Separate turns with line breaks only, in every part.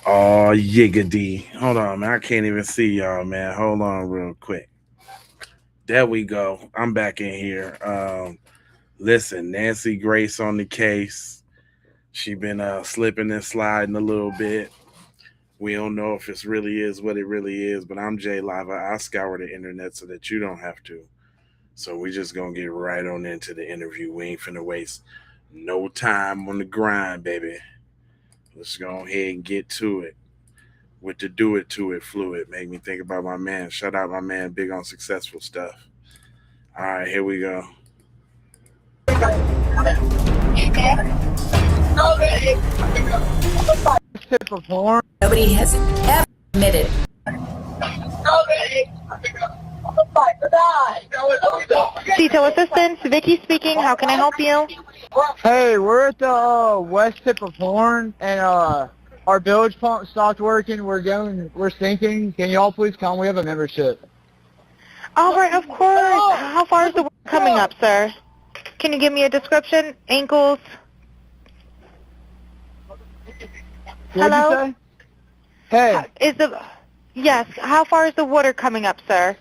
Oh, yiggity. Hold on, man. I can't even see y'all, man. Hold on real quick. There we go. I'm back in here. Listen, Nancy Grace on the case. She been slipping and sliding a little bit. We don't know if it really is what it really is, but I'm Jay Lava. I scour the internet so that you don't have to. So we just gonna get right on into the interview. We ain't finna waste no time on the grind, baby. Let's go ahead and get to it with the do it to it fluid. Make me think about my man. Shout out my man, big on successful stuff. All right, here we go.
Nobody has ever admitted.
Detail assistance, Vicky speaking. How can I help you?
Hey, we're at the west tip of Horn, and our bilge pump stopped working. We're sinking. Can y'all please come? We have a membership.
All right, of course. How far is the work coming up, sir? Can you give me a description? Ankles?
What'd you say? Hey.
Yes. How far is the water coming up, sir?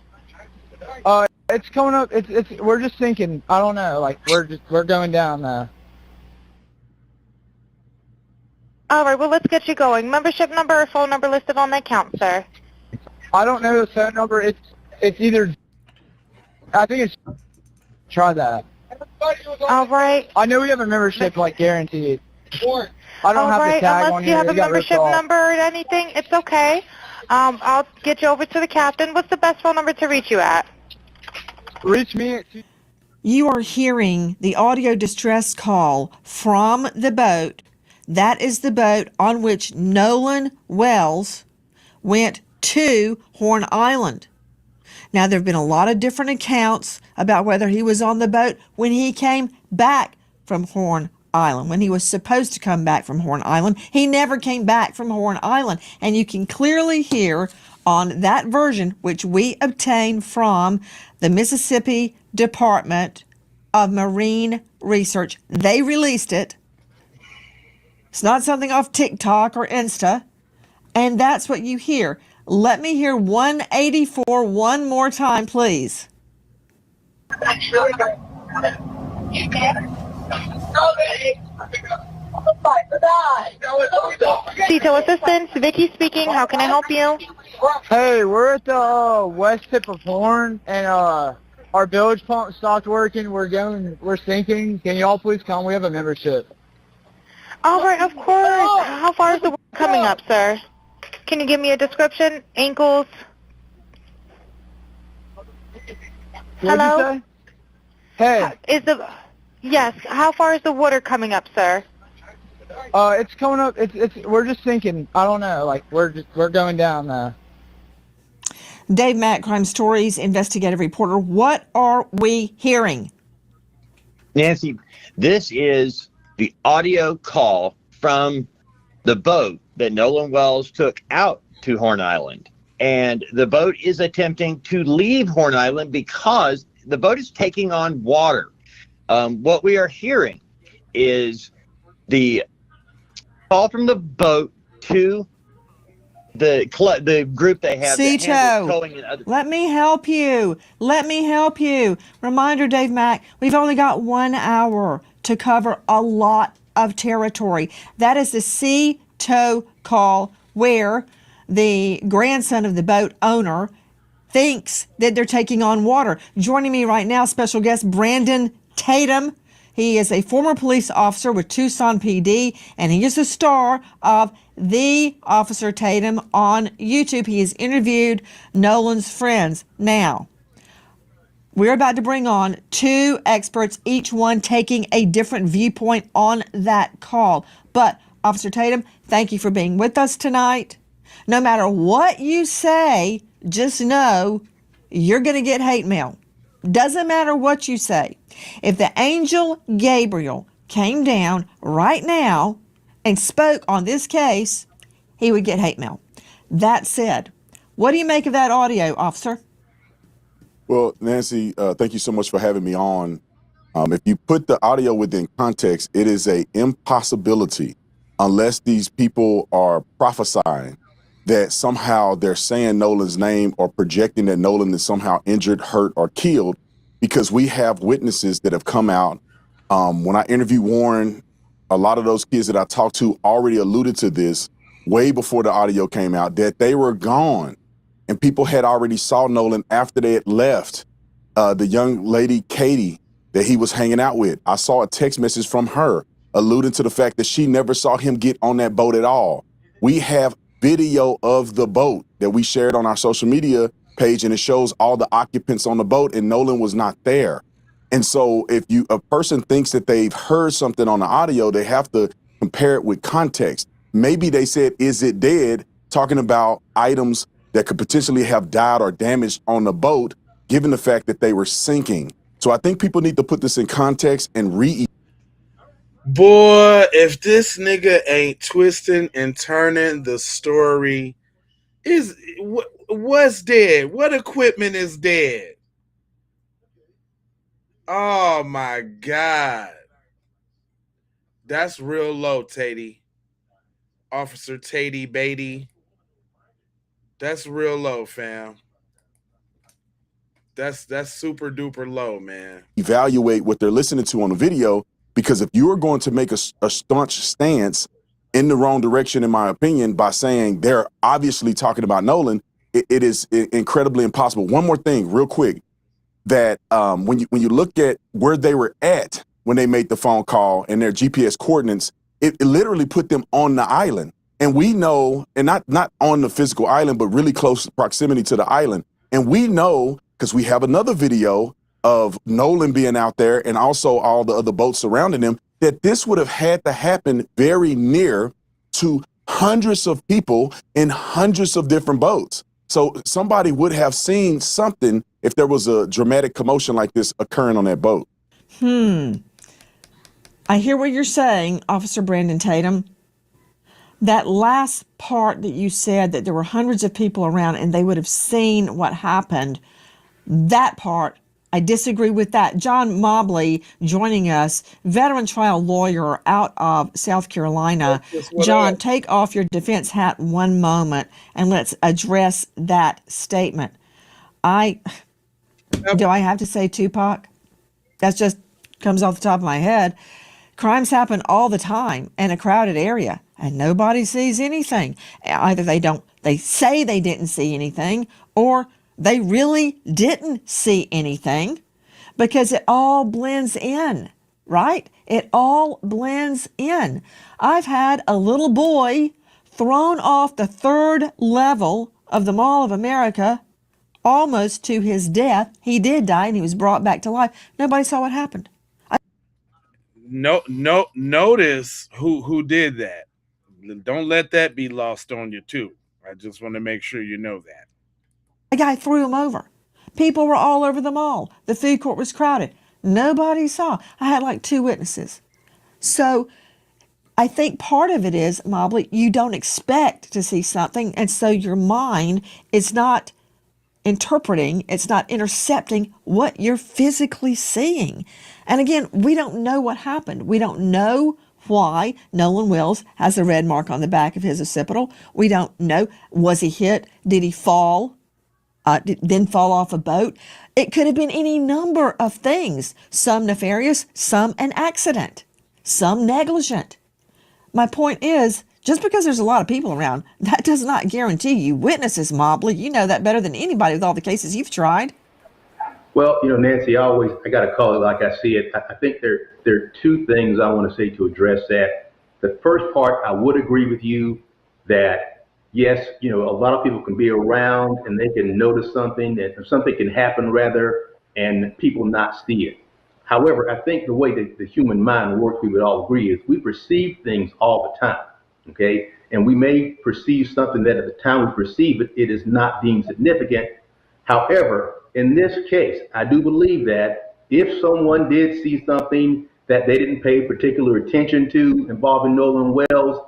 It's coming up. We're just sinking. I don't know. Like we're going down now.
All right. Well, let's get you going. Membership number or phone number listed on the account, sir.
I don't know the phone number. It's either. I think it's. Try that.
All right.
I know we have a membership, like guaranteed. I don't have the tag
Unless
on
you
here.
have a
It got ripped
membership
off.
number or anything, it's okay. I'll get you over to the captain. What's the best phone number to reach you at?
Reach me at.
You are hearing the audio distress call from the boat. That is the boat on which Nolan Wells went to Horn Island. Now, there have been a lot of different accounts about whether he was on the boat when he came back from Horn Island, when he was supposed to come back from Horn Island. He never came back from Horn Island. And you can clearly hear on that version, which we obtained from the Mississippi Department of Marine Research. They released it. It's not something off TikTok or Insta. And that's what you hear. Let me hear 184 one more time, please.
Detail assistance, Vicky speaking. How can I help you?
Hey, we're at the west tip of Horn, and our bilge pump stopped working. We're sinking. Can y'all please come? We have a membership.
All right, of course. How far is the work coming up, sir? Can you give me a description? Ankles?
What'd you say? Hey.
Yes. How far is the water coming up, sir?
It's coming up. We're just sinking. I don't know. Like we're going down now.
Dave Mack, Crime Stories investigative reporter. What are we hearing?
Nancy, this is the audio call from the boat that Nolan Wells took out to Horn Island. And the boat is attempting to leave Horn Island because the boat is taking on water. What we are hearing is the call from the boat to the group they have.
Cito, let me help you. Reminder, Dave Mack, we've only got 1 hour to cover a lot of territory. That is the Cito call where the grandson of the boat owner thinks that they're taking on water. Joining me right now, special guest Brandon Tatum. He is a former police officer with Tucson PD, and he is the star of The Officer Tatum on YouTube. He has interviewed Nolan's friends. Now, we're about to bring on two experts, each one taking a different viewpoint on that call. But, Officer Tatum, thank you for being with us tonight. No matter what you say, just know you're going to get hate mail. Doesn't matter what you say. If the angel Gabriel came down right now and spoke on this case, he would get hate mail. That said, what do you make of that audio, officer?
Well, Nancy, thank you so much for having me on. If you put the audio within context, it is an impossibility unless these people are prophesying that somehow they're saying Nolan's name or projecting that Nolan is somehow injured, hurt, or killed, because we have witnesses that have come out. When I interviewed Warren, a lot of those kids that I talked to already alluded to this way before the audio came out, that they were gone. And people had already saw Nolan after they had left. The young lady, Katie, that he was hanging out with, I saw a text message from her alluding to the fact that she never saw him get on that boat at all. We have video of the boat that we shared on our social media page, and it shows all the occupants on the boat, and Nolan was not there. And so if a person thinks that they've heard something on the audio, they have to compare it with context. Maybe they said, "Is it dead?" talking about items that could potentially have died or damaged on the boat, given the fact that they were sinking. So I think people need to put this in context and
Boy, if this nigga ain't twisting and turning the story, what's dead? What equipment is dead? Oh my God. That's real low, Tatey. Officer Tatey Beatty. That's real low, fam. That's super duper low, man.
evaluate what they're listening to on the video, because if you are going to make a staunch stance in the wrong direction, in my opinion, by saying they're obviously talking about Nolan, it is incredibly impossible. One more thing real quick, that when you look at where they were at when they made the phone call and their GPS coordinates, it literally put them on the island. And we know, and not on the physical island, but really close proximity to the island. And we know, because we have another video of Nolan being out there and also all the other boats surrounding him, that this would have had to happen very near to hundreds of people in hundreds of different boats. So somebody would have seen something if there was a dramatic commotion like this occurring on that boat.
I hear what you're saying, Officer Brandon Tatum. That last part that you said, that there were hundreds of people around and they would have seen what happened, that part, I disagree with that. John Mobley joining us, veteran trial lawyer out of South Carolina. John, take off your defense hat one moment and let's address that statement. Do I have to say Tupac? That just comes off the top of my head. Crimes happen all the time in a crowded area and nobody sees anything. Either they say they didn't see anything, or they really didn't see anything, because it all blends in, right? It all blends in. I've had a little boy thrown off the 3rd level of the Mall of America almost to his death. He did die and he was brought back to life. Nobody saw what happened.
Notice who did that. Don't let that be lost on you too. I just want to make sure you know that.
The guy threw him over. People were all over the mall. The food court was crowded. Nobody saw. I had like 2 witnesses. So I think part of it is, Mobley, you don't expect to see something, and so your mind is not interpreting, it's not intercepting what you're physically seeing. And again, we don't know what happened. We don't know why Nolan Wells has a red mark on the back of his occipital. We don't know. Was he hit? Did he fall? Then fall off a boat? It could have been any number of things. Some nefarious, some an accident, some negligent. My point is, just because there's a lot of people around, that does not guarantee you witnesses, Mobley. You know that better than anybody with all the cases you've tried.
Well, Nancy, I got to call it like I see it. I think there are 2 things I want to say to address that. The first part, I would agree with you that, yes, a lot of people can be around and they can notice something, and something can happen rather, and people not see it. However, I think the way that the human mind works, we would all agree, is we perceive things all the time. Okay, and we may perceive something that at the time we perceive it, it is not deemed significant. However, in this case, I do believe that if someone did see something that they didn't pay particular attention to involving Nolan Wells,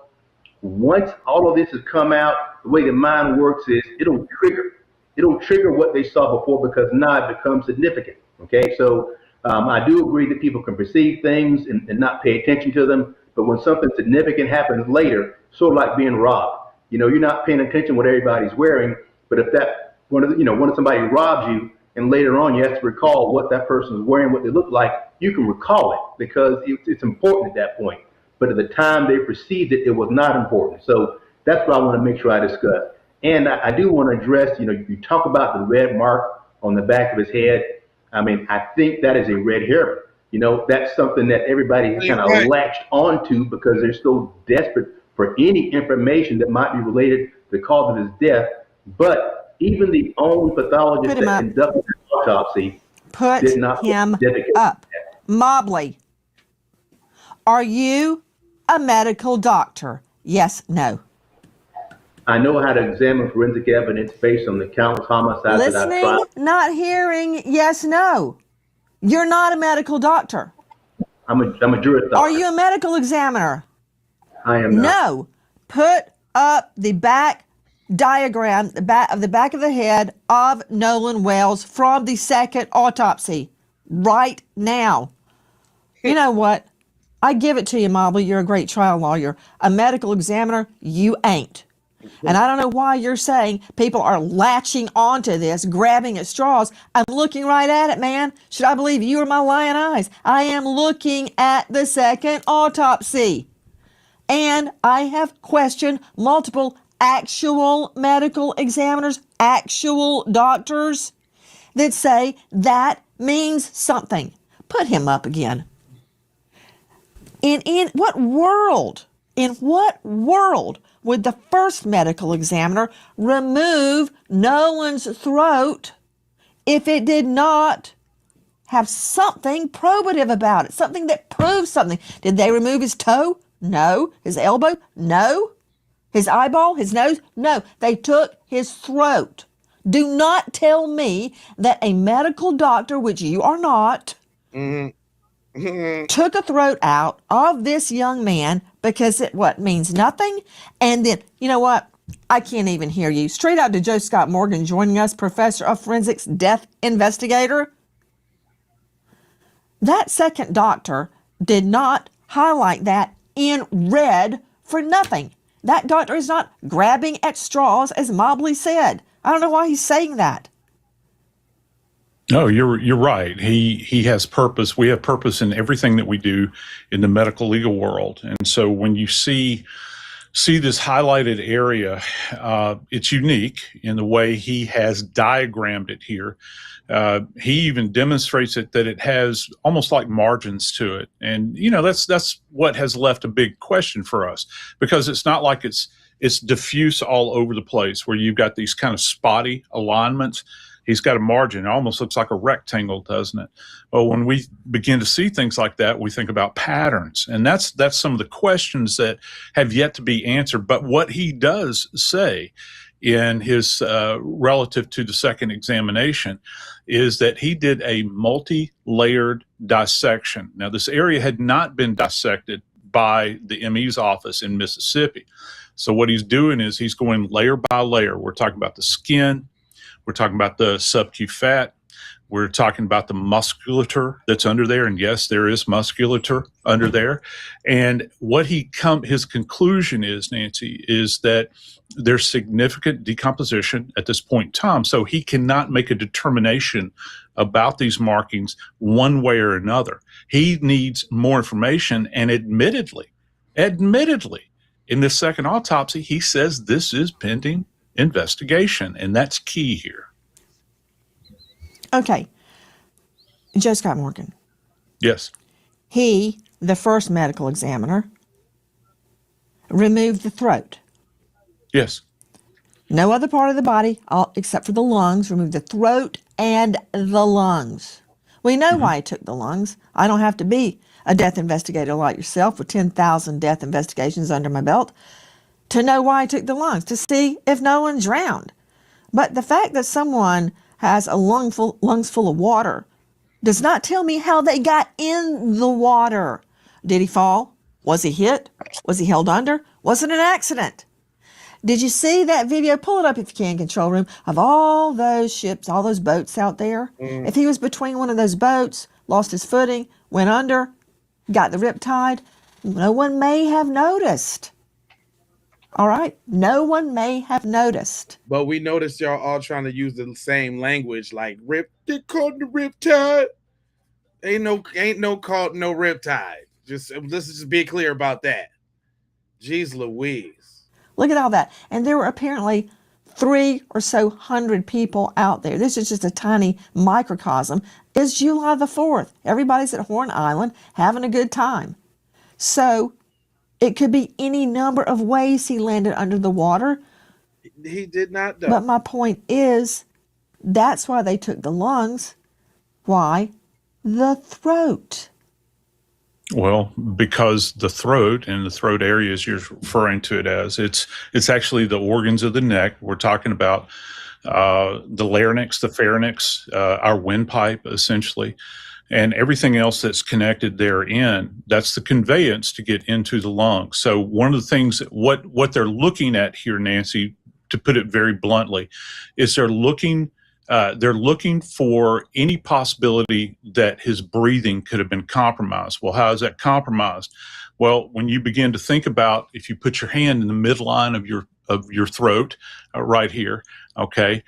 once all of this has come out, the way the mind works is it'll trigger what they saw before, because now it becomes significant. Okay, so I do agree that people can perceive things and not pay attention to them. But when something significant happens later, sort of like being robbed, you're not paying attention what everybody's wearing, but if that when somebody robs you and later on you have to recall what that person is wearing, what they look like, you can recall it because it's important at that point. But at the time they perceived it, it was not important. So that's what I want to make sure I discuss. And I do want to address, you talk about the red mark on the back of his head. I mean, I think that is a red herring. That's something that everybody has kind of latched onto because they're so desperate for any information that might be related to the cause of his death. But even the own pathologist that conducted the autopsy did not
him up. Mobley, are you a medical doctor? Yes, no.
I know how to examine forensic evidence based on the countless homicides that I've tried.
Listening, not hearing, yes, no. You're not a medical doctor.
I'm a juris doctor.
Are you a medical examiner?
I am not.
No. Put up the back diagram, the back of the head of Nolan Wells from the second autopsy right now. You know what? I give it to you, Mobley. You're a great trial lawyer. A medical examiner, you ain't. And I don't know why you're saying people are latching onto this, grabbing at straws. I'm looking right at it, man. Should I believe you or my lying eyes? I am looking at the second autopsy. And I have questioned multiple actual medical examiners, actual doctors that say that means something. Put him up again. In what world would the first medical examiner remove Nolan's throat if it did not have something probative about it, something that proves something? Did they remove his toe? No. His elbow? No. His eyeball? His nose? No. They took his throat. Do not tell me that a medical doctor, which you are not, took a throat out of this young man because it means nothing. And then, you know what? I can't even hear you. Straight out to Joe Scott Morgan joining us, professor of forensics, death investigator. That second doctor did not highlight that in red for nothing. That doctor is not grabbing at straws, as Mobley said. I don't know why he's saying that.
No, you're right. He has purpose. We have purpose in everything that we do in the medical legal world. And so when you see this highlighted area, it's unique in the way he has diagrammed it here. He even demonstrates it that it has almost like margins to it. And, that's what has left a big question for us, because it's not like it's diffuse all over the place where you've got these kind of spotty alignments. He's got a margin. It almost looks like a rectangle, doesn't it? Well, when we begin to see things like that, we think about patterns. And that's some of the questions that have yet to be answered. But what he does say in his relative to the second examination is that he did a multi-layered dissection. Now, this area had not been dissected by the ME's office in Mississippi. So what he's doing is he's going layer by layer. We're talking about the skin. We're talking about the subcu fat. We're talking about the musculature that's under there. And yes, there is musculature under there. And what his conclusion is, Nancy, is that there's significant decomposition at this point in time. So he cannot make a determination about these markings one way or another. He needs more information. And admittedly, in this second autopsy, he says this is pending investigation, and that's key here.
Okay. Joe Scott Morgan.
Yes.
He, the first medical examiner, removed the throat.
Yes.
No other part of the body, except for the lungs, removed the throat and the lungs. We know why he took the lungs. I don't have to be a death investigator like yourself with 10,000 death investigations under my belt to know why I took the lungs, to see if no one drowned. But the fact that someone has a lungs full of water does not tell me how they got in the water. Did he fall? Was he hit? Was he held under? Was it an accident? Did you see that video? Pull it up if you can, control room, of all those ships, all those boats out there. If he was between one of those boats, lost his footing, went under, got the rip tide, No one may have noticed. All right? No one may have noticed.
But we noticed y'all all trying to use the same language, like rip. They called the riptide. Ain't no called no riptide. Let's just be clear about that. Jeez Louise.
Look at all that. And there were apparently 300 or so people out there. This is just a tiny microcosm. It's July the 4th. Everybody's at Horn Island having a good time. So it could be any number of ways he landed under the water.
He did not though.
But my point is, that's why they took the lungs. Why? The throat.
Well, because the throat and the throat area, as you're referring to it as, it's actually the organs of the neck. We're talking about the larynx, the pharynx, our windpipe, essentially, and everything else that's connected therein. That's the conveyance to get into the lungs. So one of the things, what they're looking at here, Nancy, to put it very bluntly, is they're looking for any possibility that his breathing could have been compromised. Well, how is that compromised? Well, when you begin to think about, if you put your hand in the midline of your throat, right here, okay,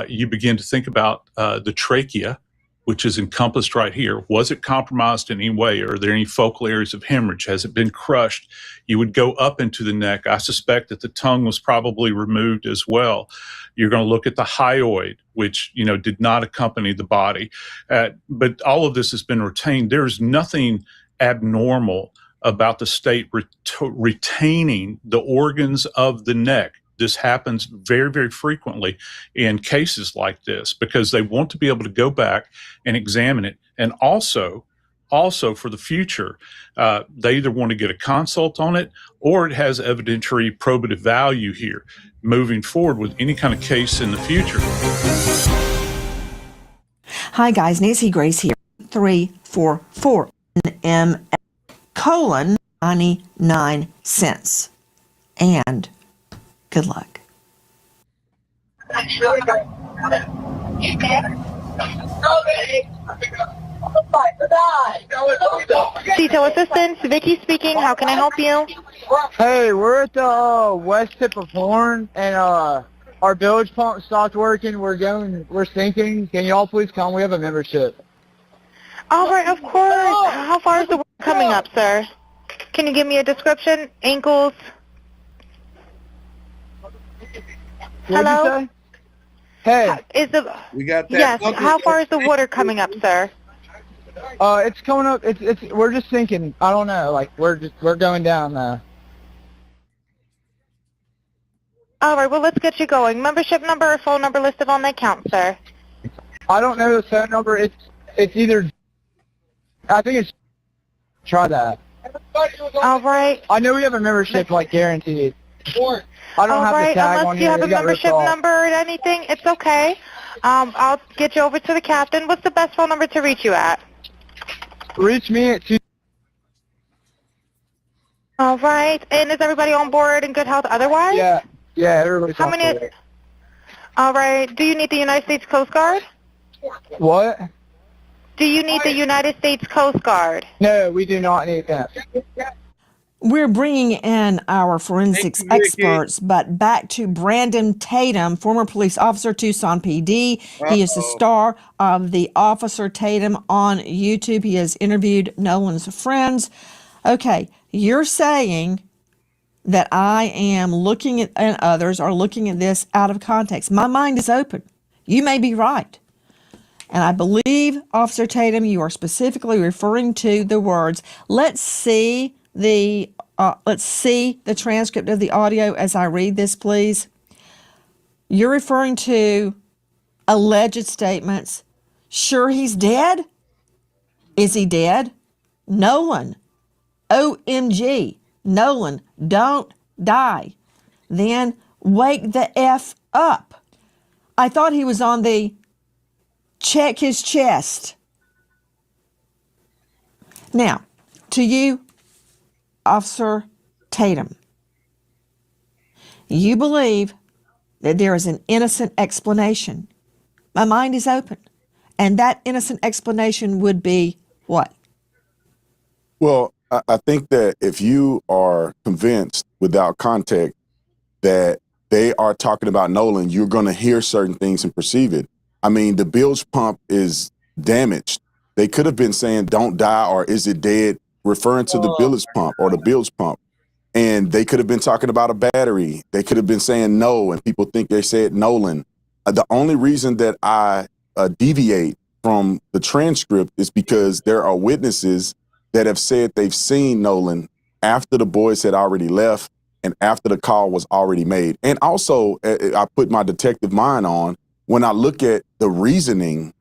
you begin to think about the trachea, which is encompassed right here. Was it compromised in any way? Are there any focal areas of hemorrhage? Has it been crushed? You would go up into the neck. I suspect that the tongue was probably removed as well. You're going to look at the hyoid, which, did not accompany the body. But all of this has been retained. There's nothing abnormal about the state retaining the organs of the neck. This happens very, very frequently in cases like this because they want to be able to go back and examine it. And also for the future, they either want to get a consult on it or it has evidentiary probative value here moving forward with any kind of case in the future.
Hi guys, Nancy Grace here. 344 M colon 99 cents. And good luck.
Detail assistance, Vicky speaking. How can I help you?
Hey, we're at the west tip of Horn, and our bilge pump stopped working. We're sinking. Can y'all please come? We have a membership.
All right, of course. How far is the water coming up, sir? Can you give me a description? Ankles?
What'd
Hello?
you say? Hey,
We got that.
Yes.
bucket.
How far is the water coming up, sir?
it's coming up. We're just sinking. I don't know. Like we're going down.
All right. Well, let's get you going. Membership number or phone number listed on the account, sir.
I don't know the phone number. It's either. I think it's. Try that.
All right.
I know we have a membership, like guaranteed. I don't
All
have
right.
the tag
Unless
on
you
here.
have a
It got ripped
membership
off.
number or anything, it's okay. I'll get you over to the captain. What's the best phone number to reach you at?
Reach me at 2.
All right. And is everybody on board in good health otherwise?
Yeah, everybody's
How
on
many?
board.
All right. Do you need the United States Coast Guard?
What?
Do you need the United States Coast Guard?
No, we do not need that.
We're bringing in our forensics
Thank you, Vicky.
experts, but back to Brandon Tatum, former police officer, Tucson PD. He is the star of the Officer Tatum on YouTube. He has interviewed Nolan's friends. Okay, you're saying that I am looking at, and others are looking at this out of context. My mind is open. You may be right. And I believe, Officer Tatum, you are specifically referring to the words, let's see the transcript of the audio as I read this, please. You're referring to alleged statements. Sure, he's dead? Is he dead? Nolan. OMG. Nolan, don't die. Then wake the F up. I thought he was on the check his chest. Now, to you, Officer Tatum, you believe that there is an innocent explanation. My mind is open. And that innocent explanation would be what?
Well, I think that if you are convinced without context that they are talking about Nolan, you're going to hear certain things and perceive it. I mean, the bilge pump is damaged. They could have been saying "don't die" or "is it dead," referring to the bilge pump or the bilge pump. And they could have been talking about a battery. They could have been saying no, and people think they said Nolan. The only reason that I deviate from the transcript is because there are witnesses that have said they've seen Nolan after the boys had already left and after the call was already made. And also, I put my detective mind on when I look at the reasoning,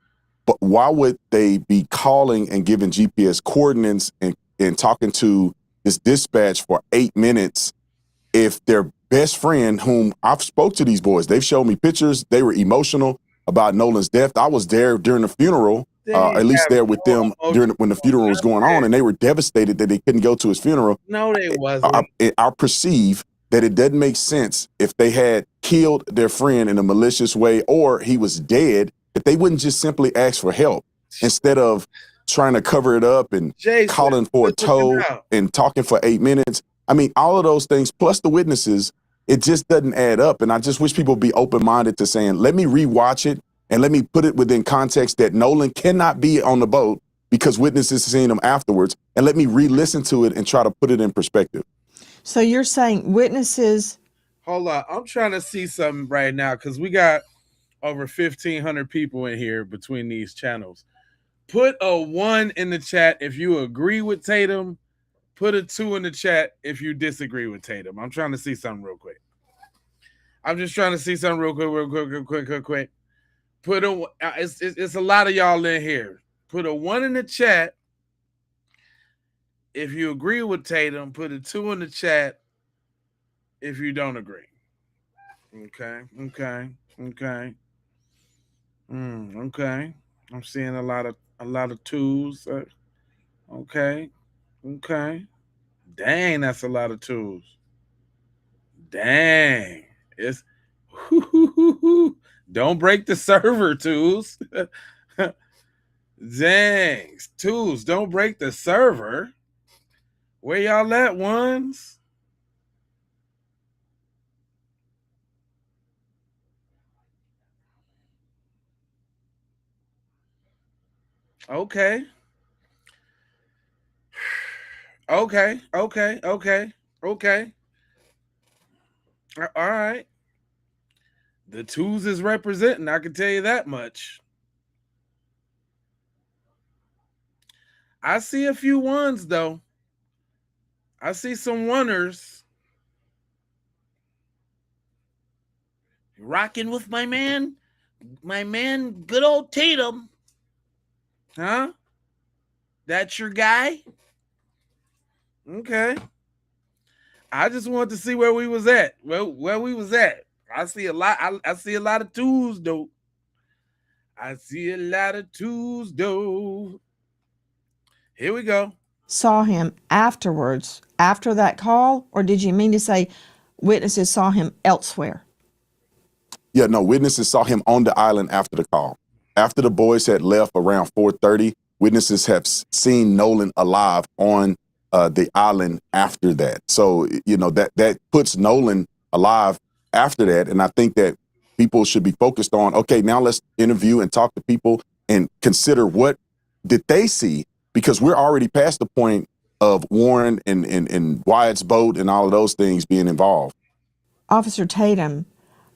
but why would they be calling and giving GPS coordinates and talking to this dispatch for 8 minutes if their best friend, whom I've spoke to these boys, they've showed me pictures, they were emotional about Nolan's death. I was there during the funeral, at least there with them during when the funeral was going on, and they were devastated that they couldn't go to his funeral.
No, they wasn't.
I perceive that it doesn't make sense if they had killed their friend in a malicious way or he was dead, that they wouldn't just simply ask for help instead of trying to cover it up and calling for a tow and talking for 8 minutes. I mean, all of those things, plus the witnesses, it just doesn't add up. And I just wish people would be open-minded to saying, let me rewatch it and let me put it within context that Nolan cannot be on the boat because witnesses seen him afterwards. And let me re-listen to it and try to put it in perspective.
So you're saying witnesses...
Hold on. I'm trying to see something right now because we got over 1,500 people in here between these channels. Put a 1 in the chat if you agree with Tatum. Put a 2 in the chat if you disagree with Tatum. I'm trying to see something real quick. I'm just trying to see something real quick. Put a. It's a lot of y'all in here. Put a 1 in the chat if you agree with Tatum. Put a 2 in the chat if you don't agree. Okay. Okay. I'm seeing a lot of 2s. Okay. Dang, that's a lot of 2s. Dang. It's don't break the server, 2s. Dang. 2s, don't break the server. Where y'all at, 1s? Okay. Okay. All right. The 2s is representing, I can tell you that much. I see a few 1s, though. I see some 1ers. Rocking with my man, good old Tatum. Huh? That's your guy? Okay. I just wanted to see where we was at. Where we was at. I see a lot. I see a lot of 2s, though. Here we go.
Saw him afterwards, after that call, or did you mean to say witnesses saw him elsewhere?
Yeah, no, witnesses saw him on the island after the call. After the boys had left around 4:30, witnesses have seen Nolan alive on the island after that. So, you know, that puts Nolan alive after that. And I think that people should be focused on, okay, now let's interview and talk to people and consider what did they see, because we're already past the point of Warren and Wyatt's boat and all of those things being involved.
Officer Tatum,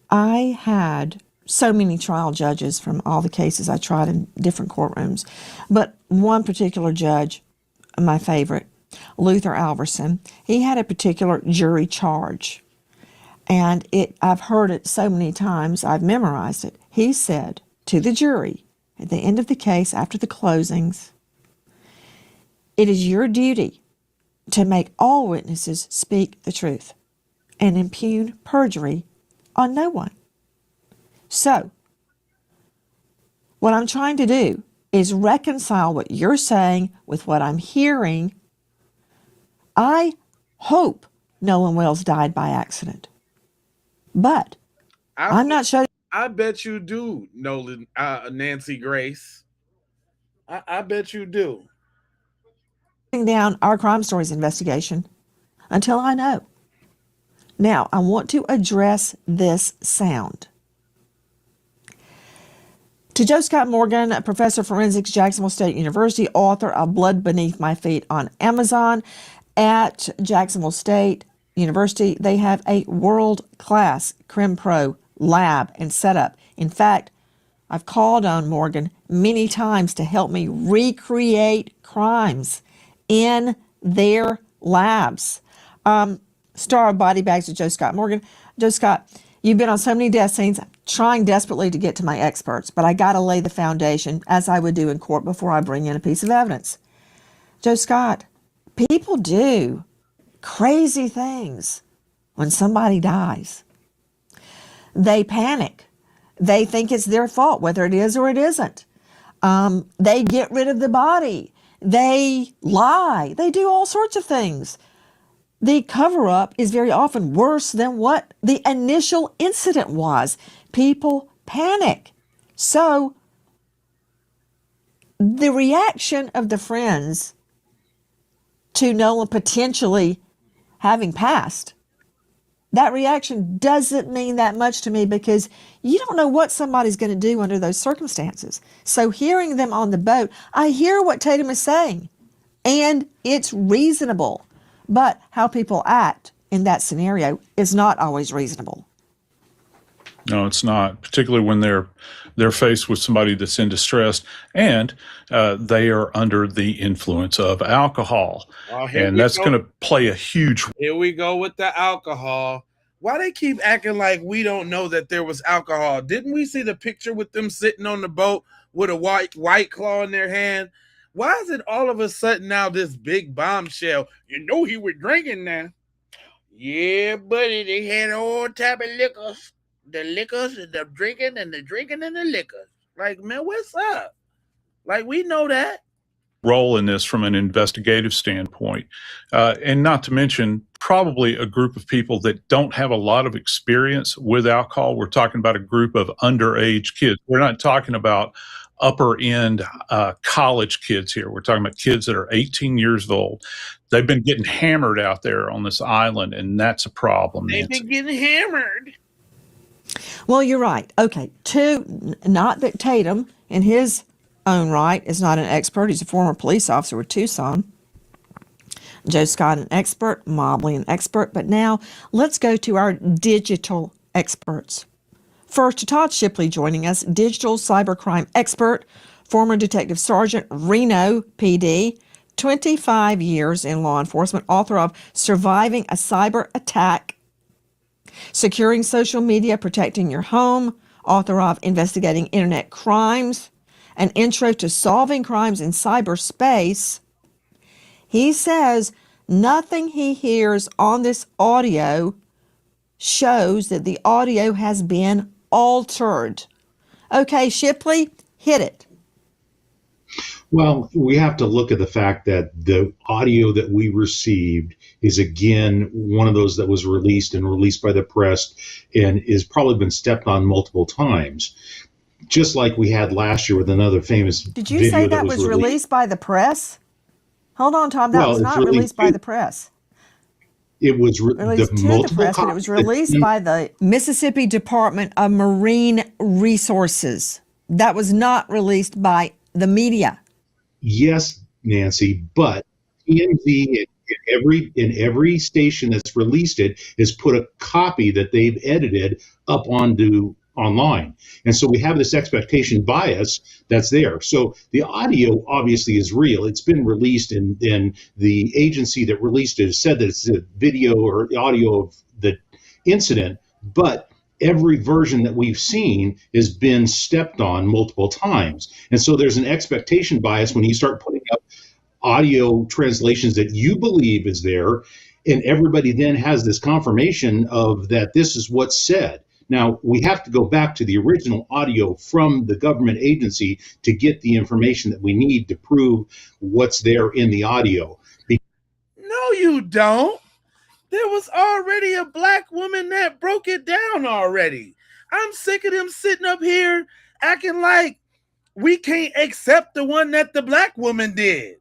I had so many trial judges from all the cases I tried in different courtrooms, but one particular judge, my favorite, Luther Alverson, he had a particular jury charge, and I've heard it so many times, I've memorized it. He said to the jury at the end of the case, after the closings, it is your duty to make all witnesses speak the truth and impugn perjury on no one. So, what I'm trying to do is reconcile what you're saying with what I'm hearing. I hope Nolan Wells died by accident, but I'm not sure.
I bet you do, Nancy Grace. I bet you do.
down our crime stories investigation until I know. Now, I want to address this sound. To Joe Scott Morgan, a professor of forensics, Jacksonville State University, author of Blood Beneath My Feet on Amazon. At Jacksonville State University, they have a world-class Crim Pro lab and setup. In fact, I've called on Morgan many times to help me recreate crimes in their labs. Star of Body Bags with Joe Scott Morgan. Joe Scott, you've been on so many death scenes, trying desperately to get to my experts, but I got to lay the foundation, as I would do in court, before I bring in a piece of evidence. Joe Scott, people do crazy things when somebody dies. They panic. They think it's their fault, whether it is or it isn't. They get rid of the body. They lie. They do all sorts of things. The cover-up is very often worse than what the initial incident was. People panic. So the reaction of the friends to Nolan potentially having passed, that reaction doesn't mean that much to me, because you don't know what somebody's going to do under those circumstances. So hearing them on the boat, I hear what Tatum is saying, and it's reasonable. But how people act in that scenario is not always reasonable.
No, it's not, particularly when they're faced with somebody that's in distress and they are under the influence of alcohol. And that's going to play a huge role.
Here we go with the alcohol. Why they keep acting like we don't know that there was alcohol? Didn't we see the picture with them sitting on the boat with a white claw in their hand? Why is it all of a sudden now this big bombshell? You know he was drinking now. Yeah, buddy, they had all type of liquors. The liquors and the drinking and the drinking and the liquors. Like, man, what's up? Like, we know that.
Role in this from an investigative standpoint. And not to mention probably a group of people that don't have a lot of experience with alcohol. We're talking about a group of underage kids. We're not talking about upper end college kids here. We're talking about kids that are 18 years old. They've been getting hammered out there on this island, and that's a problem.
They've been getting hammered.
Well, you're right. Okay, not that Tatum, in his own right, is not an expert. He's a former police officer with Tucson. Joe Scott, an expert. Mobley, an expert. But now let's go to our digital experts. First, Todd Shipley joining us, digital cybercrime expert, former Detective Sergeant, Reno PD, 25 years in law enforcement, author of Surviving a Cyber Attack, Securing Social Media, Protecting Your Home, author of Investigating Internet Crimes, An Intro to Solving Crimes in Cyberspace. He says nothing he hears on this audio shows that the audio has been altered. Okay, Shipley, hit it.
Well, we have to look at the fact that the audio that we received is, again, one of those that was released by the press and is probably been stepped on multiple times. Just like we had last year with another famous video.
Did you say that was released by the press? Hold on, Tom. That was not released by the press.
It was
released to the press, but it was released by the Mississippi Department of Marine Resources. That was not released by the media.
Yes, Nancy, but TMZ in every station that's released it has put a copy that they've edited up onto online. And so we have this expectation bias that's there. So the audio obviously is real. It's been released, and the agency that released it has said that it's a video or audio of the incident, but every version that we've seen has been stepped on multiple times. And so there's an expectation bias when you start putting up audio translations that you believe is there, and everybody then has this confirmation of that this is what's said. Now, we have to go back to the original audio from the government agency to get the information that we need to prove what's there in the audio.
No, you don't. There was already a black woman that broke it down already. I'm sick of them sitting up here acting like we can't accept the one that the black woman did.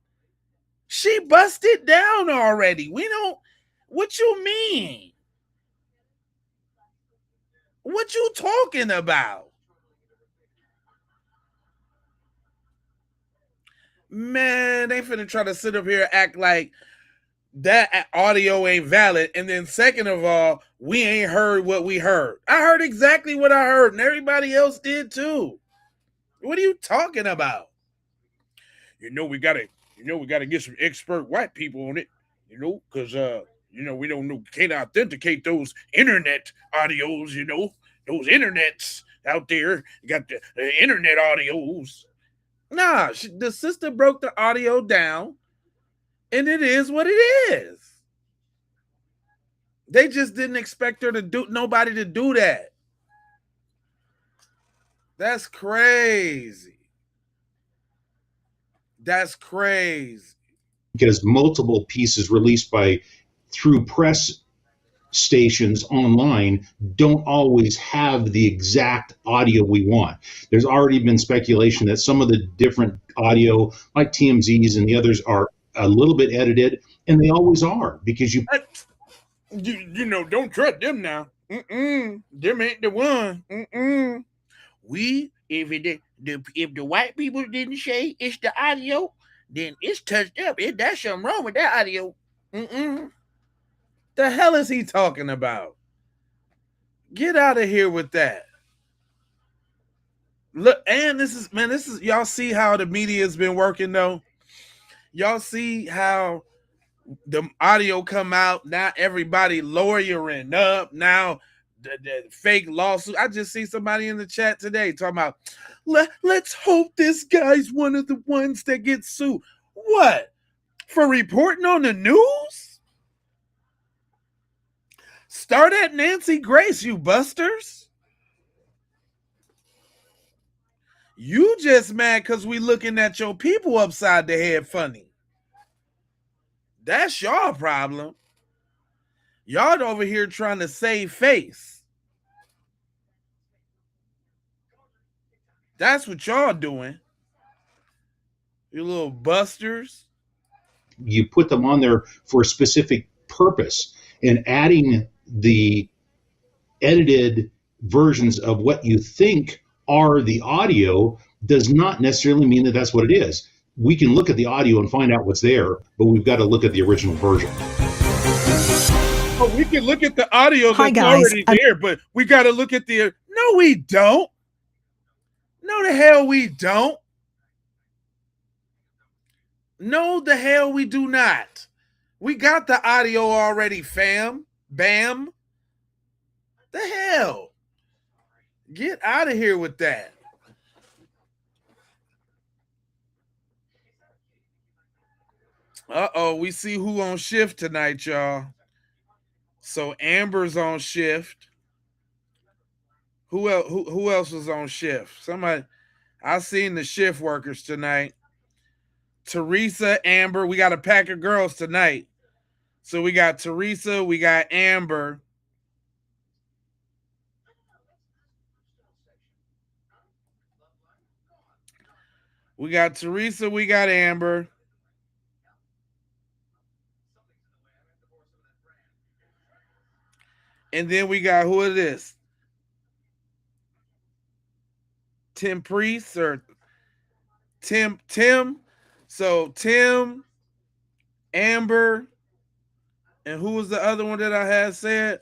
She busted down already. We don't. What you mean? What you talking about? Man, they finna try to sit up here and act like that audio ain't valid. And then second of all, we ain't heard what we heard. I heard exactly what I heard, and everybody else did too. What are you talking about? We gotta get some expert white people on it, because we don't know, can't authenticate those internet audios, those internets out there. You got the internet audios. Nah, the sister broke the audio down, and it is what it is. They just didn't expect nobody to do that. That's crazy. That's crazy.
Because multiple pieces released through press stations online don't always have the exact audio we want. There's already been speculation that some of the different audio, like TMZ's and the others, are a little bit edited, and they always are, because
don't trust them now. Them ain't the one. If the white people didn't say it's the audio, then it's touched up. That's something wrong with that audio. The hell is he talking about? Get out of here with that. Look, and this is y'all see how the media has been working though. Y'all see how the audio come out now. Everybody lawyering up now. The fake lawsuit. I just see somebody in the chat today talking about let's hope this guy's one of the ones that gets sued. What? For reporting on the news? Start at Nancy Grace, you busters. You just mad because we looking at your people upside the head funny. That's y'all problem. Y'all over here trying to save face. That's what y'all doing. You little busters.
You put them on there for a specific purpose, and adding the edited versions of what you think are the audio does not necessarily mean that that's what it is. We can look at the audio and find out what's there, but we've got to look at the original version.
Oh, we can look at the audio that's already there, but we got to look at the... No, we don't. No, the hell we don't. No, the hell we do not. We got the audio already, fam. Bam. The hell? Get out of here with that. Uh-oh, we see who on shift tonight, y'all. So Amber's on shift. Who else was on shift? Somebody. I seen the shift workers tonight. Teresa, Amber. We got a pack of girls tonight. So we got Teresa, we got Amber. We got Teresa, we got Amber. And then we got, who is this? Tim Priest or Tim. So Tim, Amber, and who was the other one that I had said?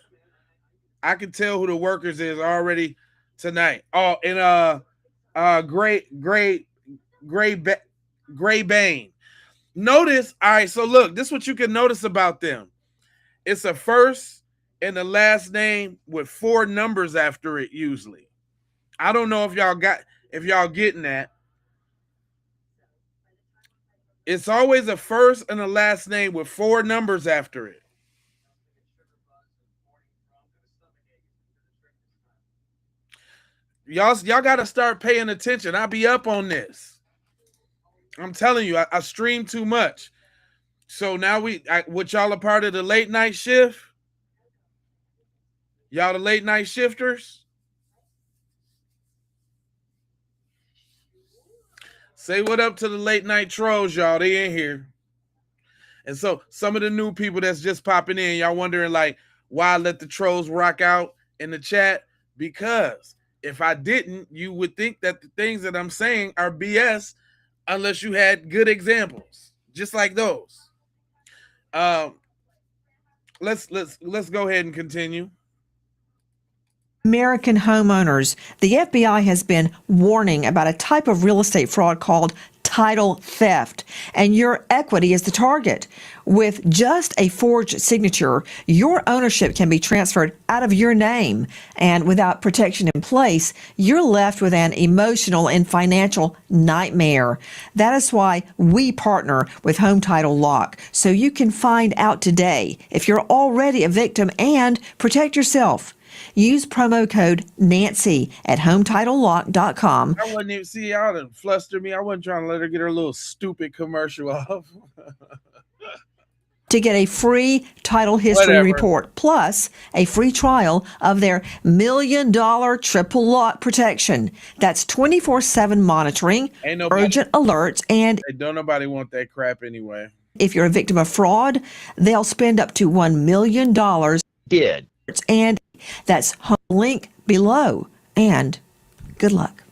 I can tell who the workers is already tonight. Oh, and Gray Bane. Notice, all right, so look, this is what you can notice about them. It's a first and the last name with 4 numbers after it usually. I don't know if y'all getting that. It's always a first and a last name with 4 numbers after it. Y'all got to start paying attention. I'll be up on this. I'm telling you, I stream too much. So now what y'all a part of the late night shift? Y'all the late night shifters? Say what up to the late night trolls, y'all. They in here. And so some of the new people that's just popping in, y'all wondering like why I let the trolls rock out in the chat? Because if I didn't, you would think that the things that I'm saying are BS unless you had good examples, just like those. Let's go ahead and continue.
American homeowners, the FBI has been warning about a type of real estate fraud called title theft, and your equity is the target. With just a forged signature, your ownership can be transferred out of your name, and without protection in place, you're left with an emotional and financial nightmare. That is why we partner with Home Title Lock, so you can find out today if you're already a victim and protect yourself. Use promo code Nancy at HometitleLock.com.
I wasn't even, see, y'all done flustered me. I wasn't trying to let her get her little stupid commercial off.
To get a free title history report, plus a free trial of their $1 million triple lock protection. That's 24/7 monitoring, urgent alerts, and
don't nobody want that crap anyway.
If you're a victim of fraud, they'll spend up to $1 million. And that's link below. And good luck.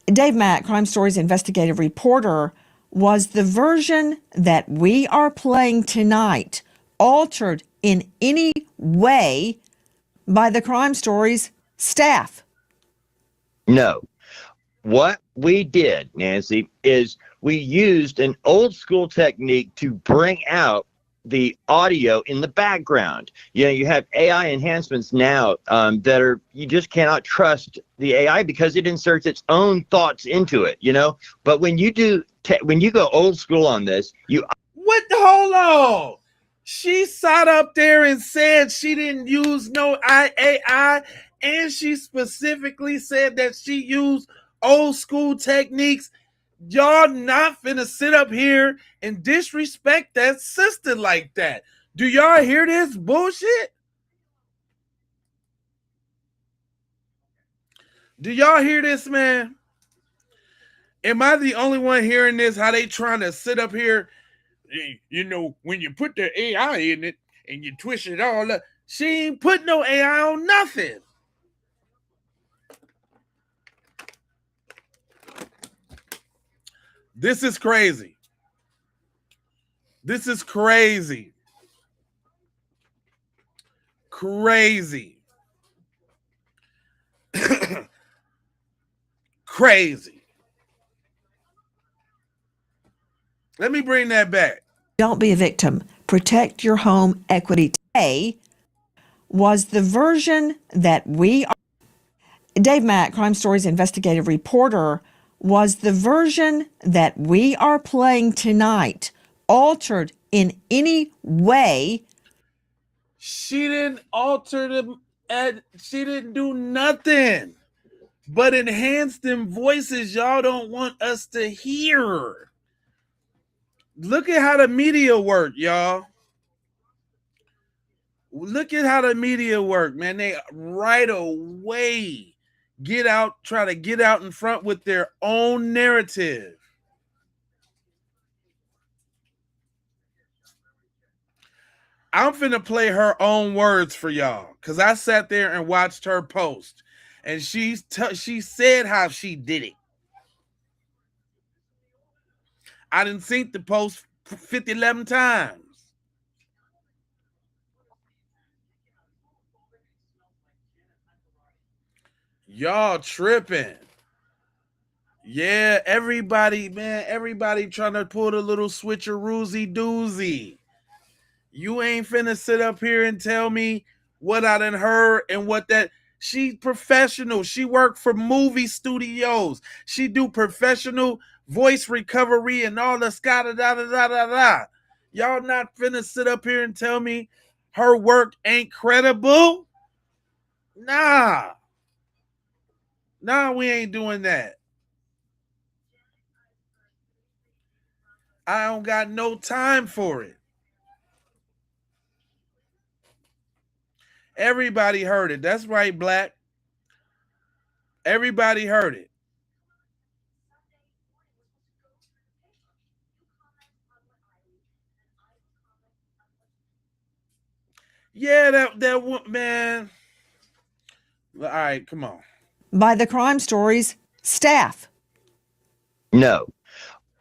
Dave Mack, Crime Stories investigative reporter. Was the version that we are playing tonight altered in any way by the Crime Stories staff?
No. What we did, Nancy, is we used an old school technique to bring out the audio in the background. You know, you have AI enhancements now that are, you just cannot trust the AI because it inserts its own thoughts into it, you know? But when you do, when you go old school on this,
hold on. She sat up there and said she didn't use no AI, and she specifically said that she used old school techniques. Y'all not finna sit up here and disrespect that sister like that. Do y'all hear this bullshit? Do y'all hear this, man? Am I the only one hearing this? How they trying to sit up here? You know, when you put the AI in it and you twist it all up, she ain't put no AI on nothing. This is crazy. This is crazy. Crazy. Crazy. Let me bring that back.
Don't be a victim. Protect your home equity today. Was the version that we are... Dave Mack, Crime Stories investigative reporter. Was the version that we are playing tonight altered in any way?
She didn't alter them. She didn't do nothing but enhance them voices y'all don't want us to hear. Look at how the media work, y'all. Look at how the media work, man. They right away try to get out in front with their own narrative. I'm finna play her own words for y'all because I sat there and watched her post, and she said how she did it. I didn't see the post 11 times. Y'all tripping. Yeah, everybody trying to pull the little switcheroozy doozy. You ain't finna sit up here and tell me what I done heard and what that. She's professional. She worked for movie studios. She do professional voice recovery and all the da. Y'all not finna sit up here and tell me her work ain't credible? Nah, we ain't doing that. I don't got no time for it. Everybody heard it. That's right, Black. Everybody heard it. Yeah, that one, man. All right, come on.
By the Crime Stories staff.
No.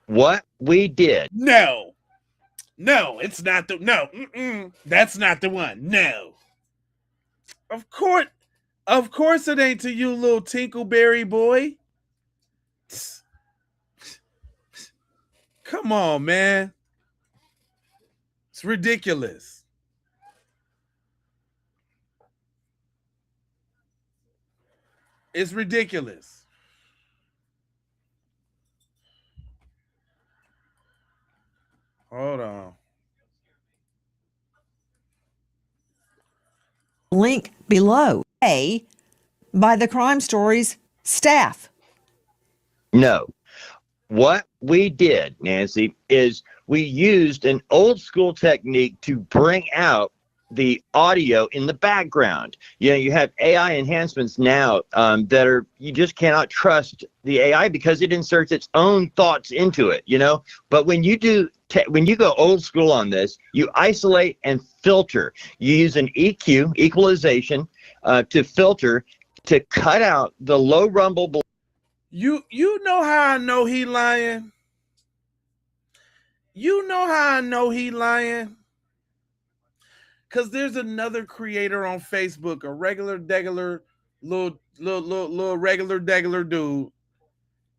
What we did.
No, it's not the no. That's not the one. No. Of course, it ain't to you, little Tinkleberry boy. Come on, man. It's ridiculous. It's ridiculous. Hold on.
Link below. A. By the Crime Stories staff.
No. What we did, Nancy, is we used an old school technique to bring out the audio in the background. You know, you have AI enhancements now that are, you just cannot trust the AI because it inserts its own thoughts into it, you know? But when you do, when you go old school on this, you isolate and filter. You use an EQ, equalization, to filter, to cut out the low rumble.
You know how I know he lying? You know how I know he lying? Because there's another creator on Facebook, a regular degular, little regular degular dude.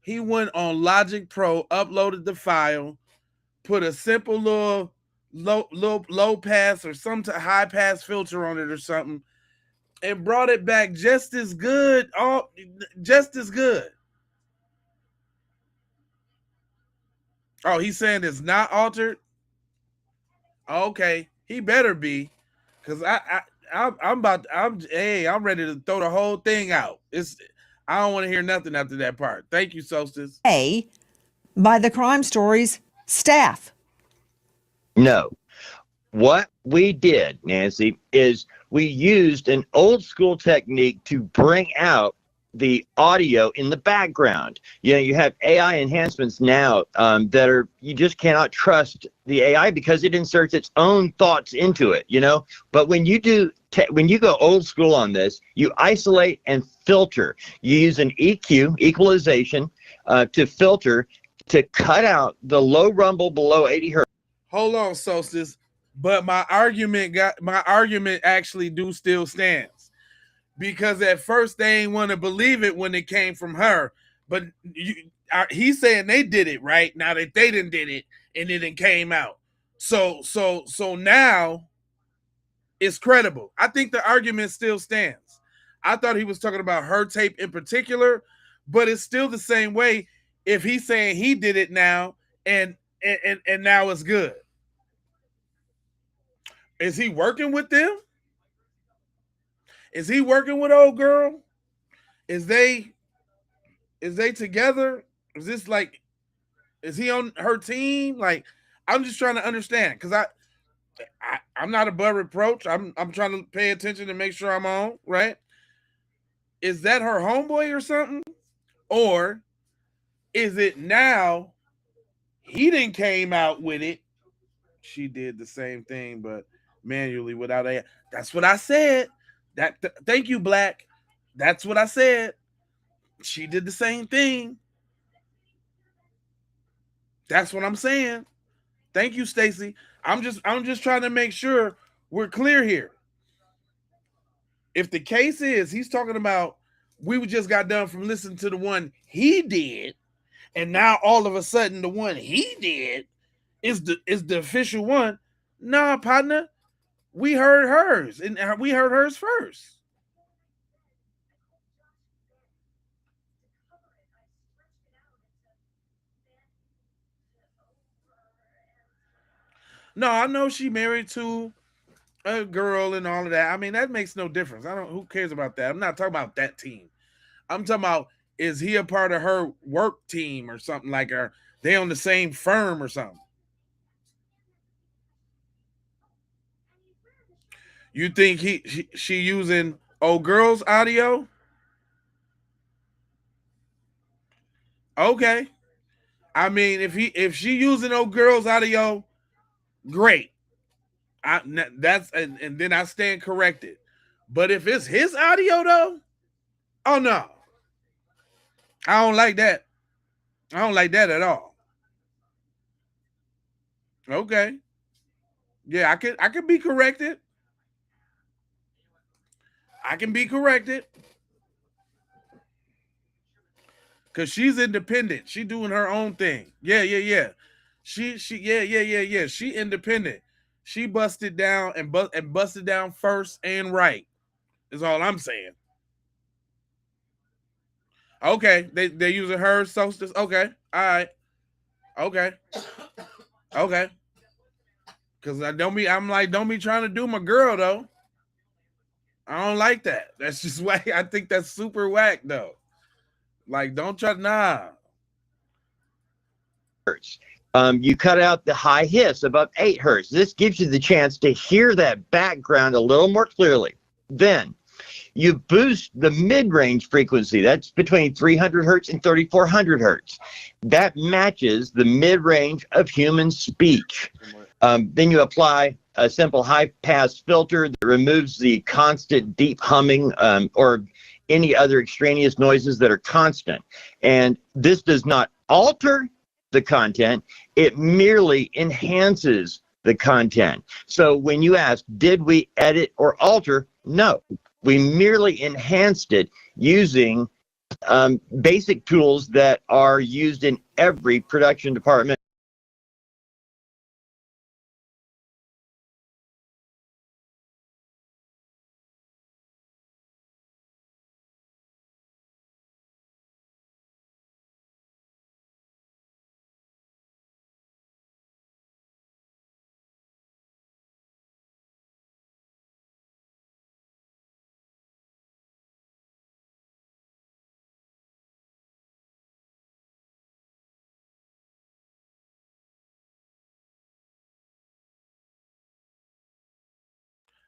He went on Logic Pro, uploaded the file, put a simple little low pass or some high pass filter on it or something, and brought it back just as good. Just as good. Oh, he's saying it's not altered? Okay, he better be, because I'm ready to throw the whole thing out. I don't want to hear nothing after that part. Thank you, Solstice.
A. By the Crime Stories staff.
No. What we did, Nancy, is we used an old school technique to bring out the audio in the background. You know, you have AI enhancements now that are, you just cannot trust the AI because it inserts its own thoughts into it, you know? But when you do, when you go old school on this, you isolate and filter. You use an EQ, equalization, to filter, to cut out the low rumble below 80 hertz.
Hold on, Solstice. But my argument actually still stands. Because at first they ain't want to believe it when it came from her. But he's saying they did it right now that they didn't did it and it didn't came out. So now it's credible. I think the argument still stands. I thought he was talking about her tape in particular, but it's still the same way if he's saying he did it now and now it's good. Is he working with them? Is he working with old girl? Is they together? Is this like, is he on her team? Like, I'm just trying to understand because I'm not above reproach. I'm trying to pay attention and make sure I'm on, right? Is that her homeboy or something? Or is it now he didn't came out with it? She did the same thing, but manually without AI. That's what I said. Thank you, Black. That's what I said. She did the same thing. That's what I'm saying. Thank you, Stacy. I'm just trying to make sure we're clear here. If the case is he's talking about we just got done from listening to the one he did, and now all of a sudden the one he did is the official one. Nah, partner. We heard hers, and we heard hers first. No, I know she married to a girl and all of that. I mean, that makes no difference. Who cares about that? I'm not talking about that team. I'm talking about, is he a part of her work team or something like her? They on the same firm or something. You think she using old girl's audio? Okay. I mean, if she using old girl's audio, great. That's and then I stand corrected. But if it's his audio though, oh no, I don't like that. I don't like that at all. Okay, yeah, I can be corrected. I can be corrected because she's independent. She doing her own thing. Yeah. Yeah. She independent. She busted down and busted down first and right. Is all I'm saying. Okay, they using her solstice. Okay, all right. Okay. Cause I'm like, don't be trying to do my girl though. I don't like that. That's just whack. I think that's super whack though. Like, don't try. Nah.
Hertz. You cut out the high hiss above 8 hertz. This gives you the chance to hear that background a little more clearly. Then you boost the mid-range frequency. That's between 300 hertz and 3400 hertz. That matches the mid-range of human speech. Then you apply a simple high-pass filter that removes the constant deep humming or any other extraneous noises that are constant. And this does not alter the content, it merely enhances the content. So when you ask, did we edit or alter? No, we merely enhanced it using basic tools that are used in every production department.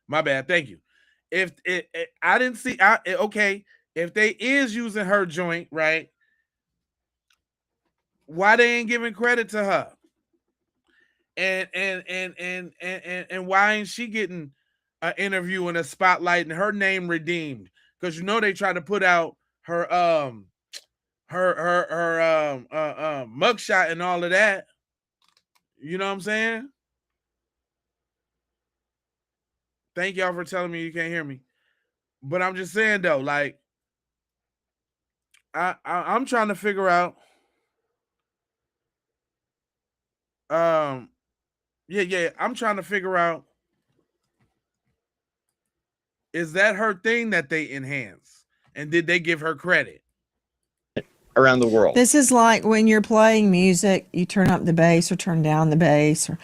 My bad. Thank you. If I didn't see, okay. If they is using her joint, right? Why they ain't giving credit to her? And why ain't she getting an interview and a spotlight and her name redeemed? Because they try to put out her mugshot and all of that. You know what I'm saying? Thank y'all for telling me you can't hear me. But I'm just saying though, like I'm trying to figure out. Yeah. I'm trying to figure out. Is that her thing that they enhance? And did they give her credit?
Around the world.
This is like when you're playing music, you turn up the bass or turn down the bass. Or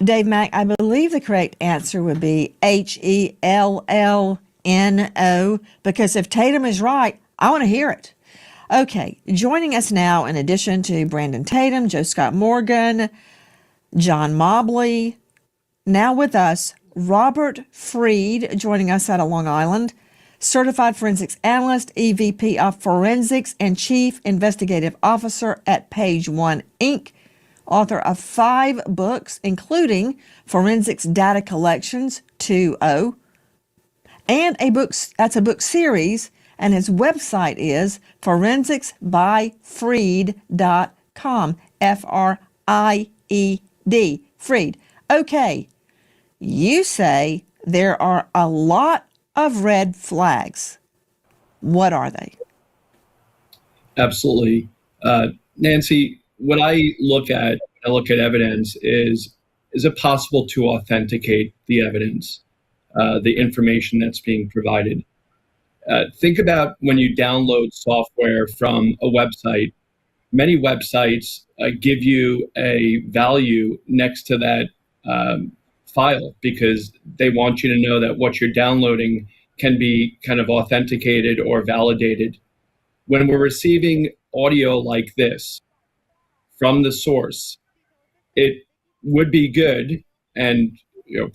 Dave Mack, I believe the correct answer would be HELLNO, because if Tatum is right, I want to hear it. Okay, joining us now, in addition to Brandon Tatum, Joe Scott Morgan, John Mobley, now with us, Robert Freed, joining us out of Long Island, Certified Forensics Analyst, EVP of Forensics, and Chief Investigative Officer at Page One, Inc., author of 5 books, including Forensics Data Collections 2.0, and a book series, and his website is forensicsbyfreed.com, F-R-I-E-D, Freed. Okay, you say there are a lot of red flags. What are they?
Absolutely. Nancy, what I look at evidence is it possible to authenticate the evidence, the information that's being provided? Think about when you download software from a website. Many websites give you a value next to that file because they want you to know that what you're downloading can be kind of authenticated or validated. When we're receiving audio like this from the source, it would be good and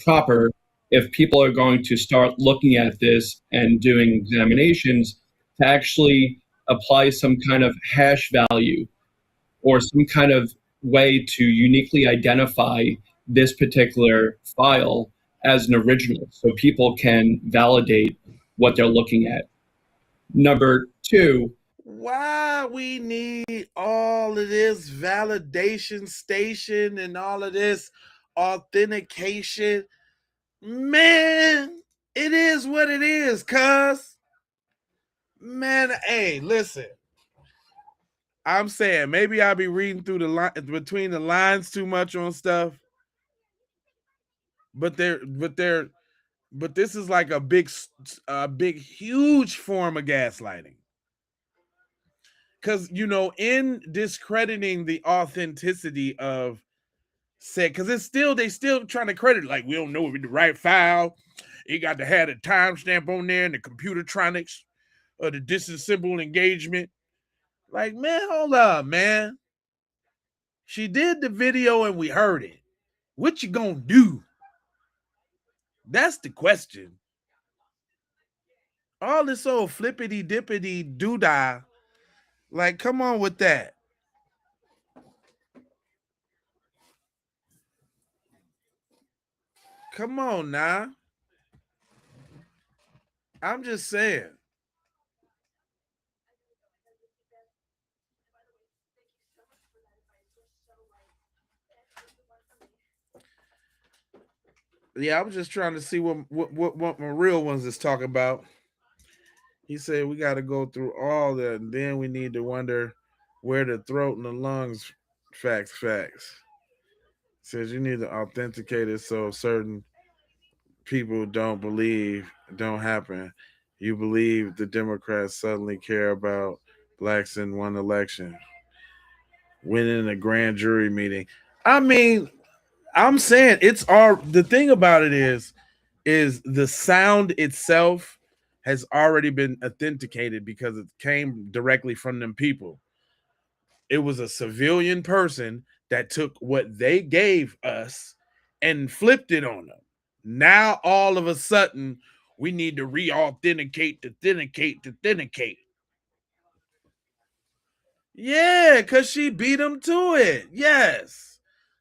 proper if people are going to start looking at this and doing examinations to actually apply some kind of hash value or some kind of way to uniquely identify this particular file as an original so people can validate what they're looking at. Number two,
why we need all of this validation station and all of this authentication? Man, it is what it is, cuz. Man, hey, listen. I'm saying maybe I'll be reading through the line between the lines too much on stuff. But this is like a big, huge form of gaslighting. Because, you know, in discrediting the authenticity of said, because they still trying to credit, like, we don't know if it's the right file. It got to have a timestamp on there and the computertronics or the disassembled engagement. Like, man, hold up, man. She did the video and we heard it. What you gonna do? That's the question. All this old flippity dippity doodah. Like, come on with that. Come on now. I'm just saying. Yeah, I was just trying to see what my real ones is talking about. He said we got to go through all that, and then we need to wonder where the throat and the lungs. Facts. Says you need to authenticate it so certain people don't happen. You believe the Democrats suddenly care about blacks in one election, winning a grand jury meeting. I mean, I'm saying the thing about it is the sound itself has already been authenticated because it came directly from them people. It was a civilian person that took what they gave us and flipped it on them. Now all of a sudden we need to re-authenticate. Yeah, because she beat him to it. Yes.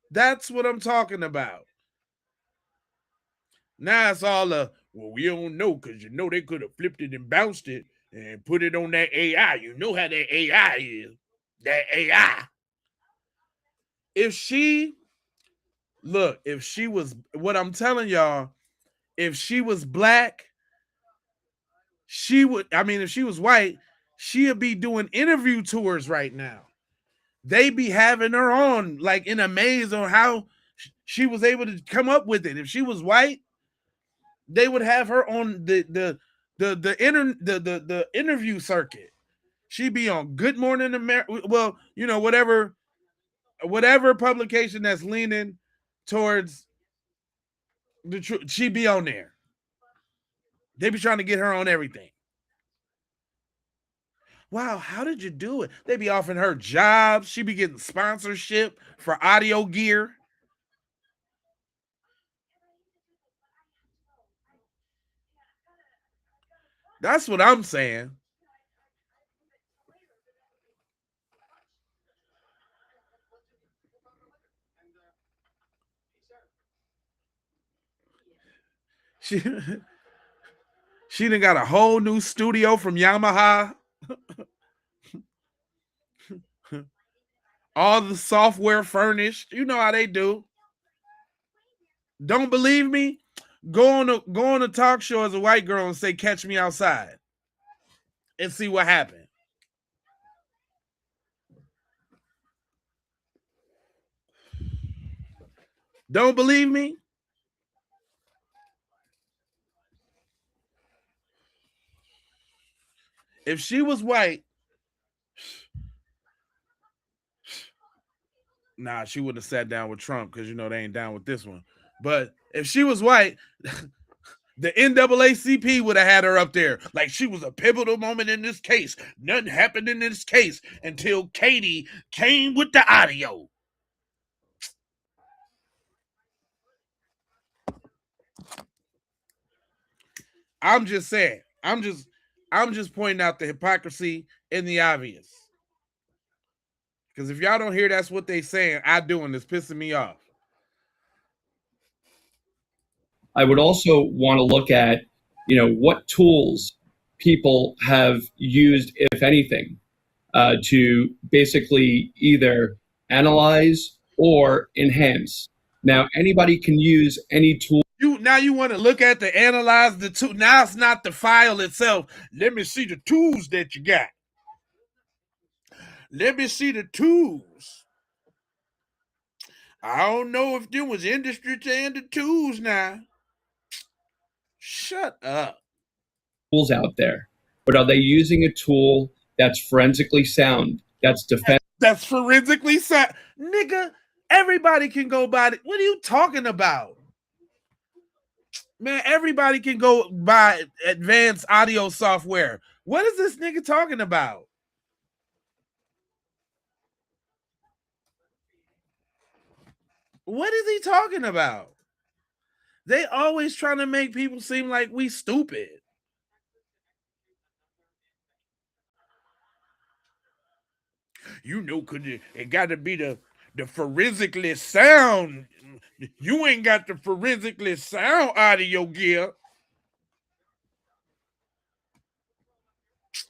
That's what I'm talking about. Now it's all we don't know because, you know, they could have flipped it and bounced it and put it on that AI. You know how that AI is. That AI. If she was, what I'm telling y'all, if she was black, if she was white, she'd be doing interview tours right now. They be having her on like in a maze on how she was able to come up with it. If she was white, they would have her on the interview circuit. She'd be on Good Morning America. Well, you know, whatever publication that's leaning towards the truth, she'd be on there. They be trying to get her on everything. Wow, how did you do it? They be offering her jobs. She be getting sponsorship for audio gear. That's what I'm saying. She done got a whole new studio from Yamaha. All the software furnished. You know how they do. Don't believe me? Go on a talk show as a white girl and say, "Catch me outside," and see what happened. Don't believe me? If she was white, nah, she wouldn't have sat down with Trump because, you know, they ain't down with this one. But if she was white, the NAACP would have had her up there. Like, she was a pivotal moment in this case. Nothing happened in this case until Katie came with the audio. I'm just saying. I'm just pointing out the hypocrisy and the obvious. Because if y'all don't hear that's what they saying, I do, and it's pissing me off.
I would also want to look at, what tools people have used, if anything, to basically either analyze or enhance. Now, anybody can use any tool.
You want to look at the analyze the tool. Now it's not the file itself. Let me see the tools that you got. Let me see the tools. I don't know if there was industry and the tools now. Shut up.
Tools out there, but are they using a tool that's forensically sound, that's
That's forensically sound? Nigga, everybody can go by it. What are you talking about? Man, everybody can go buy advanced audio software. What is this nigga talking about? What is he talking about? They always trying to make people seem like we stupid. Cause it got to be the forensically sound. You ain't got the forensically sound audio gear.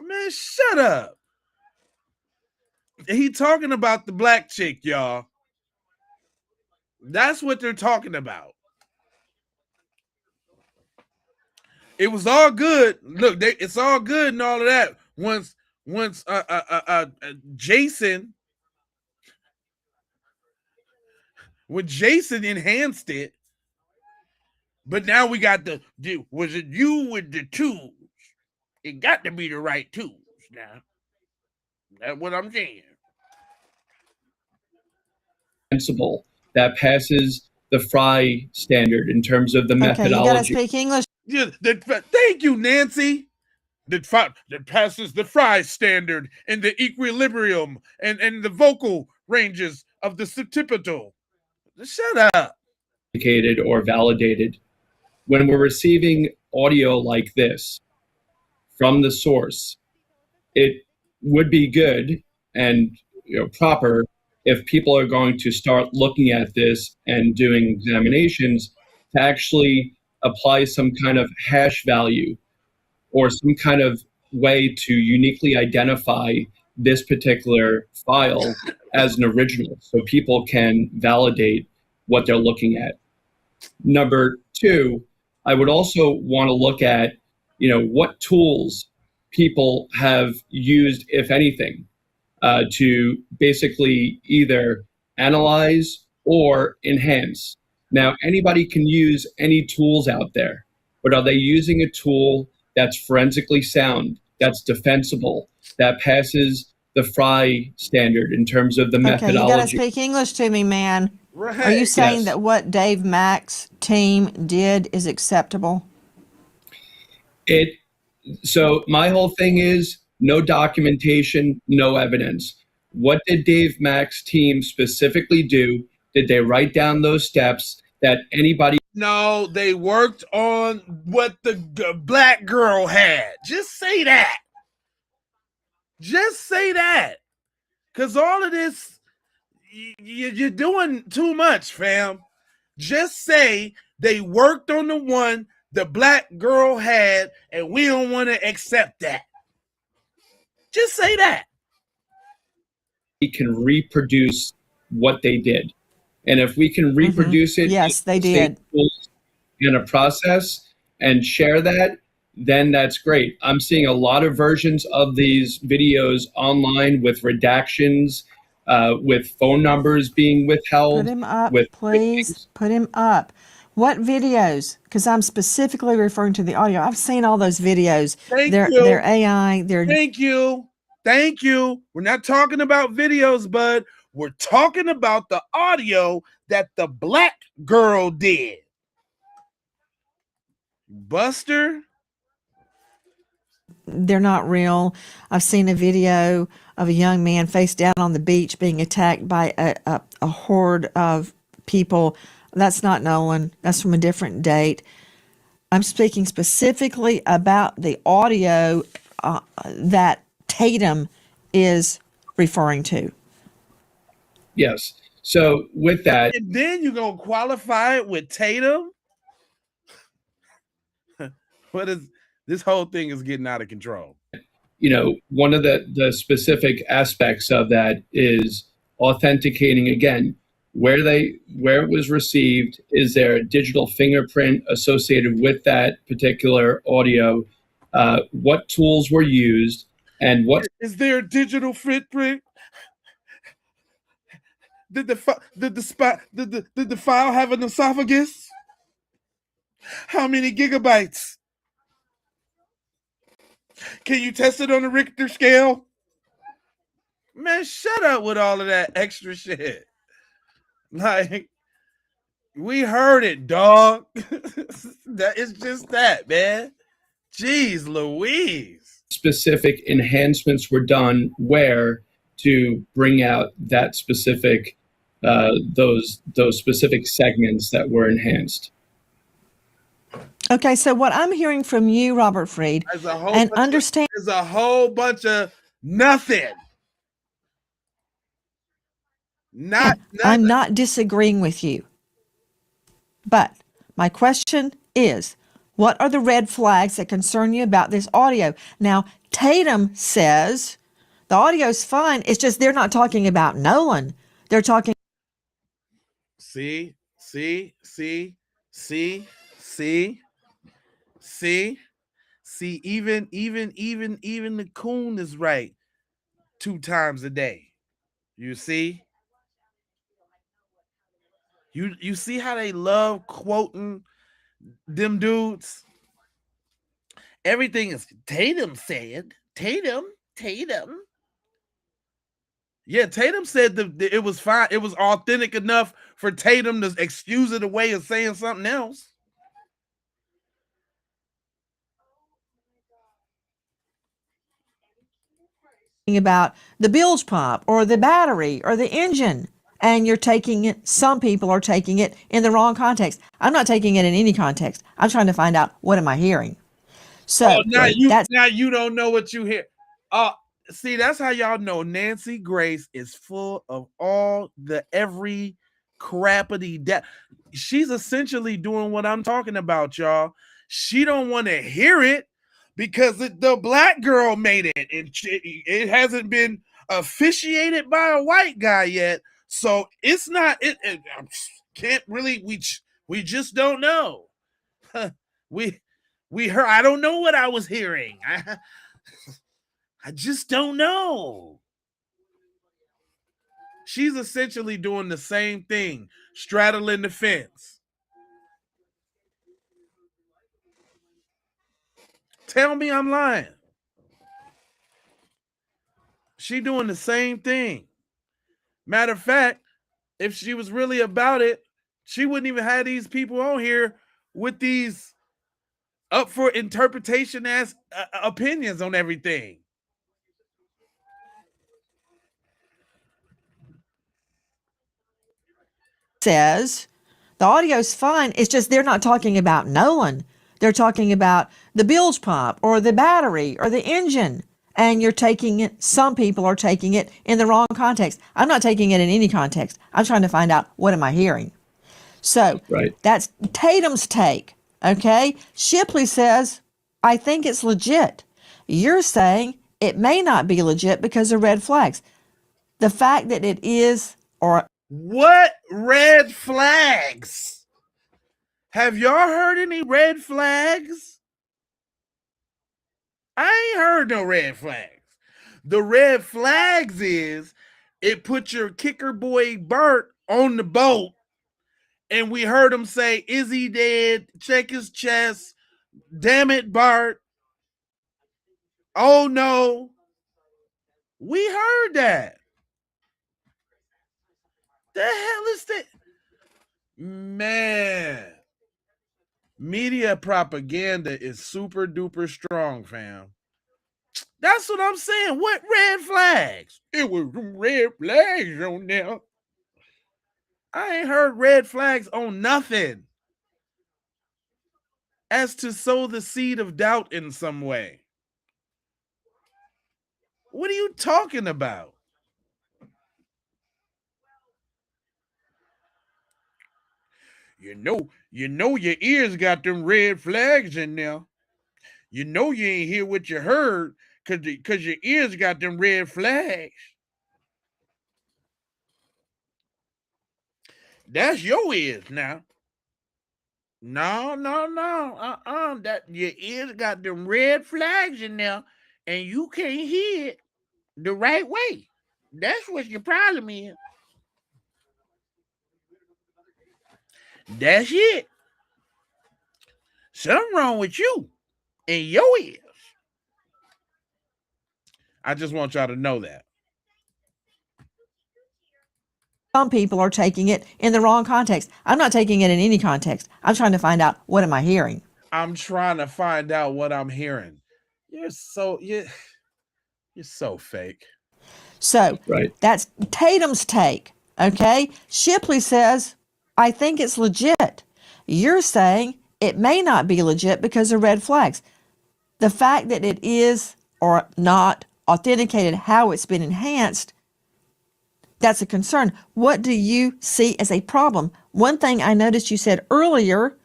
Man, shut up. He talking about the black chick, y'all. That's what they're talking about. It was all good. Look, it's all good and all of that. Once Jason, when Jason enhanced it, but now we got was it you with the tools? It got to be the right tools now. That's what I'm saying.
Principle that passes the Fry standard in terms of the methodology.
Okay, you gotta speak English.
Yeah, thank you, Nancy. That passes the Fry standard and the equilibrium and the vocal ranges of the septipital. Shut up.
Or validated. When we're receiving audio like this from the source, it would be good and proper if people are going to start looking at this and doing examinations to actually apply some kind of hash value or some kind of way to uniquely identify this particular file as an original so people can validate what they're looking at. Number two, I would also want to look at, what tools people have used, if anything, to basically either analyze or enhance. Now, anybody can use any tools out there, but are they using a tool that's forensically sound, that's defensible, that passes the Fry standard in terms of the methodology?
Okay, you got to speak English to me, man.
Right.
Are you saying
Yes.
that what Dave Mack's team did is acceptable?
So my whole thing is no documentation, no evidence. What did Dave Mack's team specifically do? Did they write down those steps that anybody?
No, they worked on what the black girl had. Just say that. Just say that. Because all of this, you're doing too much, fam. Just say they worked on the one the black girl had, and we don't want to accept that. Just say that.
We can reproduce what they did. And if we can reproduce it,
Yes, they did.
In a process and share that, then that's great. I'm seeing a lot of versions of these videos online with redactions, with phone numbers being withheld.
Put him up,
with
please. Put him up. What videos? Because I'm specifically referring to the audio. I've seen all those videos.
Thank
They're
you.
AI.
Thank you. Thank you. We're not talking about videos, bud. We're talking about the audio that the black girl did. Buster?
They're not real. I've seen a video of a young man face down on the beach being attacked by a horde of people. That's not Nolan. That's from a different date. I'm speaking specifically about the audio that Tatum is referring to.
Yes. So with that,
And then you're going to qualify it with Tatum? What is this whole thing is getting out of control?
One of the specific aspects of that is authenticating again where it was received. Is there a digital fingerprint associated with that particular audio? What tools were used, and what
is there a digital footprint? Did the file have an esophagus? How many gigabytes? Can you test it on the Richter scale? Man, shut up with all of that extra shit. Like, we heard it, dog. That is just that, man. Jeez Louise.
specific enhancements were done where to bring out that specific those specific segments that were enhanced?
Okay, so what I'm hearing from you, Robert Freed, and understand
there's a whole bunch of nothing.
I'm not disagreeing with you. But my question is, what are the red flags that concern you about this audio? Now, Tatum says the audio's fine. It's just they're not talking about Nolan. They're talking.
See, even the coon is right 2 times a day. You see? You see how they love quoting them dudes? Everything is Tatum said. Tatum. Yeah, Tatum said that it was fine. It was authentic enough for Tatum to excuse it away as saying something else.
About the bilge pump or the battery or the engine, and you're taking it, some people are taking it in the wrong context. I'm not taking it in any context. I'm trying to find out, what am I hearing? So
now you don't know what you hear. See, that's how y'all know Nancy Grace is full of all the every crappity that she's essentially doing what I'm talking about, y'all. She don't want to hear it because the black girl made it, and it hasn't been officiated by a white guy yet. So it's not. It can't really. We just don't know. we heard. I don't know what I was hearing. I just don't know. She's essentially doing the same thing, straddling the fence. Tell me I'm lying. She doing the same thing. Matter of fact, if she was really about it, she wouldn't even have these people on here with these up for interpretation as opinions on everything.
Says the audio's fine. It's just they're not talking about Nolan. They're talking about the bilge pump or the battery or the engine. And you're taking it, some people are taking it in the wrong context. I'm not taking it in any context. I'm trying to find out, what am I hearing? So That's Tatum's take. Okay. Shipley says, I think it's legit. You're saying it may not be legit because of red flags. The fact that it is, or
what red flags? Have y'all heard any red flags? I ain't heard no red flags. The red flags is it put your kicker boy Bert on the boat, and we heard him say, is he dead? Check his chest. Damn it, Bart. Oh no. We heard that. The hell is that? Man. Media propaganda is super duper strong, fam. That's what I'm saying. What red flags? It was red flags on there. I ain't heard red flags on nothing as to sow the seed of doubt in some way. What are you talking about? You know your ears got them red flags in there. You know you ain't hear what you heard because your ears got them red flags. That's your ears now. No. That your ears got them red flags in there, and you can't hear it the right way. That's what your problem is. That's it. Something wrong with you and your ears. I just want y'all to know that.
Some people are taking it in the wrong context. I'm not taking it in any context. I'm trying to find out, what am I hearing?
I'm trying to find out what I'm hearing. You're so fake.
So
Right.
that's Tatum's take. Okay. Shipley says, I think it's legit. You're saying it may not be legit because of red flags. The fact that it is or not authenticated, how it's been enhanced, that's a concern. What do you see as a problem? One thing I noticed you said earlier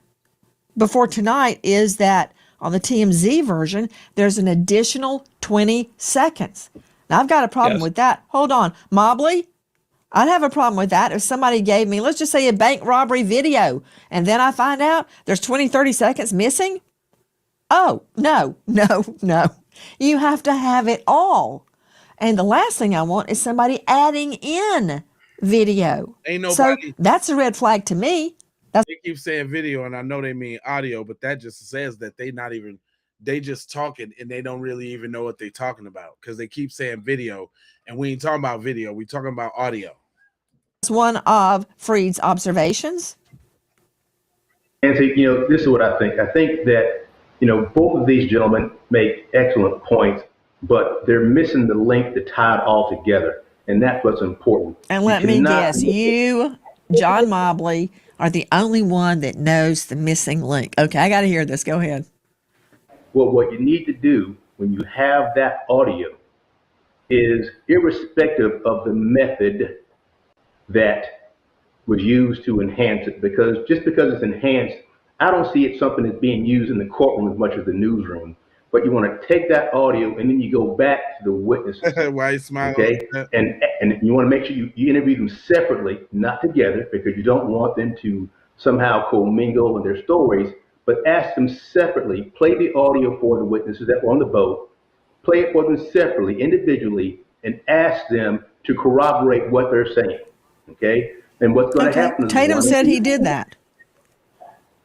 before tonight is that on the TMZ version, there's an additional 20 seconds. Now, I've got a problem with that. Hold on. Mobley, I'd have a problem with that if somebody gave me, let's just say, a bank robbery video, and then I find out there's 20, 30 seconds missing. Oh, no. You have to have it all. And the last thing I want is somebody adding in video.
Ain't nobody.
So that's a red flag to me.
They keep saying video, and I know they mean audio, but that just says that they just talking and they don't really even know what they're talking about because they keep saying video, and we ain't talking about video. We talking about audio.
That's one of Freed's observations.
Nancy, this is what I think. I think that, both of these gentlemen make excellent points, but they're missing the link to tie it all together. And that's what's important.
And let me guess, you, John Mobley, are the only one that knows the missing link. Okay, I got to hear this. Go ahead.
Well, what you need to do when you have that audio is, irrespective of the method that was used to enhance it, because just because it's enhanced, I don't see it something that's being used in the courtroom as much as the newsroom. But you want to take that audio and then you go back to the witnesses.
Why you smiling?
Okay, and you want to make sure you interview them separately, not together, because you don't want them to somehow commingle in their stories. But ask them separately. Play the audio for the witnesses that were on the boat. Play it for them separately, individually, and ask them to corroborate what they're saying. Okay, and what's going to happen?
Tatum said he did that.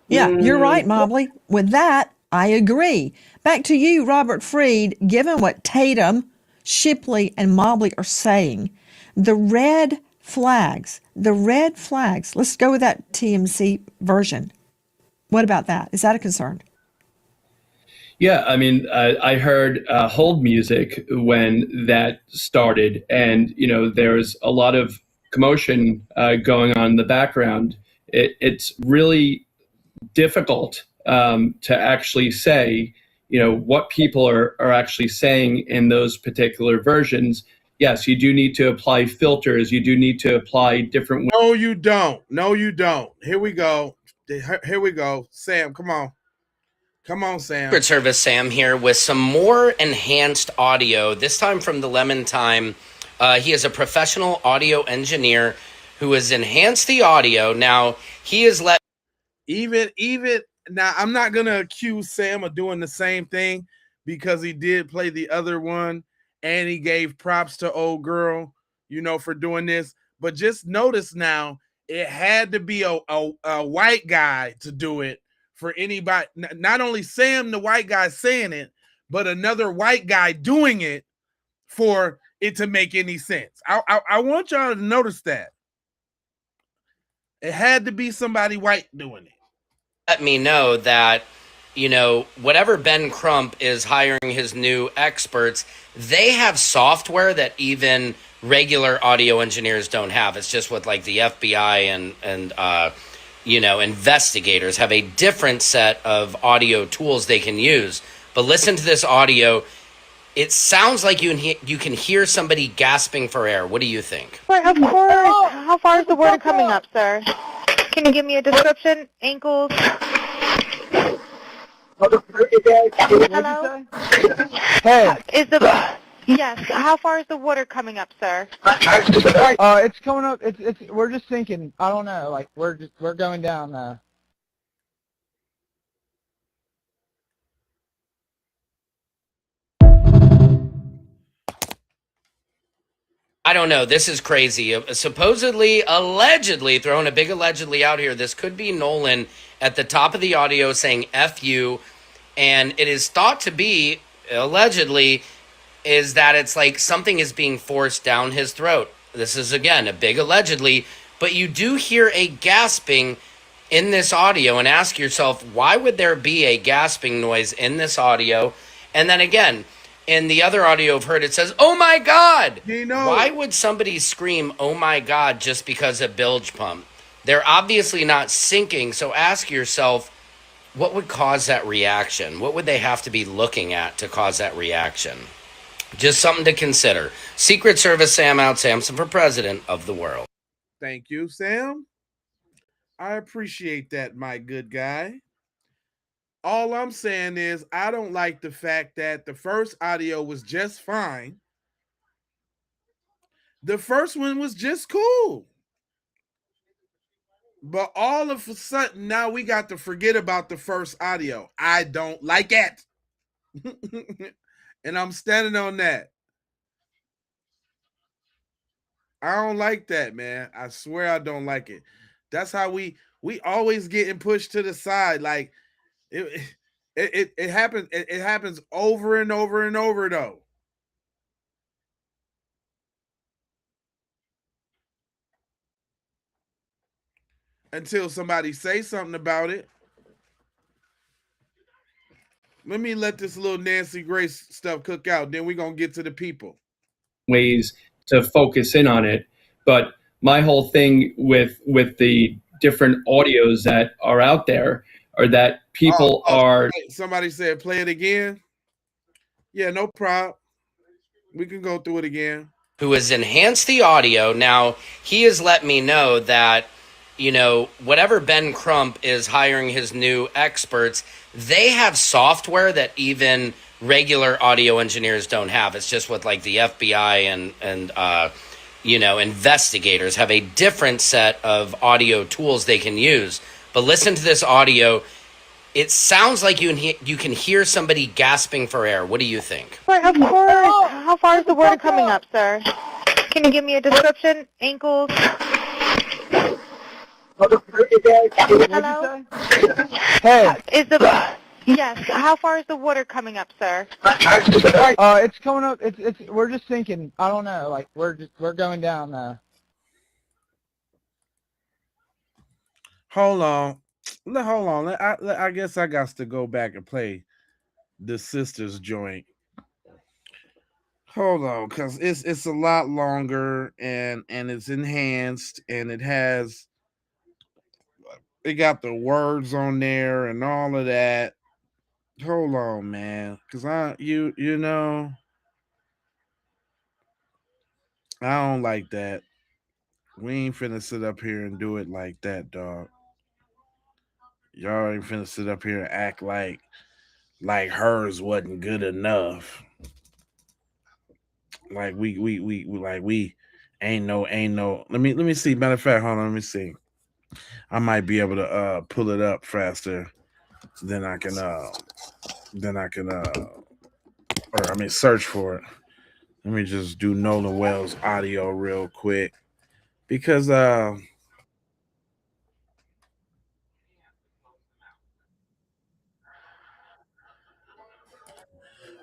Yeah, you're right, Mobley. With that, I agree. Back to you, Robert Freed. Given what Tatum, Shipley, and Mobley are saying, the red flags, let's go with that TMC version. What about that? Is that a concern?
Yeah, I mean, I heard hold music when that started, and there's a lot of commotion going on in the background. It's really difficult to actually say, what people are actually saying in those particular versions. Yes, you do need to apply filters. You do need to apply different.
No, you don't. Here we go. Sam, come on. Come on, Sam.
Secret Service Sam here with some more enhanced audio, this time from the Lemon Time. He is a professional audio engineer who has enhanced the audio. Now, he has let...
Even now, I'm not going to accuse Sam of doing the same thing because he did play the other one and he gave props to old girl, for doing this. But just notice now, it had to be a white guy to do it for anybody. Not only Sam, the white guy, saying it, but another white guy doing it for it to make any sense. I want y'all to notice that. It had to be somebody white doing it.
Let me know that, whatever Ben Crump is hiring his new experts, they have software that even regular audio engineers don't have. It's just what like the FBI and investigators have a different set of audio tools they can use. But listen to this audio. It sounds like you can hear somebody gasping for air. What do you think?
Right, of course. How far is the water coming up, sir? Can you give me a description? Ankles? Hello?
Hey,
Yes, how far is the water coming up, sir?
it's coming up. We're just sinking. I don't know. Like we're going down.
I don't know. This is crazy. Supposedly, allegedly, throwing a big allegedly out here, this could be Nolan at the top of the audio saying F you. And it is thought to be, allegedly, is that it's like something is being forced down his throat. This is, again, a big allegedly. But you do hear a gasping in this audio and ask yourself, why would there be a gasping noise in this audio? And then again, in the other audio I've heard, it says, oh my God! Why would somebody scream, oh my God, just because of bilge pump? They're obviously not sinking, so ask yourself, what would cause that reaction? What would they have to be looking at to cause that reaction? Just something to consider. Secret Service Sam out, Samson for president of the world.
Thank you, Sam. I appreciate that, my good guy. All I'm saying is I don't like the fact that the first audio was just fine. The first one was just cool. But all of a sudden, now we got to forget about the first audio. I don't like it. And I'm standing on that. I don't like that, man. I swear I don't like it. That's how we always getting pushed to the side. Like it happens. It happens over and over and over, though. Until somebody say something about it. Let me let this little Nancy Grace stuff cook out. Then we're going to get to the people.
Ways to focus in on it. But my whole thing with the different audios that are out there are that people are...
Somebody said play it again. Yeah, no problem. We can go through it again.
Who has enhanced the audio. Now, he has let me know that, you know, whatever Ben Crump is hiring his new experts, they have software that even regular audio engineers don't have. It's just what like the FBI and you know, investigators have a different set of audio tools they can use. But listen to this audio. It sounds like you can hear somebody gasping for air. What do you think?
Right, of course. How far is the water coming up, sir? Can you give me a description? Ankles? Hello?
Hey.
Yes, how far is the water coming up, sir?
It's coming up. We're just sinking. I don't know. Like we're going down.
Hold on. I guess I got to go back and play the sisters joint. Hold on, because it's a lot longer and it's enhanced and it got the words on there and all of that. Hold on, man, because you know, I don't like that. We ain't finna sit up here and do it like that, dog. Y'all ain't finna sit up here and act like hers wasn't good enough. Like we ain't no. Let me see. Matter of fact, hold on. Let me see. I might be able to pull it up faster than I can search for it. Let me just do Nolan Wells audio real quick because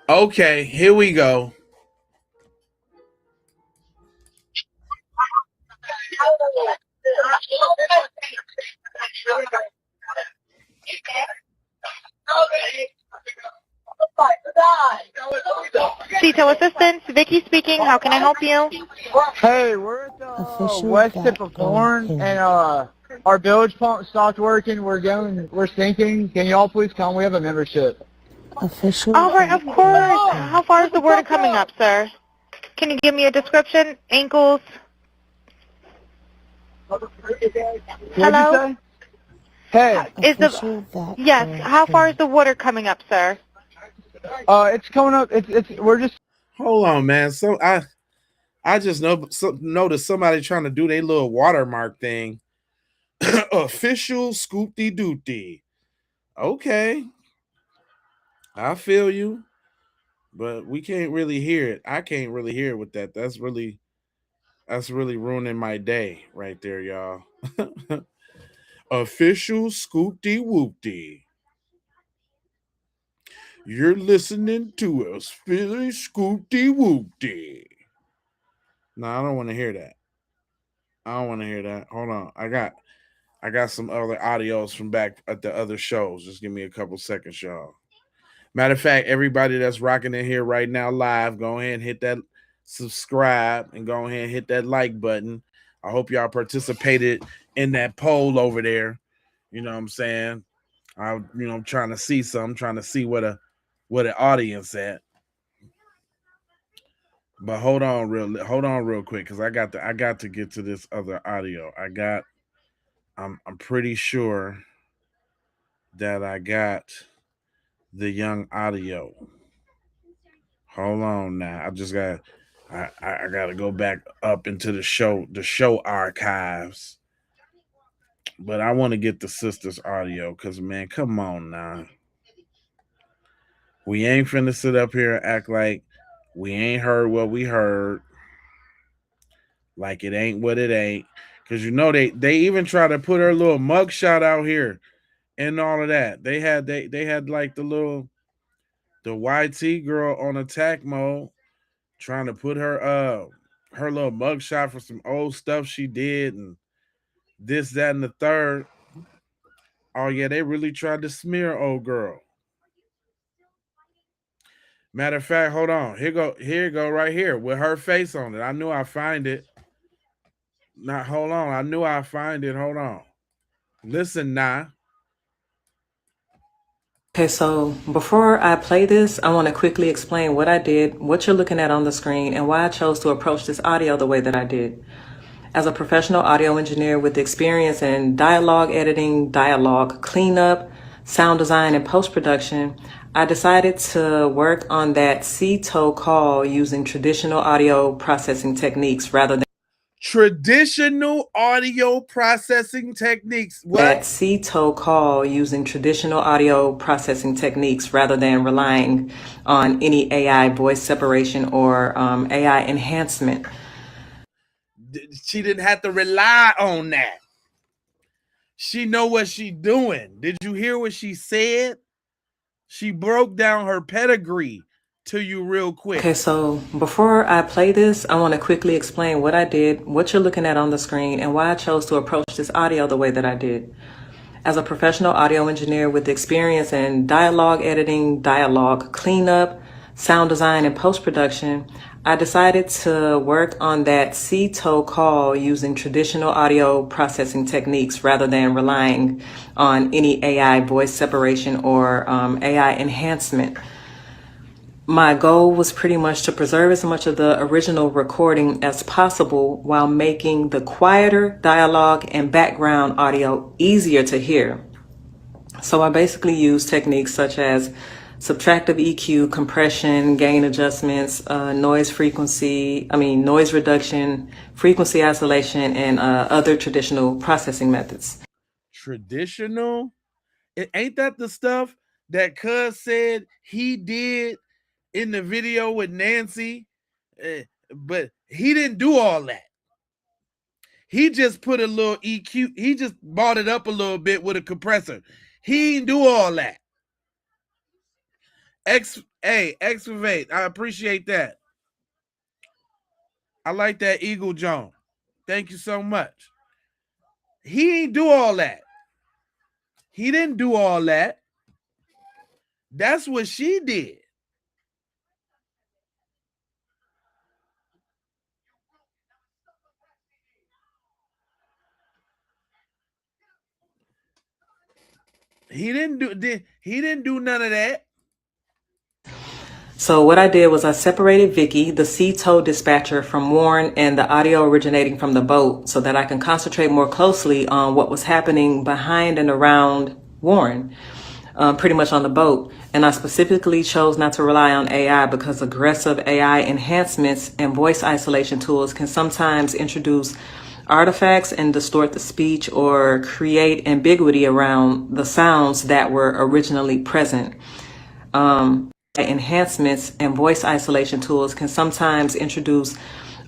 okay, here we go.
CTO Assistance, Vicky speaking. How can I help you?
Hey, we're at the west tip of Horn, and our bilge pump stopped working. We're sinking. Can y'all please come? We have a membership.
All right, of course. How far is the water coming up, sir? Can you give me a description? Ankles? Hello?
Hey,
Yes, how far is the water coming up, sir?
it's coming up. We're just.
Hold on, man. So I just noticed somebody trying to do their little watermark thing. Official scoopty doopty. Okay, I feel you, but we can't really hear it. I can't really hear it with that. That's really ruining my day right there, y'all. Official scoopty whoopty. You're listening to us, Philly scoopty whoopty. No, I don't want to hear that. I don't want to hear that. Hold on. I got some other audios from back at the other shows. Just give me a couple seconds, y'all. Matter of fact, everybody that's rocking in here right now live, go ahead and hit that subscribe and go ahead and hit that like button. I hope y'all participated in that poll over there. You know what I'm saying? I'm trying to see some, trying to see what the audience at. But hold on real quick, because I got to get to this other audio. I'm pretty sure that I got the young audio. Hold on now. I gotta go back up into the show archives. But I want to get the sisters audio, because man, come on now. We ain't finna sit up here and act like we ain't heard what we heard. Like it ain't what it ain't. Cause they even try to put her little mugshot out here and all of that. They had like the YT girl on attack mode, trying to put her little mugshot for some old stuff she did and this, that, and the third. Oh yeah, they really tried to smear old girl. Matter of fact, hold on. Here you go right here with her face on it. I knew I'd find it. Now hold on. I knew I'd find it. Hold on. Listen now.
Okay, so before I play this, I want to quickly explain what I did, what you're looking at on the screen, and why I chose to approach this audio the way that I did. As a professional audio engineer with experience in dialogue editing, dialogue cleanup, sound design, and post-production, I decided to work on that C-toe call using traditional audio processing techniques rather than
Traditional audio processing techniques. What?
That C-toe call using traditional audio processing techniques rather than relying on any AI voice separation or AI enhancement.
She didn't have to rely on that. She know what she doing. Did you hear what she said? She broke down her pedigree to you real quick.
Okay, so before I play this, I want to quickly explain what I did, what you're looking at on the screen, and why I chose to approach this audio the way that I did. As a professional audio engineer with experience in dialogue editing, dialogue cleanup, sound design, and post-production, I decided to work on that C-toe call using traditional audio processing techniques rather than relying on any AI voice separation or AI enhancement. My goal was pretty much to preserve as much of the original recording as possible while making the quieter dialogue and background audio easier to hear. So I basically used techniques such as subtractive EQ, compression, gain adjustments, noise reduction, frequency isolation, and other traditional processing methods.
Traditional? Ain't that the stuff that Cuz said he did in the video with Nancy? But he didn't do all that. He just put a little EQ. He just bought it up a little bit with a compressor. He didn't do all that. Excavate. I appreciate that. I like that Eagle John. Thank you so much. He ain't do all that. He didn't do all that. That's what she did. He didn't do none of that.
So what I did was I separated Vicky, the sea tow dispatcher, from Warren and the audio originating from the boat so that I can concentrate more closely on what was happening behind and around Warren, pretty much on the boat. And I specifically chose not to rely on AI because aggressive AI enhancements and voice isolation tools can sometimes introduce artifacts and distort the speech or create ambiguity around the sounds that were originally present. Enhancements and voice isolation tools can sometimes introduce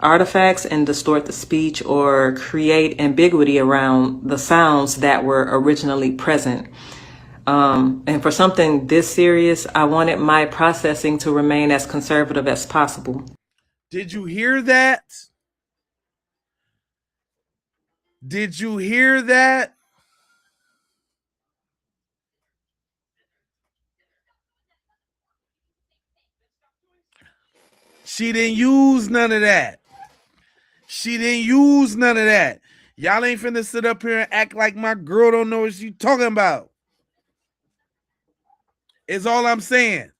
artifacts and distort the speech or create ambiguity around the sounds that were originally present. And for something this serious, I wanted my processing to remain as conservative as possible.
Did you hear that? Did you hear that? She didn't use none of that. She didn't use none of that. Y'all ain't finna sit up here and act like my girl don't know what she talking about. Is all I'm saying.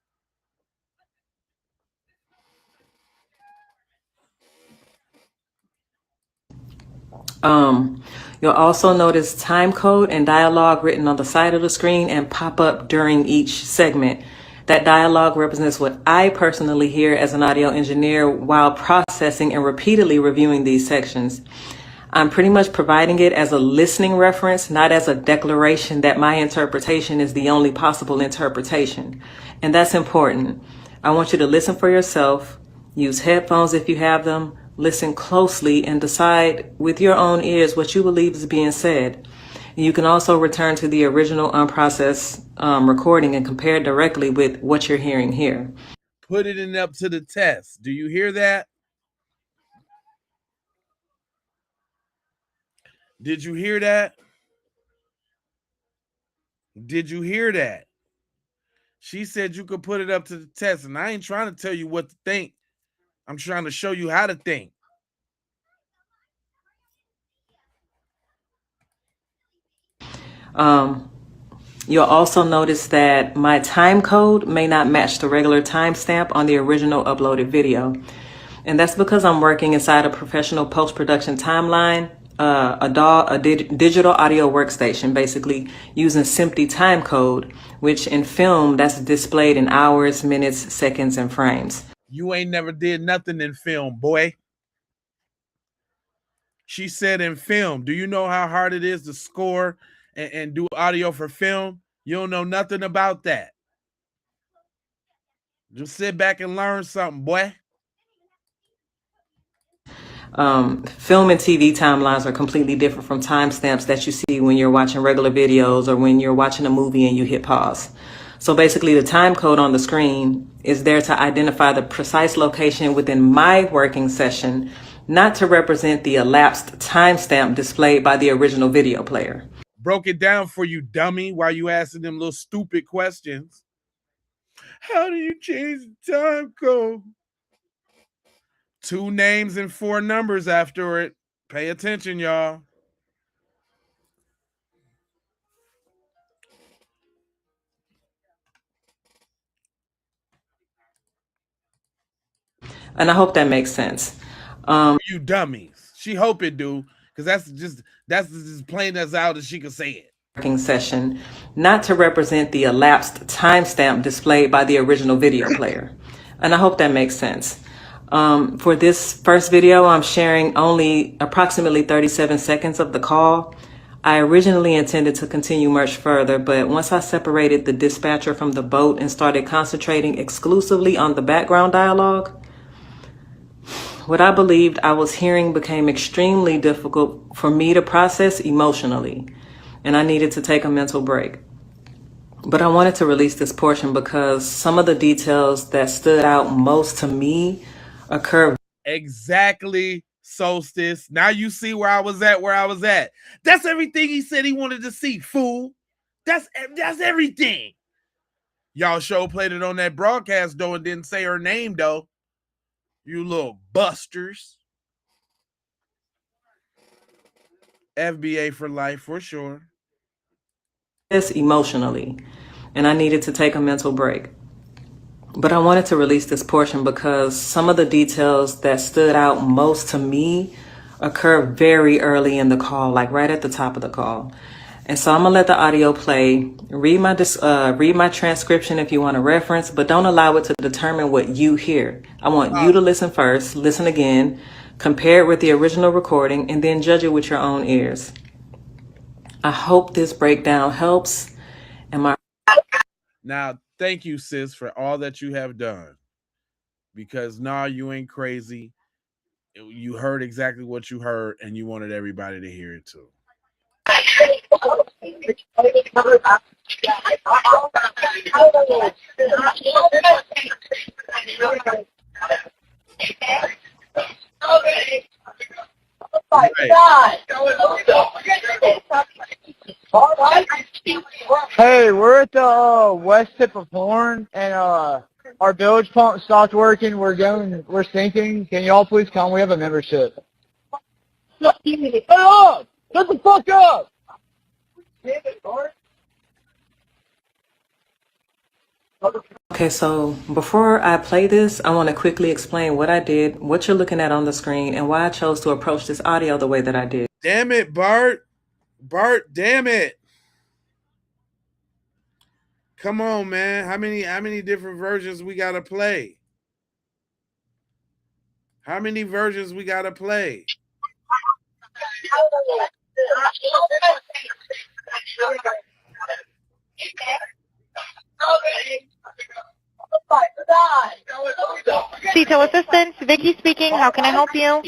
You'll also notice time code and dialogue written on the side of the screen and pop up during each segment. That dialogue represents what I personally hear as an audio engineer while processing and repeatedly reviewing these sections. I'm pretty much providing it as a listening reference, not as a declaration that my interpretation is the only possible interpretation. And that's important. I want you to listen for yourself, use headphones if you have them, listen closely, and decide with your own ears what you believe is being said. You can also return to the original unprocessed recording and compare it directly with what you're hearing here.
Put it in up to the test. Do you hear that? Did you hear that? Did you hear that? She said you could put it up to the test, and I ain't trying to tell you what to think. I'm trying to show you how to think.
You'll also notice that my time code may not match the regular timestamp on the original uploaded video. And that's because I'm working inside a professional post-production timeline, a digital audio workstation, basically using SMPTE time code, which in film, that's displayed in hours, minutes, seconds, and frames.
You ain't never did nothing in film, boy. She said in film. Do you know how hard it is to score and do audio for film? You don't know nothing about that. Just sit back and learn something, boy.
Film and TV timelines are completely different from timestamps that you see when you're watching regular videos or when you're watching a movie and you hit pause. So basically the time code on the screen is there to identify the precise location within my working session, not to represent the elapsed timestamp displayed by the original video player.
Broke it down for you, dummy, while you asking them little stupid questions. How do you change the time code? 2 names and 4 numbers after it. Pay attention, y'all.
And I hope that makes sense.
You dummies. She hope it do, because that's as plain as out as she could say it.
Working session, not to represent the elapsed timestamp displayed by the original video player. And I hope that makes sense. For this first video, I'm sharing only approximately 37 seconds of the call. I originally intended to continue much further, but once I separated the dispatcher from the boat and started concentrating exclusively on the background dialogue, what I believed I was hearing became extremely difficult for me to process emotionally, and I needed to take a mental break. But I wanted to release this portion because some of the details that stood out most to me occur.
Exactly, Solstice. Now you see where I was at. That's everything he said he wanted to see, fool. That's everything. Y'all show played it on that broadcast, though, and didn't say her name, though. You little busters. FBA for life, for sure.
This emotionally, and I needed to take a mental break. but I wanted to release this portion because some of the details that stood out most to me occur very early in the call, like right at the top of the call. And so I'm gonna let the audio play. Read my transcription if you want to reference, but don't allow it to determine what you hear. I want you to listen first, listen again, compare it with the original recording, and then judge it with your own ears. I hope this breakdown helps.
Now, thank you, sis, for all that you have done. Because nah, you ain't crazy. You heard exactly what you heard, and you wanted everybody to hear it too.
Hey, we're at the west tip of Horn, and our bilge pump stopped working. We're sinking. Can y'all please come? We have a membership. Shut up! Shut the fuck up!
Okay, so before I play this, I want to quickly explain what I did, what you're looking at on the screen, and why I chose to approach this audio the way that I did.
Damn it, Bart. Bart, damn it. Come on, man. How many different versions we gotta play? How many versions we gotta play?
CTO Assistance, Vicky speaking. How can I help you?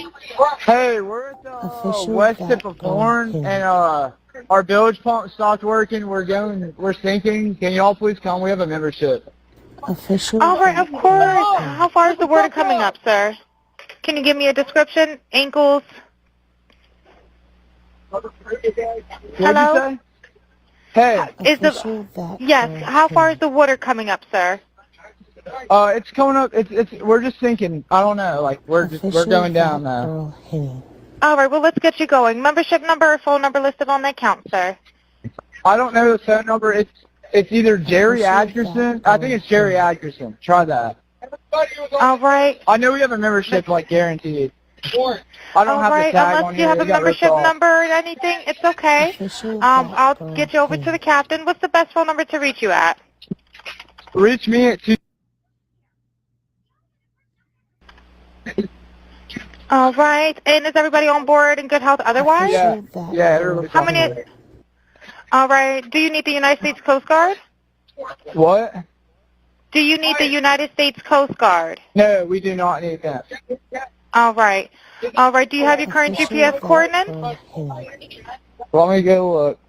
Hey, we're at the west tip of Horn, and our bilge pump stopped working. We're sinking. Can y'all please come? We have a membership.
All right, of course. How far is the water coming up, sir? Can you give me a description? Ankles? Hello?
Hey.
Yes. How far is the water coming up, sir?
It's coming up. We're just sinking. I don't know. Like we're going down now.
All right. Well, let's get you going. Membership number or phone number listed on the account, sir.
I don't know the phone number. It's either Jerry Atkinson. I think it's Jerry Atkinson. Try that.
All right.
I know we have a membership, like guaranteed. I don't have the tag on
unless you have a membership number or anything, it's okay. I'll get you over to the captain. What's the best phone number to reach you at?
Reach me at 2.
All right. And is everybody on board in good health otherwise?
Yeah, everybody's
How many? All right. Do you need the United States Coast Guard?
What?
Do you need the United States Coast Guard?
No, we do not need that.
All right. All right. Do you have your current GPS coordinates?
Let me go look.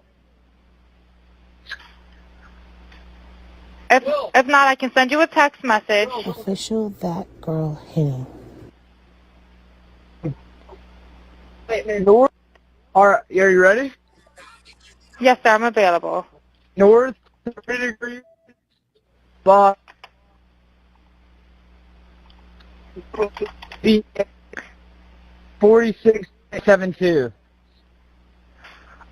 If not, I can send you a text message.
Official that girl hitting.
North. All right, are you ready?
Yes, sir. I'm available.
North 30 degrees. But 4672.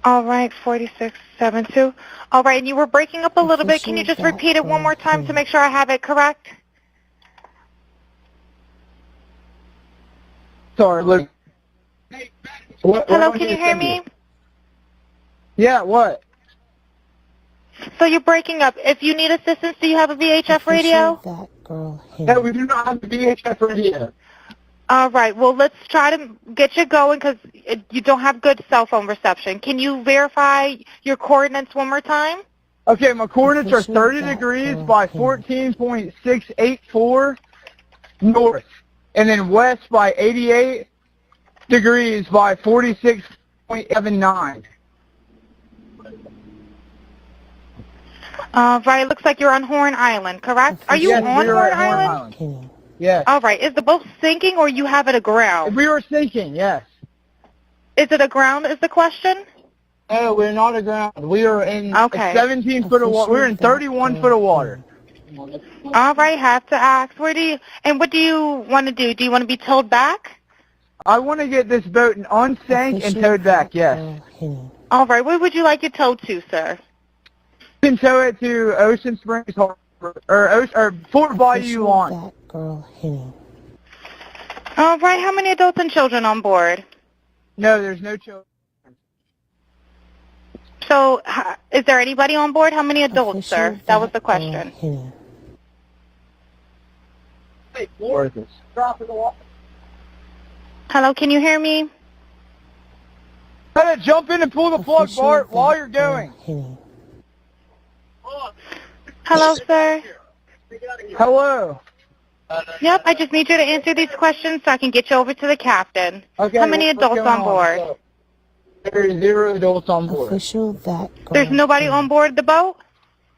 All right, 4672. All right, and you were breaking up a little bit. Can you just repeat it one more time to make sure I have it correct?
Sorry, look.
Hello, can you hear me?
Yeah, what?
So you're breaking up. If you need assistance, do you have a VHF radio?
No, we do not have a VHF radio.
All right. Well, let's try to get you going because you don't have good cell phone reception. Can you verify your coordinates one more time?
Okay, my coordinates are 30 degrees by 14.684 north, and then west by 88 degrees by 46.79.
Right. It looks like you're on Horn Island, correct? Are you
Yes,
on
we are
Horn
at
Island?
Yes.
All right. Is the boat sinking or you have it aground?
We were sinking, yes.
Is it aground is the question?
No, we're not aground. We are in 17 foot of water. We're in 31 foot of water.
All right. Have to ask. What do you want to do? Do you want to be towed back?
I want to get this boat unsank and towed back, yes.
All right. Where would you like it towed to, sir?
You can tow it to Ocean Springs Harbor. or Fort Bayou
Official
launch.
that girl Henny.
All right. How many adults and children on board?
No, there's no children.
So, is there anybody on board? How many adults, sir? That was the question.
Henny.
Worthless.
Hello, can you hear me?
Gotta jump in and pull the plug, Bart, while you're going.
Henny.
Hello, sir.
Hello.
Yep, I just need you to answer these questions so I can get you over to the captain.
Okay,
How many
what's
adults
going
on board?
So, there's 0 adults on board.
Official that girl.
There's nobody on board the boat?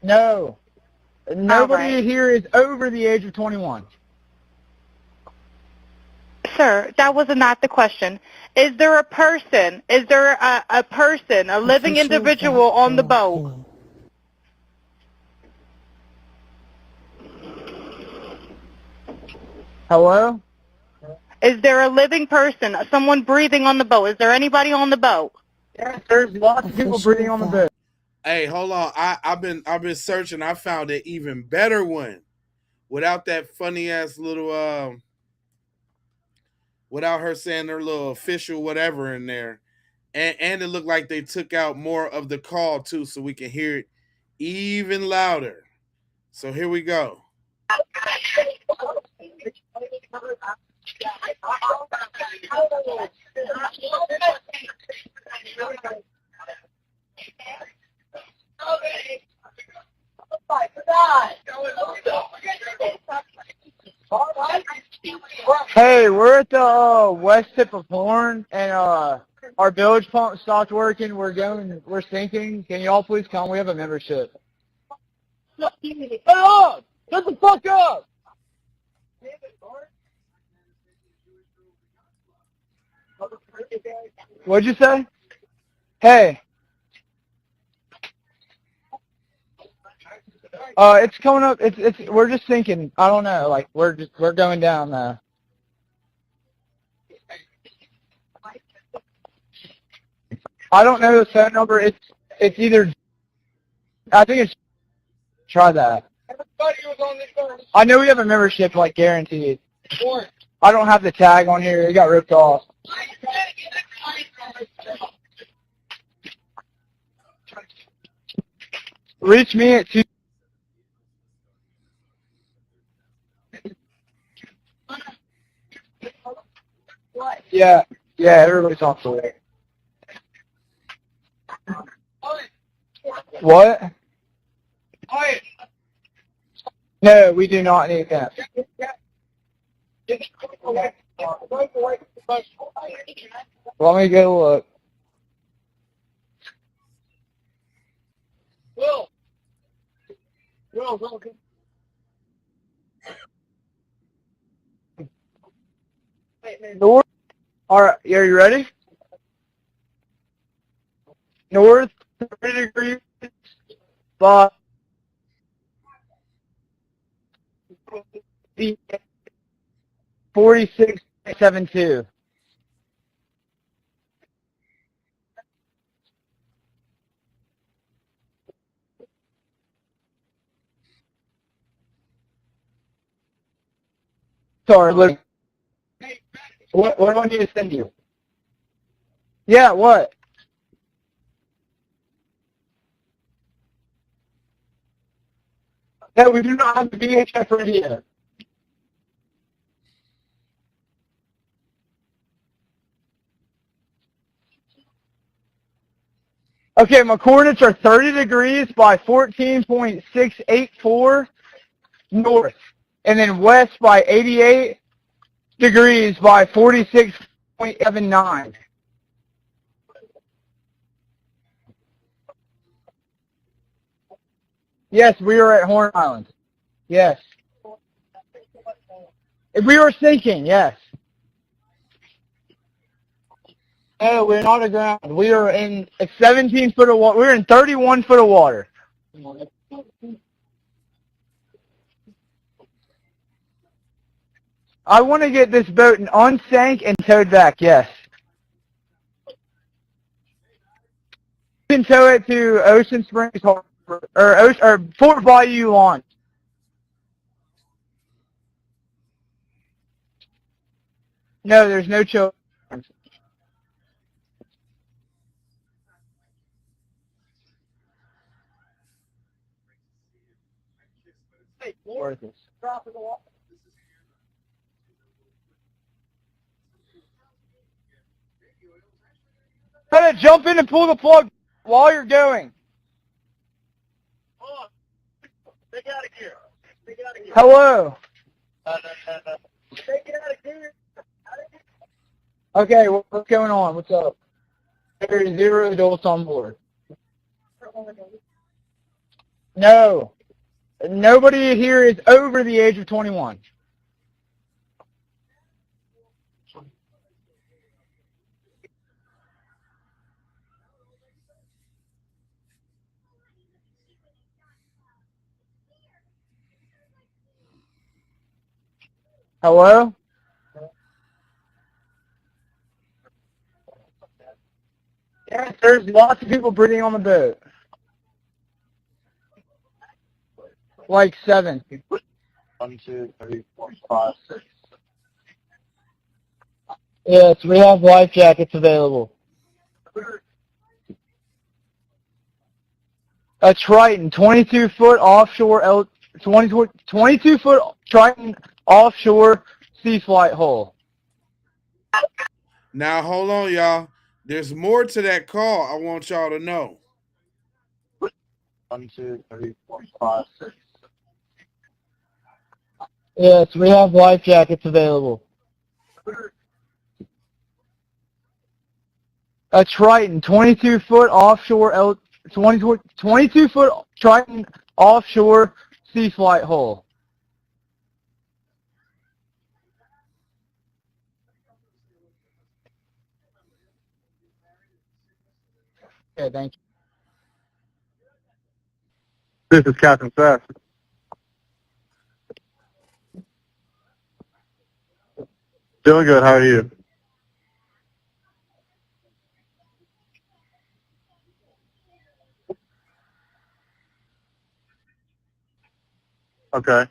No. Nobody
right.
here is over the age of 21.
Sir, that was not the question. Is there a person? Is there a person, a living
Official
individual
that
on the
girl
boat?
Henny.
Hello?
Is there a living person, someone breathing on the boat? Is there anybody on the boat?
Yes, there's lots of people breathing on the boat.
Hey, hold on. I've been searching. I found an even better one, without that funny ass little without her saying her little official whatever in there, and it looked like they took out more of the call too, so we can hear it even louder. So here we go.
Hey, we're at the west tip of Horn, and our bilge pump stopped working. We're sinking. Can y'all please come? We have a membership. Hey, up! Shut the fuck up! What'd you say? Hey. It's coming up. We're just sinking. I don't know. Like we're going down now. I don't know the phone number. It's either. I think it's. Try that. I know we have a membership, like guaranteed. I don't have the tag on here. It got ripped off. Reach me at 2. Yeah, everybody's on the way. What? No, we do not need that. Let me go look. North. All right, are you ready? North 30 degrees, but 46.72. Sorry, look. What do I need to send you? Yeah, what? No, we do not have the VHF radio. Okay, my coordinates are 30 degrees by 14.684 north, and then west by 88 degrees by 46.79. Yes, we are at Horn Island. Yes. We were sinking, yes. No, we're not aground. We are in 17 foot of water. We're in 31 foot of water. I want to get this boat unsank and towed back, yes. You can tow it to Ocean Springs Harbor, or Fort Bayou launch. No, there's no children. Worthless. Try to jump in and pull the plug while you're going. Hello. Okay, what's going on? What's up? There's 0 adults on board. No. Nobody here is over the age of 21. Hello? Yes, there's lots of people breathing on the boat. Like 7. 1, 2, 3, 4, 5, 6. Yes, we have life jackets available. A Triton, 22-foot offshore, 22-foot Triton offshore sea flight hull.
Now, hold on, y'all. There's more to that call I want y'all to know.
1, 2, 3, 4, 5, 6. Yes, we have life jackets available. A Triton, 22-foot offshore, 22-foot Triton offshore sea flight hull. Okay, thank you. This is Captain Seth. Doing good. How are you? Okay.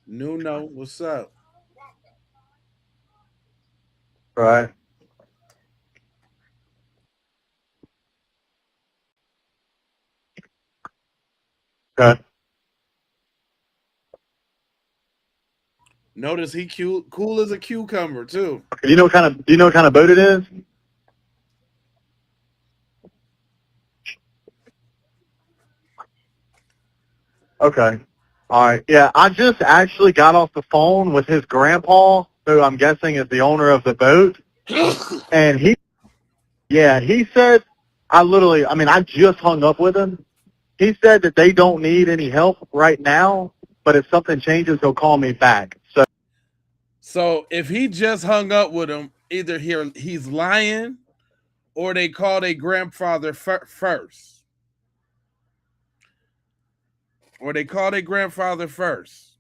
Nuno, what's up?
Right. Okay.
Notice he cool as a cucumber too.
Do you know what kind of boat it is? Okay. All right. Yeah, I just actually got off the phone with his grandpa, who I'm guessing is the owner of the boat, and he said, I just hung up with him. He said that they don't need any help right now, but if something changes, he'll call me back.
So if he just hung up with him, either he's lying or they called a grandfather first. Or they called a grandfather first.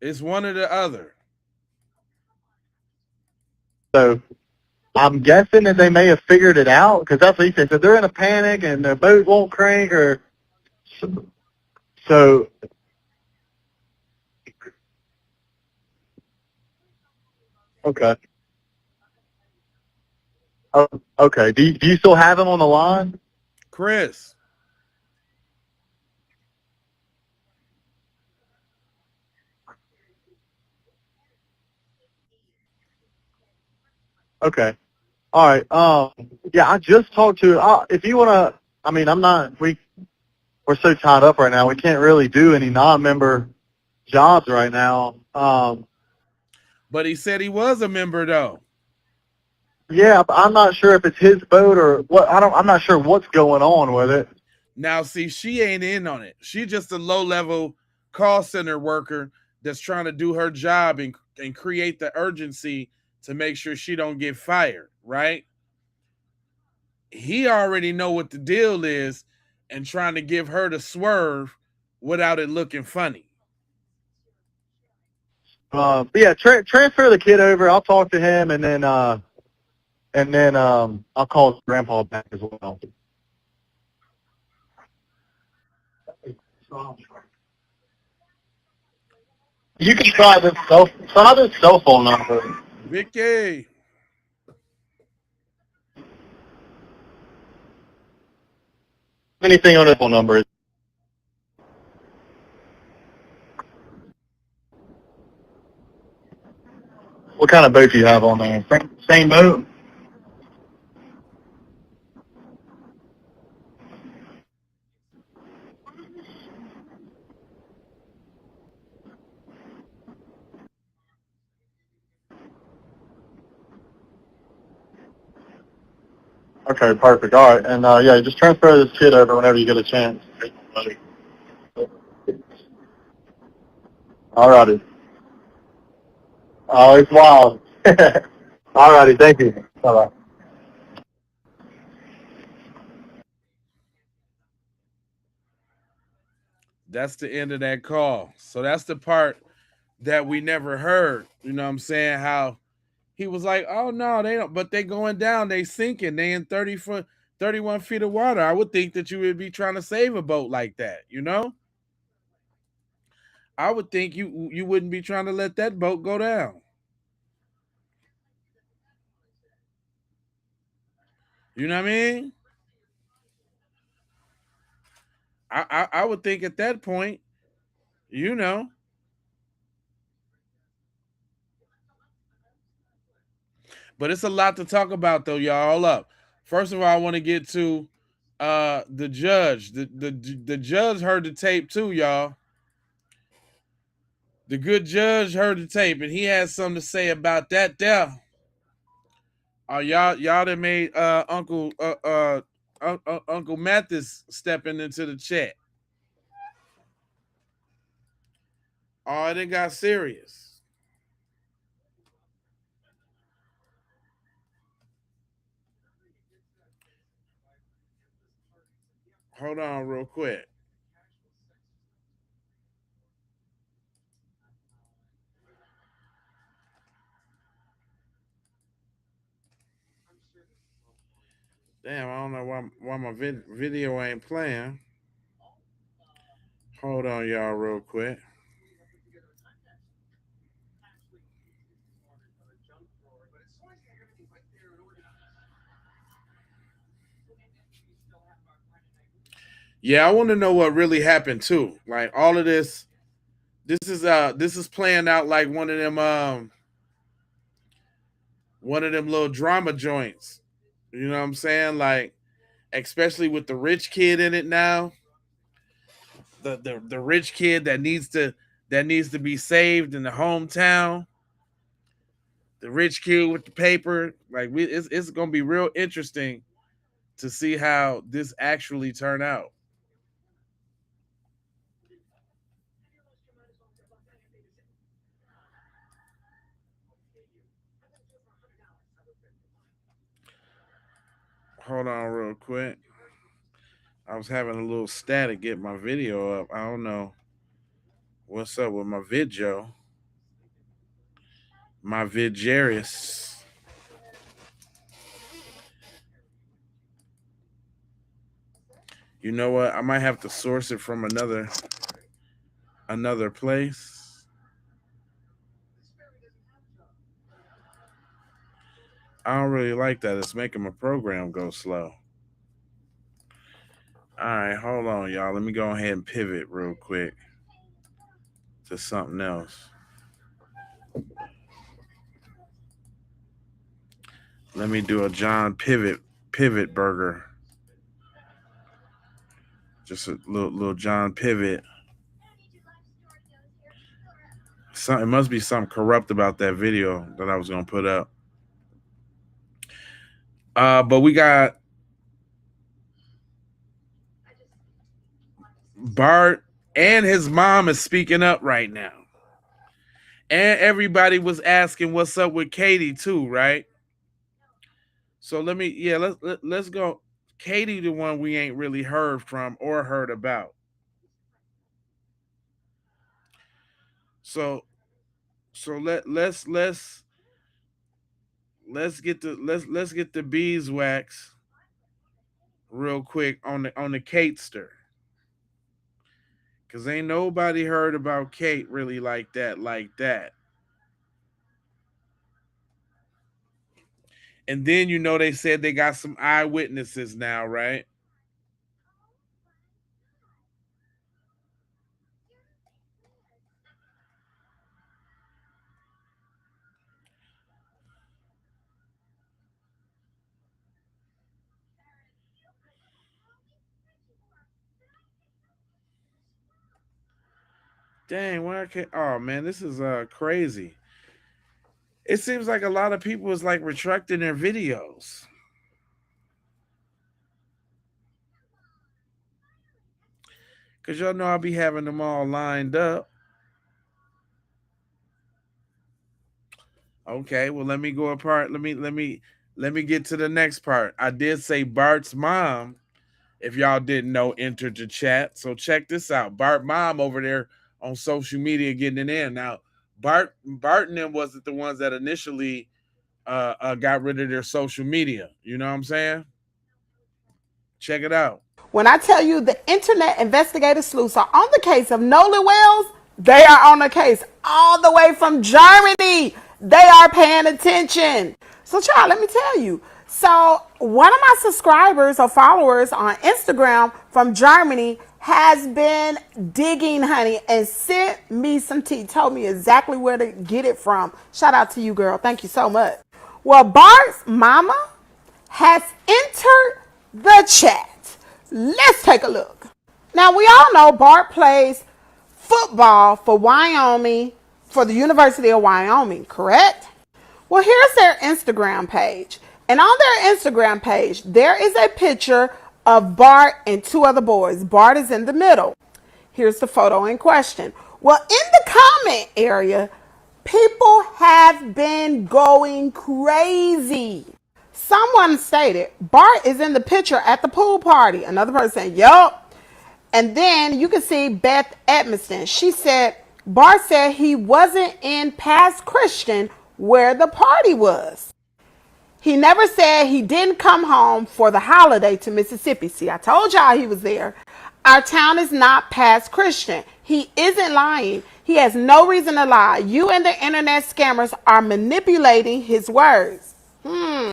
It's one or the other.
So I'm guessing that they may have figured it out, because that's what he said. So they're in a panic and their boat won't crank, or so. Okay. Oh, okay. Do you still have him on the line?
Chris.
Okay. All right. Yeah, I just talked to. If you want to, we're so tied up right now. We can't really do any non-member jobs right now.
But he said he was a member though.
Yeah, but I'm not sure if it's his boat or what. I'm not sure what's going on with it.
Now, see, she ain't in on it. She's just a low-level call center worker that's trying to do her job and create the urgency to make sure she don't get fired, right? He already know what the deal is and trying to give her the swerve without it looking funny.
But yeah, transfer the kid over. I'll talk to him, and then I'll call his grandpa back as well. You can try this cell phone number.
Vicky.
Anything on this phone number. What kind of boat do you have on there? Same boat? Okay, perfect. All right, and yeah, just transfer this kid over whenever you get a chance. All righty. Oh, it's wild. All righty, thank you. Bye-bye.
That's the end of that call. So that's the part that we never heard. You know what I'm saying? How he was like, oh no, they don't, but they going down, they sinking, they in 31 feet of water. I would think that you would be trying to save a boat like that, you know? I would think you wouldn't be trying to let that boat go down. You know what I mean? I would think at that point, you know. But it's a lot to talk about though, y'all. Hold up. First of all, I want to get to the judge. The judge heard the tape too, y'all. The good judge heard the tape, and he has something to say about that there. Y'all that made Uncle Mathis stepping into the chat. Oh, it got serious. Hold on real quick. Damn, I don't know why my video ain't playing. Hold on, y'all, real quick. Yeah, I want to know what really happened too. Like all of this is playing out like one of them little drama joints. You know what I'm saying? Like especially with the rich kid in it now. The rich kid that needs to be saved in the hometown. The rich kid with the paper. Like it's gonna be real interesting to see how this actually turn out. Hold on real quick. I was having a little static get my video up. I don't know what's up with my video. My Vidgerius. You know what? I might have to source it from another place. I don't really like that. It's making my program go slow. All right, hold on, y'all. Let me go ahead and pivot real quick to something else. Let me do a John pivot burger. Just a little John pivot. It must be something corrupt about that video that I was gonna put up. But we got Bart and his mom is speaking up right now. And everybody was asking what's up with Katie too, right? So let's go. Katie, the one we ain't really heard from or heard about. So So let's get the beeswax real quick on the Katester. Cause ain't nobody heard about Kate really like that. And then they said they got some eyewitnesses now, right? Dang, why I can't? Oh man, this is crazy. It seems like a lot of people is like retracting their videos. Cause y'all know I'll be having them all lined up. Okay, well let me go apart. Let me get to the next part. I did say Bart's mom, if y'all didn't know, entered the chat. So check this out. Bart mom over there on social media getting it in. Now, Bart and them wasn't the ones that initially got rid of their social media. You know what I'm saying? Check it out.
When I tell you the internet investigative sleuths are on the case of Nolan Wells, they are on the case all the way from Germany. They are paying attention. So, child, let me tell you. So, one of my subscribers or followers on Instagram from Germany has been digging, honey, and sent me some tea. Told me exactly where to get it from. Shout out to you, girl. Thank you so much. Well, Bart's mama has entered the chat. Let's take a look. Now, we all know Bart plays football for Wyoming, for the University of Wyoming, correct? Well, here's their Instagram page. And on their Instagram page, there is a picture of Bart and two other boys. Bart is in the middle. Here's the photo in question. Well, in the comment area, people have been going crazy. Someone stated, Bart is in the picture at the pool party. Another person said, yup. And then you can see Beth Edmiston. She said, Bart said he wasn't in Pass Christian where the party was. He never said he didn't come home for the holiday to Mississippi. See, I told y'all he was there. Our town is not Pass Christian. He isn't lying. He has no reason to lie. You and the internet scammers are manipulating his words. Then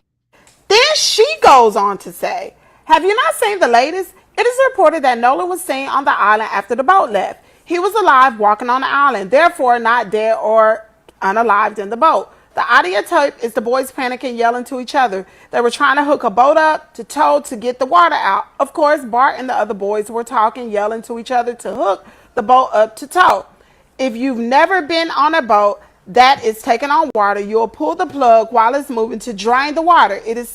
she goes on to say, have you not seen the latest? It is reported that Nolan was seen on the island after the boat left. He was alive walking on the island, therefore not dead or unalived in the boat. The audio tape is the boys panicking, yelling to each other. They were trying to hook a boat up to tow to get the water out. Of course, Bart and the other boys were talking, yelling to each other to hook the boat up to tow. If you've never been on a boat that is taking on water, you'll pull the plug while it's moving to drain the water. It is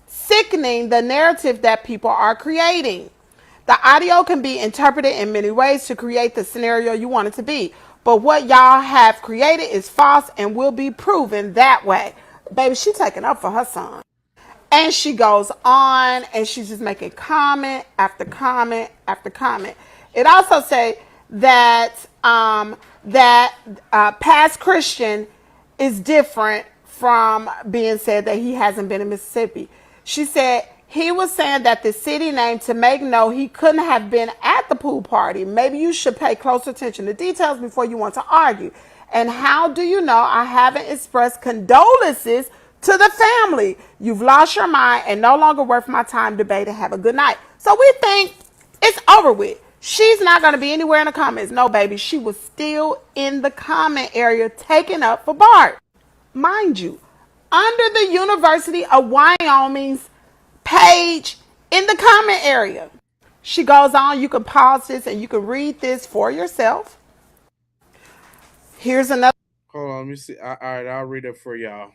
sickening the narrative that people are creating. The audio can be interpreted in many ways to create the scenario you want it to be. But what y'all have created is false and will be proven that way. Baby, she's taking up for her son. And she goes on and she's just making comment after comment after comment. It also say that past Christian is different from being said that he hasn't been in Mississippi. She said he was saying that the city name to make know he couldn't have been at the pool party. Maybe you should pay close attention to details before you want to argue. And how do you know I haven't expressed condolences to the family? You've lost your mind and no longer worth my time debating. Have a good night. So we think it's over with. She's not going to be anywhere in the comments. No, baby. She was still in the comment area taking up for Bart. Mind you, under the University of Wyoming's page in the comment area. She goes on. You can pause this and you can read this for yourself. Here's another.
Hold on, let me see. All right, I'll read it for y'all.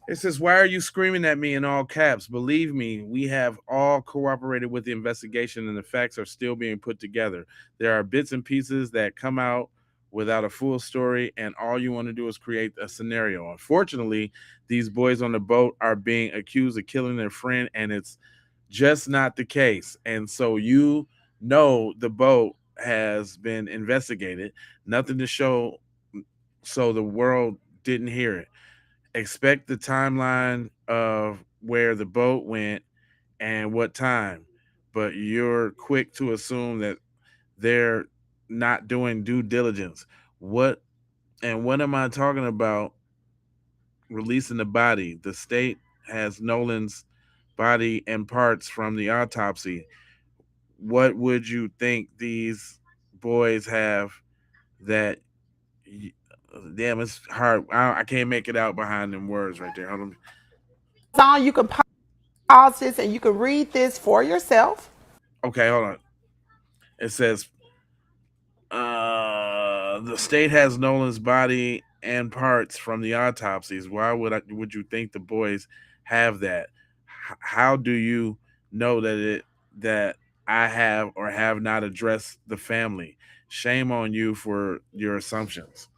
It says, why are you screaming at me in all caps? Believe me, we have all cooperated with the investigation and the facts are still being put together. There are bits and pieces that come out without a full story, and all you want to do is create a scenario. Unfortunately, these boys on the boat are being accused of killing their friend, and it's just not the case. And so the boat has been investigated. Nothing to show, so the world didn't hear it. Expect the timeline of where the boat went and what time, but you're quick to assume that they're not doing due diligence. What what am I talking about? Releasing the body. The state has Nolan's body and parts from the autopsy. What would you think these boys have that? Damn, it's hard. I can't make it out behind them words right there. Hold on.
So you can pause this and you can read this for yourself.
Okay, hold on. It says the state has Nolan's body and parts from the autopsies. Why would you think the boys have that? How do you know that I have or have not addressed the family? Shame on you for your assumptions.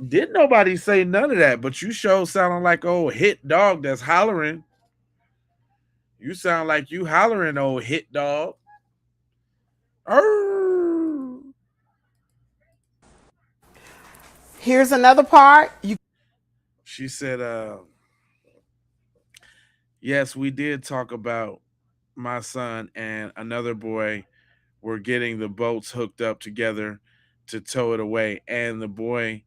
Didn't nobody say none of that, but you show sounding like old hit dog that's hollering. You sound like you hollering, old hit dog. Arr!
Here's another part.
She said, yes, we did talk about my son and another boy were getting the boats hooked up together to tow it away, and the boy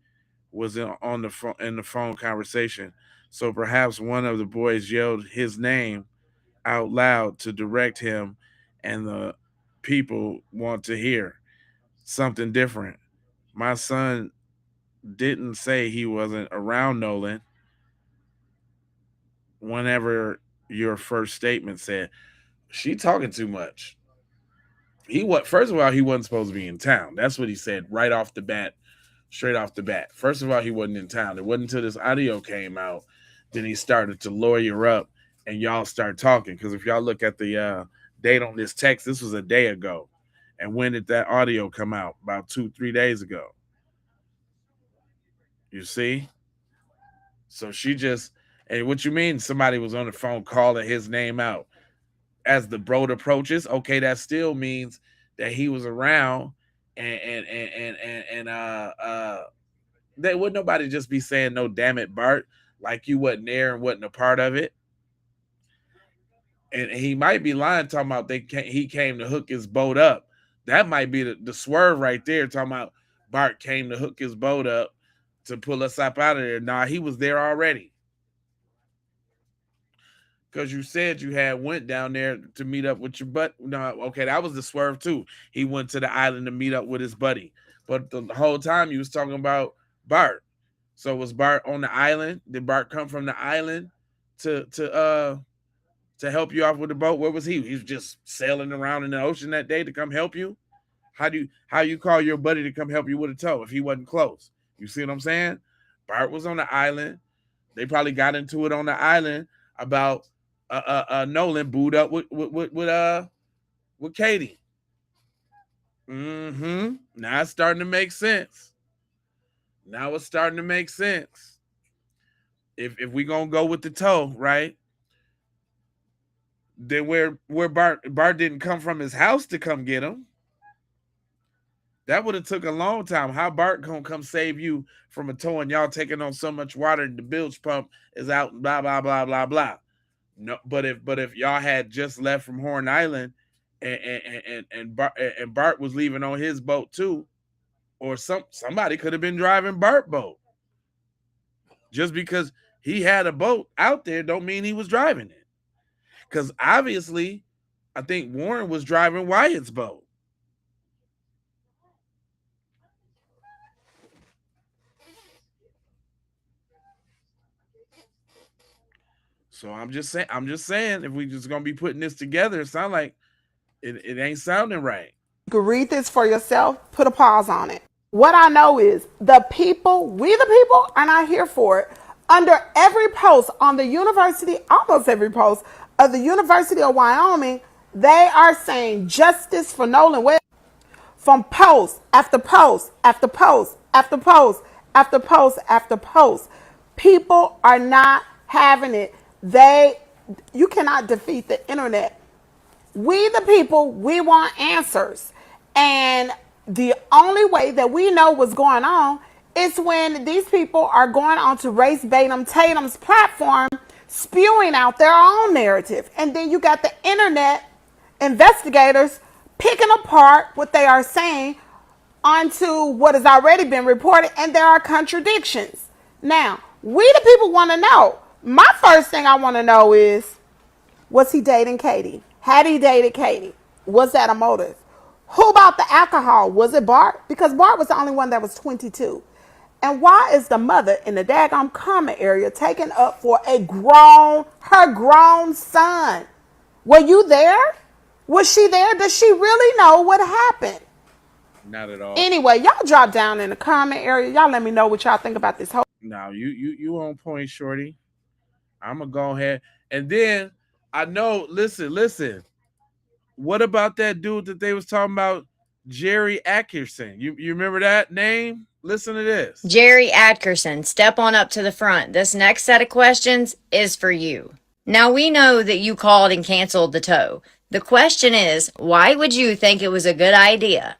was on the phone in the phone conversation. So perhaps one of the boys yelled his name out loud to direct him, and the people want to hear something different. My son didn't say he wasn't around Nolan whenever your first statement said she talking too much. First of all, he wasn't supposed to be in town. That's what he said right off the bat, straight off the bat. First of all, he wasn't in town. It wasn't until this audio came out then he started to lawyer up and y'all start talking. Because if y'all look at the date on this text, this was a day ago. And when did that audio come out? About 2-3 days ago. You see? So she just, and what you mean somebody was on the phone calling his name out? As the boat approaches, okay, that still means that he was around and they would nobody just be saying no damn it, Bart, like you wasn't there and wasn't a part of it. And he might be lying talking about he came to hook his boat up. That might be the swerve right there, talking about Bart came to hook his boat up to pull us up out of there. Nah, he was there already. Because you said you had went down there to meet up with your buddy. No, okay, that was the swerve too. He went to the island to meet up with his buddy. But the whole time you was talking about Bart. So was Bart on the island? Did Bart come from the island to help you off with the boat? Where was he? He was just sailing around in the ocean that day to come help you? How you call your buddy to come help you with a tow if he wasn't close? You see what I'm saying? Bart was on the island. They probably got into it on the island about Nolan booed up with Katie. Now it's starting to make sense. Now it's starting to make sense. If we gonna go with the toe, right? Then where Bart didn't come from his house to come get him. That would have took a long time. How Bart gonna come save you from a tow and y'all taking on so much water and the bilge pump is out and blah blah blah blah blah. No, but if y'all had just left from Horn Island and Bart was leaving on his boat too, or somebody could have been driving Bart's boat. Just because he had a boat out there don't mean he was driving it. Because obviously, I think Warren was driving Wyatt's boat. So I'm just saying, if we just gonna be putting this together, it sounds like it ain't sounding right.
You can read this for yourself, put a pause on it. What I know is the people, we the people, are not here for it. Under every post on the university, almost every post of the University of Wyoming, they are saying justice for Nolan Wells. From post after post after post after post after post after post. People are not having it. You cannot defeat the internet. We the people, we want answers. And the only way that we know what's going on is when these people are going onto Race Batum Tatum's platform, spewing out their own narrative. And then you got the internet investigators picking apart what they are saying onto what has already been reported, and there are contradictions. Now, we the people want to know. My first thing I want to know is, was he dating Katie? Had he dated Katie? Was that a motive? Who bought the alcohol? Was it Bart? Because Bart was the only one that was 22. And why is the mother in the daggone comment area taking up for her grown son? Were you there? Was she there? Does she really know what happened?
Not at all.
Anyway, y'all drop down in the comment area. Y'all let me know what y'all think about this whole.
Now you on point, shorty. I'm gonna go ahead, and then I know. Listen. What about that dude that they was talking about, Jerry Atkinson? You remember that name? Listen to this.
Jerry Atkinson, step on up to the front. This next set of questions is for you. Now we know that you called and canceled the tow. The question is, why would you think it was a good idea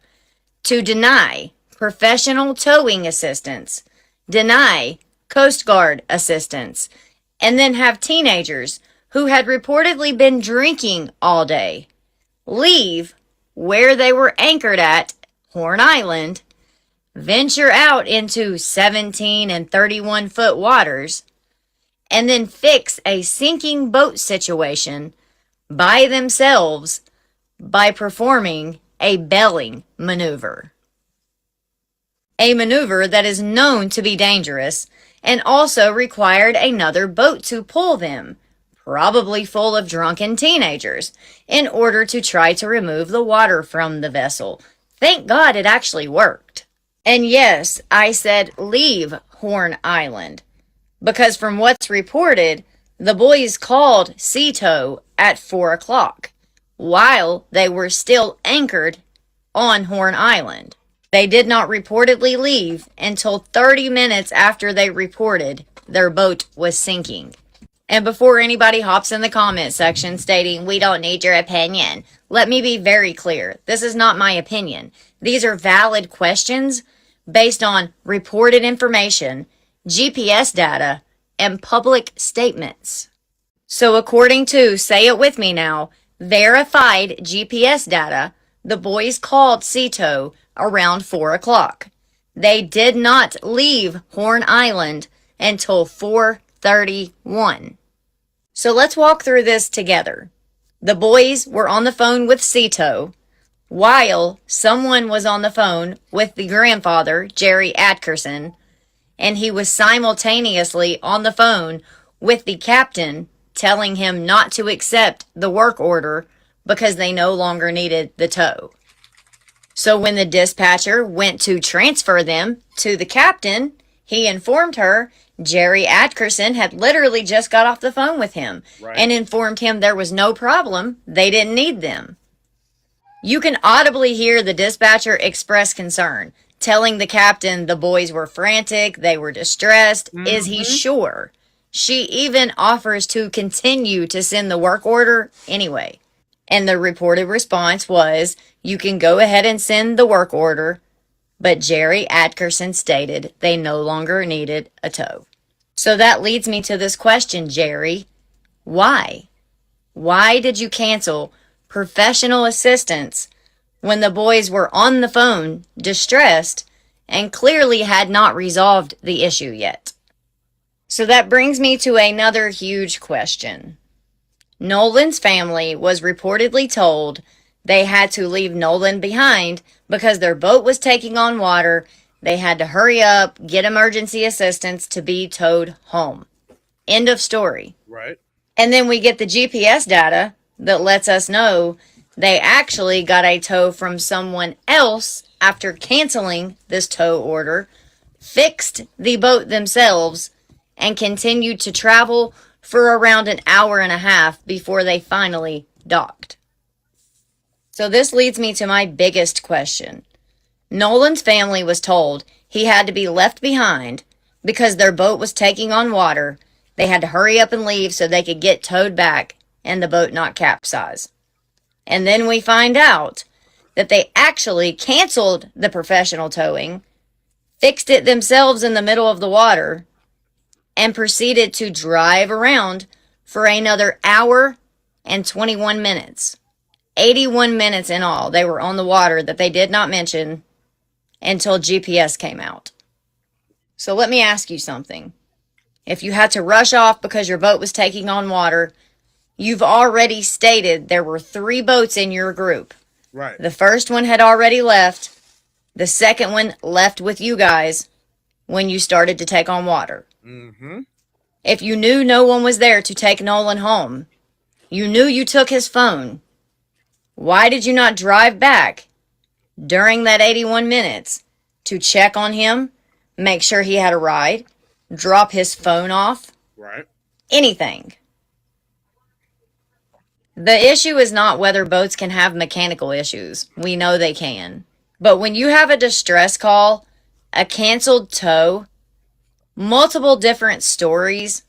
to deny professional towing assistance, deny Coast Guard assistance, and then have teenagers who had reportedly been drinking all day leave where they were anchored at Horn Island, venture out into 17 and 31-foot waters, and then fix a sinking boat situation by themselves by performing a belling maneuver. A maneuver that is known to be dangerous and also required another boat to pull them, probably full of drunken teenagers, in order to try to remove the water from the vessel. Thank God it actually worked. And yes, I said leave Horn Island, because from what's reported, the boys called sea tow at 4 o'clock while they were still anchored on Horn Island. They did not reportedly leave until 30 minutes after they reported their boat was sinking. And before anybody hops in the comment section stating, we don't need your opinion, let me be very clear. This is not my opinion. These are valid questions based on reported information, GPS data, and public statements. So according to, say it with me now, verified GPS data, the boys called sea tow around 4 o'clock. They did not leave Horn Island until 4:31. So let's walk through this together. The boys were on the phone with sea tow while someone was on the phone with the grandfather, Jerry Atkinson, and he was simultaneously on the phone with the captain telling him not to accept the work order because they no longer needed the tow. So when the dispatcher went to transfer them to the captain, he informed her Jerry Atkinson had literally just got off the phone with him and informed him there was no problem, they didn't need them. You can audibly hear the dispatcher express concern, telling the captain the boys were frantic, they were distressed. Is he sure? She even offers to continue to send the work order anyway. And the reported response was, you can go ahead and send the work order, but Jerry Atkinson stated they no longer needed a tow. So that leads me to this question, Jerry. Why? Why did you cancel professional assistance when the boys were on the phone, distressed, and clearly had not resolved the issue yet? So that brings me to another huge question. Nolan's family was reportedly told they had to leave Nolan behind because their boat was taking on water. They had to hurry up, get emergency assistance to be towed home. End of story.
Right.
And then we get the GPS data that lets us know they actually got a tow from someone else after canceling this tow order, fixed the boat themselves, and continued to travel for around an hour and a half before they finally docked. So this leads me to my biggest question. Nolan's family was told he had to be left behind because their boat was taking on water. They had to hurry up and leave so they could get towed back and the boat not capsize. And then we find out that they actually canceled the professional towing, fixed it themselves in the middle of the water, and proceeded to drive around for another hour and 21 minutes. 81 minutes in all they were on the water that they did not mention until GPS came out. So let me ask you something. If you had to rush off because your boat was taking on water, you've already stated there were 3 boats in your group.
Right.
The first one had already left. The second one left with you guys when you started to take on water.
Mm-hmm.
If you knew no one was there to take Nolan home, you knew you took his phone, why did you not drive back during that 81 minutes to check on him, make sure he had a ride, drop his phone off?
Right.
Anything. The issue is not whether boats can have mechanical issues. We know they can. But when you have a distress call, a canceled tow, multiple different stories,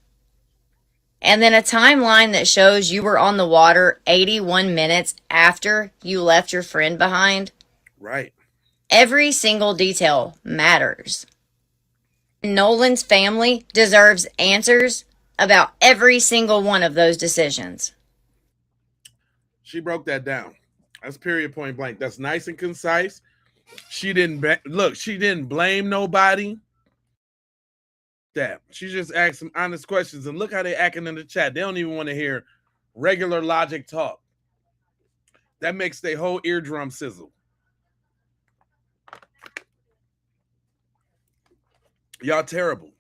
and then a timeline that shows you were on the water 81 minutes after you left your friend behind,
Right.
every single detail matters. Nolan's family deserves answers about every single one of those decisions.
She broke that down. That's period, point blank. That's nice and concise. She didn't she didn't blame nobody. That she just asked some honest questions, and look how they acting in the chat. They don't even want to hear regular logic talk. That makes their whole eardrum sizzle. Y'all terrible.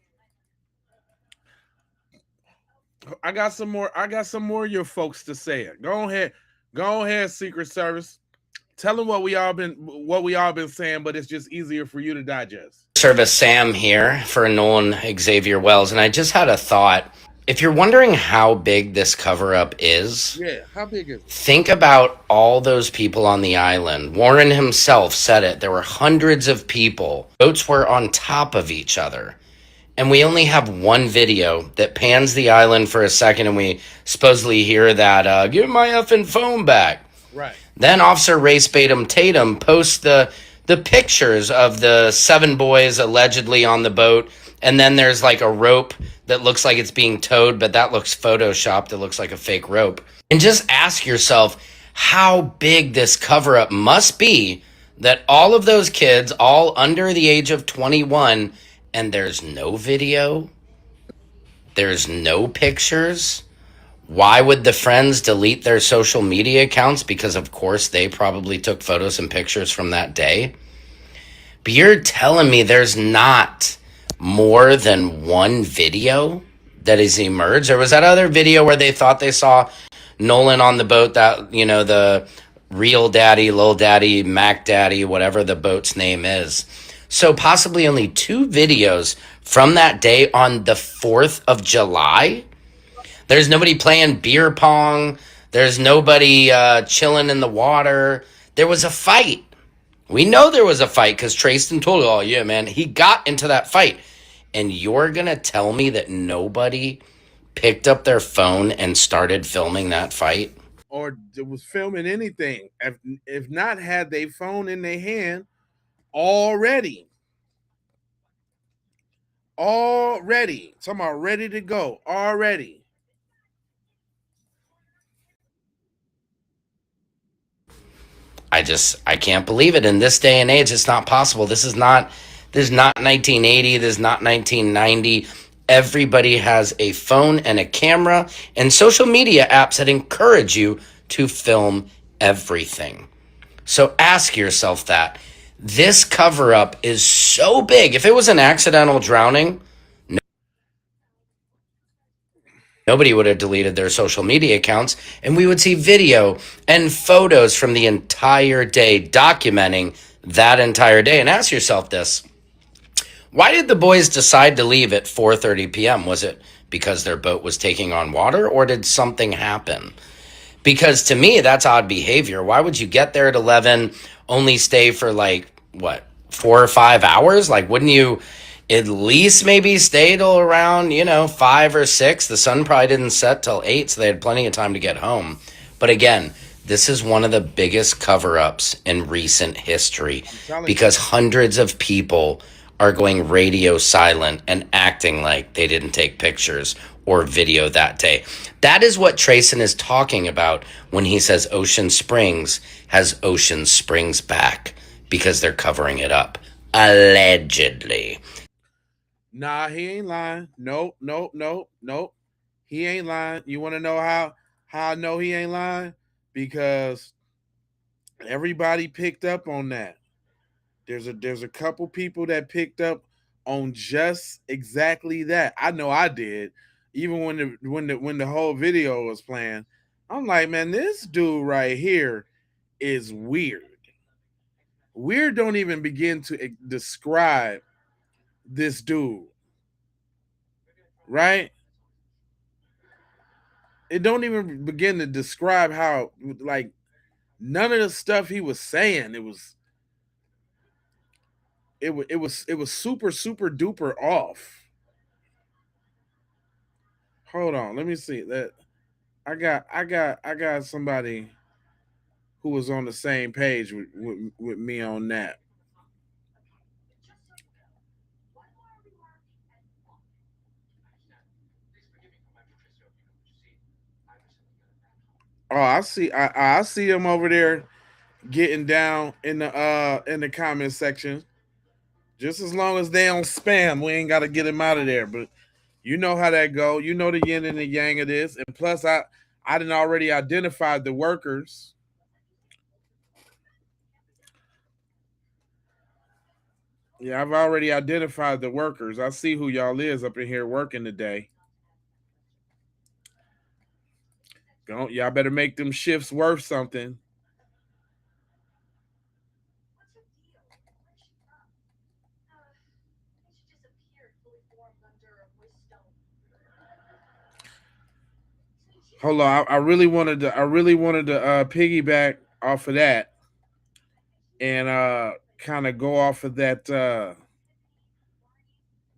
I got some more of your folks to say it. Go ahead, Secret Service. Tell them what we all been saying, but it's just easier for you to digest.
Service Sam here for Nolan Xavier Wells, and I just had a thought. If you're wondering how big this cover-up is,
Yeah, how big is it?
think about all those people on the island. Warren himself said it. There were hundreds of people. Boats were on top of each other. And we only have one video that pans the island for a second, and we supposedly hear that, give my effing phone back.
Right.
Then Officer Race Tatum posts the pictures of the 7 boys allegedly on the boat, and then there's like a rope that looks like it's being towed, but that looks photoshopped. It looks like a fake rope. And just ask yourself how big this cover-up must be that all of those kids, all under the age of 21, and there's no video, there's no pictures. Why would the friends delete their social media accounts? Because, of course, they probably took photos and pictures from that day. But you're telling me there's not more than one video that has emerged? Or was that other video where they thought they saw Nolan on the boat, that, you know, the Real Daddy, Lil Daddy, Mac Daddy, whatever the boat's name is? So possibly only 2 videos from that day on the 4th of July? There's nobody playing beer pong. There's nobody chilling in the water. There was a fight. We know there was a fight because Trayston told, oh, yeah, man, he got into that fight. And you're going to tell me that nobody picked up their phone and started filming that fight?
Or it was filming anything. If not, had they phone in their hand already. Talking about ready to go already.
I can't believe it. In this day and age, it's not possible. This is not 1980. This is not 1990. Everybody has a phone and a camera and social media apps that encourage you to film everything. So ask yourself that. This cover-up is so big. If it was an accidental drowning, nobody would have deleted their social media accounts, and we would see video and photos from the entire day documenting that entire day. And ask yourself this. Why did the boys decide to leave at 4:30 p.m.? Was it because their boat was taking on water, or did something happen? Because to me, that's odd behavior. Why would you get there at 11, only stay for 4 or 5 hours? Wouldn't you at least maybe stay till around, 5 or 6? The sun probably didn't set till 8, so they had plenty of time to get home. But again, This is one of the biggest cover-ups in recent history
telling
because hundreds of people are going radio silent and acting like they didn't take pictures or video that day. That is what Trayson is talking about when he says Ocean Springs has Ocean Springs back because they're covering it up. Allegedly.
Nah, he ain't lying. Nope, nope, nope, nope. He ain't lying. You want to know how I know he ain't lying? Because everybody picked up on that. There's a couple people that picked up on just exactly that. I know I did. Even when the whole video was playing, I'm like, man, this dude right here is weird. Weird don't even begin to describe this dude, right? It don't even begin to describe how, like, none of the stuff he was saying, it was super duper off. Hold on, let me see that. I got somebody who was on the same page with me on that. Oh, I see him over there getting down in the comment section. Just as long as they don't spam, we ain't got to get him out of there. But you know how that go. You know the yin and the yang of this. And plus, I didn't already identified the workers. Yeah, I've already identified the workers. I see who y'all is up in here working today. Y'all better make them shifts worth something. Hold on, I really wanted to piggyback off of that and kind of go off of that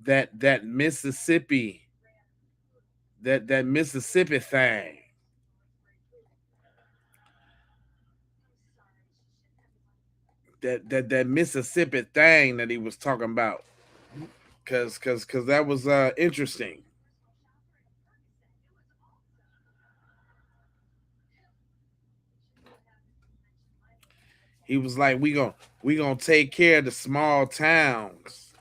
that Mississippi that Mississippi thing. That Mississippi thing that he was talking about, cause that was interesting. He was like, we gonna take care of the small towns.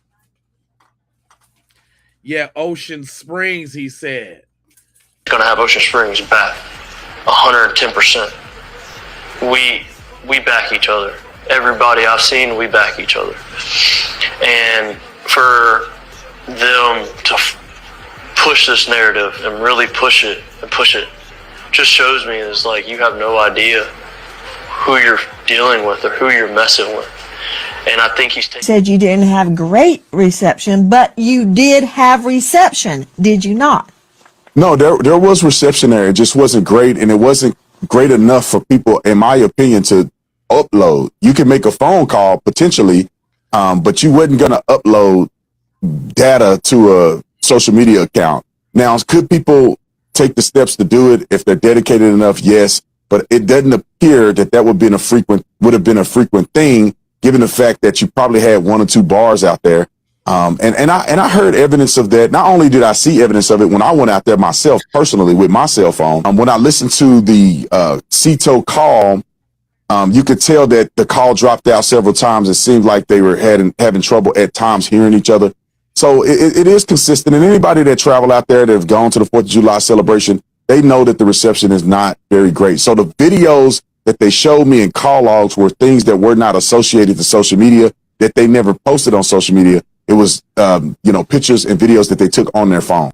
Yeah, Ocean Springs, he said.
Gonna have Ocean Springs back, 110%. We back each other. Everybody I've seen, we back each other. And for them to push this narrative and really push it, just shows me is like you have no idea who you're dealing with or who you're messing with. And I think he's
said you didn't have great reception, but you did have reception, did you not?
No, there was reception there. It just wasn't great, and it wasn't great enough for people, in my opinion, to upload. You can make a phone call potentially, but you wasn't gonna upload data to a social media account. Now, could people take the steps to do it if they're dedicated enough? Yes, but it doesn't appear that would have been a frequent thing, given the fact that you probably had one or two bars out there. And I heard evidence of that. Not only did I see evidence of it when I went out there myself personally with my cell phone, when I listened to the CETO call, you could tell that the call dropped out several times. It seemed like they were having trouble at times hearing each other. So it is consistent. And anybody that travel out there that have gone to the 4th of July celebration, they know that the reception is not very great. So the videos that they showed me in call logs were things that were not associated to social media, that they never posted on social media. It was, pictures and videos that they took on their phone.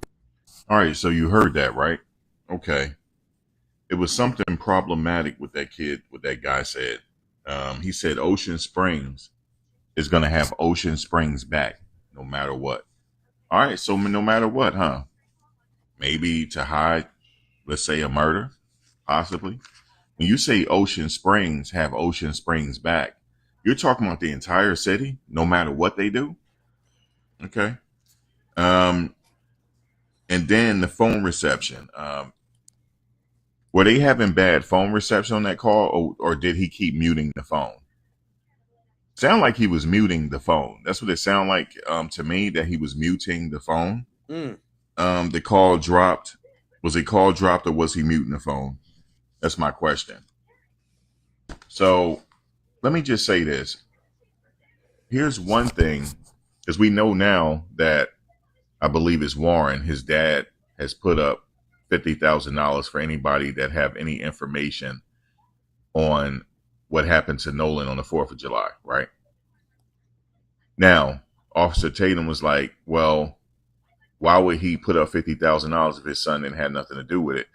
All right. So you heard that, right? Okay. It was something problematic with that kid, what that guy said. He said Ocean Springs is going to have Ocean Springs back no matter what. All right. So no matter what, huh? Maybe to hide, let's say, a murder, possibly. When you say Ocean Springs have Ocean Springs back, you're talking about the entire city, no matter what they do. Okay. And then the phone reception. Were they having bad phone reception on that call, or did he keep muting the phone? Sound like he was muting the phone. That's what it sounded like to me, that he was muting the phone. The call dropped. Was it call dropped, or was he muting the phone? That's my question. So let me just say this. Here's one thing, because we know now that I believe it's Warren, his dad, has put up $50,000 for anybody that have any information on what happened to Nolan on the 4th of July, right? Now, Officer Tatum was like, well, why would he put up $50,000 if his son didn't have nothing to do with it?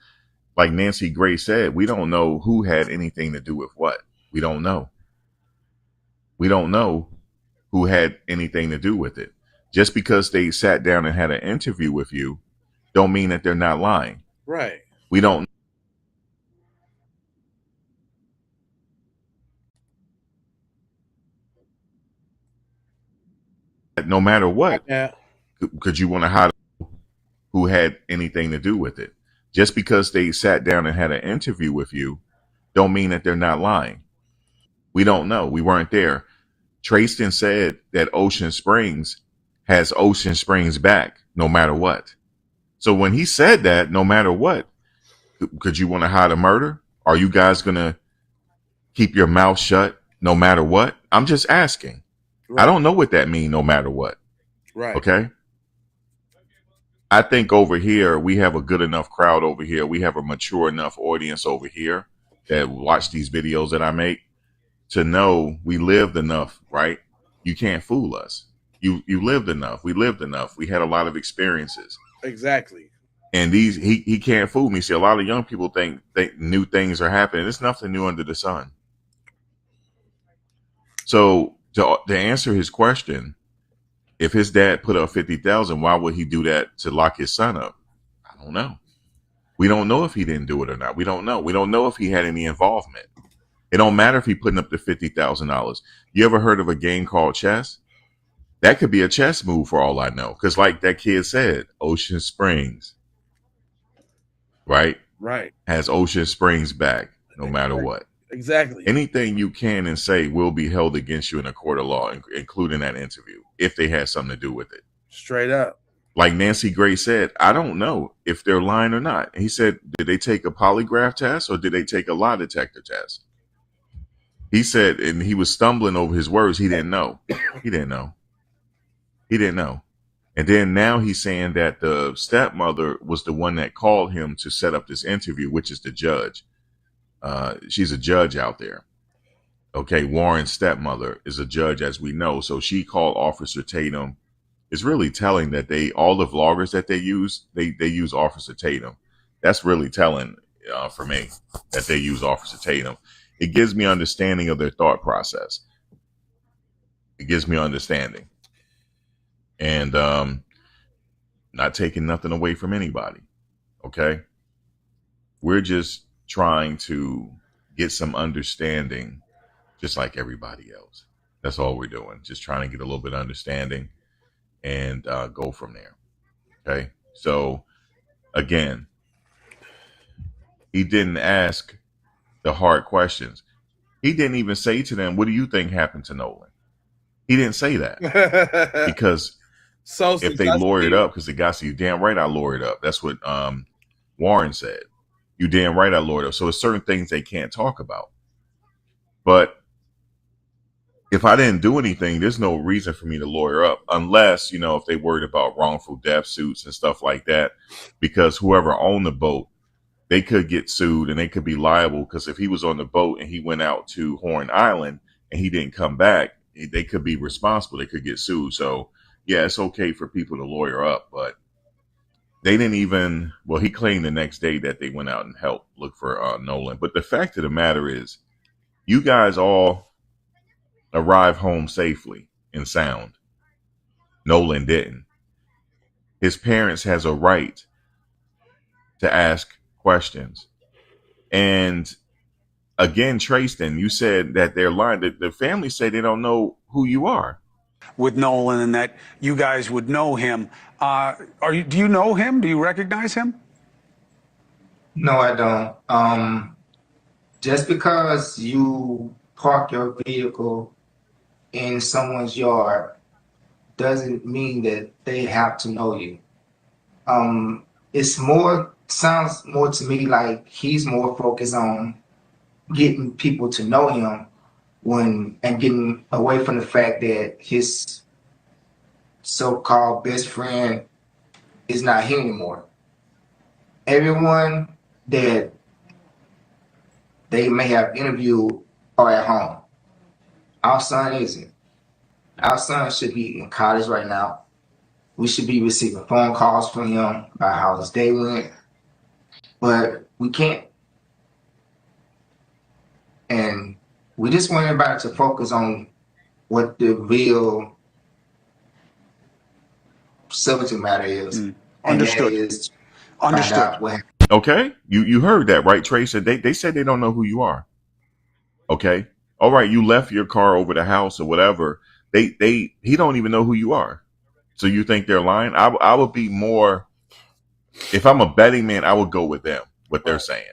Like Nancy Gray said, we don't know who had anything to do with what. We don't know. We don't know who had anything to do with it. Just because they sat down and had an interview with you, don't mean that they're not lying.
Right.
We don't. No matter what, could you want to hide who had anything to do with it? Just because they sat down and had an interview with you, don't mean that they're not lying. We don't know. We weren't there. Trayston said that Ocean Springs has Ocean Springs back no matter what. So when he said that, no matter what, could you want to hide a murder? Are you guys going to keep your mouth shut no matter what? I'm just asking. Right. I don't know what that means, no matter what.
Right.
Okay. I think over here, we have a good enough crowd over here. We have a mature enough audience over here that watch these videos that I make to know we lived enough, right? You can't fool us. You lived enough. We lived enough. We had a lot of experiences.
Exactly.
And he can't fool me. See, a lot of young people think new things are happening. There's nothing new under the sun. So to answer his question, if his dad put up 50,000, why would he do that to lock his son up? I don't know. We don't know if he didn't do it or not. We don't know. We don't know if he had any involvement. It don't matter if he putting up the $50,000. You ever heard of a game called chess? That could be a chess move for all I know. Because like that kid said, Ocean Springs, right?
Right.
Has Ocean Springs back no matter what.
Exactly.
Anything you can and say will be held against you in a court of law, including that interview, if they had something to do with it.
Straight up.
Like Nancy Gray said, I don't know if they're lying or not. He said, did they take a polygraph test or did they take a lie detector test? He said, and he was stumbling over his words. He didn't know. He didn't know. He didn't know. And then now he's saying that the stepmother was the one that called him to set up this interview, which is the judge. She's a judge out there. Okay, Warren's stepmother is a judge, as we know. So she called Officer Tatum. It's really telling that all the vloggers that they use Officer Tatum. That's really telling for me that they use Officer Tatum. It gives me understanding of their thought process. It gives me understanding. And not taking nothing away from anybody. Okay? We're just trying to get some understanding, just like everybody else. That's all we're doing. Just trying to get a little bit of understanding and go from there. Okay? So, again, he didn't ask the hard questions. He didn't even say to them, what do you think happened to Nolan? He didn't say that. Because if they lawyered up, because the guy said, you damn right I lawyered up. That's what Warren said. You damn right I lawyered up. So there's certain things they can't talk about. But if I didn't do anything, there's no reason for me to lawyer up unless, if they worried about wrongful death suits and stuff like that, because whoever owned the boat, they could get sued and they could be liable, because if he was on the boat and he went out to Horn Island and he didn't come back, they could be responsible. They could get sued. So, yeah, it's okay for people to lawyer up, but they didn't even, well, he claimed the next day that they went out and helped look for Nolan. But the fact of the matter is, you guys all arrived home safely and sound. Nolan didn't. His parents has a right to ask questions. And again, Trayston, you said that they're lying. The family say they don't know who you are.
With Nolan, and that you guys would know him. Do you know him? Do you recognize him?
No, I don't. Just because you park your vehicle in someone's yard doesn't mean that they have to know you. It's more sounds more to me like he's more focused on getting people to know him and getting away from the fact that his so-called best friend is not here anymore. Everyone that they may have interviewed are at home. Our son isn't. Our son should be in college right now. We should be receiving phone calls from him about how his day went, but we can't. And we just want everybody to focus on what the real subject matter is. And
Understood.
that is to find
Understood.
out what happened.
Okay, you heard that, right, Trace? They said they don't know who you are. Okay, all right, you left your car over the house or whatever. He don't even know who you are. So you think they're lying? I would be more, if I'm a betting man, I would go with them, what they're saying.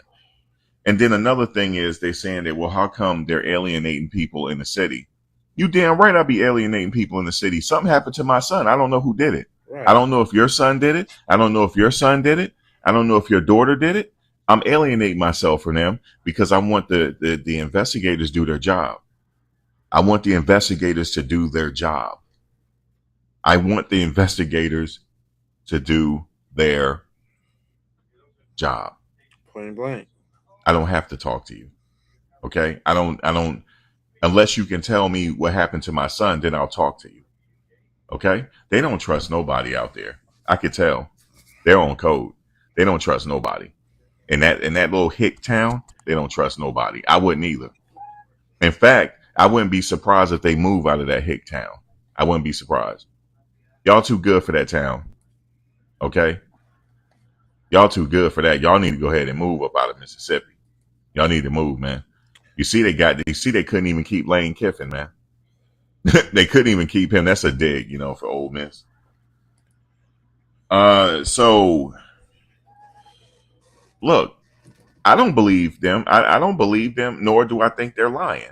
And then another thing is they're saying that, well, how come they're alienating people in the city? You damn right I'll be alienating people in the city. Something happened to my son. I don't know who did it.
Right.
I don't know if your son did it. I don't know if your son did it. I don't know if your daughter did it. I'm alienating myself from them because I want the investigators to do their job. I want the investigators to do their job. I want the investigators to do their job.
Point blank.
I don't have to talk to you. Okay? I don't unless you can tell me what happened to my son, then I'll talk to you. Okay? They don't trust nobody out there. I could tell. They're on code. They don't trust nobody. In that little hick town, they don't trust nobody. I wouldn't either. In fact, I wouldn't be surprised if they move out of that hick town. I wouldn't be surprised. Y'all too good for that town. Okay? Y'all too good for that. Y'all need to go ahead and move up out of Mississippi. Y'all need to move, man. You see they couldn't even keep Lane Kiffin, man. They couldn't even keep him. That's a dig, for Ole Miss. So look, I don't believe them. I don't believe them, nor do I think they're lying.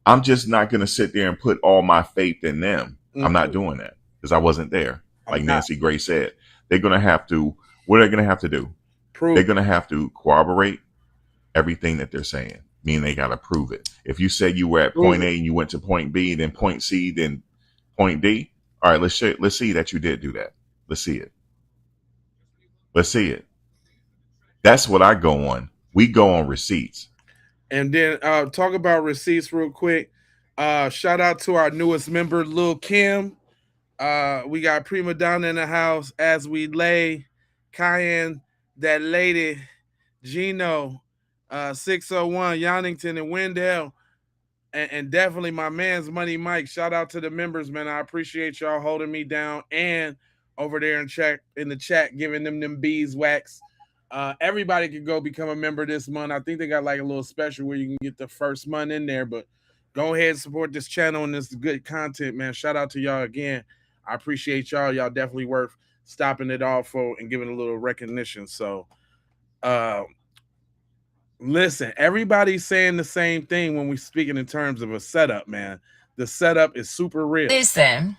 I'm just not going to sit there and put all my faith in them. I'm not doing that because I wasn't there. Like Nancy Gray said, they're going to have to, what are they going to have to do? They're going to have to corroborate everything that they're saying, meaning they got to prove it. If you said you were at point A and you went to point B, then point C, then point D, all right, let's see that you did do that. Let's see it. Let's see it. That's what I go on. We go on receipts.
And then talk about receipts real quick. Shout out to our newest member, Lil Kim. We got Prima Donna in the house as we lay. Cayenne, that lady, Gino, 601, Yonington and Wendell. And definitely my man's Money Mike. Shout out to the members, man. I appreciate y'all holding me down and over there in the chat, giving them beeswax. Everybody can go become a member this month. I think they got like a little special where you can get the first month in there, but go ahead and support this channel and this good content, man. Shout out to y'all again. I appreciate y'all. Y'all definitely worth stopping it all for and giving a little recognition. So, listen, everybody's saying the same thing when we're speaking in terms of a setup, man. The setup is super real.
Listen,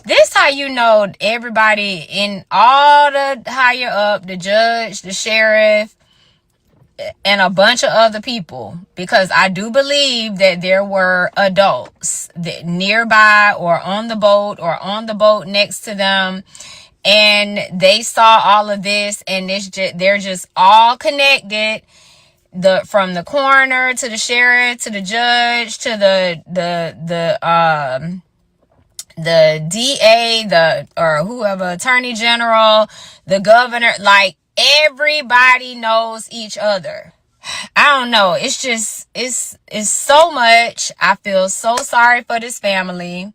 this how you know everybody in all the higher up, the judge, the sheriff, and a bunch of other people, because I do believe that there were adults that nearby or on the boat next to them, and they saw all of this, and they're just all connected. From the coroner to the sheriff to the judge to the DA, or whoever, attorney general, the governor, like everybody knows each other. I don't know. It's just, it's so much. I feel so sorry for this family.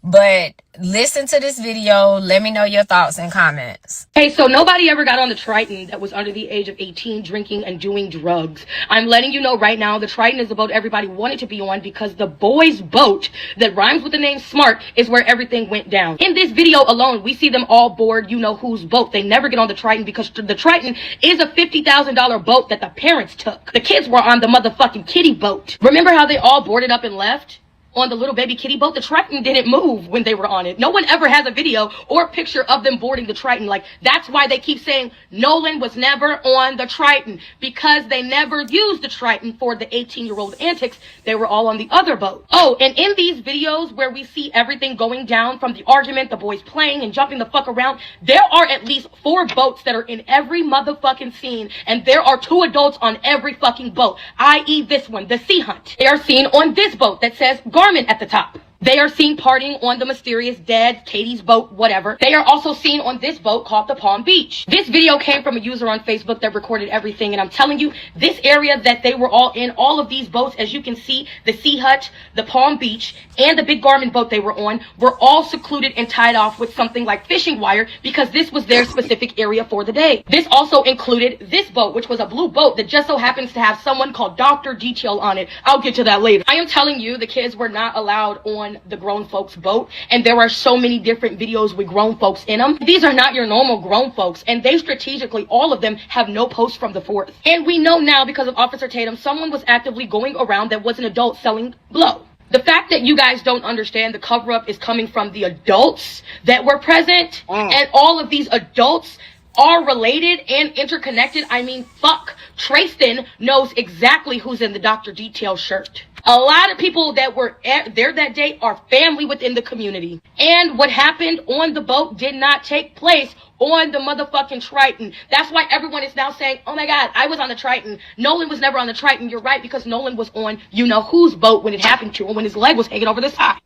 But listen to this video. Let me know your thoughts and comments.
Hey, so nobody ever got on the Triton that was under the age of 18 drinking and doing drugs. I'm letting you know right now, the Triton is a boat everybody wanted to be on because the boys' boat that rhymes with the name Smart is where everything went down. In this video alone, we see them all board you know whose boat. They never get on the Triton because the Triton is a $50,000 boat that the parents took. The kids were on the motherfucking kiddie boat. Remember how they all boarded up and left? On the little baby kiddie boat, the Triton didn't move when they were on it. No one ever has a video or a picture of them boarding the Triton. Like, that's why they keep saying Nolan was never on the Triton, because they never used the Triton for the 18-year-old antics. They were all on the other boat. Oh, and in these videos where we see everything going down, from the argument, the boys playing and jumping the fuck around, there are at least 4 boats that are in every motherfucking scene, and there are 2 adults on every fucking boat, i.e. this one, the Sea Hunt. They are seen on this boat that says Garmin at the top. They are seen partying on the mysterious dead Katie's boat, whatever. They are also seen on this boat called the Palm Beach. This video came from a user on Facebook that recorded everything, and I'm telling you, this area that they were all in, all of these boats, as you can see, the Sea Hut, the Palm Beach, and the big Garmin boat they were on, were all secluded and tied off with something like fishing wire because this was their specific area for the day. This also included this boat, which was a blue boat that just so happens to have someone called Dr. Detail on it. I'll get to that later. I am telling you, the kids were not allowed on the grown folks boat, and there are so many different videos with grown folks in them. These are not your normal grown folks, and they strategically, all of them, have no posts from the 4th. And we know now, because of Officer Tatum, someone was actively going around that was an adult selling blow. The fact that you guys don't understand the cover-up is coming from the adults that were present, and all of these adults are related and interconnected. I mean, fuck. Trayston knows exactly who's in the Dr. Detail shirt. A lot of people that were there that day are family within the community. And what happened on the boat did not take place on the motherfucking Triton. That's why everyone is now saying, oh my God, I was on the Triton. Nolan was never on the Triton. You're right, because Nolan was on you know whose boat when it happened to him, when his leg was hanging over the side.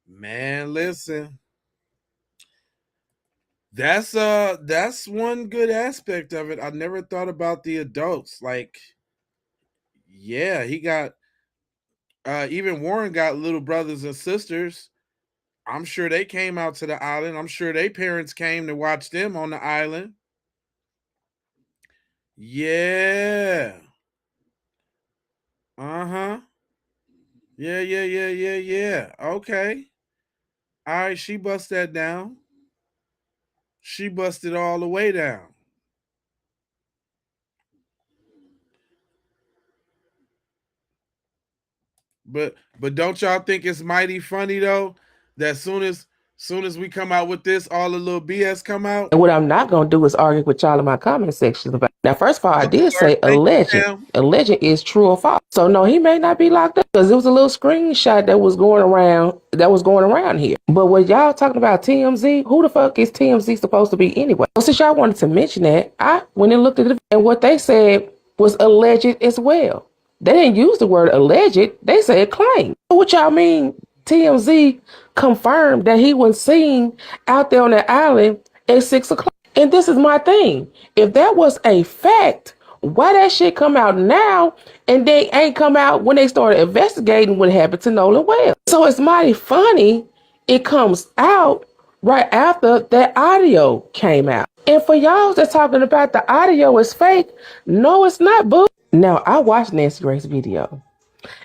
Man, listen. That's one good aspect of it. I never thought about the adults. Like, yeah, he got even Warren got little brothers and sisters. I'm sure they came out to the island. I'm sure their parents came to watch them on the island. Yeah. Uh-huh. Yeah. Okay. All right, she bust that down. She busted all the way down. But don't y'all think it's mighty funny though that soon as we come out with this, all the little BS come out?
And what I'm not going to do is argue with y'all in my comment section about. Now, first of all, I did say alleged. Alleged is true or false. So no, he may not be locked up because it was a little screenshot that was going around here. But what y'all talking about TMZ? Who the fuck is TMZ supposed to be anyway? Well, since y'all wanted to mention that, I went and looked at it, and what they said was alleged as well. They didn't use the word alleged. They said claim. What y'all mean? TMZ confirmed that he was seen out there on the island at 6 o'clock. And this is my thing. If that was a fact, why that shit come out now and they ain't come out when they started investigating what happened to Nolan Wells? So it's mighty funny it comes out right after that audio came out. And for y'all that's talking about the audio is fake, no, it's not, boo. Now, I watched Nancy Grace's video,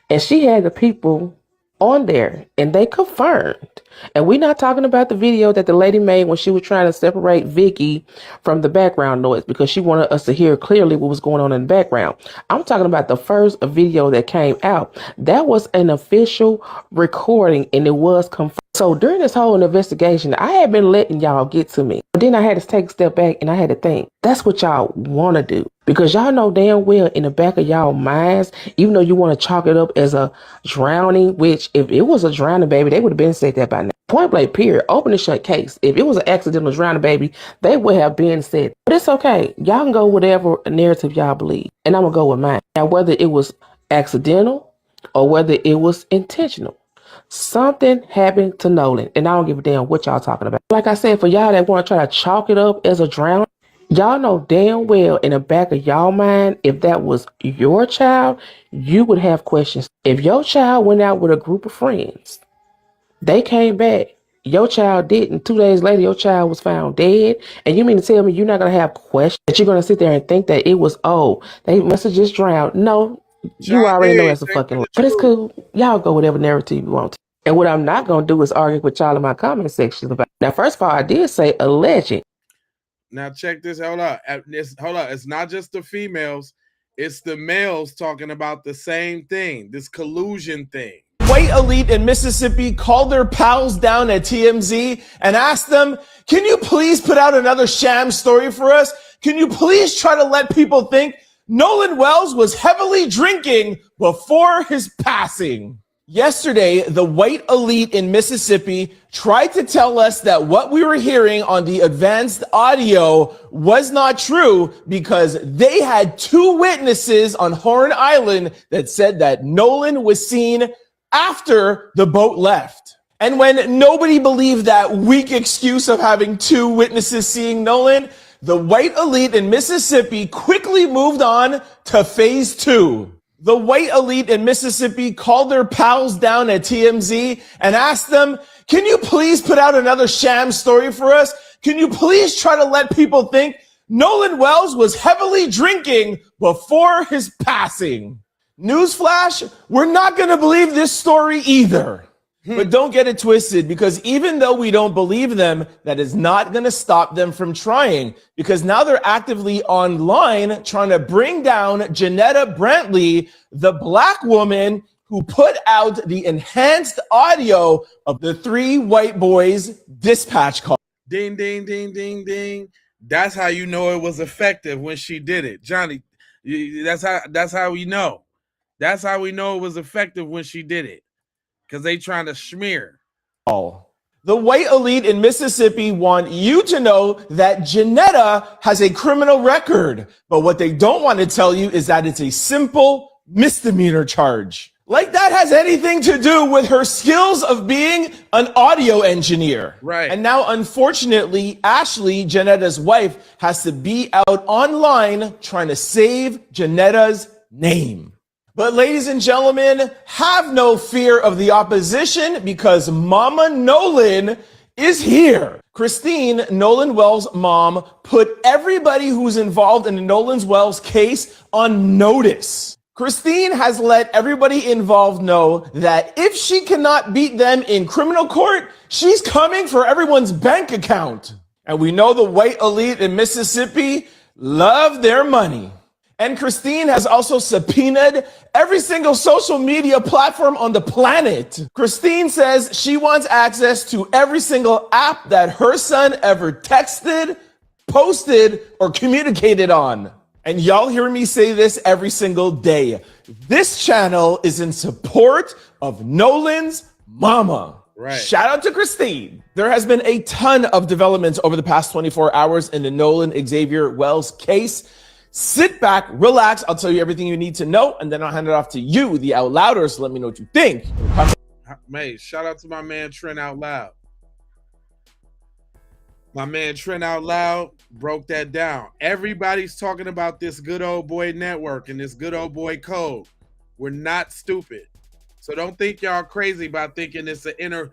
and she had the people on there, and they confirmed. And we're not talking about the video that the lady made when she was trying to separate Vicky from the background noise because she wanted us to hear clearly what was going on in the background. I'm talking about the first video that came out. That was an official recording, and it was confirmed. So during this whole investigation, I had been letting y'all get to me. But then I had to take a step back and I had to think, that's what y'all want to do. Because y'all know damn well in the back of y'all minds, even though you want to chalk it up as a drowning, which if it was a drowning baby, they would have been said that by now. Point blank, period. Open and shut case. If it was an accidental drowning baby, they would have been said. But it's okay. Y'all can go whatever narrative y'all believe. And I'm going to go with mine. Now, whether it was accidental or whether it was intentional, something happened to Nolan, and I don't give a damn what y'all talking about. Like I said, for y'all that want to try to chalk it up as a drown, y'all know damn well in the back of y'all mind, if that was your child, you would have questions. If your child went out with a group of friends, They came back. Your child didn't. 2 days later, your child was found dead. And you mean to tell me you're not going to have questions? That you're going to sit there and think that it was, oh, they must have just drowned. No, you already know that's a fucking lie. But it's cool. Y'all go whatever narrative you want to. And what I'm not going to do is argue with y'all in my comment section about. Now, first of all, I did say alleged.
Now check this. Hold up. It's not just the females. It's the males talking about the same thing. This collusion thing.
White elite in Mississippi called their pals down at TMZ and asked them, can you please put out another sham story for us? Can you please try to let people think Nolan Wells was heavily drinking before his passing? Yesterday, the white elite in Mississippi tried to tell us that what we were hearing on the advanced audio was not true because they had 2 witnesses on Horn Island that said that Nolan was seen after the boat left. And when nobody believed that weak excuse of having 2 witnesses seeing Nolan, the white elite in Mississippi quickly moved on to phase 2. The white elite in Mississippi called their pals down at TMZ and asked them, can you please put out another sham story for us? Can you please try to let people think Nolan Wells was heavily drinking before his passing? Newsflash, we're not going to believe this story either. But don't get it twisted, because even though we don't believe them, that is not going to stop them from trying, because now they're actively online trying to bring down Janetta Brantley, the black woman who put out the enhanced audio of the 3 white boys' dispatch call.
Ding, ding, ding, ding, ding. That's how you know it was effective when she did it. Johnny, that's how we know. That's how we know it was effective when she did it. Because they trying to smear.
The white elite in Mississippi want you to know that Janetta has a criminal record. But what they don't want to tell you is that it's a simple misdemeanor charge. Like that has anything to do with her skills of being an audio engineer.
Right.
And now, unfortunately, Ashley, Janetta's wife, has to be out online trying to save Janetta's name. But ladies and gentlemen, have no fear of the opposition because Mama Nolan is here. Christine, Nolan Wells' mom, put everybody who's involved in the Nolan Wells case on notice. Christine has let everybody involved know that if she cannot beat them in criminal court, she's coming for everyone's bank account. And we know the white elite in Mississippi love their money. And Christine has also subpoenaed every single social media platform on the planet. Christine says she wants access to every single app that her son ever texted, posted, or communicated on. And y'all hear me say this every single day. This channel is in support of Nolan's mama.
Right.
Shout out to Christine. There has been a ton of developments over the past 24 hours in the Nolan Xavier Wells case. Sit back, relax. I'll tell you everything you need to know, and then I'll hand it off to you, the Out Louders, to let me know what you think.
Mate, shout out to my man Trent Out Loud. My man Trent Out Loud broke that down. Everybody's talking about this good old boy network and this good old boy code. We're not stupid. So don't think y'all crazy about thinking it's an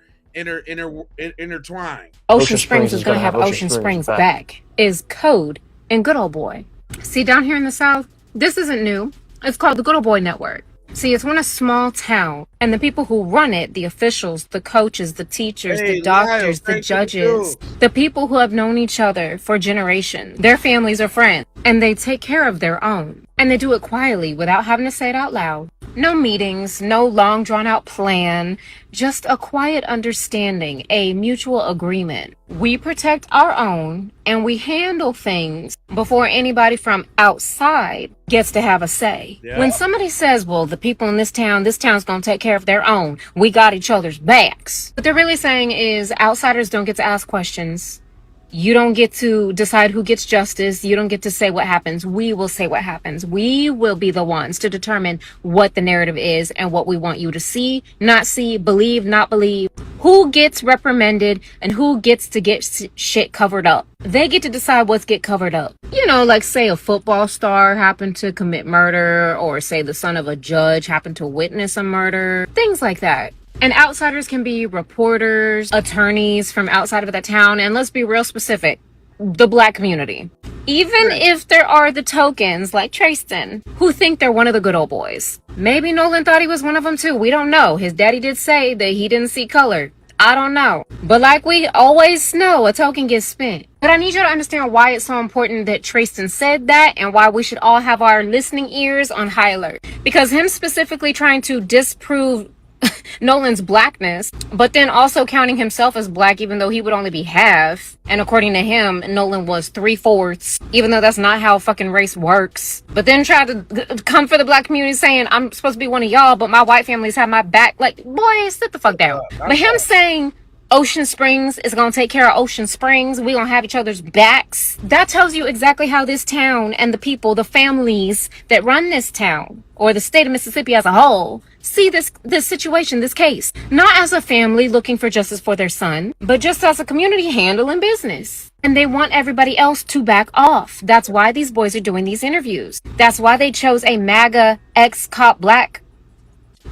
intertwined.
Ocean Springs is going to have Ocean Springs back. Is code and good old boy. See, down here in the South, this isn't new. It's called the Good Old Boy Network. See, it's one a small town, and the people who run it, the officials, the coaches, the teachers, the doctors, the judges, the people who have known each other for generations, their families are friends, and they take care of their own. And they do it quietly without having to say it out loud. No meetings, no long drawn out plan, just a quiet understanding, a mutual agreement. We protect our own and we handle things before anybody from outside gets to have a say. Yeah. When somebody says, well, the people in this town's gonna take care of their own, we got each other's backs. What they're really saying is outsiders don't get to ask questions. You don't get to decide who gets justice. You don't get to say what happens. We will say what happens. We will be the ones to determine what the narrative is and what we want you to see, not see, believe, not believe, who gets reprimanded and who gets to get shit covered up. They get to decide what's get covered up. You know, like say a football star happened to commit murder, or say the son of a judge happened to witness a murder, things like that. And outsiders can be reporters, attorneys from outside of the town, and let's be real specific, the black community. Even if there are the tokens like Tristan who think they're one of the good old boys. Maybe Nolan thought he was one of them too. We don't know. His daddy did say that he didn't see color. I don't know. But like we always know, a token gets spent. But I need you to understand why it's so important that Tristan said that and why we should all have our listening ears on high alert. Because him specifically trying to disprove Nolan's blackness, but then also counting himself as black even though he would only be half. And according to him, Nolan was 3/4, even though that's not how fucking race works. But then try to come for the black community saying, I'm supposed to be one of y'all, but my white families have my back. Like, boy, sit the fuck down. But him saying Ocean Springs is gonna take care of Ocean Springs, we gonna have each other's backs, that tells you exactly how this town and the people, the families that run this town, or the state of Mississippi as a whole, see this situation, this case. Not as a family looking for justice for their son, but just as a community handling business. And they want everybody else to back off. That's why these boys are doing these interviews. That's why they chose a MAGA ex-cop black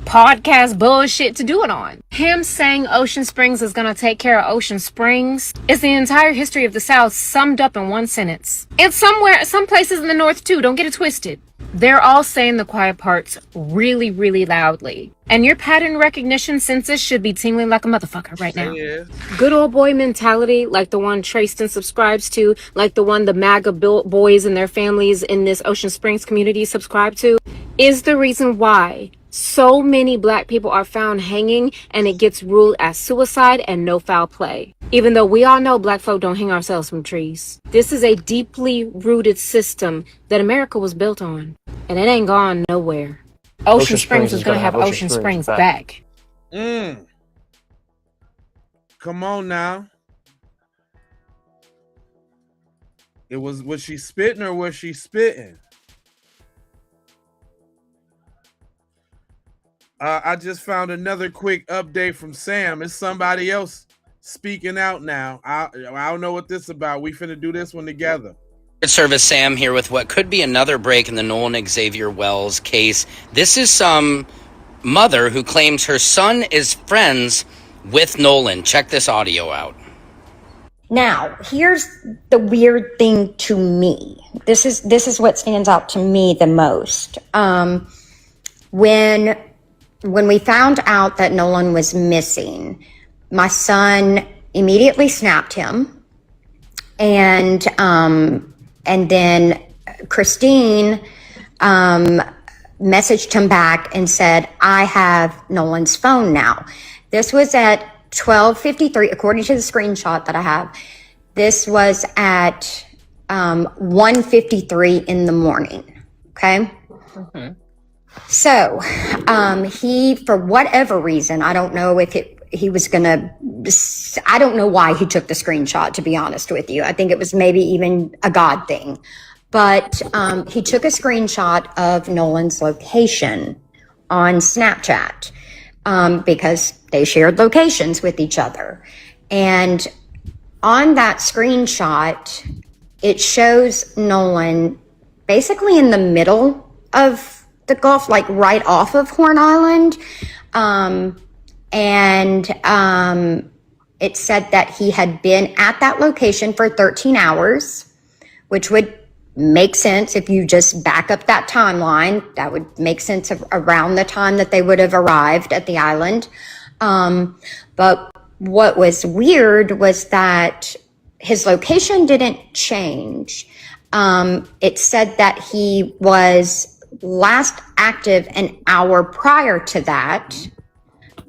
podcast bullshit to do it on. Him saying Ocean Springs is gonna take care of Ocean Springs is the entire history of the South summed up in one sentence. And some places in the North too, don't get it twisted. They're all saying the quiet parts really, really loudly. And your pattern recognition senses should be tingling like a motherfucker right now. Good old boy mentality, like the one Tristan subscribes to, like the one the MAGA boys and their families in this Ocean Springs community subscribe to, is the reason why so many black people are found hanging and it gets ruled as suicide and no foul play. Even though we all know black folk don't hang ourselves from trees. This is a deeply rooted system that America was built on. And it ain't gone nowhere. Ocean Springs is gonna have Ocean Springs back.
Come on now. Was she spitting or was she spitting? I just found another quick update from Sam. It's somebody else speaking out now. I don't know what this is about. We finna do this one together.
Service Sam here with what could be another break in the Nolan Xavier Wells case. This is some mother who claims her son is friends with Nolan. Check this audio out.
Now, here's the weird thing to me. This is what stands out to me the most. When we found out that Nolan was missing, my son immediately snapped him, and then Christine messaged him back and said, I have Nolan's phone now. This was at 12:53, according to the screenshot that I have. This was at 1:53 in the morning, okay? Mm-hmm. So he, for whatever reason, I don't know if he was gonna, I don't know why he took the screenshot, to be honest with you. I think it was maybe even a God thing. But he took a screenshot of Nolan's location on Snapchat because they shared locations with each other. And on that screenshot, it shows Nolan basically in the middle of the Gulf, like right off of Horn Island. It said that he had been at that location for 13 hours, which would make sense if you just back up that timeline. That would make sense around the time that they would have arrived at the island. But what was weird was that his location didn't change. It said that he was last active an hour prior to that.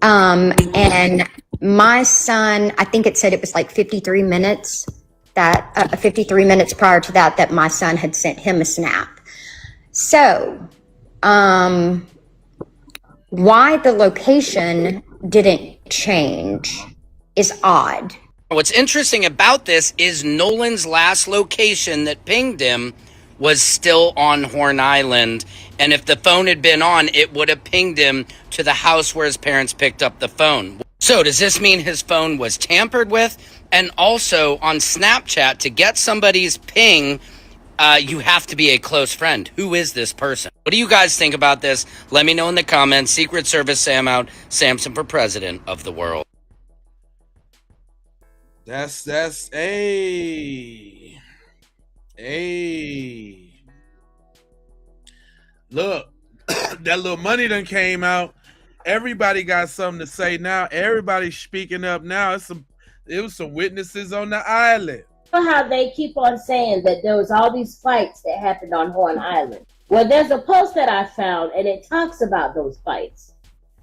And my son, I think it said it was like 53 minutes that 53 minutes prior to that my son had sent him a snap. So, why the location didn't change is odd.
What's interesting about this is Nolan's last location that pinged him was still on Horn Island. And if the phone had been on, it would have pinged him to the house where his parents picked up the phone. So does this mean his phone was tampered with? And also on Snapchat, to get somebody's ping, you have to be a close friend. Who is this person? What do you guys think about this? Let me know in the comments. Secret Service Sam out. Samson for president of the world.
That's a look. That little money done came out. Everybody got something to say now. Everybody's speaking up now. It was some witnesses on the island.
You know how they keep on saying that there was all these fights that happened on Horn Island? Well, there's a post that I found, and it talks about those fights.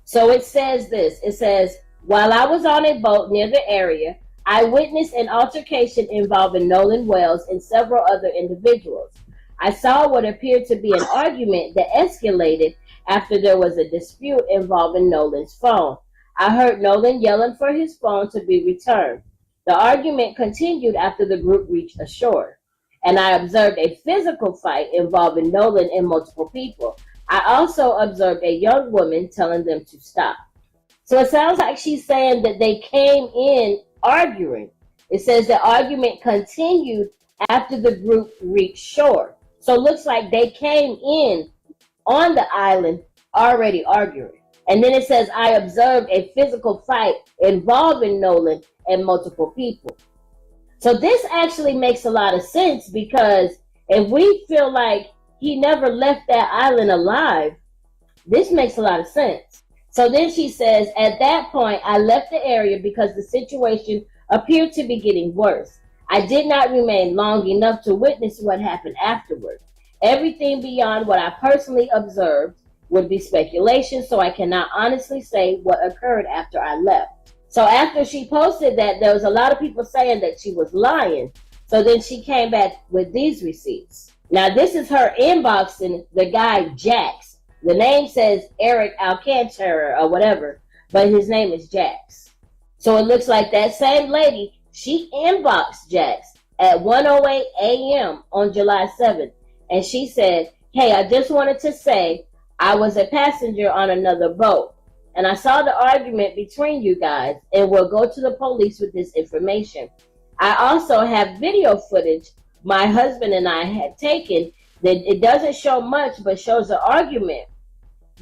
So it says this. It says, while I was on a boat near the area, I witnessed an altercation involving Nolan Wells and several other individuals. I saw what appeared to be an argument that escalated after there was a dispute involving Nolan's phone. I heard Nolan yelling for his phone to be returned. The argument continued after the group reached ashore, and I observed a physical fight involving Nolan and multiple people. I also observed a young woman telling them to stop. So it sounds like she's saying that they came in arguing. It says the argument continued after the group reached shore. So it looks like they came in on the island already arguing. And then it says, I observed a physical fight involving Nolan and multiple people. So this actually makes a lot of sense, because if we feel like he never left that island alive, this makes a lot of sense. So then she says, at that point, I left the area because the situation appeared to be getting worse. I did not remain long enough to witness what happened afterward. Everything beyond what I personally observed would be speculation, so I cannot honestly say what occurred after I left. So after she posted that, there was a lot of people saying that she was lying. So then she came back with these receipts. Now this is her inboxing the guy Jax. The name says Eric Alcantara or whatever, but his name is Jax. So it looks like that same lady, she inboxed Jax at 1:08 a.m. on July 7th. And she said, hey, I just wanted to say I was a passenger on another boat, and I saw the argument between you guys, and will go to the police with this information. I also have video footage my husband and I had taken that it doesn't show much, but shows the argument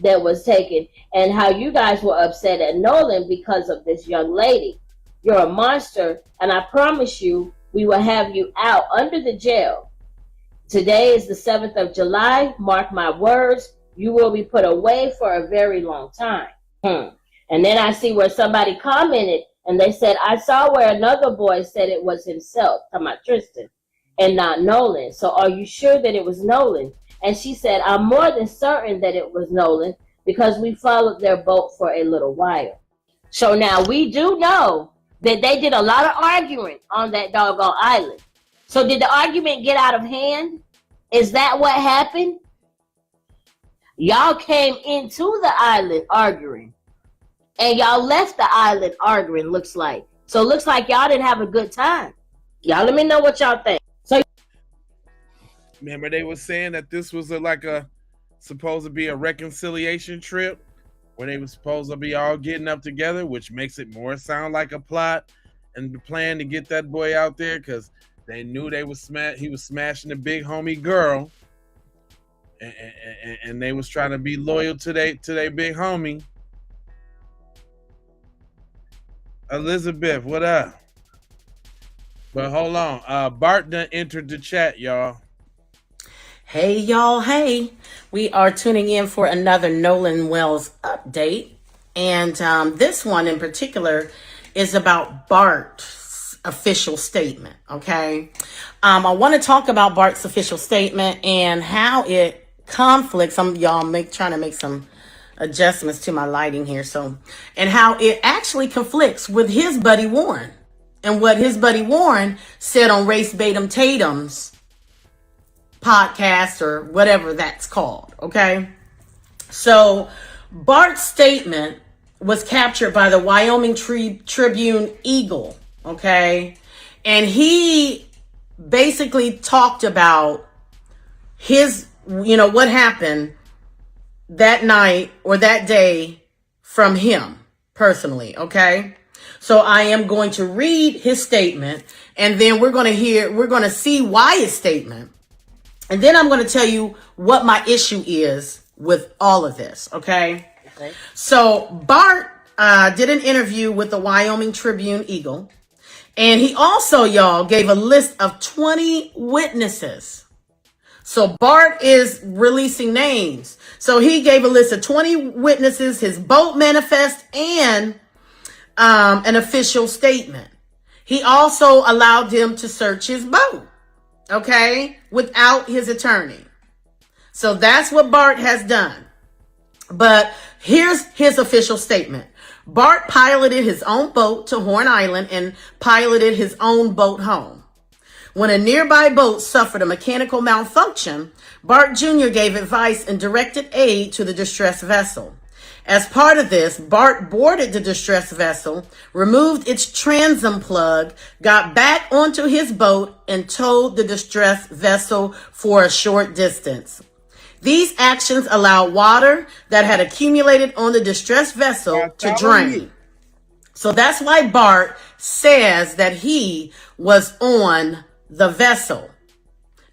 that was taken and how you guys were upset at Nolan because of this young lady. You're a monster, and I promise you we will have you out under the jail. Today is the 7th of July. Mark my words. You will be put away for a very long time. And then I see where somebody commented and they said, I saw where another boy said it was himself, talking about Tristan, and not Nolan. So are you sure that it was Nolan? And she said, I'm more than certain that it was Nolan because we followed their boat for a little while. So now we do know that they did a lot of arguing on that doggone island. So did the argument get out of hand? Is that what happened? Y'all came into the island arguing, and y'all left the island arguing, looks like. So it looks like y'all didn't have a good time. Y'all let me know what y'all think. So
remember they were saying that this was supposed to be a reconciliation trip where they were supposed to be all getting up together, which makes it more sound like a plot and the plan to get that boy out there, because they knew he was smashing the big homie girl, and they was trying to be loyal to their big homie. Elizabeth, what up? But hold on, Bart done entered the chat, y'all.
Hey y'all, hey. We are tuning in for another Nolan Wells update. And this one in particular is about Bart's official statement, okay? I want to talk about Bart's official statement and how it conflicts. Trying to make some adjustments to my lighting here. And how it actually conflicts with his buddy Warren and what his buddy Warren said on Race Batum Tatum's podcast or whatever that's called, okay? So Bart's statement was captured by the Wyoming Tribune Eagle, okay? And he basically talked about his, what happened that night or that day from him personally, okay? So I am going to read his statement, and then we're going to see why his statement And then I'm going to tell you what my issue is with all of this, okay? So Bart did an interview with the Wyoming Tribune Eagle, and he also, y'all, gave a list of 20 witnesses. So Bart is releasing names. So he gave a list of 20 witnesses, his boat manifest, and an official statement. He also allowed them to search his boat, okay, without his attorney. So that's what Bart has done. But here's his official statement. Bart piloted his own boat to Horn Island and piloted his own boat home. When a nearby boat suffered a mechanical malfunction, Bart Jr. gave advice and directed aid to the distressed vessel. As part of this, Bart boarded the distressed vessel, removed its transom plug, got back onto his boat, and towed the distressed vessel for a short distance. These actions allowed water that had accumulated on the distressed vessel to drain. So that's why Bart says that he was on the vessel.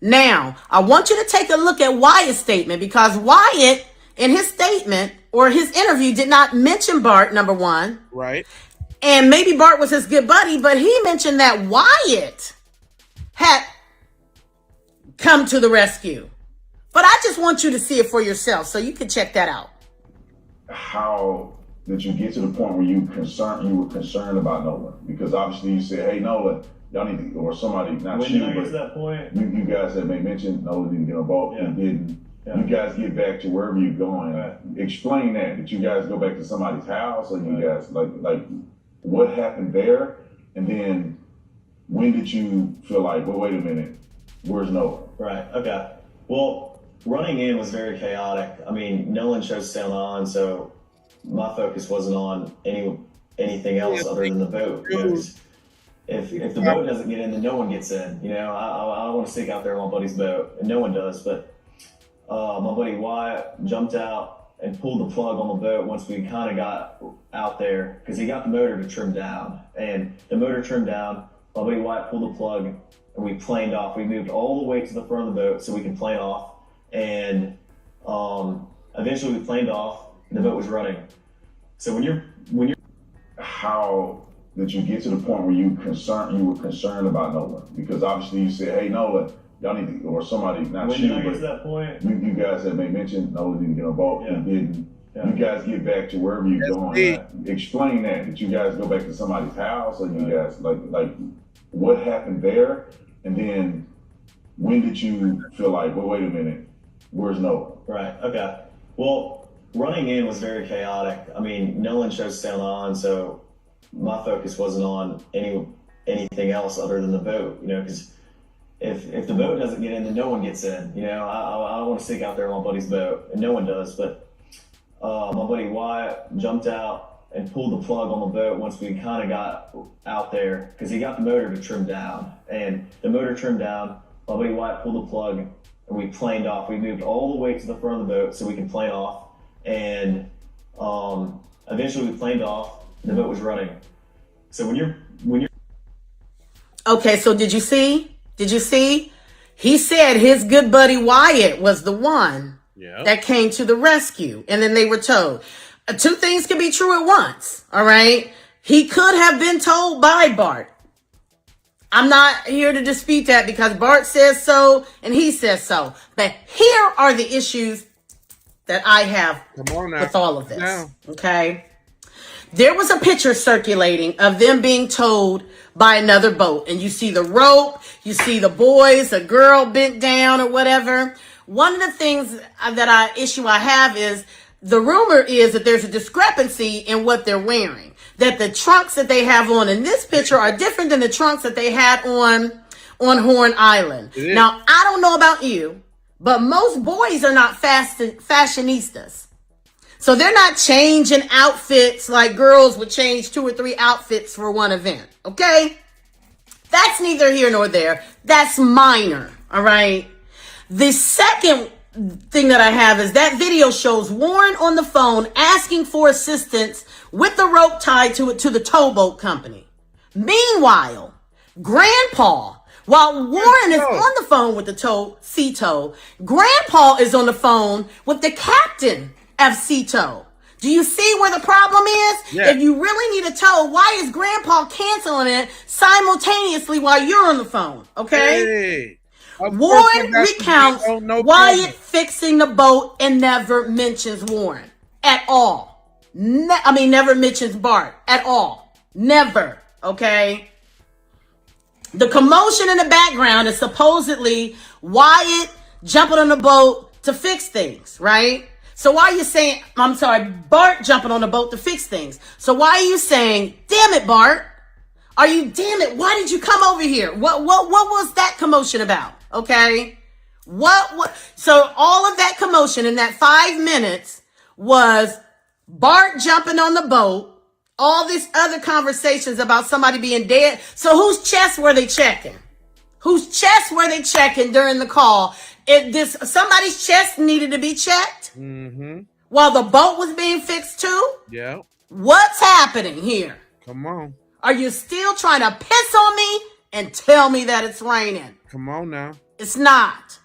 Now, I want you to take a look at Wyatt's statement, because Wyatt, in his statement or his interview, did not mention Bart, number one.
Right.
And maybe Bart was his good buddy, but he mentioned that Wyatt had come to the rescue. But I just want you to see it for yourself, so you can check that out.
How did you get to the point where you were concerned about Nolan? Because obviously you said, hey, Nolan, y'all need to, or somebody, not
When
you,
did I get
but
to that point?
you guys had mentioned Nolan didn't get involved.
Yeah.
He didn't.
Yeah.
You guys get back to wherever you're going.
Right.
Explain that. Did you guys go back to somebody's house, or you guys like what happened there? And then when did you feel like, well, wait a minute, where's Nolan?
Right. Okay. Well, running in was very chaotic. I mean, Nolan chose to stay on, so my focus wasn't on anything else other than the boat. You know, 'cause if the boat doesn't get in, then no one gets in. You know, I want to stick out there on my buddy's boat, and no one does. But my buddy Wyatt jumped out and pulled the plug on the boat once we kind of got out there, because he got the motor to trim down. And the motor trimmed down, my buddy Wyatt pulled the plug, and we planed off. We moved all the way to the front of the boat so we could plane off. And eventually we planed off, and the boat was running. So when you're
how did you get to the point where you were concerned about Nolan? Because obviously you said, hey, Nolan, y'all need to, or somebody, not
when
you,
did I get
but
to that point?
you guys had mentioned Nolan didn't get involved.
Yeah.
He didn't.
Yeah.
You guys get back to wherever you're going. Explain that. Did you guys go back to somebody's house, or you guys like what happened there? And then when did you feel like, well, wait a minute, where's Nolan?
Right. Okay. Well, running in was very chaotic. I mean, Nolan chose to stay on, so my focus wasn't on anything else other than the boat. You know, because if the boat doesn't get in, then no one gets in. You know, I want to stick out there on my buddy's boat, and no one does. But my buddy Wyatt jumped out and pulled the plug on the boat once we kind of got out there, because he got the motor to trim down. And the motor trimmed down, my buddy Wyatt pulled the plug, and we planed off. We moved all the way to the front of the boat so we could plane off. And eventually we planed off, and the boat was running. So when you're
Okay, so did you see? He said his good buddy Wyatt was the one that came to the rescue, and then they were told. Two things can be true at once, all right? He could have been told by Bart. I'm not here to dispute that, because Bart says so and he says so. But here are the issues that I have with all of this, okay? There was a picture circulating of them being towed by another boat, and you see the rope, you see the boys, a girl bent down or whatever. One of the things that issue I have is the rumor is that there's a discrepancy in what they're wearing, that the trunks that they have on in this picture are different than the trunks that they had on Horn Island. Now, I don't know about you, but most boys are not fashionistas. So they're not changing outfits like girls would change 2 or 3 outfits for one event, okay? That's neither here nor there. That's minor, all right? The second thing that I have is that video shows Warren on the phone asking for assistance with the rope tied to the towboat company. Meanwhile, Grandpa While Warren is on the phone with the CETO, Grandpa is on the phone with the captain of CETO. Do you see where the problem is?
Yeah.
If you really need a tow, why is Grandpa canceling it simultaneously while you're on the phone? Okay?
Hey.
Warren recounts Wyatt fixing the boat and never mentions Warren at all. Never mentions Bart at all. Never. Okay? The commotion in the background is supposedly Wyatt jumping on the boat to fix things, right? So why are you saying, Bart jumping on the boat to fix things? So why are you saying, damn it, Bart? Damn it, why did you come over here? What was that commotion about? Okay? So all of that commotion in that 5 minutes was Bart jumping on the boat, all these other conversations about somebody being dead. So whose chest were they checking? Whose chest were they checking during the call? Somebody's chest needed to be checked while the boat was being fixed too?
Yeah.
What's happening here?
Come on.
Are you still trying to piss on me and tell me that it's raining?
Come on now.
It's not.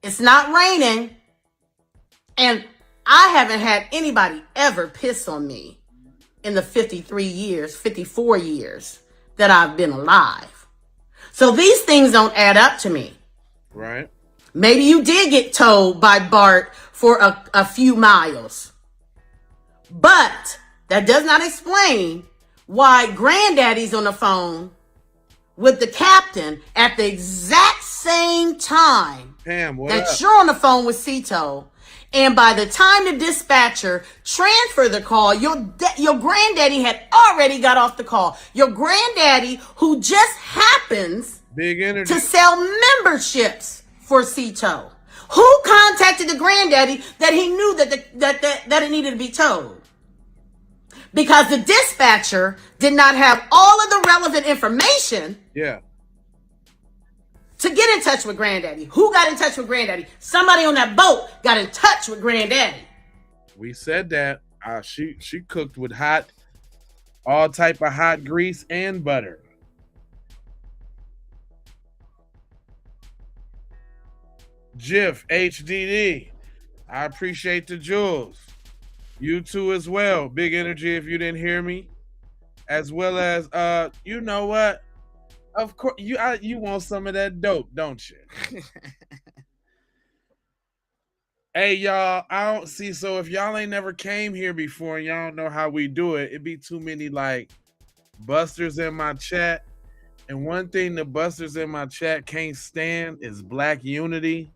It's not raining. And I haven't had anybody ever piss on me in the 54 years that I've been alive. So these things don't add up to me.
Right.
Maybe you did get towed by Bart for a few miles. But that does not explain why Granddaddy's on the phone with the captain at the exact same time
Pam, what
that
up?
you're on the phone with CETO. And by the time the dispatcher transferred the call, your granddaddy had already got off the call. Your granddaddy, who just happens
Big energy
to sell memberships for CETO. Who contacted the granddaddy that he knew that it needed to be towed? Because the dispatcher did not have all of the relevant information to get in touch with Granddaddy. Who got in touch with Granddaddy? Somebody on that boat got in touch with Granddaddy.
We said that. She cooked with all type of hot grease and butter. Jiff, HDD. I appreciate the jewels. You too as well. Big energy if you didn't hear me. As well as, you know what? Of course, you want some of that dope, don't you? Hey, y'all, I don't see. So if y'all ain't never came here before and y'all don't know how we do it, it'd be too many, busters in my chat. And one thing the busters in my chat can't stand is black unity.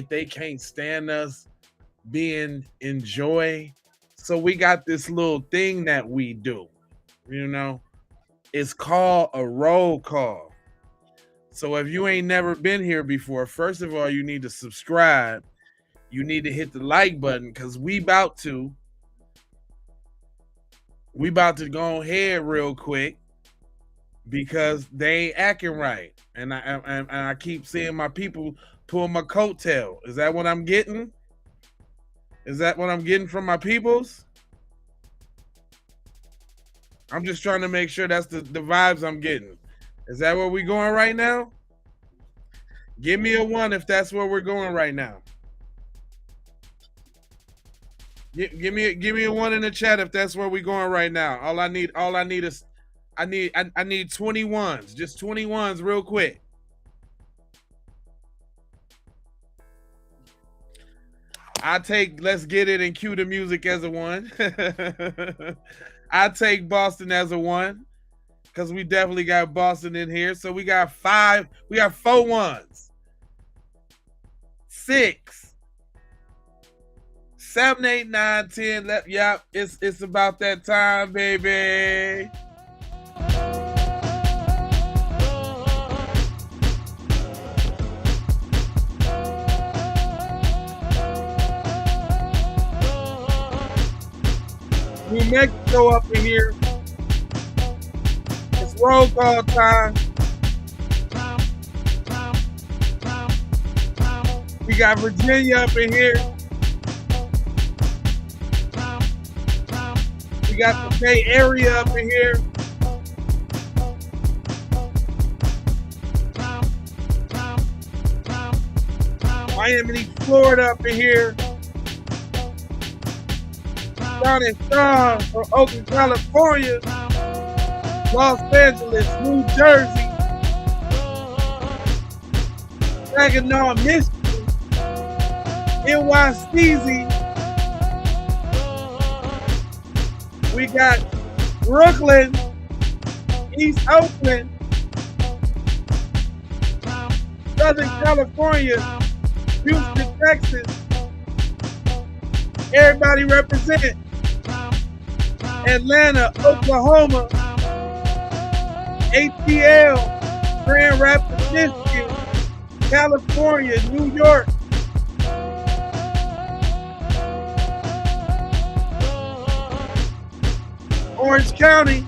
They can't stand us being in joy. So we got this little thing that we do, it's called a roll call. So if you ain't never been here before, first of all, you need to subscribe. You need to hit the like button because we about to go ahead real quick because they ain't acting right. And I keep seeing my people pull my coattail. Is that what I'm getting? Is that what I'm getting from my peoples? I'm just trying to make sure that's the vibes I'm getting. Is that where we going right now? Give me a 1 if that's where we're going right now. Give me a 1 in the chat if that's where we're going right now. All I need is I need 21s. Just 21s real quick. I take Let's Get It and cue the music as a 1. I take Boston as a 1 because we definitely got Boston in here. So we got 4 1s. 6, 7, 8, 9, 10. Yep, it's about that time, baby. New Mexico up in here. It's roll call time. We got Virginia up in here. We got the Bay Area up in here. Miami, Florida up in here. Johnny Strong from Oakland, California. Los Angeles, New Jersey. Saginaw, Michigan. NYC. We got Brooklyn, East Oakland, Southern California, Houston, Texas. Everybody represent. Atlanta, Oklahoma, ATL, Grand Rapids, Michigan, California, New York. Orange County,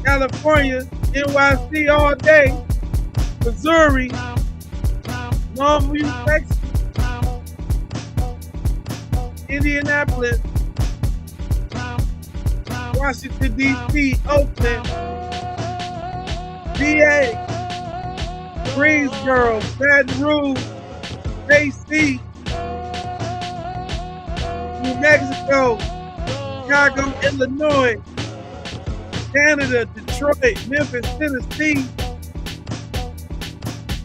California, NYC all day, Missouri, Longview, Texas, Indianapolis, Washington, D.C., Oakland, VA, Greensboro, Baton Rouge, KC, New Mexico, Chicago, Illinois, Canada, Detroit, Memphis, Tennessee,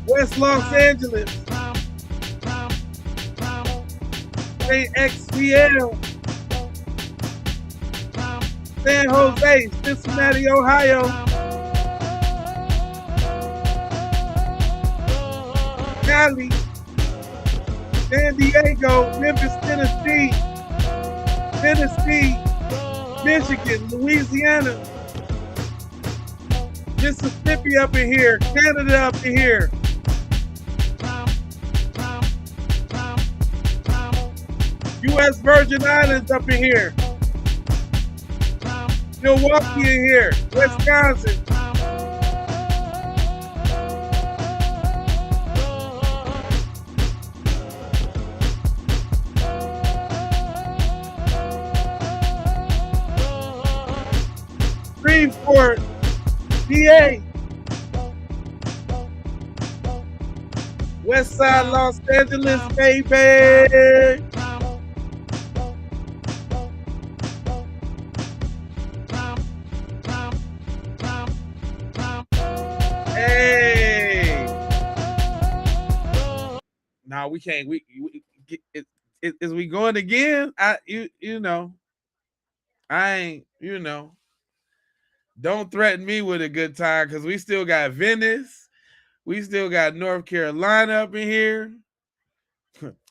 West Los Angeles, XCL, San Jose, Cincinnati, Ohio, Cali, San Diego, Memphis, Tennessee, Michigan, Louisiana, Mississippi up in here, Canada up in here. U.S. Virgin Islands up in here. Milwaukee in here, Wisconsin. Shreveport, PA. West Side Los Angeles, baby. Hey. Nah, we can't. Is we going again? You know. I ain't, you know. Don't threaten me with a good time because we still got Venice. We still got North Carolina up in here.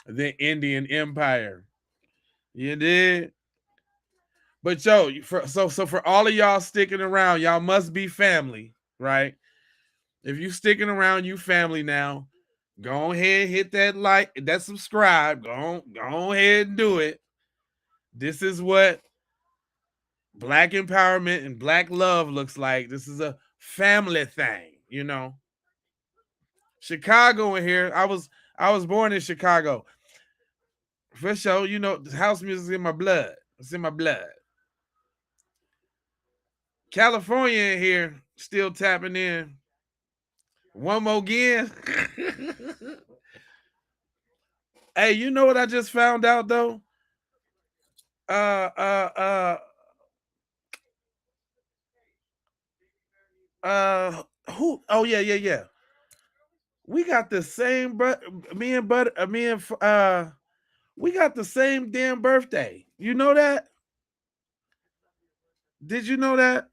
The Indian Empire. You did? But yo, so for all of y'all sticking around, y'all must be family, right? If you sticking around, you family now. Go ahead, hit that like, that subscribe. Go ahead and do it. This is what Black empowerment and Black love looks like. This is a family thing, you know. Chicago in here. I was born in Chicago. For sure, you know, house music is in my blood. It's in my blood. California in here, still tapping in. One more again. Hey, you know what I just found out though? Who? Oh yeah. We got the same, we got the same damn birthday. You know that? Did you know that?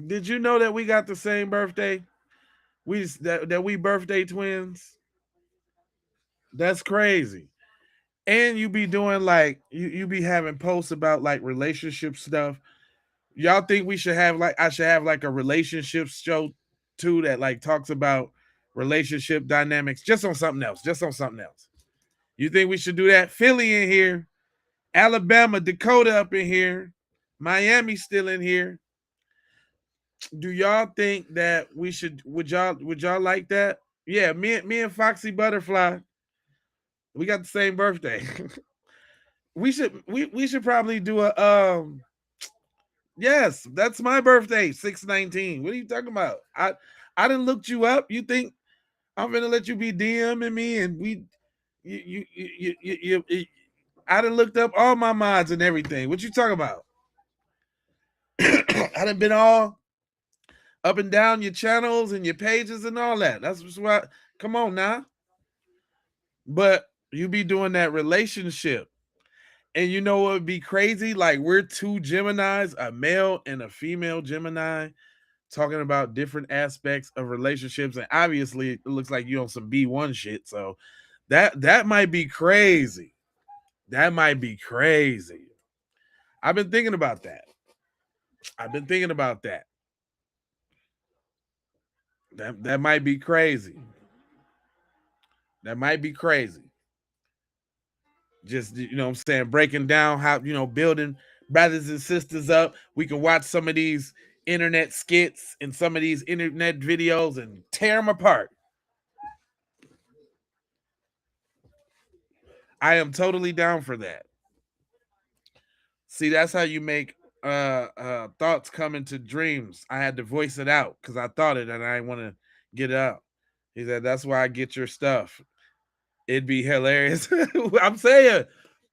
Did you know that we got the same birthday? That we birthday twins. That's crazy. And you be doing like you be having posts about like relationship stuff. Y'all think we should have like I should have like a relationship show too that like talks about relationship dynamics just on something else. You think we should do that? Philly in here, Alabama, Dakota up in here, Miami still in here. Do y'all think that we should? Would y'all like that? Yeah, me and Foxy Butterfly, we got the same birthday. we should probably do a yes, that's my birthday, 6/19. What are you talking about? I didn't look you up. You think I'm gonna let you be DMing me, and I done looked up all my mods and everything. What you talking about? I done been all up and down your channels and your pages and all that. That's what. Come on now. But you be doing that relationship, and you know what would be crazy? Like, we're two Geminis, a male and a female Gemini, talking about different aspects of relationships, and obviously it looks like you on some B1 shit. So that might be crazy. That might be crazy. I've been thinking about that. That might be crazy. That might be crazy. Just, you know what I'm saying, breaking down how, building brothers and sisters up. We can watch some of these internet skits and some of these internet videos and tear them apart. I am totally down for that. See, that's how you make thoughts come into dreams. I had to voice it out because I thought it and I didn't want to get it out. He said, that's why I get your stuff. It'd be hilarious. I'm saying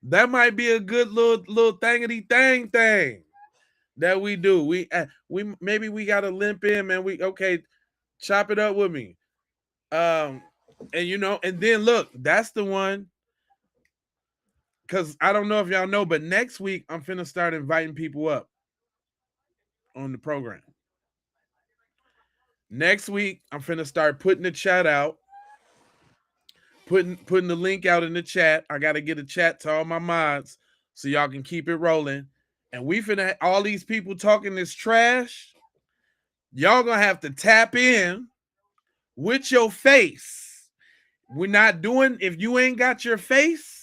that might be a good little thingity thing that we do. We maybe we gotta limp in, man. Chop it up with me. And and then look, that's the one. Because I don't know if y'all know, but next week I'm finna start inviting people up on the program. Next week I'm finna start putting the chat out, putting the link out in the chat. I gotta get a chat to all my mods so y'all can keep it rolling. And we finna all these people talking this trash. Y'all gonna have to tap in with your face. We're not doing, if you ain't got your face,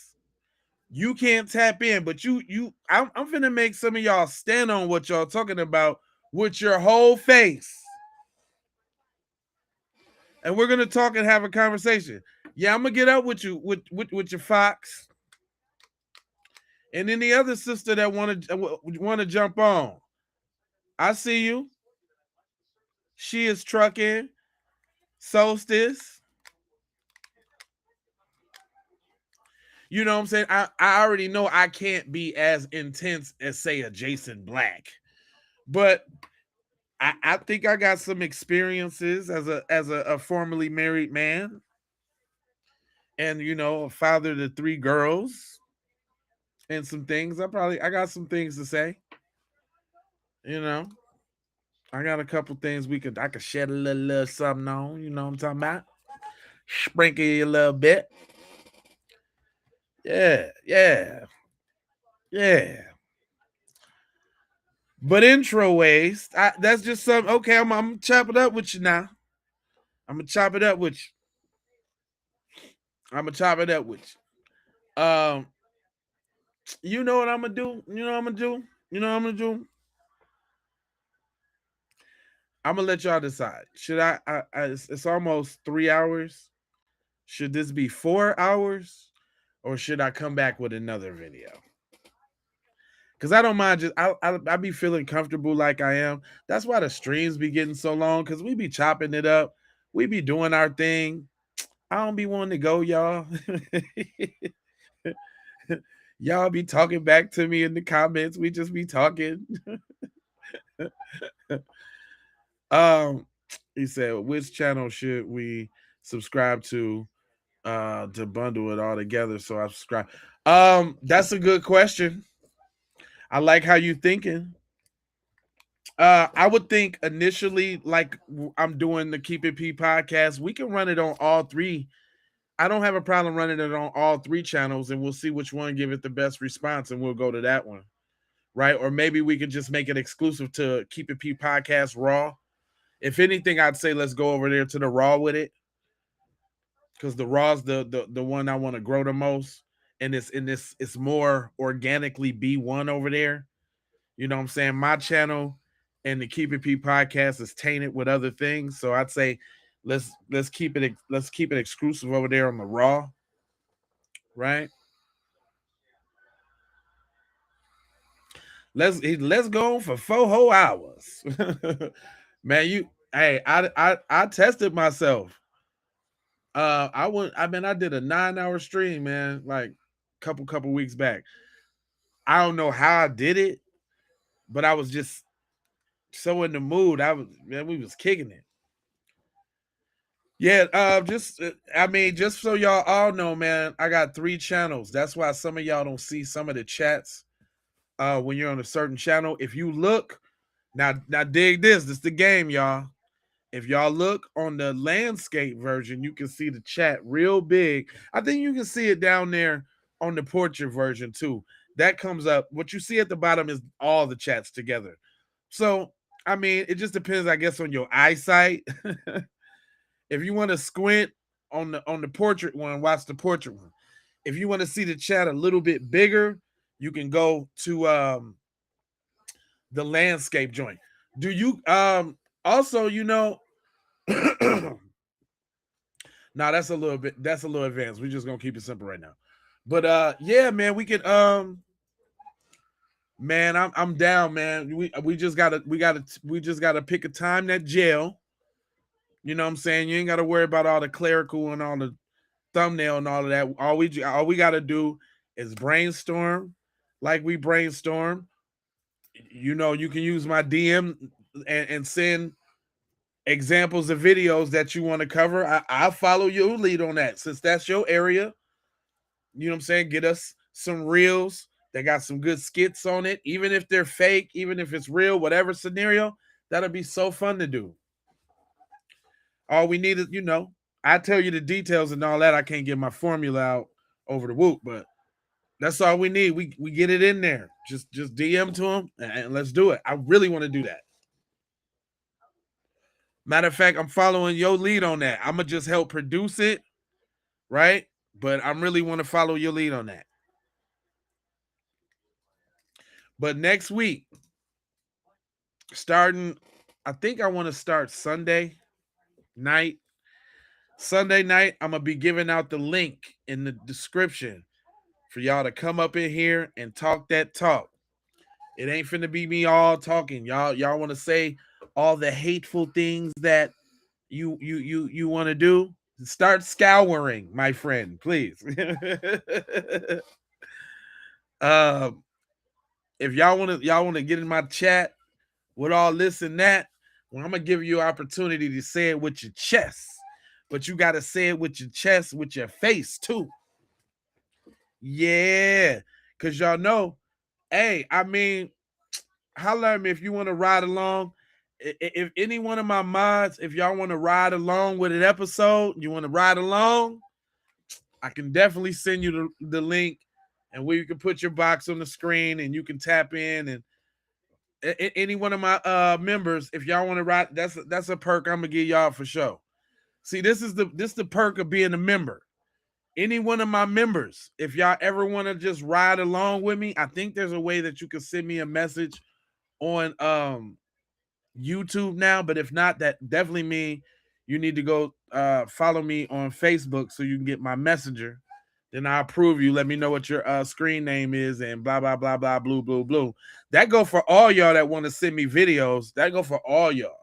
you can't tap in. But I'm finna make some of y'all stand on what y'all talking about with your whole face. And we're gonna talk and have a conversation. Yeah, I'm gonna get up with you with your fox. And then the other sister that wanna jump on. I see you. She is trucking. Solstice. You know what I'm saying? I already know I can't be as intense as, say, a Jason Black. But I think I got some experiences as a formerly married man. And, a father to 3 girls. And some things. I got some things to say. I got a couple things I could shed a little something on. You know what I'm talking about? Sprinkle you a little bit. Yeah. But intro ways, that's just something. Okay, I'm gonna chop it up with you now. I'm gonna chop it up with you. You know what I'm gonna do? I'm gonna let y'all decide. Should I it's almost 3 hours. Should this be 4 hours? Or should I come back with another video? Because I don't mind, I be feeling comfortable like I am. That's why the streams be getting so long, because we be chopping it up. We be doing our thing. I don't be wanting to go, y'all. Y'all be talking back to me in the comments. We just be talking. He said, which channel should we subscribe to bundle it all together? So I subscribe. That's a good question. I like how you thinking. I would think initially, like I'm doing the Keep It P podcast, we can run it on all 3. I don't have a problem running it on all 3 channels, and we'll see which one give it the best response, and we'll go to that one, right? Or maybe we could just make it exclusive to Keep It P podcast Raw. If anything, I'd say let's go over there to the Raw with it, because the Raw's the one I want to grow the most, and it's more organically B1 over there. You know what I'm saying? My channel and the Keep It P podcast is tainted with other things, so I'd say let's keep it exclusive over there on the Raw, right? Let's go on for 4 whole hours. Man, I tested myself. I did a 9-hour stream, man, like couple weeks back. I don't know how I did it, but I was just so in the mood. We was kicking it. Yeah, just so y'all all know, man, I got 3 channels. That's why some of y'all don't see some of the chats when you're on a certain channel. If you look, now dig this. This is the game, y'all. If y'all look on the landscape version, you can see the chat real big. I think you can see it down there on the portrait version too. That comes up. What you see at the bottom is all the chats together. So, it just depends, I guess, on your eyesight. If you want to squint on the portrait one, watch the portrait one. If you want to see the chat a little bit bigger, you can go to the landscape joint. Do you also, nah, that's a little advanced. We're just gonna keep it simple right now. But yeah, man, we could man, I'm down, man. We just gotta pick a time that gel. You know what I'm saying? You ain't gotta worry about all the clerical and all the thumbnail and all of that. All we gotta do is brainstorm like we brainstorm. You can use my DM and send examples of videos that you want to cover. I'll follow your lead on that since that's your area. You know what I'm saying? Get us some reels that got some good skits on it, even if they're fake, even if it's real, whatever scenario. That'll be so fun to do. All we need is, I tell you the details and all that. I can't get my formula out over the whoop, but that's all we need. We get it in there. Just DM to them and let's do it. I really want to do that. Matter of fact, I'm following your lead on that. I'm gonna just help produce it, right? But I really want to follow your lead on that. But next week, starting, I think I want to start Sunday night. Sunday night, I'm gonna be giving out the link in the description for y'all to come up in here and talk that talk. It ain't finna be me all talking. Y'all want to say all the hateful things that you want to do? Start scouring, my friend, please. If y'all want to get in my chat with all this and that, well, I'm gonna give you an opportunity to say it with your chest, but you gotta say it with your chest, with your face too. Yeah, cause y'all know, hey, holler at me if you want to ride along. If any one of my mods, if y'all want to ride along with an episode, you want to ride along, I can definitely send you the link, and where you can put your box on the screen and you can tap in. And any one of my members, if y'all want to ride, that's a perk I'm gonna give y'all for sure. See, this is the perk of being a member. Any one of my members, if y'all ever want to just ride along with me, I think there's a way that you can send me a message on YouTube now, but if not, that definitely mean you need to go follow me on Facebook so you can get my messenger. Then I'll approve you. Let me know what your screen name is and blah blah blah blah blue blue blue. That go for all y'all that want to send me videos. That go for all y'all.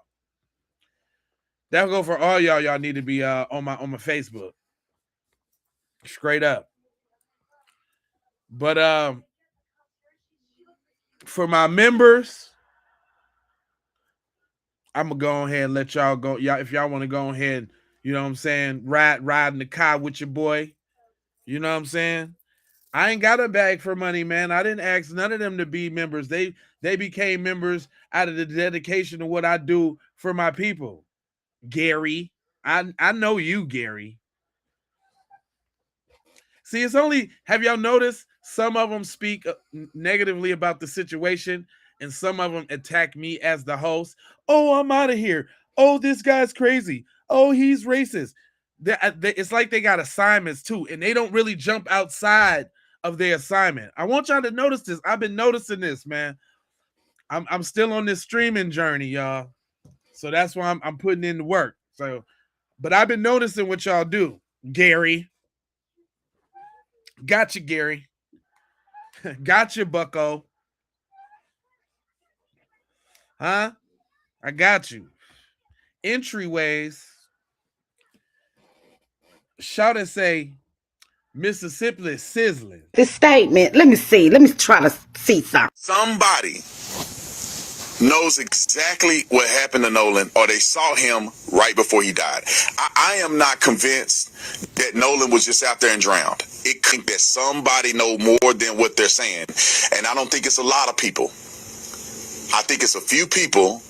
That go for all y'all. Y'all need to be on my Facebook. Straight up. But for my members, I'm gonna go ahead and let y'all go. Y'all, if y'all want to go ahead, you know what I'm saying, ride in the car with your boy. You know what I'm saying? I ain't got a bag for money, man. I didn't ask none of them to be members. They became members out of the dedication of what I do for my people. Gary, I know you, Gary. See, it's only, have y'all noticed some of them speak negatively about the situation and some of them attack me as the host. Oh, I'm out of here. Oh, this guy's crazy. Oh, he's racist. It's like they got assignments too, and they don't really jump outside of their assignment. I want y'all to notice this. I've been noticing this, man. I'm still on this streaming journey, y'all. So that's why I'm putting in the work. So, but I've been noticing what y'all do, Gary. Gotcha, Gary. Gotcha, Bucko. Huh? I got you. Entryways. shout and say Mississippi is sizzling.
This statement, let me see. Let me try to see something.
Somebody knows exactly what happened to Nolan, or they saw him right before he died. I am not convinced that Nolan was just out there and drowned. It could that somebody know more than what they're saying. And I don't think it's a lot of people. I think it's a few people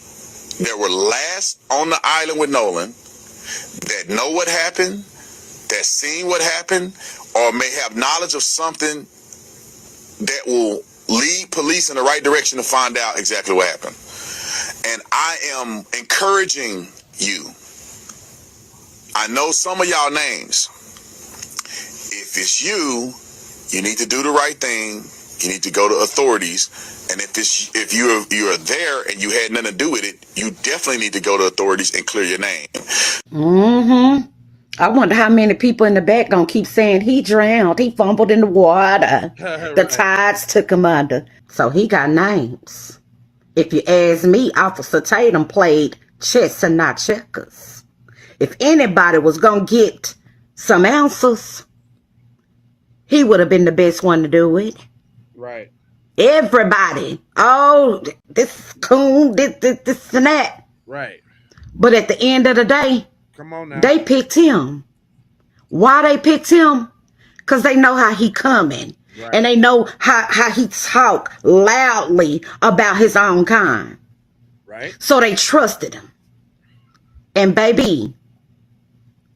that were last on the island with Nolan that know what happened, that seen what happened, or may have knowledge of something that will lead police in the right direction to find out exactly what happened. And I am encouraging you. I know some of y'all names. If it's you, you need to do the right thing. You need to go to authorities. And if you're there and you had nothing to do with it, you definitely need to go to authorities and clear your name.
Mm-hmm. I wonder how many people in the back gonna keep saying he drowned, he fumbled in the water, the tides took him under. So he got names. If you ask me, Officer Tatum played chess and not checkers. If anybody was gonna get some answers, he would have been the best one to do it.
Right.
Everybody. Oh, this coon, this and that.
Right.
But at the end of the day,
come on now,
they picked him. Why they picked him? Because they know how he coming. Right. And they know how he talk loudly about his own kind.
Right.
So they trusted him. And baby,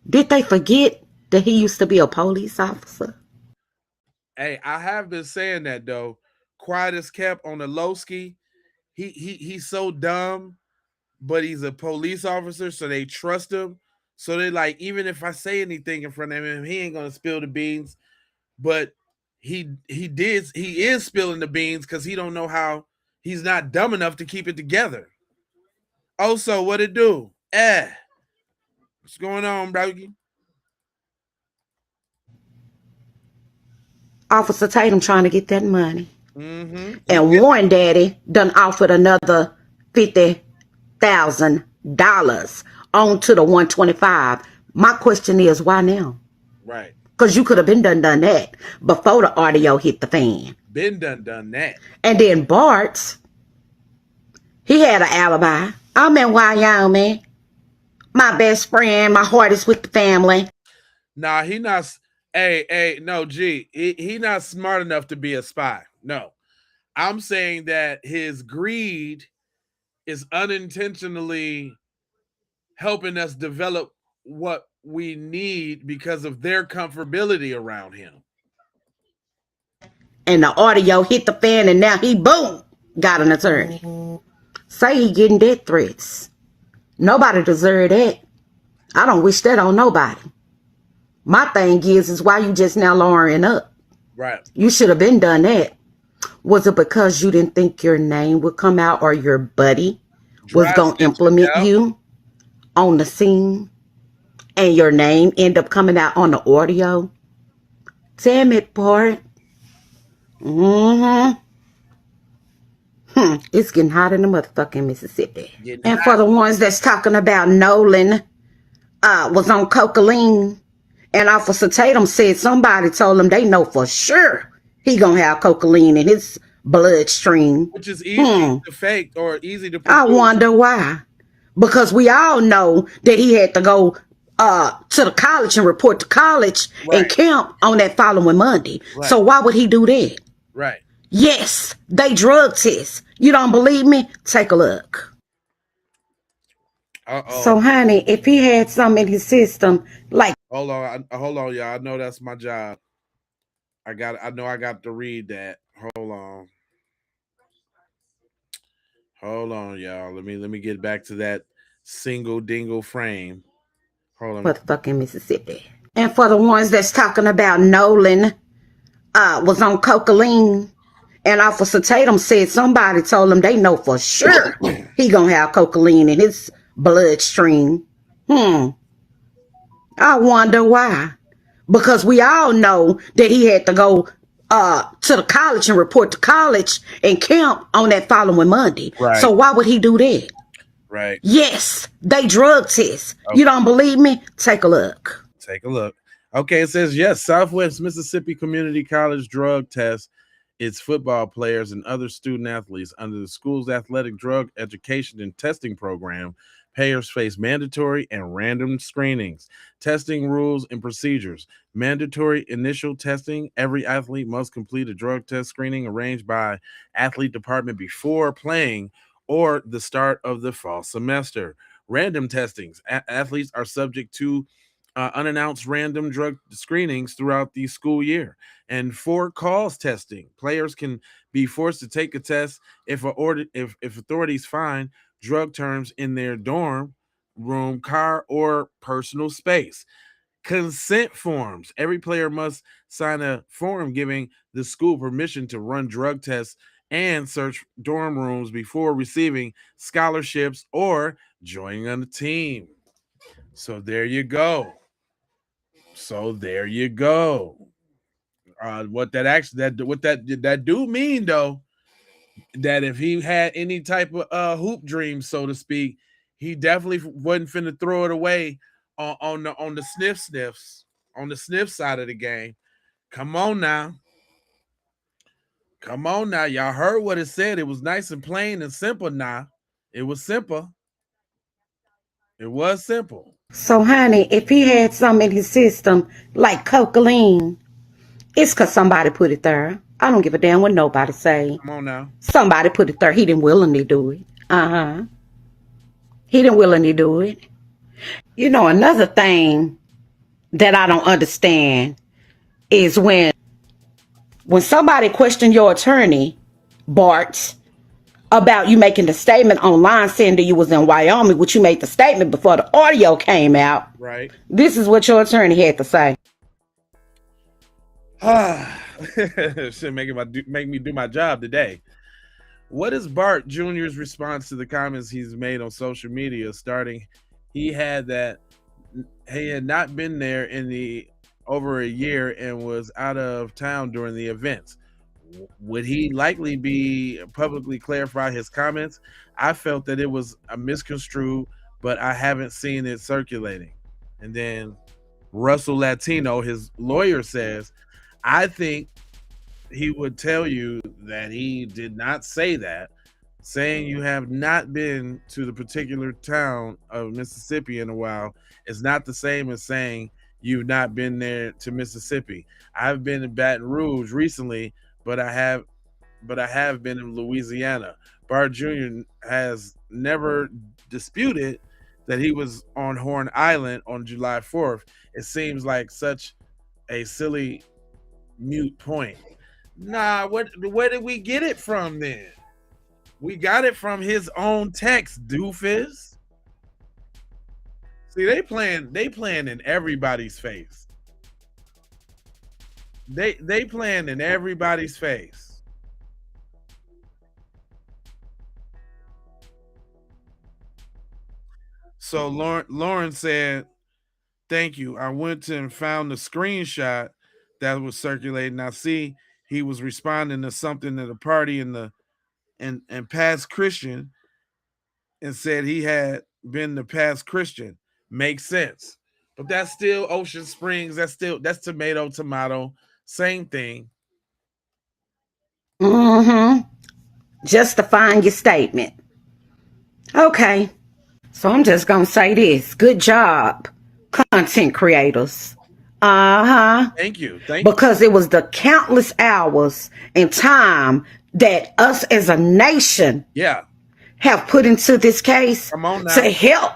did they forget that he used to be a police officer?
Hey, I have been saying that though. Quiet as kept on the low ski. He's so dumb, but he's a police officer, so they trust him. So they like, even if I say anything in front of him, he ain't gonna spill the beans. But he is spilling the beans because he don't know how. He's not dumb enough to keep it together. Also, what it do? What's going on, bro?
Officer Tatum trying to get that money.
Mm-hmm.
And Warren Daddy done offered another $50,000 on to the 125. My question is, why now?
Right.
Because you could have been done that before the audio hit the fan.
Been done that.
And then Bart, he had an alibi. I'm in Wyoming. My best friend, my heart is with the family.
Nah, he not. No, G. He not smart enough to be a spy. No. I'm saying that his greed is unintentionally helping us develop what we need because of their comfortability around him.
And the audio hit the fan and now he, boom, got an attorney. Say he getting death threats. Nobody deserve that. I don't wish that on nobody. My thing is why you just now lowering up?
Right.
You should have been done that. Was it because you didn't think your name would come out or your buddy was going to implement you on the scene and your name end up coming out on the audio? Damn it, Bart. Mm-hmm. It's getting hot in the motherfucking Mississippi. And for the ones that's talking about Nolan was on cocaine, and Officer Tatum said somebody told him they know for sure he gonna have cocaine in his bloodstream.
Which is easy to fake or easy to prove.
I wonder why. Because we all know that he had to go to the college and report to college and camp on that following Monday.
Right.
So why would he do that?
Right.
Yes, they drug test. You don't believe me? Take a look.
Uh-oh.
So, honey, if he had some in his system, like...
Hold on, y'all. I know that's my job. I know I got to read that. Hold on, y'all. Let me get back to that single dingle frame. Hold on.
Motherfucking Mississippi. And for the ones that's talking about Nolan was on cocaine, and Officer Tatum said somebody told him they know for sure he gonna have cocaine in his bloodstream. I wonder why. Because we all know that he had to go to the college and report to college and camp on that following Monday.
Right.
So why would he do that?
Right.
Yes, they drug test. Okay. You don't believe me? Take a look.
Take a look. Okay, it says yes. Southwest Mississippi Community College drug test its football players and other student athletes under the school's athletic drug education and testing program. Payers face mandatory and random screenings. Testing rules and procedures. Mandatory initial testing. Every athlete must complete a drug test screening arranged by athlete department before playing or the start of the fall semester. Random testings. Athletes are subject to unannounced random drug screenings throughout the school year. And for cause testing, players can be forced to take a test if authorities find drug terms in their dorm room, car, or personal space. Consent forms. Every player must sign a form giving the school permission to run drug tests and search dorm rooms before receiving scholarships or joining on the team. So there you go. What that do mean though, that if he had any type of hoop dream, so to speak, he definitely wasn't finna throw it away on the sniffs on the sniff side of the game. Come on now. Y'all heard what it said. It was nice and plain and simple now. It was simple.
So, honey, if he had some in his system like cocaine, it's because somebody put it there. I don't give a damn what nobody say.
Come on now.
Somebody put it there. He didn't willingly do it. He didn't willingly do it. You know, another thing that I don't understand is when somebody questioned your attorney, Bart, about you making the statement online saying that you was in Wyoming, which you made the statement before the audio came out.
Right.
This is what your attorney had to say.
Should make me do my job today. What is Bart Jr.'s response to the comments he's made on social media? Starting, he had not been there in over a year and was out of town during the events. Would he likely be publicly clarify his comments? I felt that it was a misconstrued, but I haven't seen it circulating. And then Russell Latino, his lawyer, says, I think he would tell you that he did not say that. Saying you have not been to the particular town of Mississippi in a while is not the same as saying you've not been there to Mississippi. I've been in Baton Rouge recently, but I have been in Louisiana. Bart Jr. has never disputed that he was on Horn Island on July 4th. It seems like such a silly mute point. Nah, where did we get it from then? We got it from his own text, doofus. See, they playing in everybody's face. They playing in everybody's face. So Lauren said, thank you. I went to and found the screenshot that was circulating. I see he was responding to something at a party and past Christian and said he had been the past Christian. Makes sense. But that's still Ocean Springs. That's tomato. Same thing.
Justifying your statement. Okay. So I'm just going to say this. Good job, content creators.
Thank you.
Because it was the countless hours and time that us as a nation have put into this case to help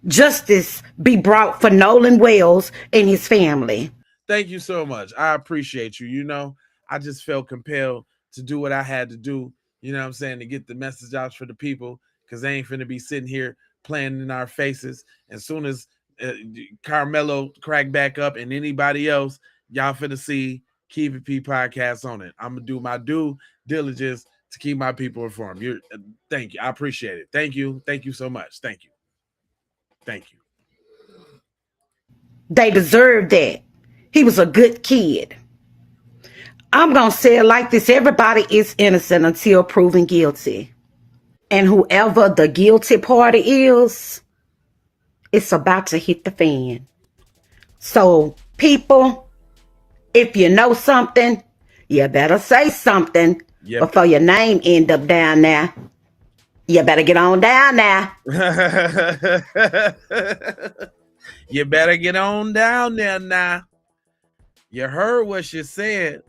justice be brought for Nolan Wells and his family.
Thank you so much. I appreciate you. You know, I just felt compelled to do what I had to do, you know what I'm saying, to get the message out for the people, because they ain't finna be sitting here playing in our faces. As soon as Carmelo crack back up and anybody else, y'all finna see Keep It P podcast on it. I'm gonna do my due diligence to keep my people informed. Thank you. I appreciate it. Thank you. Thank you so much. Thank you.
They deserve that. He was a good kid. I'm going to say it like this. Everybody is innocent until proven guilty. And whoever the guilty party is, it's about to hit the fan. So People, if you know something, you better say something before your name end up down there. You better get on down now.
You better get on down there now. You heard what she said.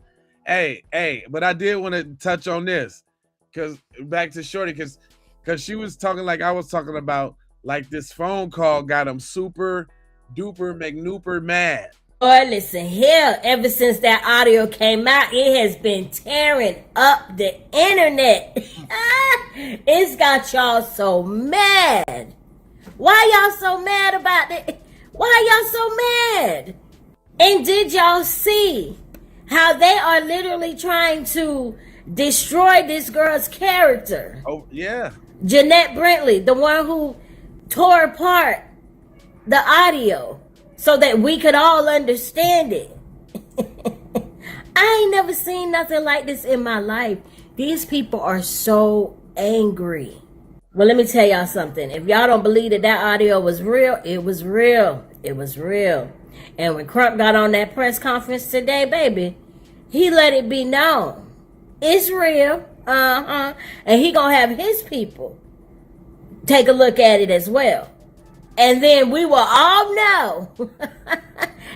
Hey, but I did want to touch on this. Because back to Shorty, because she was talking like I was talking about, like this phone call got him super duper McNooper mad.
Boy, listen here. Ever since that audio came out, it has been tearing up the internet. It's got y'all so mad. Why y'all so mad about it? Why y'all so mad? And did y'all see how they are literally trying to destroy this girl's character?
Oh, yeah.
Jeanette Brentley, the one who tore apart the audio so that we could all understand it. I ain't never seen nothing like this in my life. These people are so angry. Well, let me tell y'all something. If y'all don't believe that that audio was real, it was real. It was real. And when Crump got on that press conference today, baby, he let it be known. It's real. And he gonna have his people take a look at it as well. And then we will all know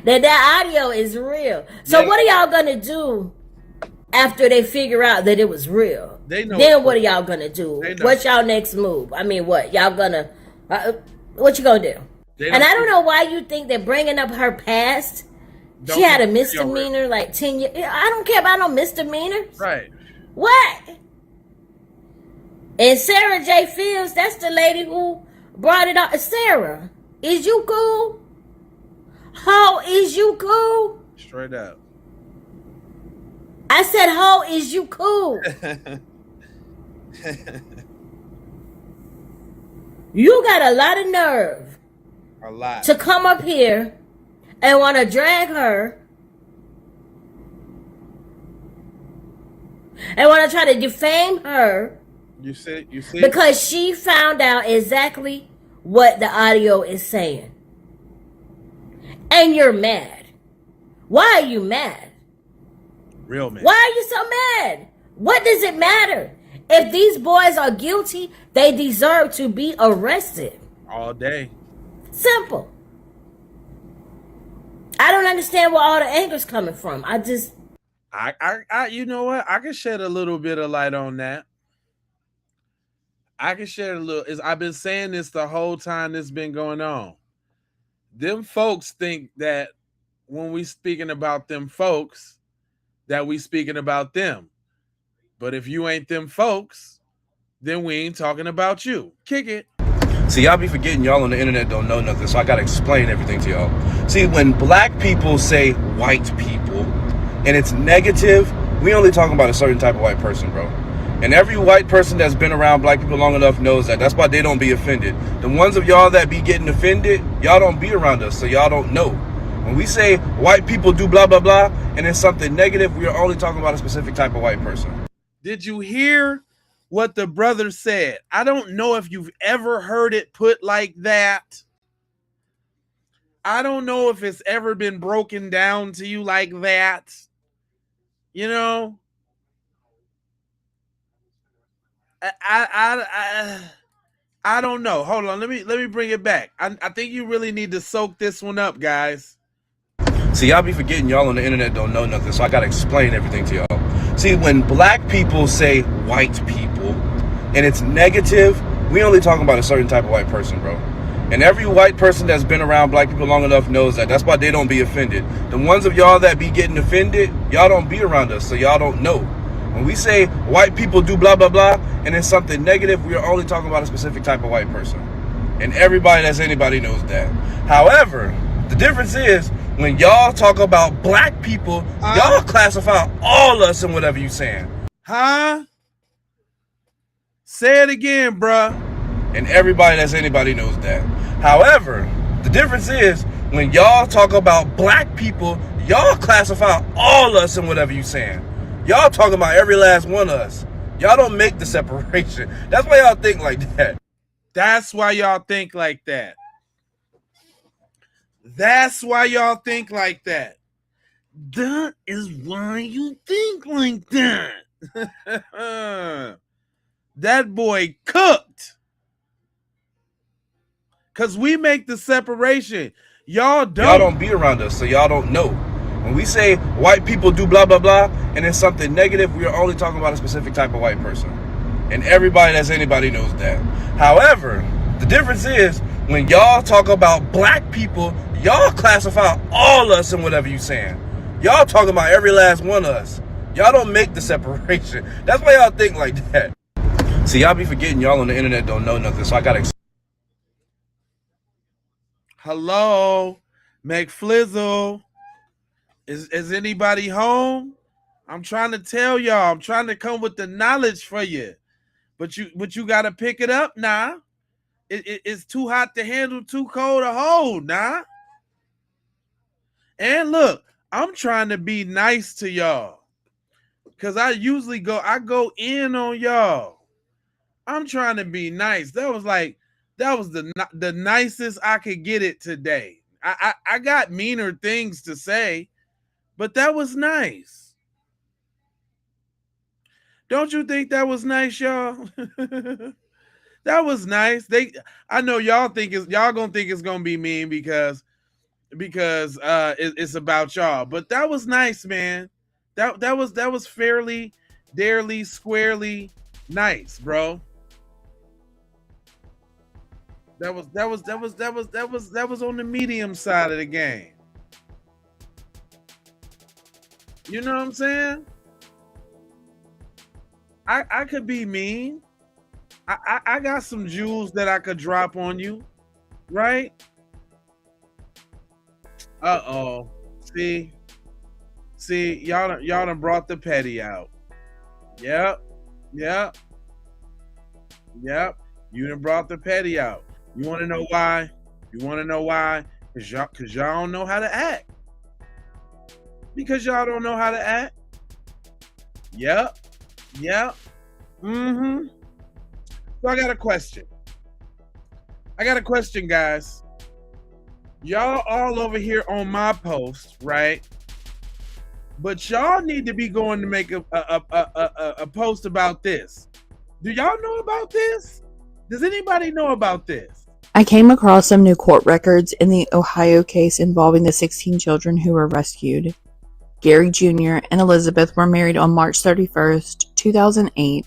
that audio is real. So what are y'all gonna do after they figure out that it was real?
They know.
Then what are y'all gonna do? What's y'all next move? I mean, what? Y'all gonna, what you gonna do? And I don't know why you think that bringing up her past, she had a misdemeanor like 10 years. I don't care about no misdemeanors.
Right.
What? And Sarah J. Fields, that's the lady who brought it up. Sarah, is you cool? Ho, is you cool?
Straight up.
I said, ho, is you cool? You got a lot of nerve.
A lot.
To come up here and want to drag her and want to try to defame her.
You see?
Because she found out exactly what the audio is saying. And you're mad. Why are you mad?
Real mad.
Why are you so mad? What does it matter? If these boys are guilty, they deserve to be arrested.
All day.
Simple. I don't understand where all the anger's coming from. I
you know what? I can shed a little bit of light on that. I can share a little. I've been saying this the whole time this been going on. Them folks think that when we speaking about them folks, that we speaking about them. But if you ain't them folks, then we ain't talking about you. Kick it.
See, y'all be forgetting y'all on the internet don't know nothing, so I gotta explain everything to y'all. See, when black people say white people, and it's negative, we only talking about a certain type of white person, bro. And every white person that's been around black people long enough knows that. That's why they don't be offended. The ones of y'all that be getting offended, y'all don't be around us, so y'all don't know. When we say white people do blah, blah, blah, and it's something negative, we are only talking about a specific type of white person.
Did you hear what the brother said? I don't know if you've ever heard it put like that. I don't know if it's ever been broken down to you like that. You know? I don't know. Hold on. Let me bring it back. I think you really need to soak this one up, guys.
See, y'all be forgetting y'all on the internet don't know nothing, so I gotta explain everything to y'all. See, when black people say white people, and it's negative, we only talking about a certain type of white person, bro. And every white person that's been around black people long enough knows that. That's why they don't be offended. The ones of y'all that be getting offended, y'all don't be around us, so y'all don't know. When we say white people do blah, blah, blah, and it's something negative, we are only talking about a specific type of white person. And everybody that's anybody knows that. However, the difference is when y'all talk about black people, y'all classify all us in whatever you saying.
Huh? Say it again, bruh.
And everybody that's anybody knows that. However, the difference is when y'all talk about black people, y'all classify all us in whatever you saying. Y'all talking about every last one of us. Y'all don't make the separation. That's why y'all think like that.
That's why y'all think like that. That's why y'all think like that. That is why you think like that. That boy cooked. Because we make the separation. Y'all don't.
Y'all don't be around us, so y'all don't know. When we say white people do blah, blah, blah, and it's something negative, we are only talking about a specific type of white person. And everybody that's anybody knows that. However, the difference is when y'all talk about black people, y'all classify all us in whatever you saying. Y'all talking about every last one of us. Y'all don't make the separation. That's why y'all think like that. See, y'all be forgetting y'all on the internet don't know nothing, so I gotta.
Hello, McFlizzle. Is anybody home? I'm trying to tell y'all. I'm trying to come with the knowledge for you. But you gotta pick it up now. It's too hot to handle, too cold to hold now. And look, I'm trying to be nice to y'all. Cause I go in on y'all. I'm trying to be nice. That was the nicest I could get it today. I got meaner things to say, but that was nice. Don't you think that was nice, y'all? That was nice. I know y'all gonna think it's gonna be mean because it's about y'all, but that was nice, man. That was fairly, darely, squarely nice, bro. That was on the medium side of the game. You know what I'm saying? I could be mean. I got some jewels that I could drop on you, right? Uh-oh. See, y'all done brought the petty out. Yep. You done brought the petty out. You want to know why? Because y'all don't know how to act. Because y'all don't know how to act. Yep. Mm-hmm. So I got a question, guys. Y'all all over here on my post, right? But y'all need to be going to make a post about this. Do y'all know about this? Does anybody know about this?
I came across some new court records in the Ohio case involving the 16 children who were rescued. Gary Jr. and Elizabeth were married on March 31st, 2008.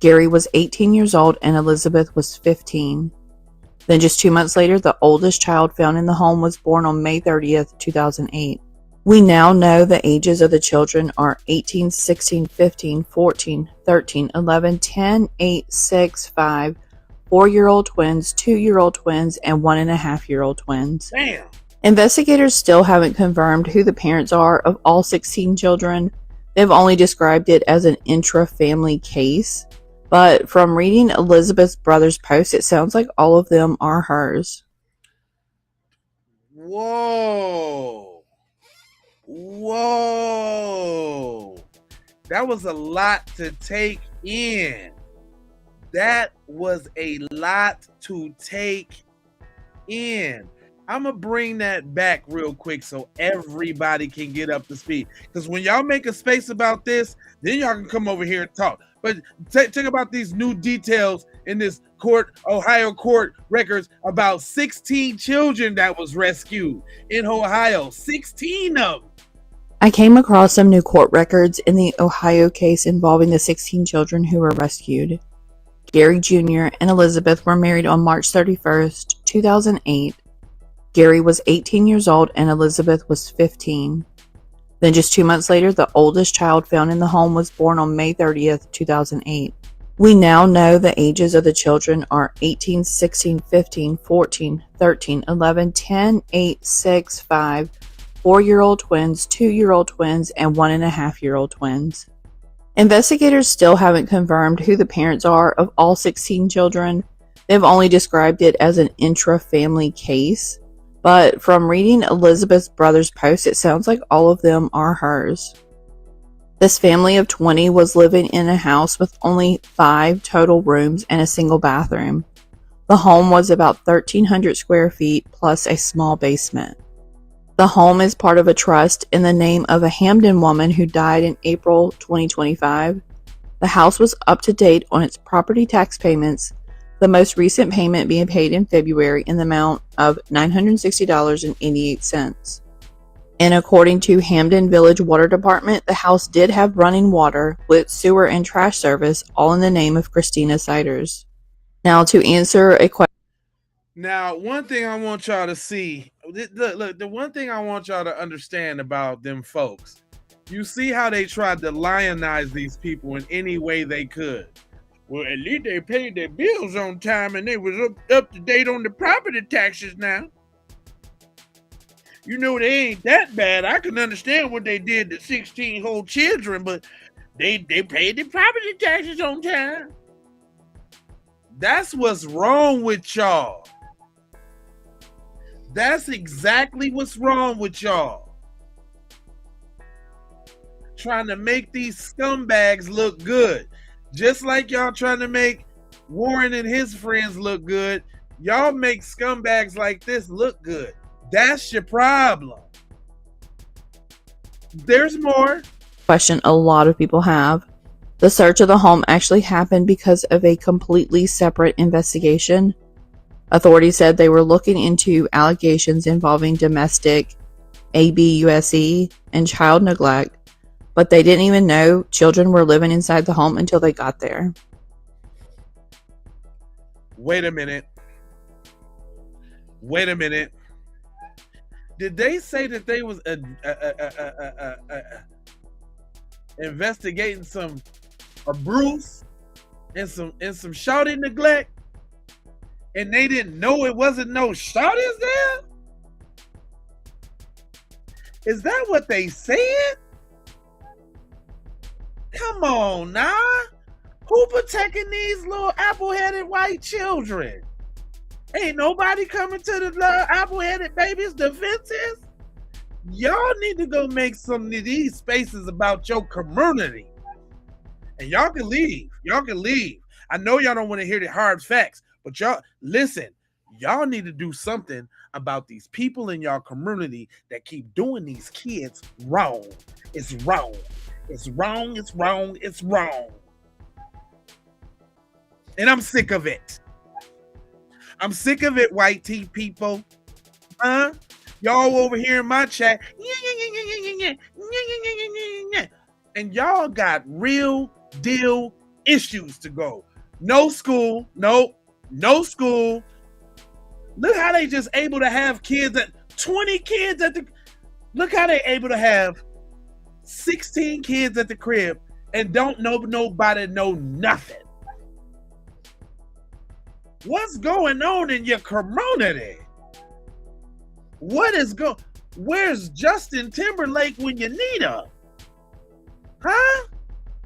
Gary was 18 years old and Elizabeth was 15. Then just 2 months later, the oldest child found in the home was born on May 30th, 2008. We now know the ages of the children are 18, 16, 15, 14, 13, 11, 10, 8, 6, 5, 4-year-old twins, 2-year-old twins, and 1.5-year-old twins.
Damn.
Investigators still haven't confirmed who the parents are of all 16 children. They've only described it as an intra-family case. But from reading Elizabeth's brother's post, it sounds like all of them are hers.
Whoa. That was a lot to take in. I'm going to bring that back real quick so everybody can get up to speed. Because when y'all make a space about this, then y'all can come over here and talk. But think about these new details in this Ohio court records about 16 children that was rescued in Ohio. 16 of them.
I came across some new court records in the Ohio case involving the 16 children who were rescued. Gary Jr. and Elizabeth were married on March 31st, 2008. Gary was 18 years old and Elizabeth was 15. Then just 2 months later, the oldest child found in the home was born on May 30th, 2008. We now know the ages of the children are 18, 16, 15, 14, 13, 11, 10, 8, 6, 5, 4-year-old twins, 2-year-old twins, and 1.5-year-old twins. Investigators still haven't confirmed who the parents are of all 16 children. They've only described it as an intra-family case. But from reading Elizabeth's brother's post, it sounds like all of them are hers. This family of 20 was living in a house with only 5 total rooms and a single bathroom. The home was about 1,300 square feet plus a small basement. The home is part of a trust in the name of a Hamden woman who died in April 2025. The house was up to date on its property tax payments, the most recent payment being paid in February in the amount of $960.88. And according to Hamden Village Water Department, the house did have running water with sewer and trash service, all in the name of Christina Siders. Now, to answer a question.
Now, one thing I want y'all to see, look, the one thing I want y'all to understand about them folks, you see how they tried to lionize these people in any way they could. Well, at least they paid their bills on time and they was up to date on the property taxes now. You know, they ain't that bad. I can understand what they did to 16 whole children, but they paid the property taxes on time. That's what's wrong with y'all. That's exactly what's wrong with y'all. Trying to make these scumbags look good. Just like y'all trying to make Warren and his friends look good, y'all make scumbags like this look good. That's your problem. There's more.
Question a lot of people have. The search of the home actually happened because of a completely separate investigation. Authorities said they were looking into allegations involving domestic abuse and child neglect, but they didn't even know children were living inside the home until they got there.
Wait a minute. Did they say that they was investigating some abuse and some shawty neglect, and they didn't know it wasn't no shawties there? Is that what they said? Come on now. Who protecting these little apple-headed white children? Ain't nobody coming to the apple-headed babies' defenses? Y'all need to go make some of these spaces about your community. And y'all can leave. I know y'all don't want to hear the hard facts, but y'all, listen, y'all need to do something about these people in y'all community that keep doing these kids wrong. It's wrong. It's wrong. And I'm sick of it. I'm sick of it, white tea people. Huh? Y'all over here in my chat. And y'all got real deal issues to go. No school. Nope. No school. Look how they just able to have kids at 20 kids at the. Look how they able to have 16 kids at the crib and don't know nobody know nothing. What's going on in your community? Where's Justin Timberlake when you need him? Huh?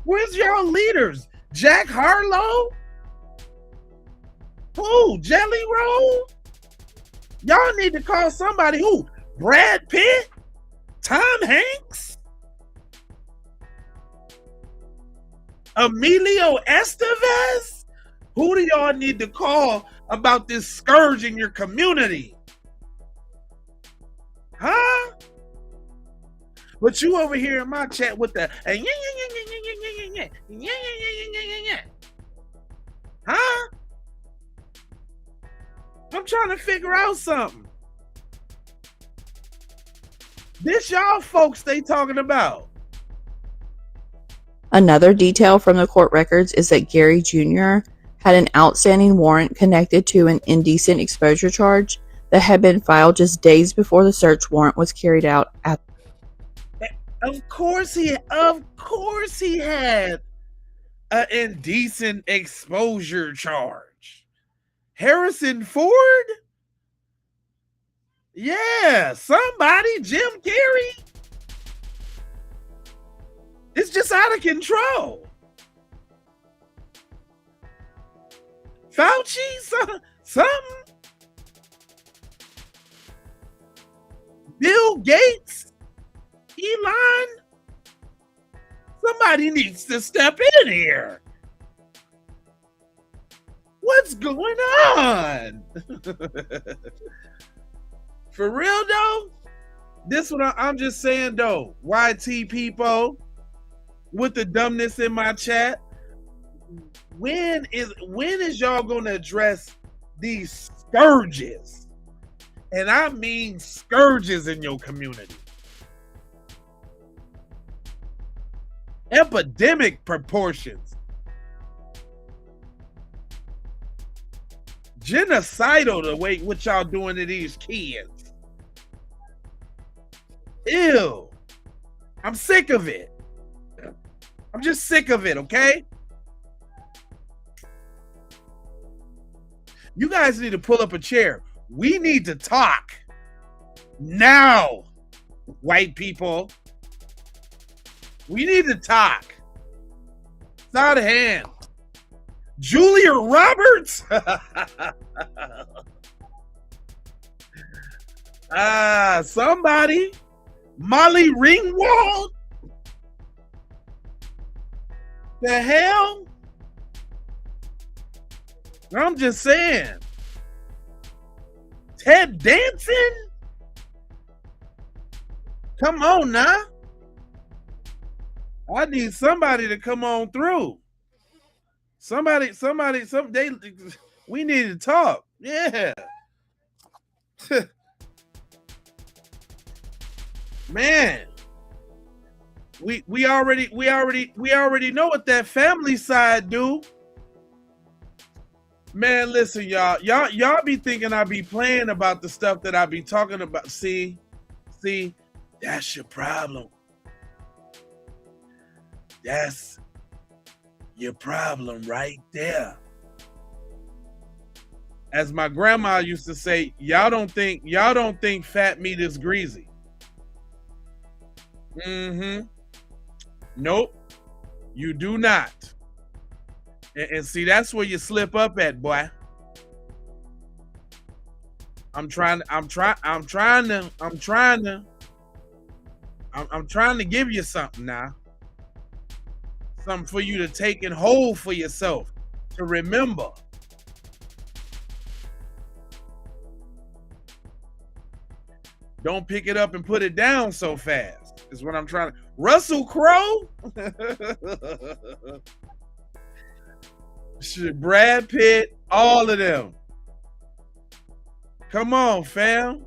Where's your leaders? Jack Harlow? Who? Jelly Roll? Y'all need to call somebody. Who? Brad Pitt? Tom Hanks? Emilio Estevez? Who do y'all need to call about this scourge in your community? Huh? But you over here in my chat with the huh? I'm trying to figure out something. This y'all folks they talking about.
Another detail from the court records is that Gary Jr. had an outstanding warrant connected to an indecent exposure charge that had been filed just days before the search warrant was carried out at.
Of course he had an indecent exposure charge. Harrison Ford? Yeah, somebody, Jim Carrey. It's just out of control. Fauci, something. Bill Gates, Elon. Somebody needs to step in here. What's going on? For real though, this one I'm just saying though, YT people with the dumbness in my chat, when is y'all gonna address these scourges? And I mean scourges in your community. Epidemic proportions. Genocidal the way what y'all doing to these kids. Ew. I'm sick of it. I'm just sick of it, okay? You guys need to pull up a chair. We need to talk now, white people. We need to talk. It's out of hand. Julia Roberts? Somebody. Molly Ringwald? The hell? I'm just saying. Ted Danson? Come on now. I need somebody to come on through. We need to talk. Yeah. Man. We already know what that family side do. Man, listen, y'all be thinking I be playing about the stuff that I be talking about. See, that's your problem. That's your problem right there. As my grandma used to say, y'all don't think fat meat is greasy. Nope, you do not. And see, that's where you slip up at, boy. I'm trying to give you something now. Something for you to take and hold for yourself, to remember. Don't pick it up and put it down so fast, is what I'm trying to. Russell Crowe? Brad Pitt, all of them. Come on, fam.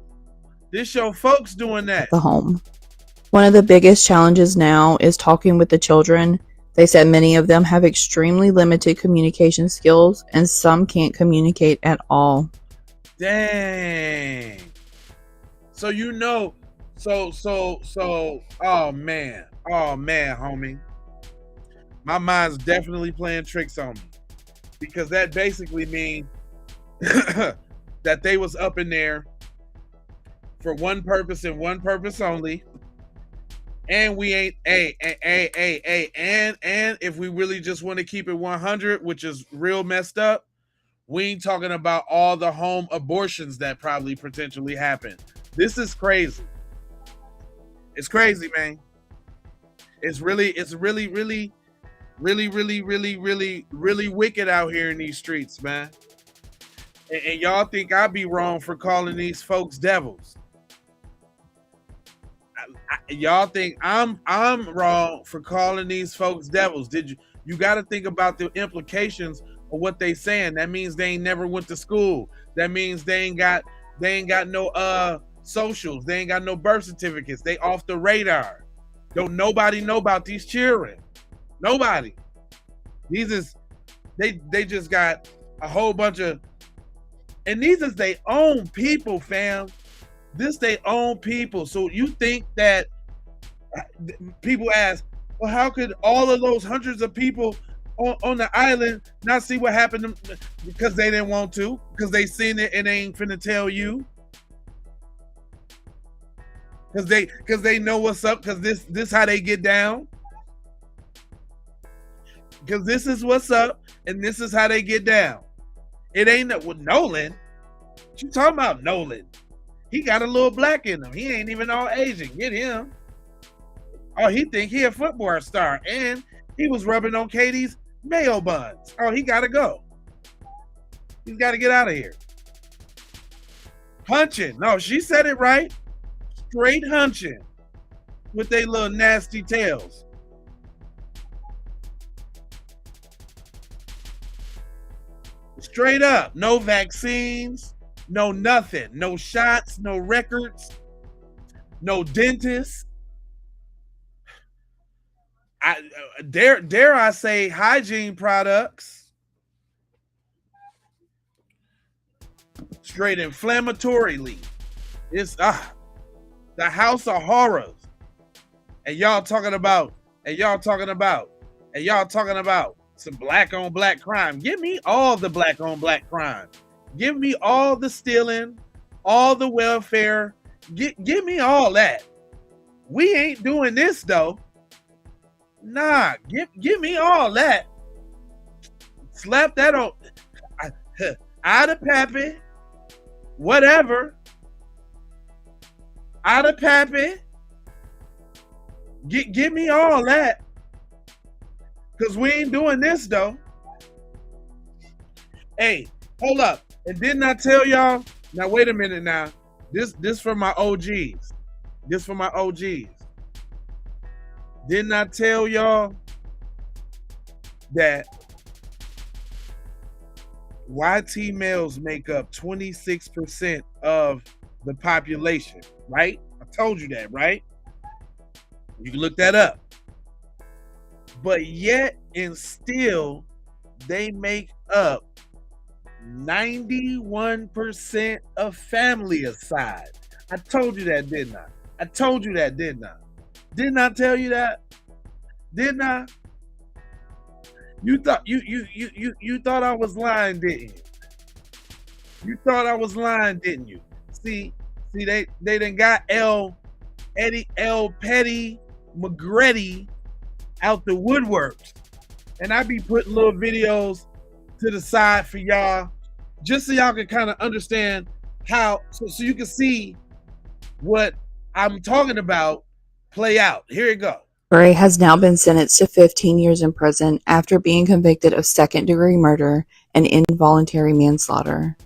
This your folks doing that.
The home. One of the biggest challenges now is talking with the children. They said many of them have extremely limited communication skills and some can't communicate at all.
Dang. So oh man, homie. My mind's definitely playing tricks on me. Because that basically means that they was up in there for one purpose and one purpose only. And we ain't and if we really just want to keep it 100, which is real messed up, we ain't talking about all the home abortions that probably potentially happen. This is crazy. It's crazy, man. It's really wicked out here in these streets, man. And y'all think I be wrong for calling these folks devils. Y'all think I'm wrong for calling these folks devils. You got to think about the implications of what they saying. That means they ain't never went to school. That means they ain't got no socials. They ain't got no birth certificates. They off the radar. Don't nobody know about these children. Nobody. These is they just got a whole bunch of, and these is their own people, fam. This they own people. So you think that people ask, well, how could all of those hundreds of people on the island not see what happened? Because they didn't want to, because they seen it and they ain't finna tell you. Because they know what's up, because this how they get down. Because this is what's up, and this is how they get down. It ain't with Nolan. What you talking about, Nolan? He got a little black in him. He ain't even all Asian. Get him. Oh, he think he a football star, and he was rubbing on Katie's mayo buns. Oh, he gotta go. He's got to get out of here. Hunching. No, she said it right. Straight hunching with they little nasty tails. Straight up. No vaccines, no nothing. No shots, no records, no dentists. Dare I say hygiene products. Straight inflammatorily. It's the house of horrors. And y'all talking about some black on black crime. Give me all the black on black crime. Give me all the stealing, all the welfare. Give me all that. We ain't doing this though. Nah, give me all that. Slap that on out of Pappy. Whatever. Out of Pappy. Give me all that. Because we ain't doing this though. Hey, hold up. And didn't I tell y'all? Now wait a minute now. This for my OGs. This for my OGs. Didn't I tell y'all that YT males make up 26% of the population, right? I told you that, right? You can look that up. But yet and still, they make up 91% of family aside. I told you that, didn't I? I told you that, didn't I? Didn't I tell you that? Didn't I? You thought you thought I was lying, didn't you? You thought I was lying, didn't you? See, they done got L. Petty McGretty out the woodworks. And I be putting little videos to the side for y'all, just so y'all can kind of understand how, so you can see what I'm talking about play out. Here you go.
Gray has now been sentenced to 15 years in prison after being convicted of second-degree murder and involuntary manslaughter.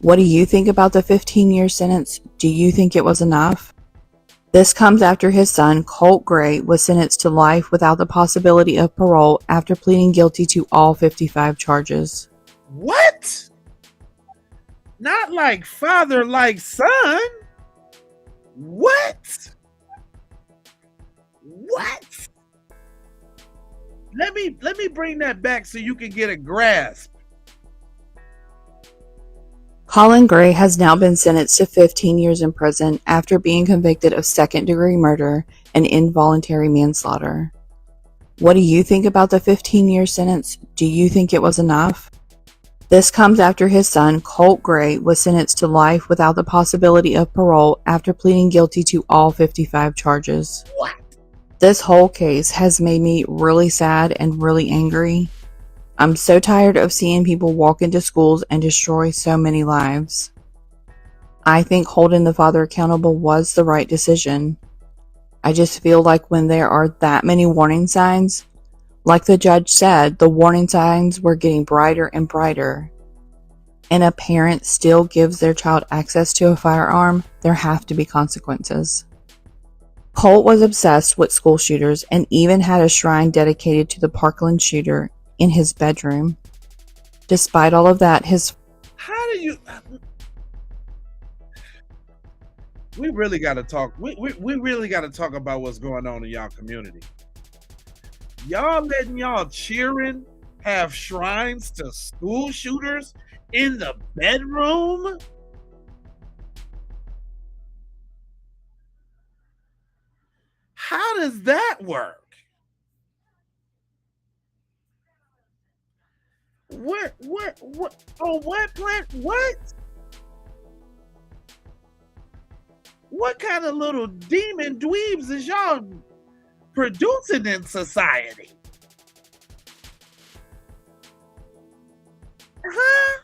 What do you think about the 15-year sentence? Do you think it was enough? This comes after his son, Colt Gray, was sentenced to life without the possibility of parole after pleading guilty to all 55 charges.
What? Not like father, like son? What? What? Let me bring that back so you can get a grasp.
Colin Gray has now been sentenced to 15 years in prison after being convicted of second-degree murder and involuntary manslaughter. What do you think about the 15-year sentence? Do you think it was enough? This comes after his son, Colt Gray, was sentenced to life without the possibility of parole after pleading guilty to all 55 charges.
What?
This whole case has made me really sad and really angry. I'm so tired of seeing people walk into schools and destroy so many lives. I think holding the father accountable was the right decision. I just feel like when there are that many warning signs, like the judge said, the warning signs were getting brighter and brighter, and a parent still gives their child access to a firearm, there have to be consequences. Colt was obsessed with school shooters and even had a shrine dedicated to the Parkland shooter in his bedroom. Despite all of that,
How do you... We really got to talk. We really got to talk about what's going on in y'all community. Y'all letting y'all cheering have shrines to school shooters in the bedroom? How does that work? What, on what planet, what? What kind of little demon dweebs is y'all producing in society? Huh?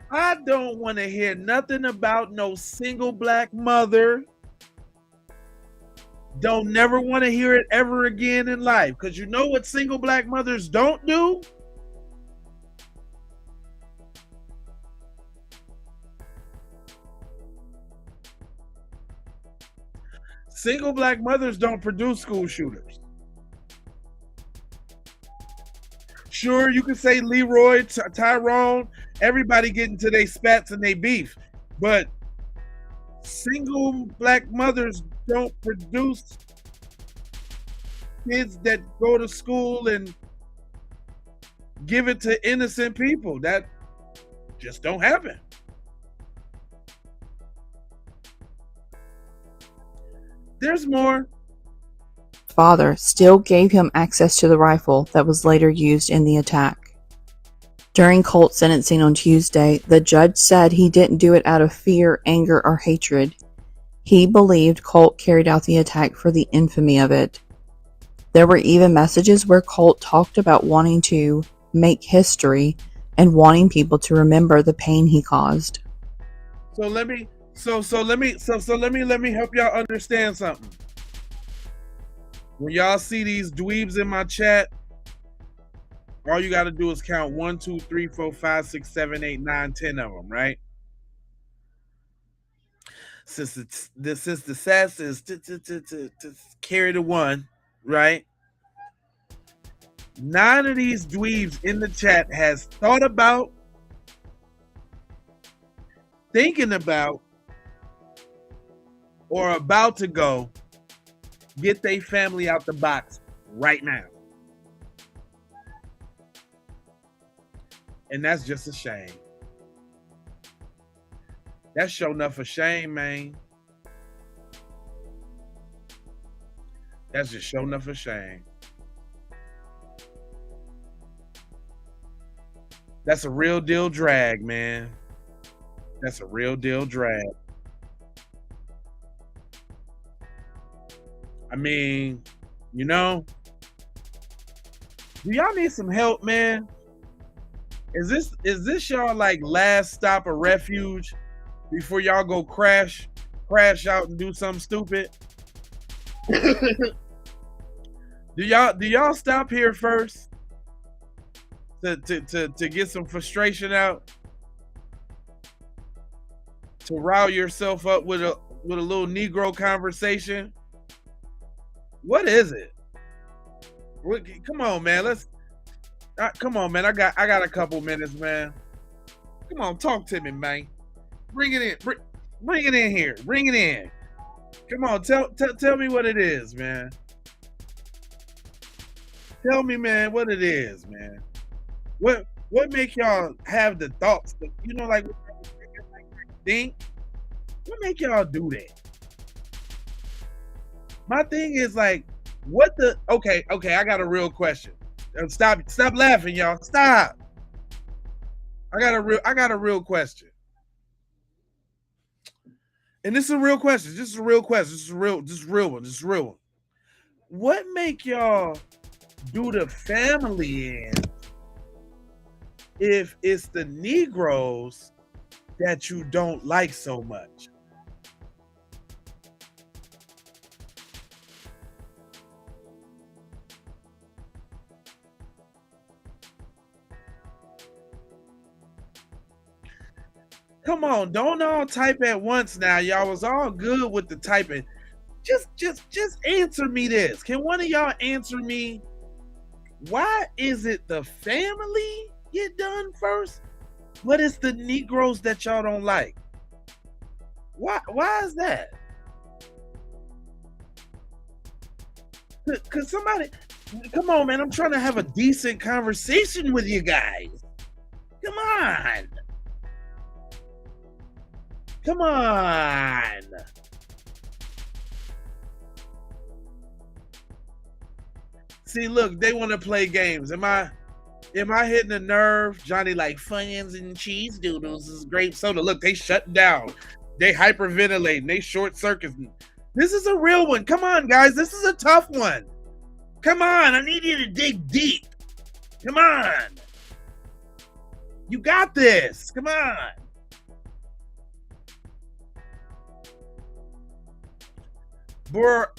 I don't want to hear nothing about no single black mother. Don't never want to hear it ever again in life. Because you know what single black mothers don't do? Single black mothers don't produce school shooters. Sure, you can say Leroy, Tyrone, everybody getting to their spats and they beef, but single black mothers don't produce kids that go to school and give it to innocent people. That just don't happen. There's more.
Father still gave him access to the rifle that was later used in the attack. During Colt's sentencing on Tuesday, the judge said he didn't do it out of fear, anger, or hatred. He believed Colt carried out the attack for the infamy of it. There were even messages where Colt talked about wanting to make history and wanting people to remember the pain he caused.
So let me help y'all understand something. When y'all see these dweebs in my chat, all you got to do is count 1, 2, 3, 4, 5, 6, 7, 8, 9, 10 of them, right? Since the sass is to carry the one, right? 9 of these dweebs in the chat has thought about, thinking about, or about to go get their family out the box right now. And that's just a shame. That's sure enough a shame, man. That's just sure enough a shame. That's a real deal drag, man. That's a real deal drag. I mean, you know, do y'all need some help, man? Is this y'all like last stop of refuge before y'all go crash out and do something stupid? Do y'all stop here first to get some frustration out? To rile yourself up with a little Negro conversation? What is it? Come on, man. Come on, man. I got a couple minutes, man. Come on, talk to me, man. Bring it in. Bring it in here. Bring it in. Come on, tell me what it is, man. Tell me, man, what it is, man. What make y'all have the thoughts that, you know, like think? What make y'all do that? My thing is like, what the? Okay, I got a real question. Stop laughing, y'all. Stop. I got a real question. And this is a real question. This is a real question. This is a real one. What make y'all do the family in if it's the Negroes that you don't like so much? Come on, don't all type at once now. Y'all was all good with the typing. Just answer me this. Can one of y'all answer me? Why is it the family get done first, but it's the Negroes that y'all don't like? Why is that? Cause somebody, come on, man. I'm trying to have a decent conversation with you guys. Come on. Come on. See, look, they want to play games. Am I hitting a nerve? Johnny like Funyuns and cheese doodles is grape soda. Look, they shutting down. They hyperventilating. They short circuiting. This is a real one. Come on, guys. This is a tough one. Come on. I need you to dig deep. Come on. You got this. Come on. Bor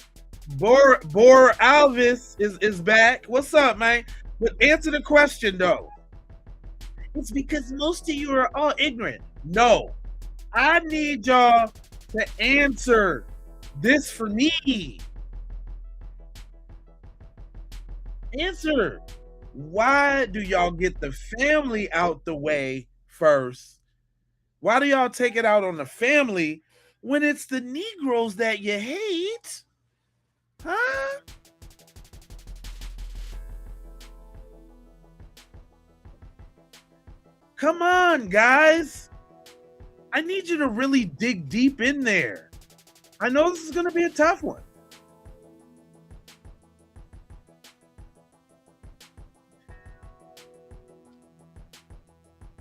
Alvis is back. What's up, man? But answer the question though. It's because most of you are all ignorant. No, I need y'all to answer This for me. Answer. Why do y'all get the family out the way first? Why do y'all take it out on the family when it's the Negroes that you hate? Huh? Come on, guys. I need you to really dig deep in there. I know this is going to be a tough one.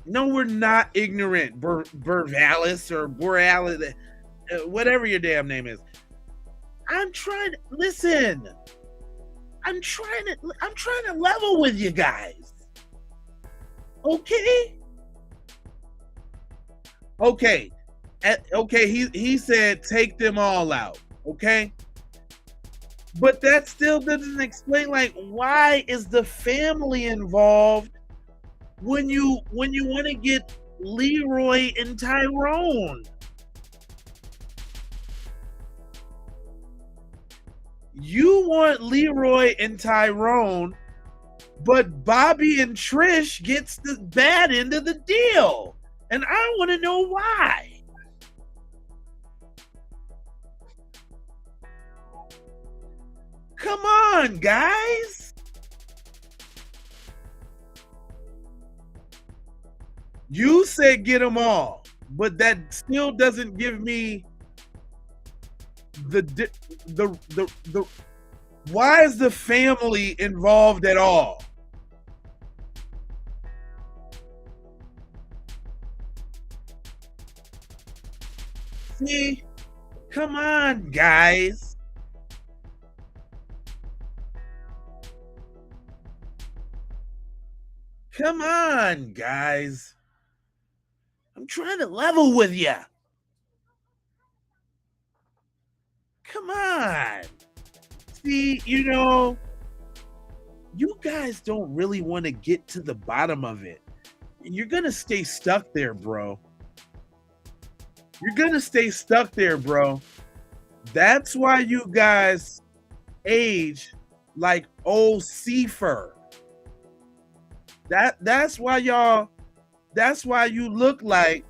No, we're not ignorant, Burvalis or Borealis, whatever your damn name is. I'm trying to listen. I'm trying to level with you guys. Okay? Okay. Okay, he said take them all out. Okay? But that still doesn't explain, like, why is the family involved when you want to get Leroy and Tyrone? You want Leroy and Tyrone, but Bobby and Trish gets the bad end of the deal. And I want to know why. Come on, guys. You said get them all, but that still doesn't give me the why is the family involved at all? See, come on, guys. Come on, guys. I'm trying to level with you. Come on. See, you know, you guys don't really want to get to the bottom of it. And you're going to stay stuck there, bro. You're going to stay stuck there, bro. That's why you guys age like old sea fur. That's why you look like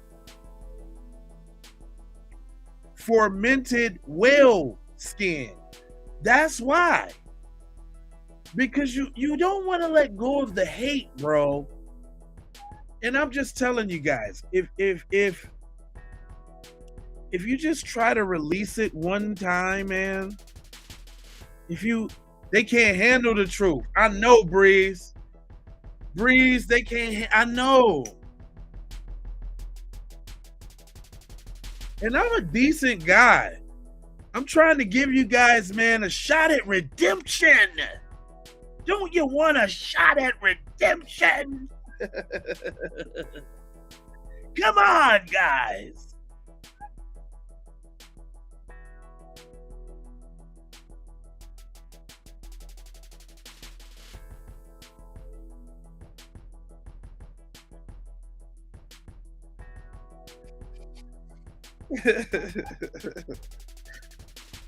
fermented whale skin. That's why. Because you don't want to let go of the hate, bro. And I'm just telling you guys, if you just try to release it one time, man, they can't handle the truth. I know, Breeze, they can't. I know. And I'm a decent guy. I'm trying to give you guys, man, a shot at redemption. Don't you want a shot at redemption? Come on, guys.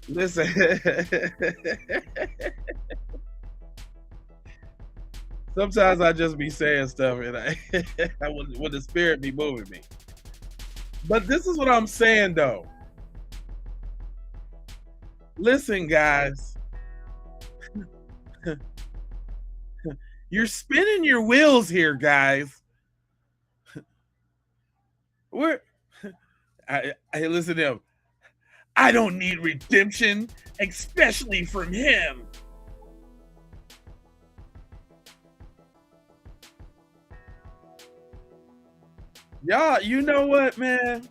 Listen. Sometimes I just be saying stuff and I when the spirit be moving me. But this is what I'm saying though. Listen, guys. You're spinning your wheels here, guys. I listen to him. I don't need redemption, especially from him. Y'all, you know what, man?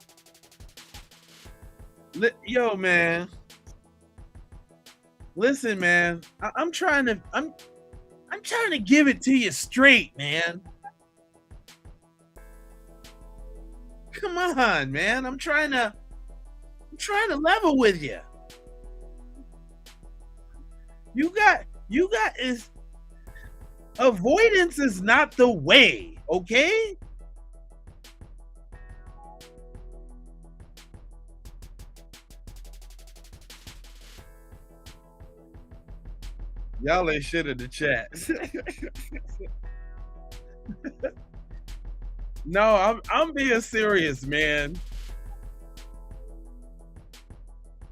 Yo, man. Listen, man. I'm trying to give it to you straight, man. Come on, man. I'm trying to level with you. You got is avoidance is not the way, okay? Y'all ain't shit in the chat. No, I'm being serious, man.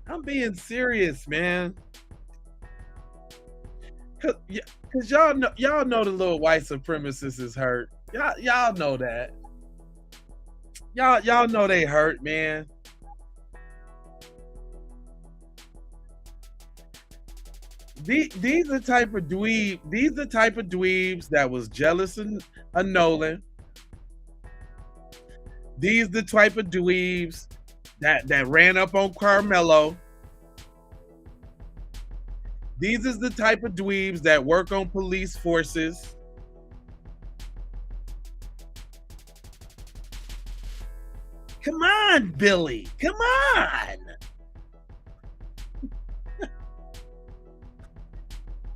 I'm being serious, man. Cause y'all know the little white supremacist is hurt. Y'all know that. Y'all know they hurt, man. These the type of dweeb. These the type of dweebs that was jealous of Nolan. These the type of dweebs that ran up on Carmelo. These is the type of dweebs that work on police forces. Come on, Billy. Come on.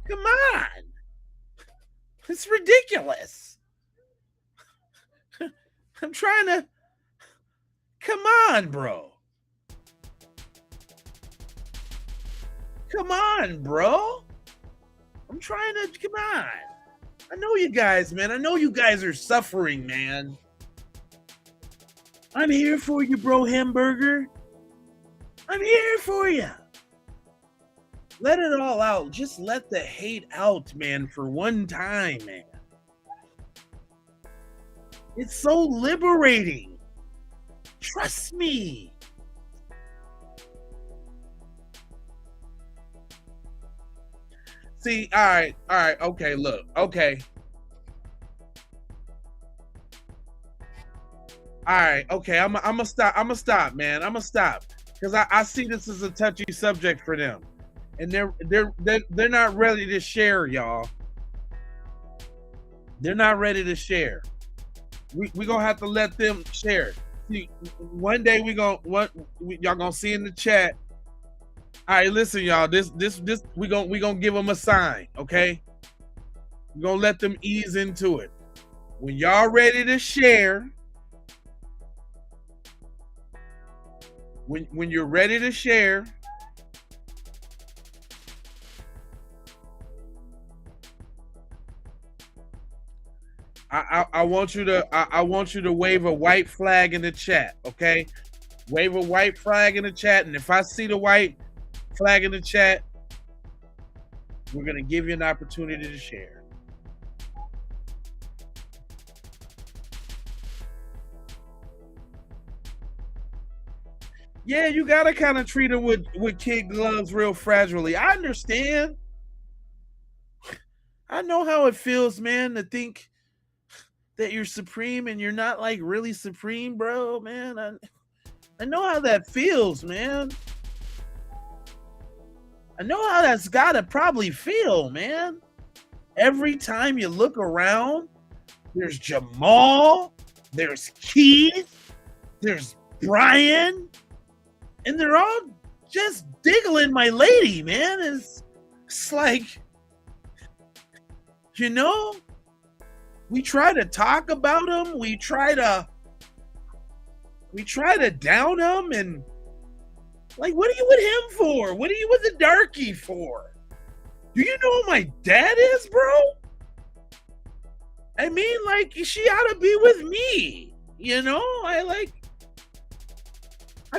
Come on. It's ridiculous. I'm trying to. Come on, bro. Come on, bro. I'm trying to. Come on. I know you guys, man. I know you guys are suffering, man. I'm here for you, bro, Hamburger. I'm here for you. Let it all out. Just let the hate out, man, for one time, man. It's so liberating. Trust me. See, all right, okay, look, okay. All right, okay, I'm gonna stop, man. I'm gonna stop. Because I see this as a touchy subject for them. And they're not ready to share, y'all. They're not ready to share. We gonna have to let them share. See, one day y'all gonna see in the chat. All right, listen, y'all. This we gonna give them a sign, okay? We gonna let them ease into it. When y'all ready to share, when you're ready to share, I want you to wave a white flag in the chat, okay? Wave a white flag in the chat, and if I see the white flag in the chat, we're gonna give you an opportunity to share. Yeah, you gotta kind of treat them with kid gloves real fragilely. I understand. I know how it feels, man, to think that you're supreme and you're not like really supreme, bro, man. I know how that feels, man. I know how that's gotta probably feel, man. Every time you look around, there's Jamal, there's Keith, there's Brian, and they're all just diggling my lady, man. It's like, you know, we try to talk about him, we try to down him, and like, what are you with him for? What are you with the darkie for? Do you know who my dad is, bro? I mean, like, she ought to be with me. You know, I've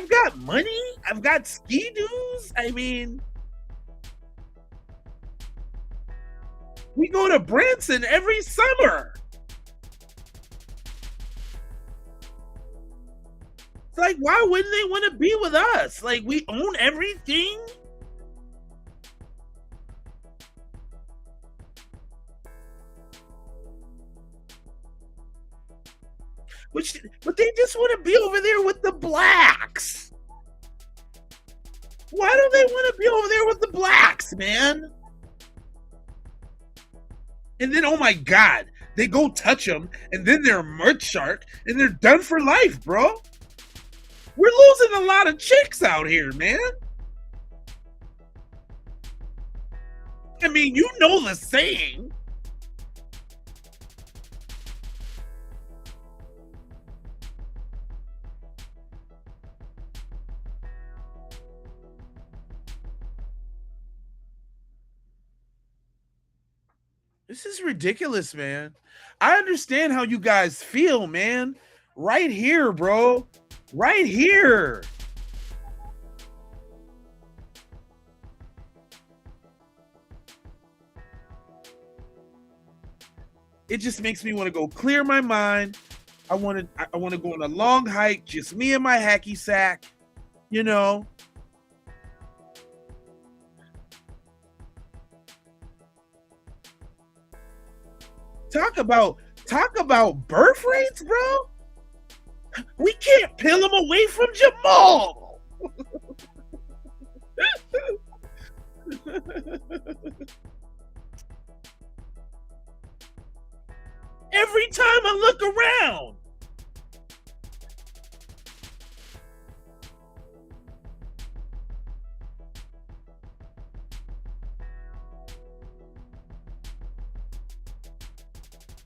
got money. I've got ski-doos. I mean, we go to Branson every summer. It's like, why wouldn't they want to be with us? Like, we own everything. But they just want to be over there with the blacks. Why do they want to be over there with the blacks, man? And then, oh my God, they go touch them, and then they're a merch shark, and they're done for life, bro. We're losing a lot of chicks out here, man. I mean, you know the saying. This is ridiculous, man. I understand how you guys feel, man. Right here, bro. Right here. It just makes me want to go clear my mind. I want to go on a long hike, just me and my hacky sack, you know. Talk about birth rates, bro. We can't peel him away from Jamal. Every time I look around.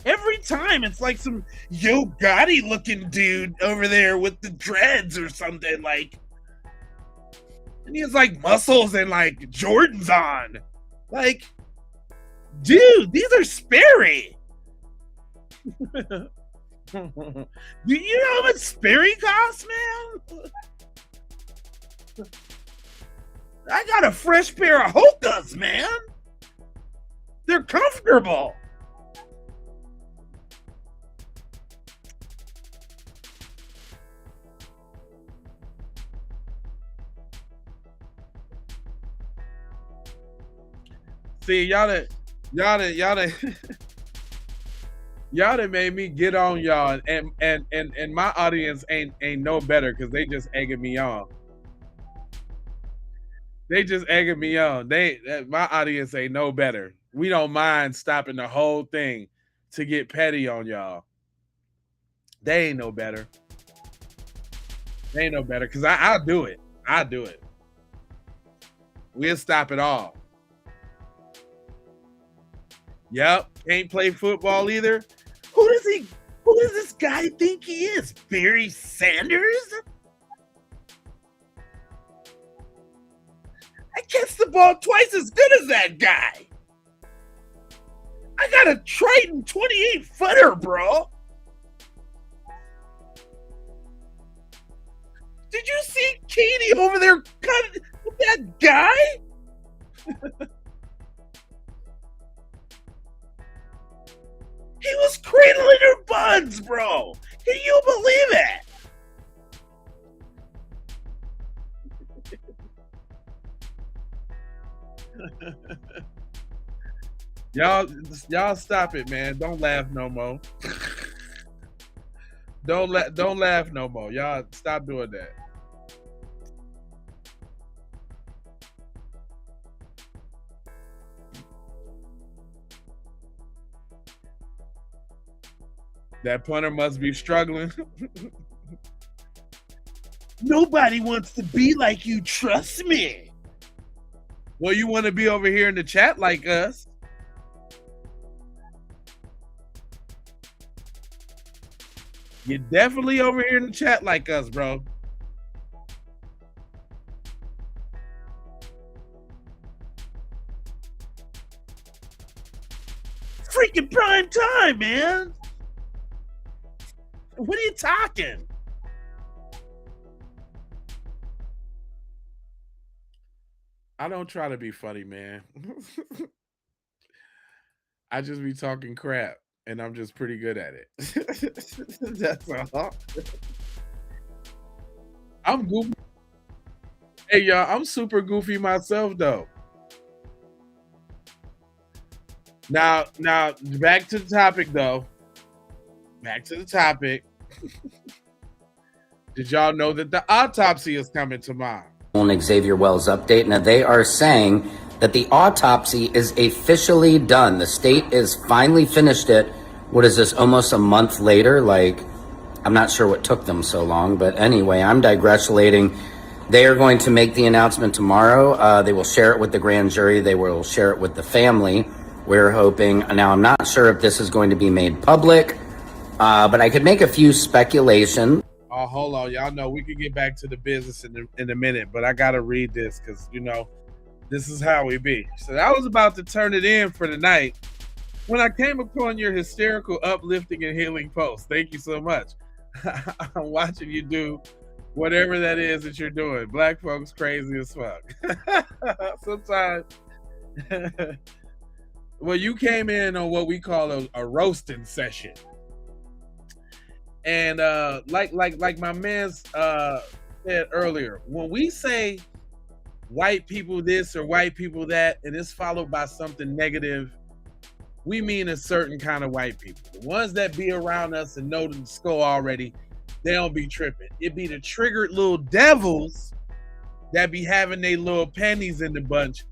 Every time it's like some Yo Gotti looking dude over there with the dreads or something, like, and he has like muscles and like Jordans on. Like, dude, these are Sperry. Do you know how much Sperry costs, man? I got a fresh pair of Hokas, man. They're comfortable. See, y'all done made me get on y'all, and my audience ain't no better because they just egging me on. They just egging me on. My audience ain't no better. We don't mind stopping the whole thing to get petty on y'all. They ain't no better. They ain't no better because I'll do it. I'll do it. We'll stop it all. Yep, can't play football either. Who does this guy think he is? Barry Sanders? I catch the ball twice as good as that guy. I got a Triton 28-footer, bro. Did you see Katie over there cutting with that guy? He was cradling her buns, bro. Can you believe it? Y'all stop it, man. Don't laugh no more. Don't laugh no more. Y'all stop doing that. That punter must be struggling. Nobody wants to be like you, trust me. Well, you want to be over here in the chat like us. You're definitely over here in the chat like us, bro. Freaking prime time, man. What are you talking? I don't try to be funny, man. I just be talking crap, and I'm just pretty good at it. That's all. I'm goofy. Hey, y'all, I'm super goofy myself, though. Now, back to the topic, though. Back to the topic. Did y'all know that the autopsy is coming tomorrow?
On Xavier Wells update. Now they are saying that the autopsy is officially done. The state is finally finished it. What is this, almost a month later? Like, I'm not sure what took them so long, but anyway, I'm digressulating. They are going to make the announcement tomorrow. They will share it with the grand jury. They will share it with the family. We're hoping. Now, I'm not sure if this is going to be made public, but I could make a few speculations.
Oh, hold on. Y'all know we could get back to the business in a minute, but I got to read this because, you know, this is how we be. So I was about to turn it in for the night, when I came upon your hysterical, uplifting, and healing post, thank you so much. I'm watching you do whatever that is that you're doing. Black folks crazy as fuck. Sometimes, well, you came in on what we call a roasting session, and like my man's said earlier, when we say white people this or white people that, and it's followed by something negative, we mean a certain kind of white people. The ones that be around us and know the score already, they don't be tripping. It be the triggered little devils that be having their little panties in the bunch.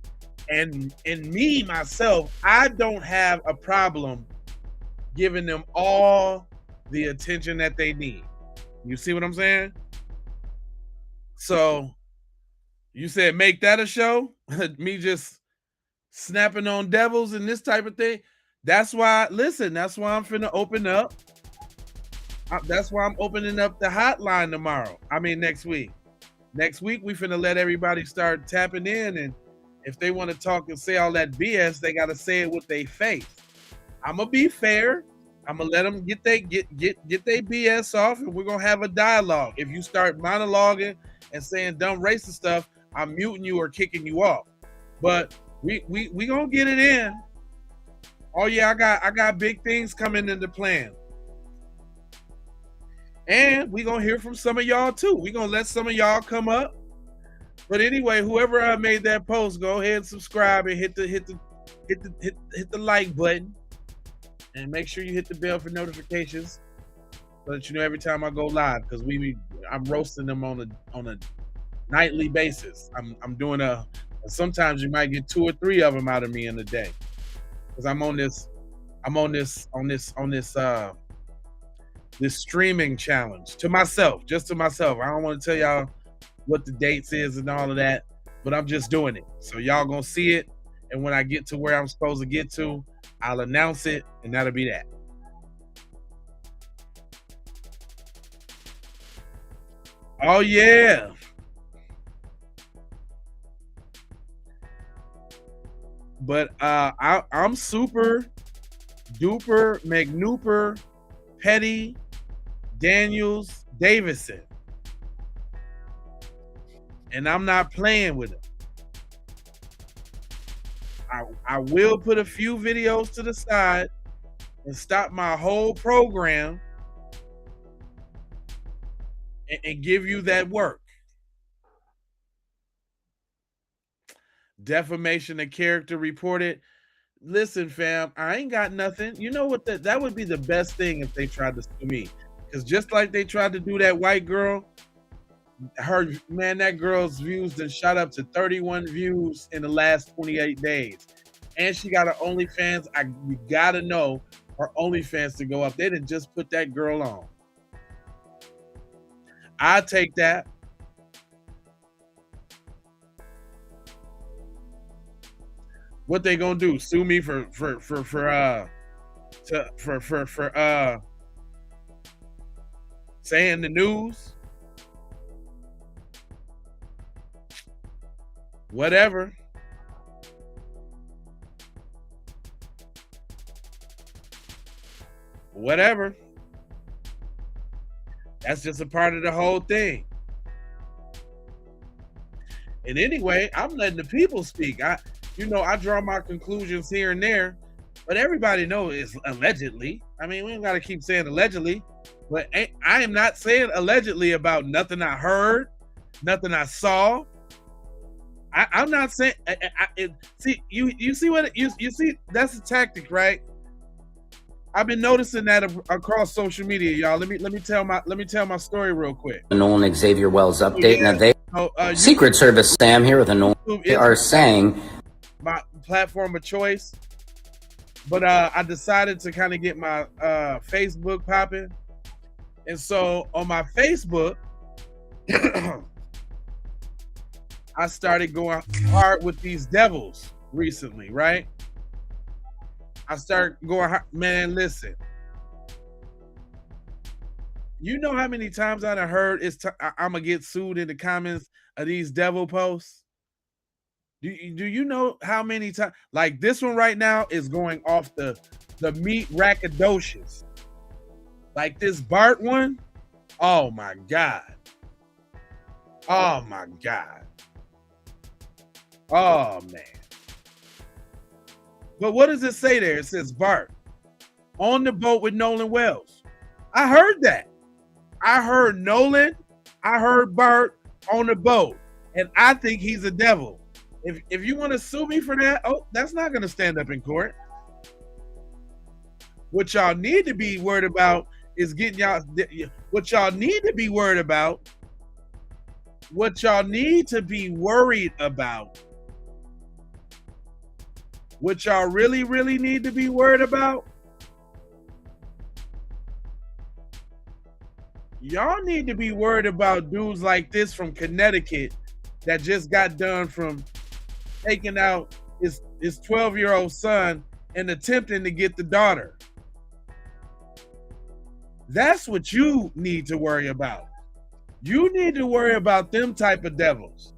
And me, myself, I don't have a problem giving them all the attention that they need. You see what I'm saying? So you said make that a show? Me just snapping on devils and this type of thing? That's why, listen, that's why I'm finna open up. That's why I'm opening up the hotline tomorrow. I mean, next week. Next week, we finna let everybody start tapping in, and if they want to talk and say all that BS, they got to say it with their face. I'm gonna be fair. I'm gonna let them get their BS off, and we're gonna have a dialogue. If you start monologuing and saying dumb racist stuff, I'm muting you or kicking you off. But we gonna get it in. Oh yeah, I got big things coming into plan. And we gonna hear from some of y'all too. We gonna let some of y'all come up. But anyway, whoever made that post, go ahead and subscribe and hit the like button, and make sure you hit the bell for notifications so that you know every time I go live, because I'm roasting them on a nightly basis. I'm doing sometimes you might get 2 or 3 of them out of me in a day, because I'm on this streaming challenge just to myself. I don't want to tell y'all what the dates is and all of that, but I'm just doing it. So y'all gonna see it, and when I get to where I'm supposed to get to, I'll announce it, and that'll be that. Oh yeah. But I'm super duper McNooper Petty Daniels Davison, and I'm not playing with him. I will put a few videos to the side and stop my whole program and give you that work. Defamation of character reported. Listen, fam, I ain't got nothing. You know what? That would be the best thing if they tried to sue me. Because just like they tried to do that white girl, that girl's views then shot up to 31 views in the last 28 days. And she got her OnlyFans. You gotta know her OnlyFans to go up. They didn't just put that girl on. I take that. What they gonna do? Sue me for saying the news? Whatever. Whatever. That's just a part of the whole thing. And anyway, I'm letting the people speak. I draw my conclusions here and there, but everybody knows it's allegedly. I mean, we don't got to keep saying allegedly, but I am not saying allegedly about nothing I heard, nothing I saw. I'm not saying. See, you see what you see? That's a tactic, right? I've been noticing that across social media, y'all. Let me tell my story real quick.
Nolan Xavier Wells update. Now Secret Service Sam here with a Nolan. They are saying
my platform of choice, but I decided to kind of get my Facebook popping, and so on my Facebook, I started going hard with these devils recently, right? I started going hard. Man, listen. You know how many times I done heard I'm going to get sued in the comments of these devil posts? Do you know how many times? Like this one right now is going off the the meat rackadocious. Like this Bart one, oh my God. Oh my God. Oh man. But what does it say there? It says Bart on the boat with Nolan Wells. I heard that. I heard Nolan. I heard Bart on the boat. And I think he's a devil. If you want to sue me for that, oh, that's not going to stand up in court. What y'all need to be worried about is getting y'all, what y'all need to be worried about, what y'all need to be worried about, what y'all really, really need to be worried about, y'all need to be worried about dudes like this from Connecticut that just got done from taking out his 12-year-old son and attempting to get the daughter. That's what you need to worry about. You need to worry about them type of devils.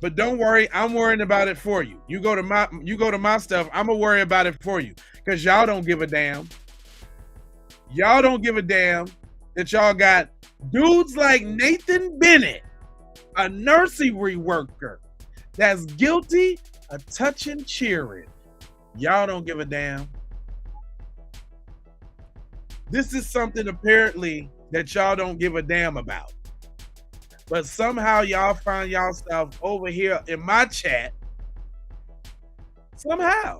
But don't worry, I'm worrying about it for you. You go to my stuff, I'm gonna worry about it for you. Because y'all don't give a damn. Y'all don't give a damn that y'all got dudes like Nathan Bennett, a nursery worker, that's guilty of touching children. Y'all don't give a damn. This is something apparently that y'all don't give a damn about. But somehow y'all find yourself over here in my chat. Somehow.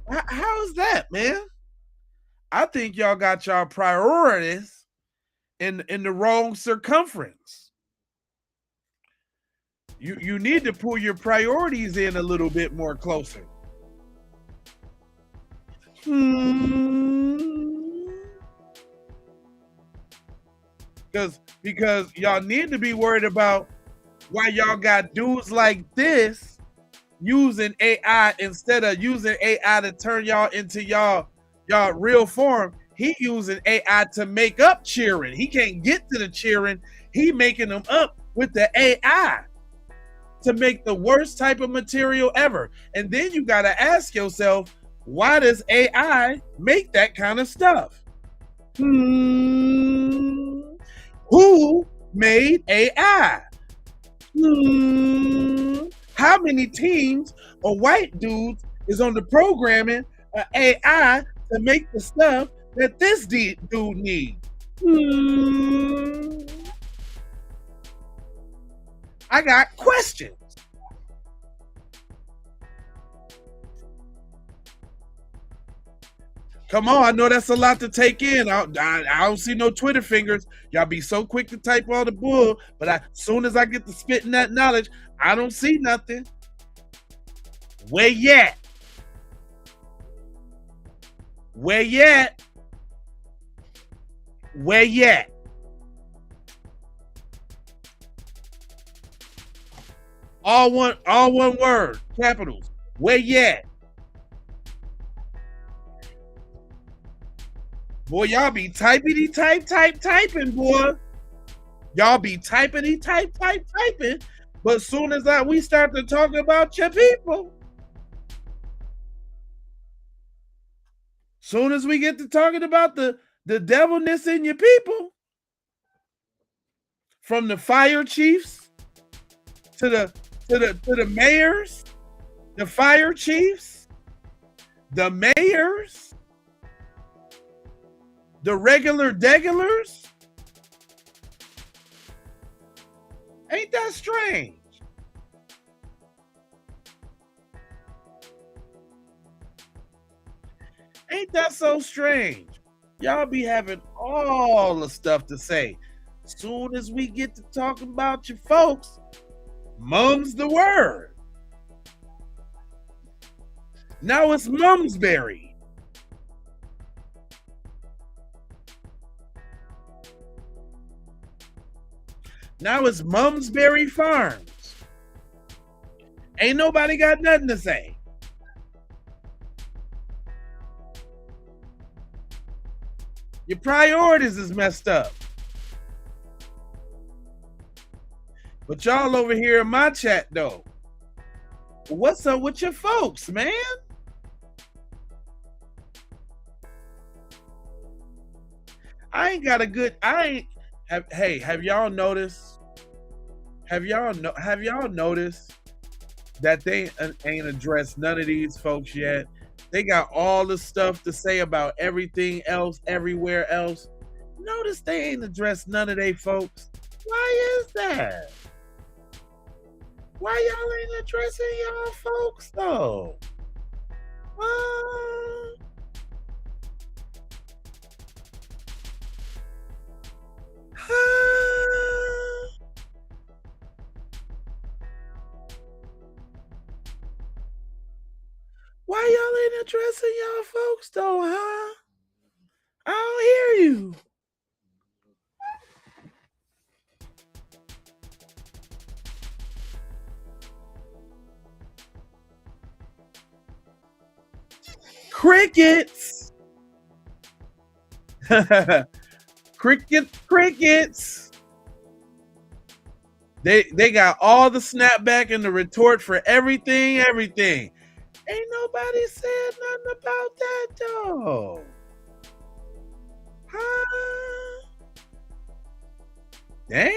How is that, man? I think y'all got y'all priorities in the wrong circumference. You need to pull your priorities in a little bit more closer. Because y'all need to be worried about why y'all got dudes like this using AI instead of using AI to turn y'all into y'all real form. He using AI to make up cheering. He can't get to the cheering. He making them up with the AI to make the worst type of material ever. And then you got to ask yourself, why does AI make that kind of stuff? Who made AI? How many teams of white dudes is on the programming of AI to make the stuff that this dude needs? I got questions. Come on, I know that's a lot to take in. I don't see no Twitter fingers. Y'all be so quick to type all the bull, but as soon as I get to spitting that knowledge, I don't see nothing. Where yet? Where yet? Where yet? All one word, capitals. Where yet? Boy, y'all be typing, boy. Y'all be typing, typing. But as soon as we start to talk about your people, soon as we get to talking about the devilness in your people, from the fire chiefs to the mayors, the fire chiefs, the mayors, the regular degulars, ain't that strange? Ain't that so strange? Y'all be having all the stuff to say. Soon as we get to talking about your folks, mum's the word. Now it's Mumsbury. Now it's Mumsbury Farms. Ain't nobody got nothing to say. Your priorities is messed up. But y'all over here in my chat though, What's up with your folks, man? I ain't got a good. Hey, have y'all noticed? Have y'all noticed that they ain't addressed none of these folks yet? They got all the stuff to say about everything else, everywhere else. Notice they ain't addressed none of they folks. Why is that? Why y'all ain't addressing y'all folks though? Why y'all ain't addressing y'all folks though, huh? I don't hear you. Crickets. Crickets. They got all the snapback and the retort for everything. Ain't nobody said nothing about that though. Huh? Damn.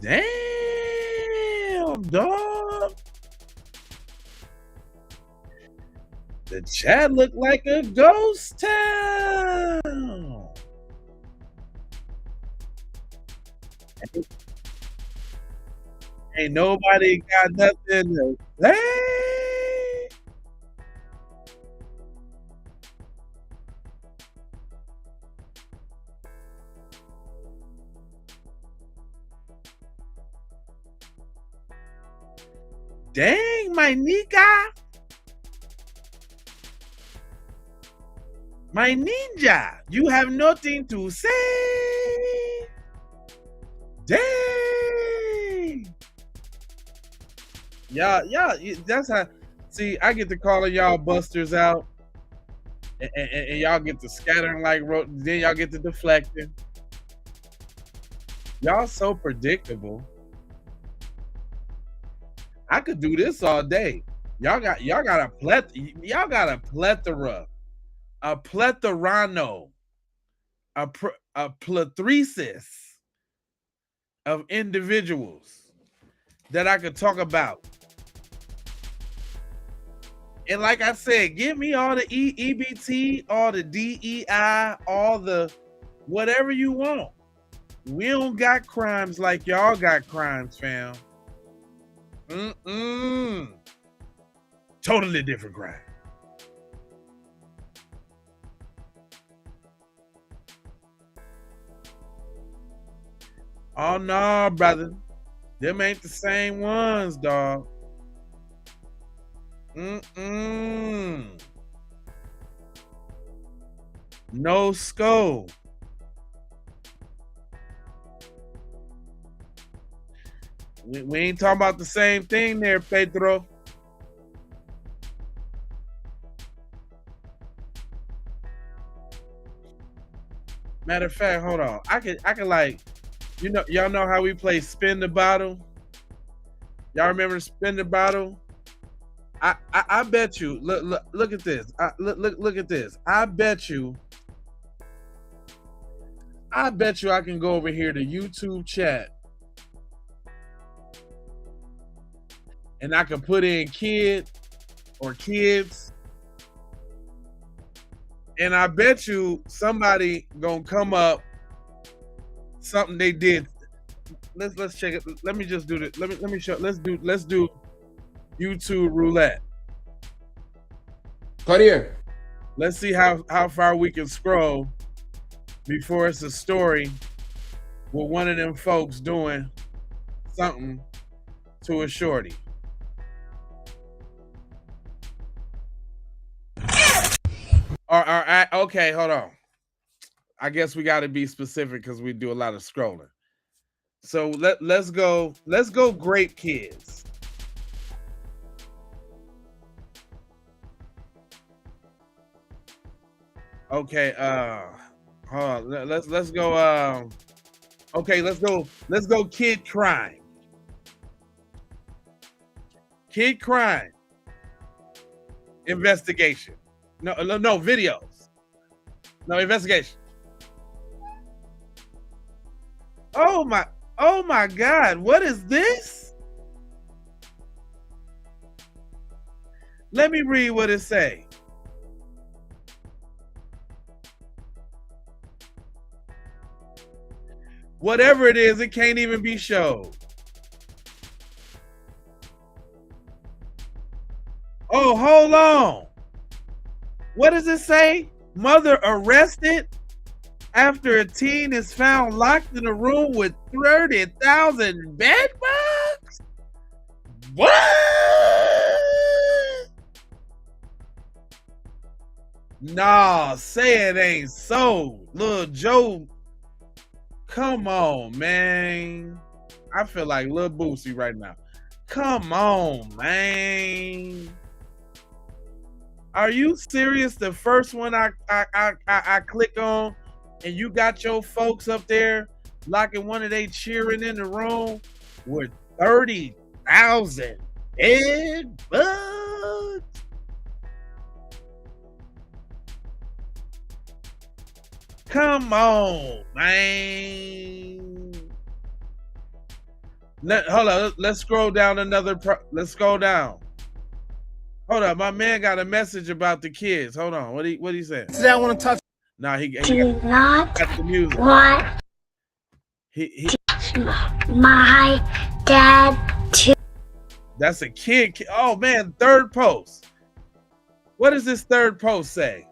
Damn, dog. The chat looked like a ghost town. Ain't nobody got nothing to say. Dang, my nigga. My ninja, you have nothing to say. Dang. Y'all, that's how. See, I get to calling y'all busters out, and y'all get to scattering like then y'all get to deflecting. Y'all so predictable. I could do this all day. Y'all got a plethora, a plethrano, a plethresis of individuals that I could talk about. And like I said, give me all the EBT, all the DEI, all the whatever you want. We don't got crimes like y'all got crimes, fam. Totally different crime. Oh no, brother. Them ain't the same ones, dog. No scope. We ain't talking about the same thing there, Pedro. Matter of fact, hold on. I can like, y'all know how we play spin the bottle? Y'all remember spin the bottle? I bet you. Look at this. Look at this. I bet you I can go over here to YouTube chat and I can put in kid or kids, and I bet you somebody gonna come up something they did. Let's check it. Let me just do this. Let me show. Let's do YouTube roulette.
Cut here.
Let's see how far we can scroll before it's a story with one of them folks doing something to a shorty. Okay, hold on. I guess we got to be specific because we do a lot of scrolling. So let's go great kids. Okay, hold on. Let's go. Okay, let's go. Kid crime. Kid crime. Investigation. No, videos. No, investigation. Oh my God, what is this? Let me read what it say. Whatever it is, it can't even be showed. Oh, hold on. What does it say? Mother arrested after a teen is found locked in a room with 30,000 bed bugs? What? Nah, say it ain't so. Lil Joe, come on, man. I feel like Lil Boosie right now. Come on, man. Are you serious? The first one I click on, and you got your folks up there locking one of they cheering in the room with 30,000 bed bugs? Come on, man. Hold on. Let's scroll down another. Let's go down. Hold on. My man got a message about the kids. Hold on. What he said?
Today I want to talk.
Nah, he
Do not
got the music.
want
He
my dad to.
That's a kid. Oh man, third post. What does this third post say?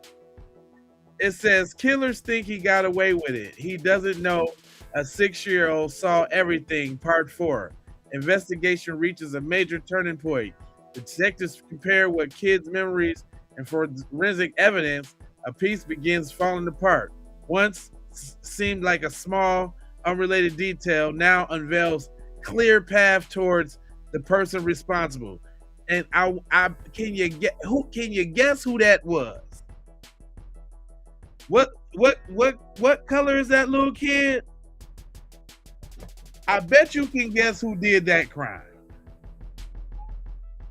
It says killers think he got away with it. He doesn't know a 6-year-old saw everything. Part 4. Investigation reaches a major turning point. Detectives compare what kids' memories and forensic evidence. A piece begins falling apart. Once seemed like a small, unrelated detail now unveils clear path towards the person responsible. And can you guess who that was? What color is that little kid? I bet you can guess who did that crime.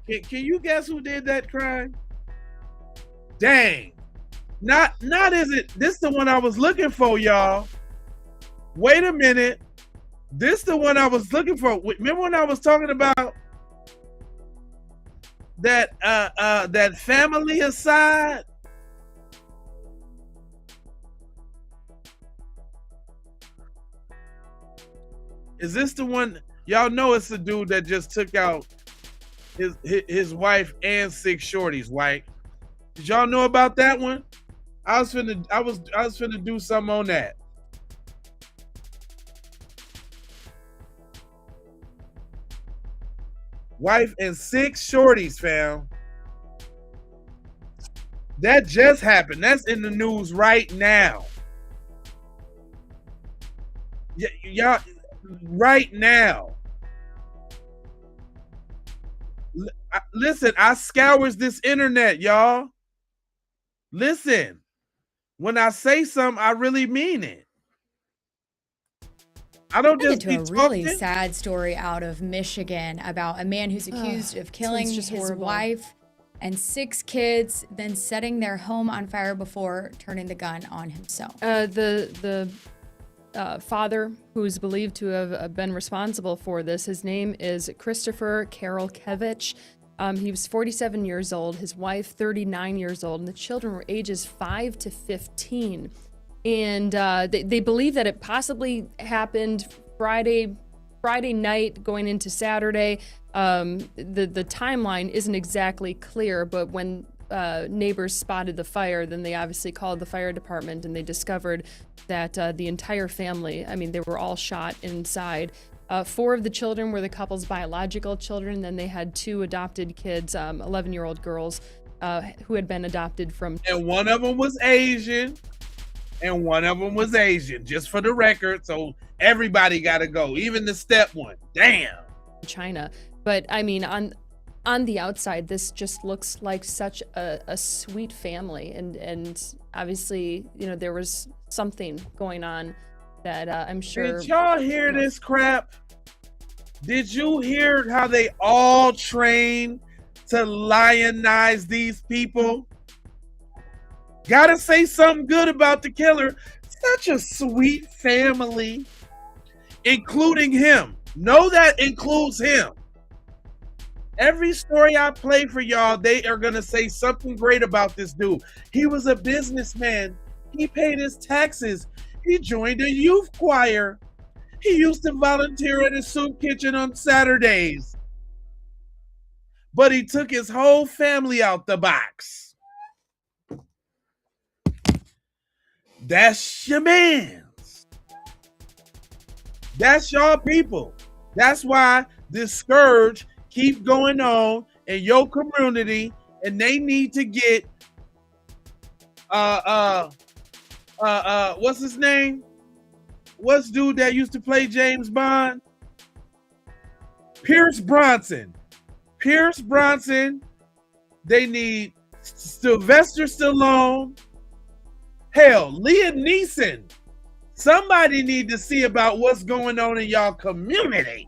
Can you guess who did that crime? Dang. Not is it? This the one I was looking for, y'all. Wait a minute. This the one I was looking for. Remember when I was talking about that family aside? Is this the one? Y'all know it's the dude that just took out his wife and 6 shorties, right? Did y'all know about that one? I was finna do something on that. Wife and 6 shorties, fam. That just happened. That's in the news right now. Y'all, right now. Listen, I scours this internet, y'all. Listen, when I say something, I really mean it. I don't just
to a really sad story out of Michigan about a man who's accused of killing his wife and 6 kids, then setting their home on fire before turning the gun on himself.
The father, who's believed to have been responsible for this, his name is Christopher Karolkevich. He was 47 years old, his wife 39 years old, and the children were ages 5 to 15. And they believe that it possibly happened Friday night going into Saturday. The timeline isn't exactly clear, but when neighbors spotted the fire, then they obviously called the fire department, and they discovered that the entire family, I mean, they were all shot inside. 4 of the children were the couple's biological children. Then they had 2 adopted kids, 11-year-old girls who had been adopted from.
And one of them was Asian. Just for the record. So everybody got to go, even the step one. Damn.
China. But I mean, on the outside, this just looks like such a sweet family, and obviously, you know, there was something going on that I'm sure.
Did y'all hear this crap? Did you hear how they all train to lionize these people? Gotta say something good about the killer. Such a sweet family, including him. Know that includes him. Every story I play for y'all, they are gonna say something great about this dude. He was a businessman. He paid his taxes. He joined a youth choir. He used to volunteer at a soup kitchen on Saturdays. But he took his whole family out the box. That's your mans. That's y'all people. That's why this scourge keep going on in your community, and they need to get what's his name? What's dude that used to play James Bond? Pierce Bronson. Pierce Bronson. They need Sylvester Stallone. Hell, Liam Neeson. Somebody need to see about what's going on in y'all community.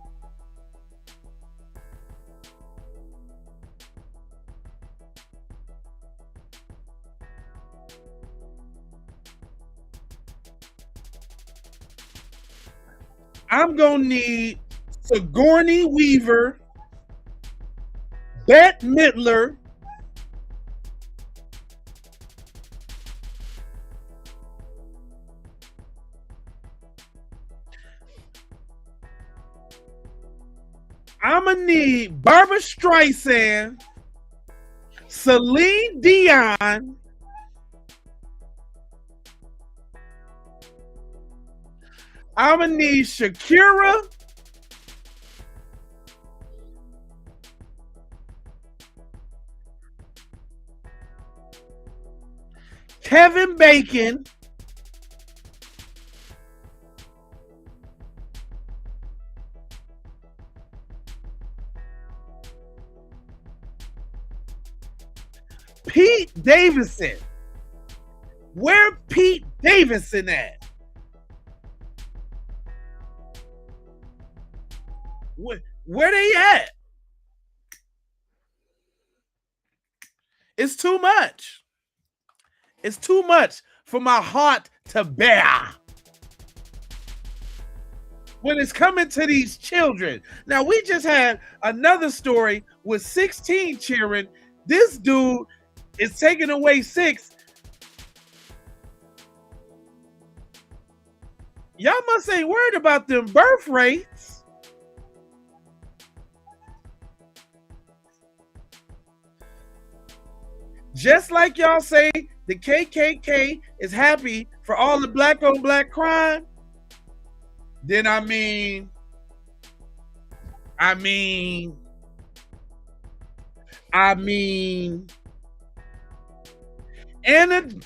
I'm gonna need Sigourney Weaver, Bette Midler, I'm gonna need Barbara Streisand, Celine Dion, I'm gonna need Shakira, Kevin Bacon, Pete Davidson. Where Pete Davidson at? Where they at? It's too much. It's too much for my heart to bear. When it's coming to these children. Now, we just had another story with 16 children. This dude is taking away 6. Y'all must ain't worried about them birth rates. Just like y'all say the KKK is happy for all the black on black crime, then I mean,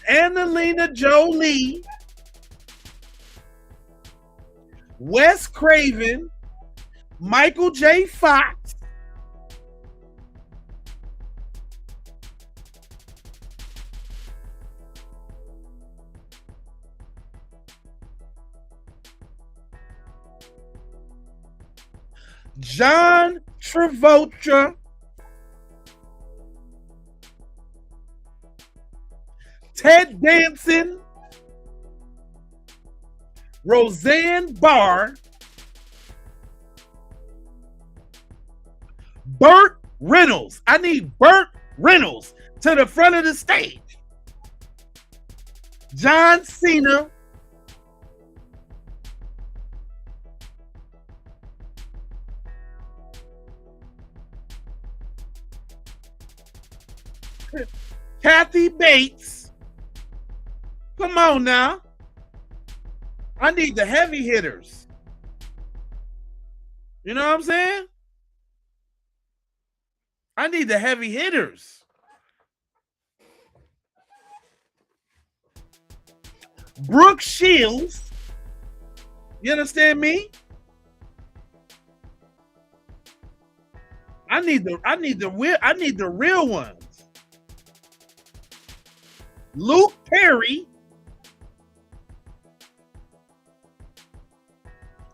Angelina Jolie, Wes Craven, Michael J. Fox, John Travolta, Ted Danson, Roseanne Barr, Burt Reynolds. I need Burt Reynolds to the front of the stage. John Cena, Kathy Bates. Come on now. I need the heavy hitters. You know what I'm saying? I need the heavy hitters. Brooke Shields. You understand me? I need the real ones. Luke Perry,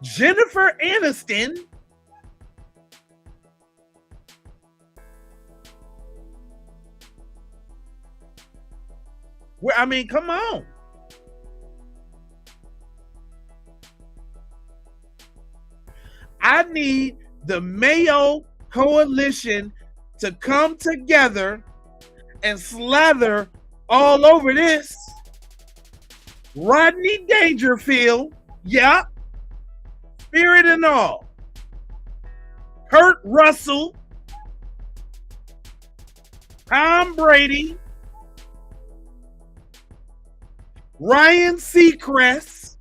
Jennifer Aniston, I mean, come on. I need the Mayo Coalition to come together and slather all over this. Rodney Dangerfield, yeah, Spirit and all. Kurt Russell, Tom Brady, Ryan Seacrest.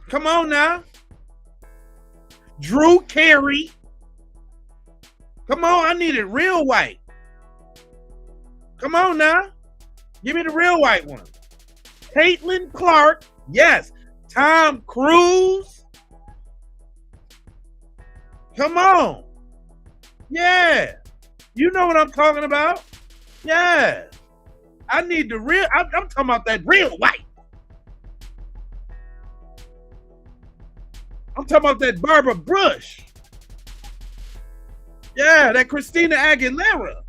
Come on now. Drew Carey. Come on, I need it real white. Come on now. Give me the real white one. Caitlin Clark. Yes. Tom Cruise. Come on. Yeah. You know what I'm talking about. Yeah. I need the real, I'm talking about that real white. I'm talking about that Barbara Bush. Yeah, that Christina Aguilera.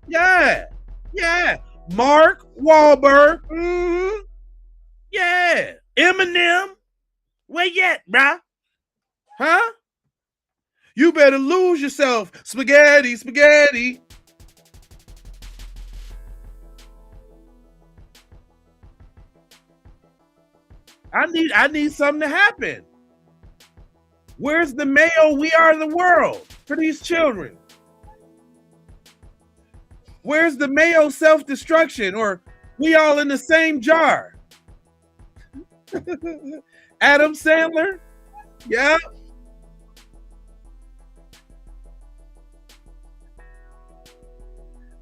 Yeah. Yeah. Mark Wahlberg. Mm-hmm. Yeah. Eminem. Where you at, bruh? Huh? You better lose yourself. Spaghetti, spaghetti. I need something to happen. Where's the Mayo We Are the World for these children? Where's the Mayo self-destruction or we all in the same jar? Adam Sandler? Yeah.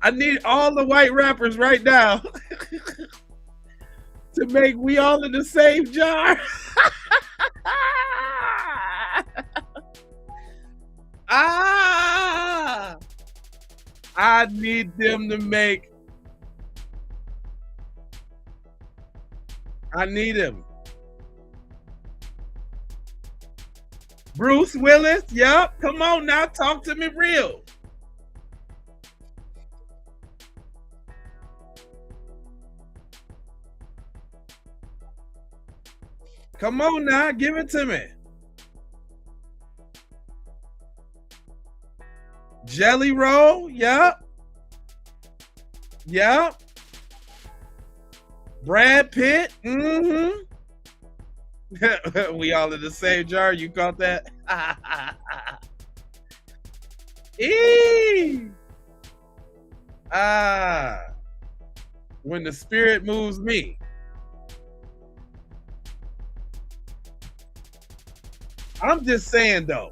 I need all the white rappers right now to make We All in the Same Jar. I need them to make. I need him. Bruce Willis, yep. Come on now, talk to me real. Come on now, give it to me. Jelly Roll, yep. Yep. Brad Pitt, mm-hmm. We all in the same jar, you caught that? When the spirit moves me. I'm just saying, though.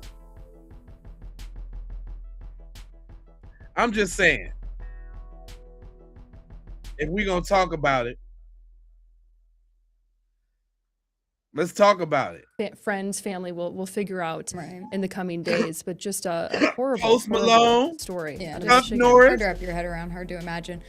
I'm just saying. If we're going to talk about it, let's talk about it.
Friends, family will figure out in the coming days, but just a horrible,
Post Malone
story.
Yeah,
Chuck Norris.
Hard to wrap your head around, hard to imagine.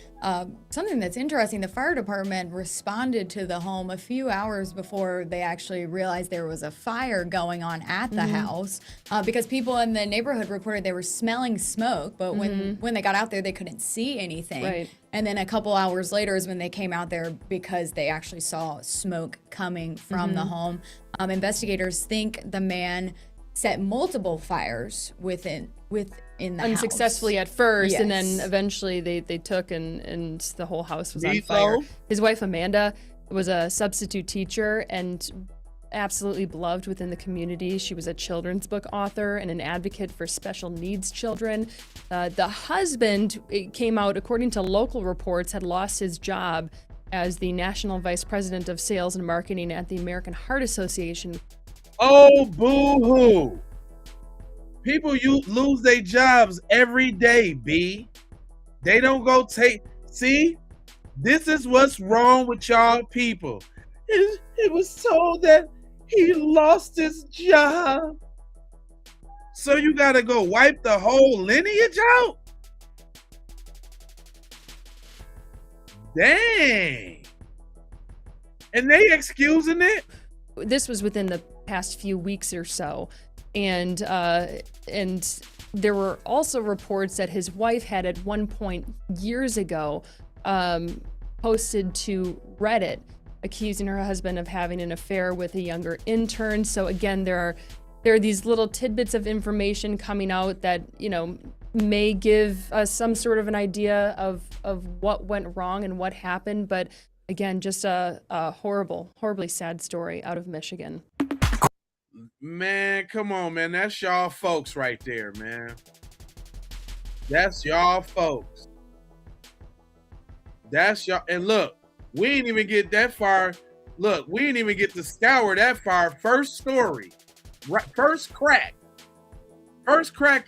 Something that's interesting, the fire department responded to the home a few hours before they actually realized there was a fire going on at the house, because people in the neighborhood reported they were smelling smoke, but when they got out there, they couldn't see anything.
Right.
And then a couple hours later is when they came out there because they actually saw smoke coming from the home. Investigators think the man set multiple fires within the
unsuccessfully
house.
At first,
Yes.
and then eventually they took and the whole house was on
Meatloaf?
fire. His wife Amanda was a substitute teacher and absolutely beloved within the community. She was a children's book author and an advocate for special needs children. The husband, it came out, according to local reports, had lost his job as the national vice president of sales and marketing at the American Heart Association.
Oh, boo-hoo. People lose their jobs every day, B. They don't go take... See? This is what's wrong with y'all people. It was told that He lost his job. So you gotta go wipe the whole lineage out? Dang. And they excusing it?
This was within the past few weeks or so. And there were also reports that his wife had at one point years ago posted to Reddit accusing her husband of having an affair with a younger intern. So again, there are these little tidbits of information coming out that, you know, may give us some sort of an idea of what went wrong and what happened. But again, just a horribly sad story out of Michigan.
Man, come on, man. That's y'all folks right there, man. That's y'all folks. That's y'all. And look, we ain't even get that far. Look, we ain't even get to scour that far. First story. Right, first crack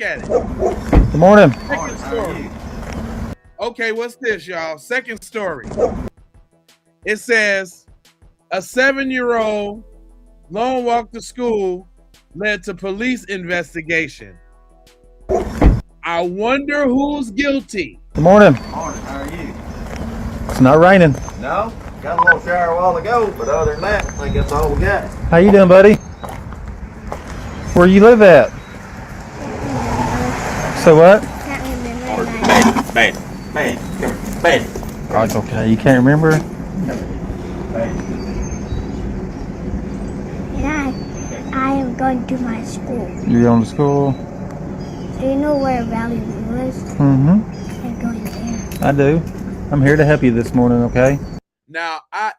at it.
Good morning.
Second story. Okay, what's this, y'all? Second story. It says a 7-year-old lone walk to school led to police investigation. I wonder who's guilty.
Good morning.
Morning, how are you?
It's not raining.
No, got a little shower a while ago, but other than that, I think that's all we got.
How you doing, buddy? Where you live at? So what?
Bad.
Oh, it's okay. You can't remember?
And I am going to my school.
You're going to school?
Do you know where Valley View is?
Mm-hmm.
I'm going there.
I do. I'm here to help you this morning, okay?
Now, I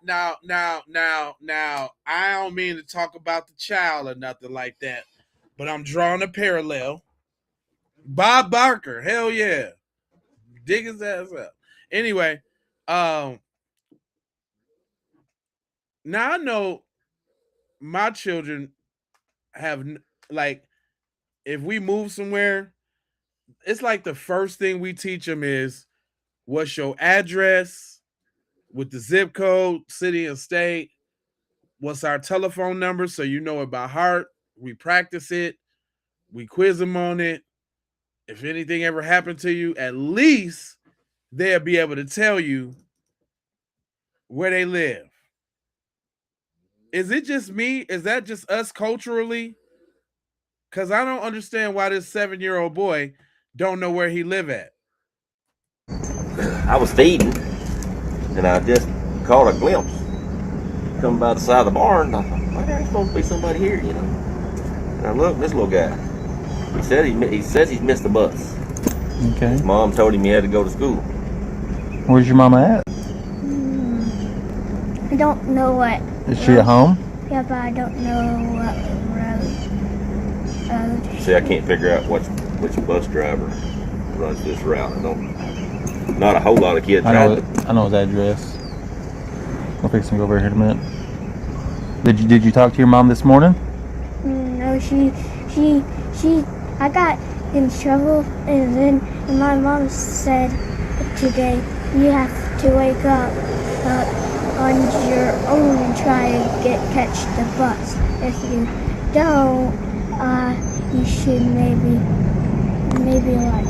don't mean to talk about the child or nothing like that, but I'm drawing a parallel. Bob Barker, hell yeah. Dig his ass up. Anyway, now I know my children have, like, if we move somewhere, it's like the first thing we teach them is what's your address with the zip code, city and state, what's our telephone number so you know it by heart. We practice it. We quiz them on it. If anything ever happened to you, at least they'll be able to tell you where they live. Is it just me? Is that just us culturally? Because I don't understand why this 7-year-old boy don't know where he live at.
I was feeding, and I just caught a glimpse. Come by the side of the barn, and I thought, why there's supposed to be somebody here, you know? And I looked, this little guy. He says he's missed the bus.
Okay.
His mom told him he had to go to school.
Where's your mama at?
I don't know what.
Is she at home?
Yeah, but I don't know what road.
See, I can't figure out which bus driver runs this route. Not a whole lot of kids.
I know his address. I'll fix him over here in a minute. Did you talk to your mom this morning?
No, I got in trouble, and my mom said today you have to wake up on your own and try and catch the bus. If you don't, you should maybe like.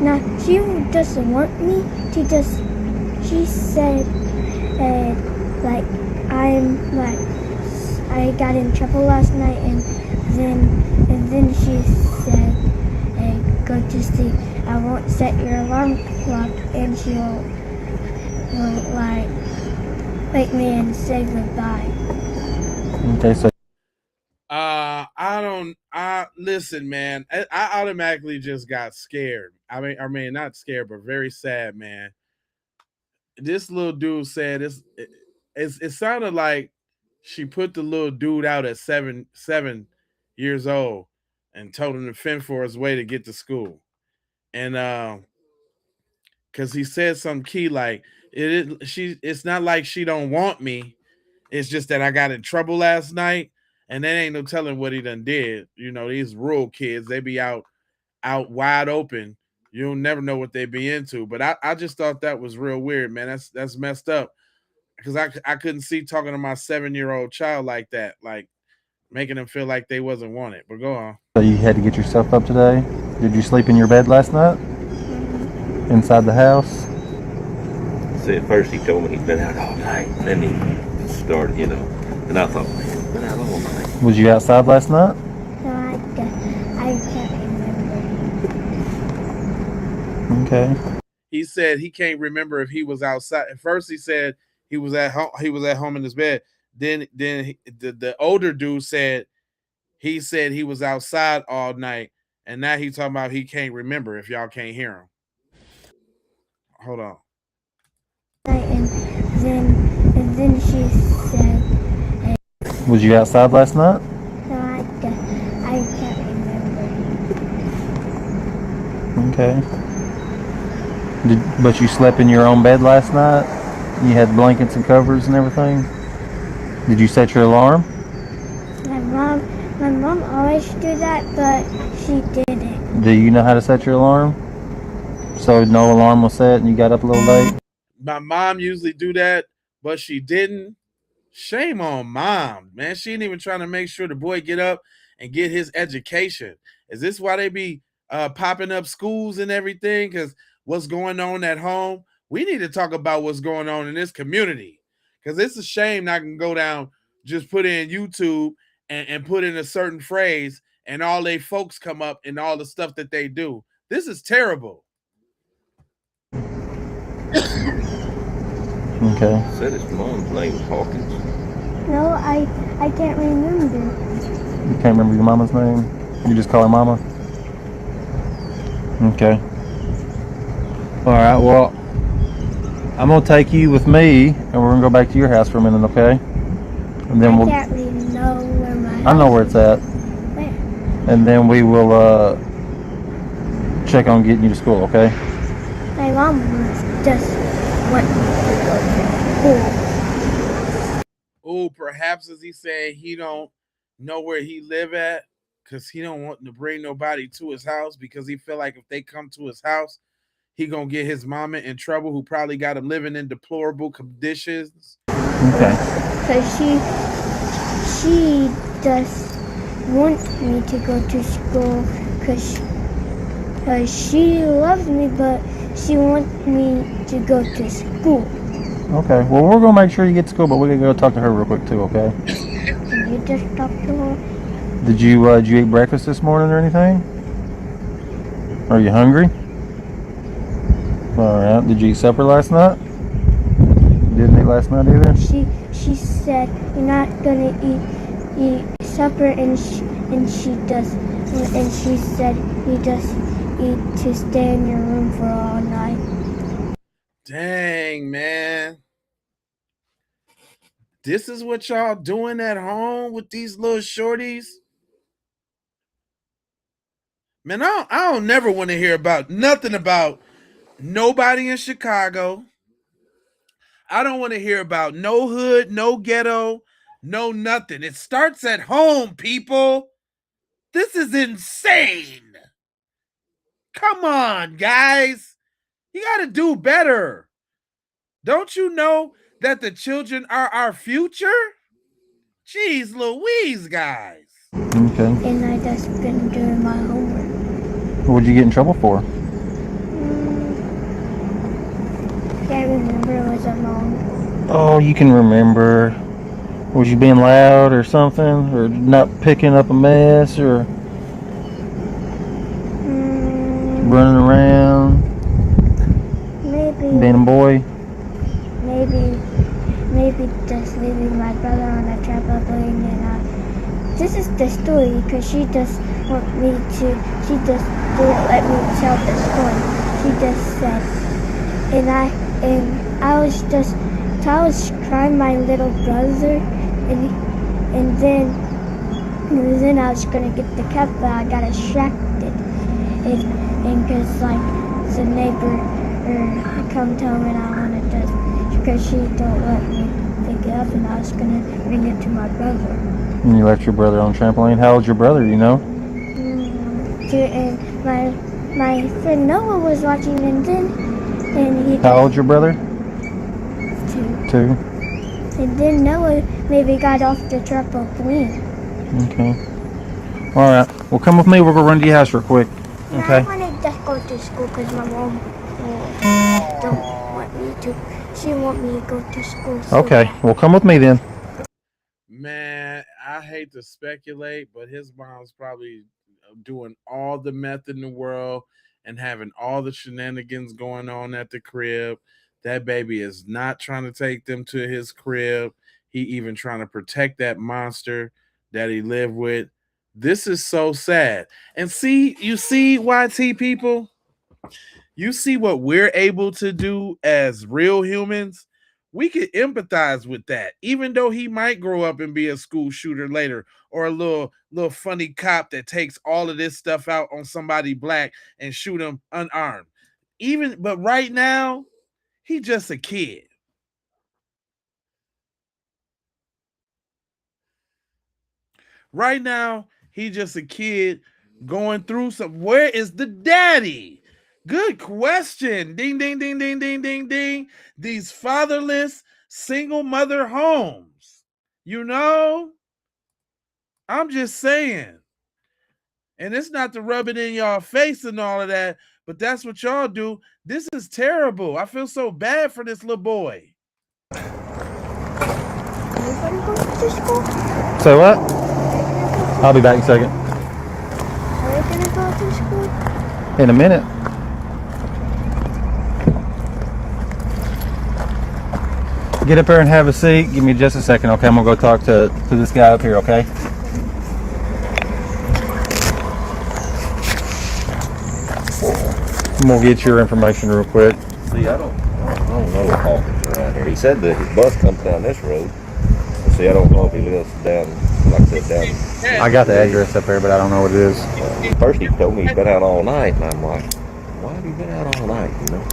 Now she doesn't want me. She said like I got in trouble last night, and then she said, go to sleep. I won't set your alarm clock, and she will like wake me and say goodbye.
Okay, so
Listen, man. I automatically just got scared. I mean, not scared, but very sad, man. This little dude said it sounded like she put the little dude out at 7 years old and told him to fend for his way to get to school. And because he said something key like it's not like she don't want me. It's just that I got in trouble last night, and there ain't no telling what he done did. You know, these rural kids, they be out wide open. You'll never know what they be into. But I just thought that was real weird, man. That's messed up. because I couldn't see talking to my 7-year-old child like that, like making them feel like they wasn't wanted. But go on.
So you had to get yourself up today? Did you sleep in your bed last night? Inside the house?
See, at first he told me he'd been out all night. Then he started, you know. And I thought, man, he's been out all night.
Was you outside last night?
No, I can't remember.
Okay.
He said he can't remember if he was outside. At first he said he was at home. He was at home in his bed. Then the older dude said he was outside all night, and now he's talking about he can't remember if y'all can't hear him. Hold on.
And then she said,
Was you outside last night?
no, I can't remember.
Okay. But you slept in your own bed last night? You had blankets and covers and everything? Did you set your alarm?
My mom always do that, but she didn't.
Do you know how to set your alarm? So no alarm was set and you got up a little late?
My mom usually do that, but she didn't. Shame on mom, man. She ain't even trying to make sure the boy get up and get his education. Is this why they be popping up schools and everything? Because what's going on at home? We need to talk about what's going on in this community. Because it's a shame I can go down, just put in YouTube and put in a certain phrase and all they folks come up and all the stuff that they do. This is terrible.
Okay.
Said his mom's name was Hawkins.
No, I can't remember.
You can't remember your mama's name? You just call her mama? Okay. Alright, well, I'm going to take you with me, and we're going to go back to your house for a minute, okay? And then
I can't really know where my
I know where it's at.
Where?
And then we will check on getting you to school, okay?
My mom just want me to go to school.
Oh, perhaps as he said he don't know where he live at because he don't want to bring nobody to his house because he feel like if they come to his house, he gonna get his mama in trouble who probably got him living in deplorable conditions.
Okay.
Because she just wants me to go to school because she loves me, but she wants me to go to school.
Okay, well, we're going to make sure you get to school, but we're going to go talk to her real quick, too, okay?
Can you just talk to her?
Did you eat breakfast this morning or anything? Are you hungry? All right. Did you eat supper last night? You didn't eat last night either?
She said you're not gonna eat supper, and she said you just eat to stay in your room for all night.
Dang, man. This is what y'all doing at home with these little shorties? Man, I don't never want to hear about nothing about nobody in Chicago. I don't want to hear about no hood, no ghetto, no nothing. It starts at home, people. This is insane. Come on, guys. You got to do better. Don't you know that the children are our future? Jeez Louise, guys.
Okay.
And I just been doing my homework.
What'd you get in trouble for?
Can't remember, it was a long.
Oh, you can remember. Was you being loud or something? Or not picking up a mess? Or running around?
Maybe.
Being a boy?
Maybe just leaving my brother on a trampoline, and this is the story because she just want me to. She just didn't let me tell the story. She just said, and I was crying my little brother, and then I was gonna get the cup, but I got distracted, and because like the neighbor come home and I wanted to. Because she don't let me pick it up, and I was gonna bring it to my brother.
And you left your brother on the trampoline? How old's your brother, do you know?
And my friend Noah was watching, and he.
How old's your brother?
2.
2?
I didn't know it maybe got off the trampoline.
Okay. All right. Well, come with me. We're going to run to your house real quick. Okay.
I want to just go to school because my mom don't want me to. She want me to go to school. So
Okay. Well, come with me then.
Man, I hate to speculate, but his mom's probably doing all the meth in the world and having all the shenanigans going on at the crib. That baby is not trying to take them to his crib. He even trying to protect that monster that he lived with. This is so sad. And see, you see, YT people, you see what we're able to do as real humans. We could empathize with that, even though he might grow up and be a school shooter later, or a little funny cop that takes all of this stuff out on somebody black and shoot him unarmed. But right now, he just a kid. Right now, he just a kid going through some. Where is the daddy? Good question. Ding, ding, ding, ding, ding, ding, ding. These fatherless single mother homes. You know? I'm just saying. And it's not to rub it in y'all face and all of that, but that's what y'all do. This is terrible. I feel so bad for this little boy.
Are you going to go to school?
So what? I'll be back in a second.
Are you going to go to school?
In a minute. Get up there and have a seat. Give me just a second, okay? I'm gonna go talk to this guy up here, okay? I'm gonna get your information real quick.
See, I don't know if Hawkins around here. He said that his bus comes down this road. See, I don't know if he lives down, like I said, down.
I got the address up there, but I don't know what it is.
First he told me he's been out all night, and I'm like, why have you been out all night, you know?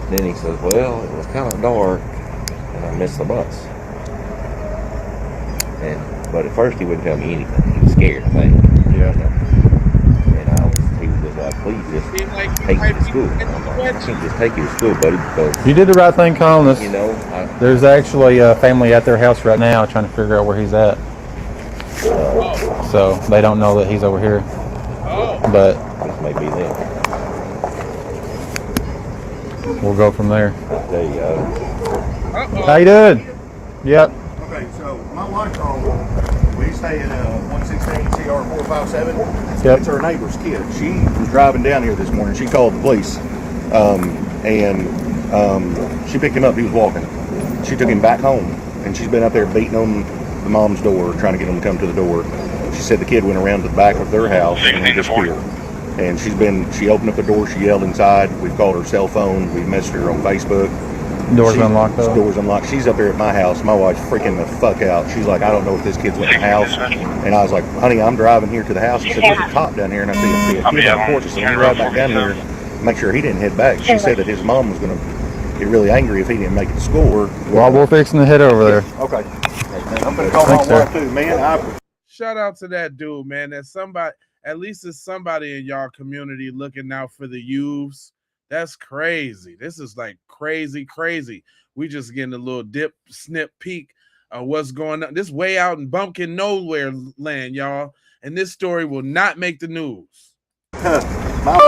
Then he says, well, it was kind of dark, and I missed the bus. But at first he wouldn't tell me anything. He was scared, I think.
Yeah.
He was just like, please just take me to school. I'm like, I can't just take you to school, buddy, because
You did the right thing calling us.
you know,
There's actually a family at their house right now trying to figure out where he's at. So they don't know that he's over here. But
this may be them.
we'll go from there.
There you go.
How you doing? Yep.
Okay, so my wife called. We stay at 116 CR 457.
Yep.
It's our neighbor's kid. She was driving down here this morning. She called the police, and she picked him up. He was walking. She took him back home, and she's been up there beating on the mom's door, trying to get him to come to the door. She said the kid went around to the back of their house and he disappeared. And she opened up the door. She yelled inside. We've called her cell phone. We've messaged her on Facebook.
Door's unlocked though?
Door's unlocked. She's up there at my house. My wife's freaking the fuck out. She's like, I don't know if this kid's in the house. And I was like, honey, I'm driving here to the house. She said, there's a cop down here, and I see a kid on the porch. So I'm drive back down here and make sure he didn't head back. She said that his mom was going to get really angry if he didn't make it to school.
Well, we're fixing to head over there.
Okay. I'm going to call
Thanks,
my wife
sir.
too, man.
Shout out to that dude, man. That's somebody, at least it's somebody in y'all community looking out for the youths. That's crazy. This is like crazy. We just getting a little snip peek of what's going on. This way out in bumpkin nowhere land, y'all. And this story will not make the news.
It's like, I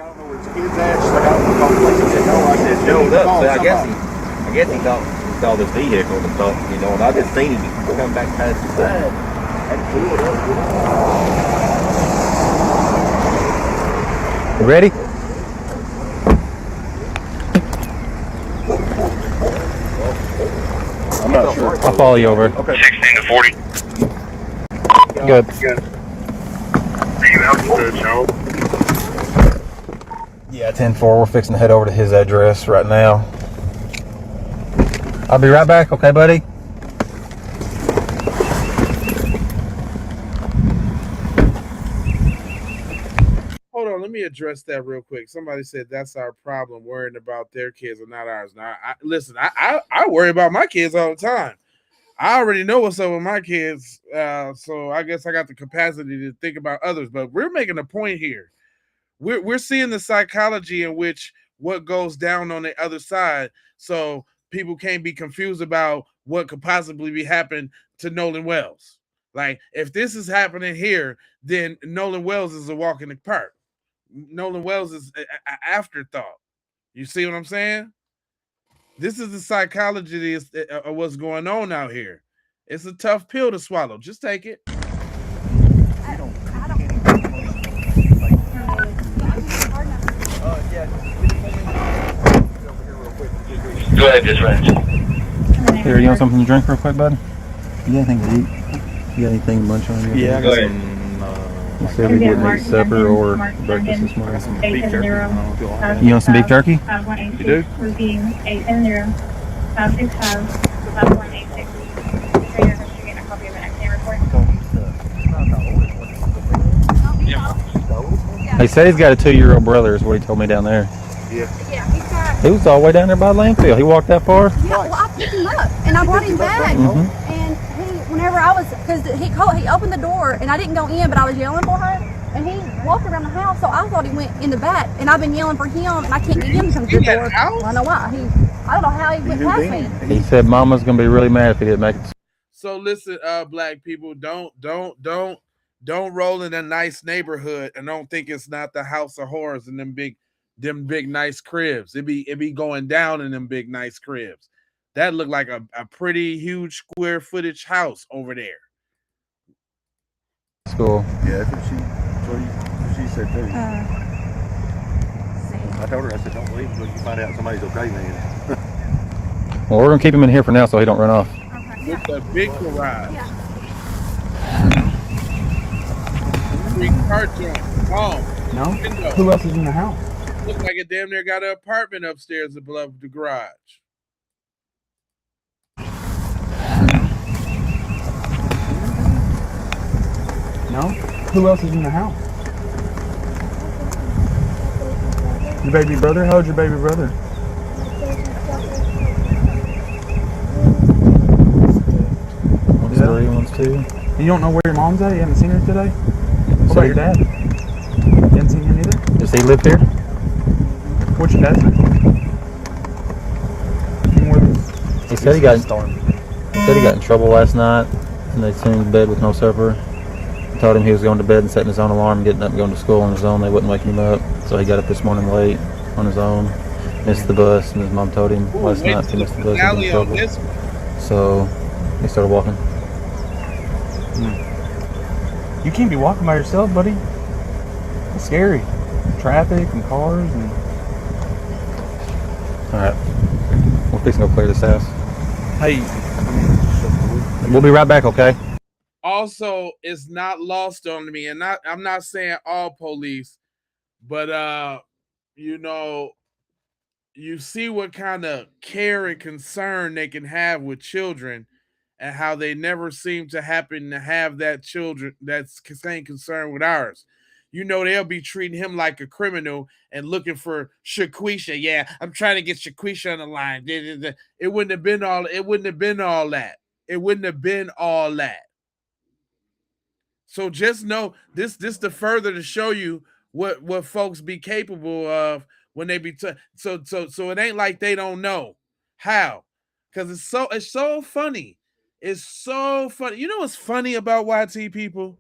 don't know where his kid's at. She's like, I don't know where his kid's at.
I just showed up. So I guess he saw this vehicle and stuff, you know, and I just seen him come back past the side. And pull it up.
You ready?
I'm not sure.
I'll follow you over.
Okay.
16 to 40.
Good. Yeah, 10-4. We're fixing to head over to his address right now. I'll be right back, okay, buddy?
Hold on, let me address that real quick. Somebody said that's our problem, worrying about their kids and not ours. Now, listen, I worry about my kids all the time. I already know what's up with my kids, so I guess I got the capacity to think about others. But we're making a point here. We're seeing the psychology in which what goes down on the other side. So people can't be confused about what could possibly be happening to Nolan Wells. Like, if this is happening here, then Nolan Wells is a walk in the park. Nolan Wells is an afterthought. You see what I'm saying? This is the psychology of what's going on out here. It's a tough pill to swallow. Just take it.
Go ahead, just range.
Here, you want something to drink real quick, bud? You got anything to eat? You got anything to munch on?
Yeah, I got some.
You said we didn't eat supper or breakfast this morning. Some beef jerky. You want some beef jerky?
You do?
Repeating 870 565 5186. Are you getting a copy of an accident report?
He said he's got a 2-year-old brother, is what he told me down there.
Yeah.
Yeah, he's got.
He was all the way down there by the landfill. He walked that far?
Yeah, well, I picked him up and I brought him back. And whenever I was, because he opened the door and I didn't go in, but I was yelling for her. And he walked around the house, so I thought he went in the back. And I've been yelling for him, and I can't get him to come to the door. I don't know why. I don't know how he went past me.
He said Mama's gonna be really mad if he didn't make it.
So listen, black people, don't roll in a nice neighborhood and don't think it's not the house of horrors and them big nice cribs. It be going down in them big nice cribs. That looked like a pretty huge square footage house over there.
School.
Yeah, that's what she said too. I told her, I said, don't leave until you find out somebody's okay, man.
Well, we're gonna keep him in here for now so he don't run off.
With the big garage. Big car joint. Oh.
No?
Window.
Who else is in the house?
Looks like it damn near got an apartment upstairs above the garage.
No? Who else is in the house? Your baby brother? How old's your baby brother?
One's 3, one's 2.
You don't know where your mom's at? You haven't seen her today? What about your dad? You haven't seen him either?
Does he live here?
What's your dad's name?
He said he got in trouble last night and they sent him to bed with no supper. Told him he was going to bed and setting his own alarm, getting up and going to school on his own. They wouldn't waking him up. So he got up this morning late on his own, missed the bus, and his mom told him last night he missed the bus. He was in trouble. So he started walking.
You can't be walking by yourself, buddy. It's scary. Traffic and cars and...
Alright. We're fixing to go clear this house.
Hey.
We'll be right back, okay?
Also, it's not lost on me, and I'm not saying all police, but you see what kind of care and concern they can have with children, and how they never seem to happen to have that same concern with ours. They'll be treating him like a criminal and looking for Shaquisha. Yeah, I'm trying to get Shaquisha on the line. It wouldn't have been all that. It wouldn't have been all that. So just know this to further to show you what folks be capable of when they be so it ain't like they don't know how, because it's so funny. It's so funny. You know what's funny about YT people?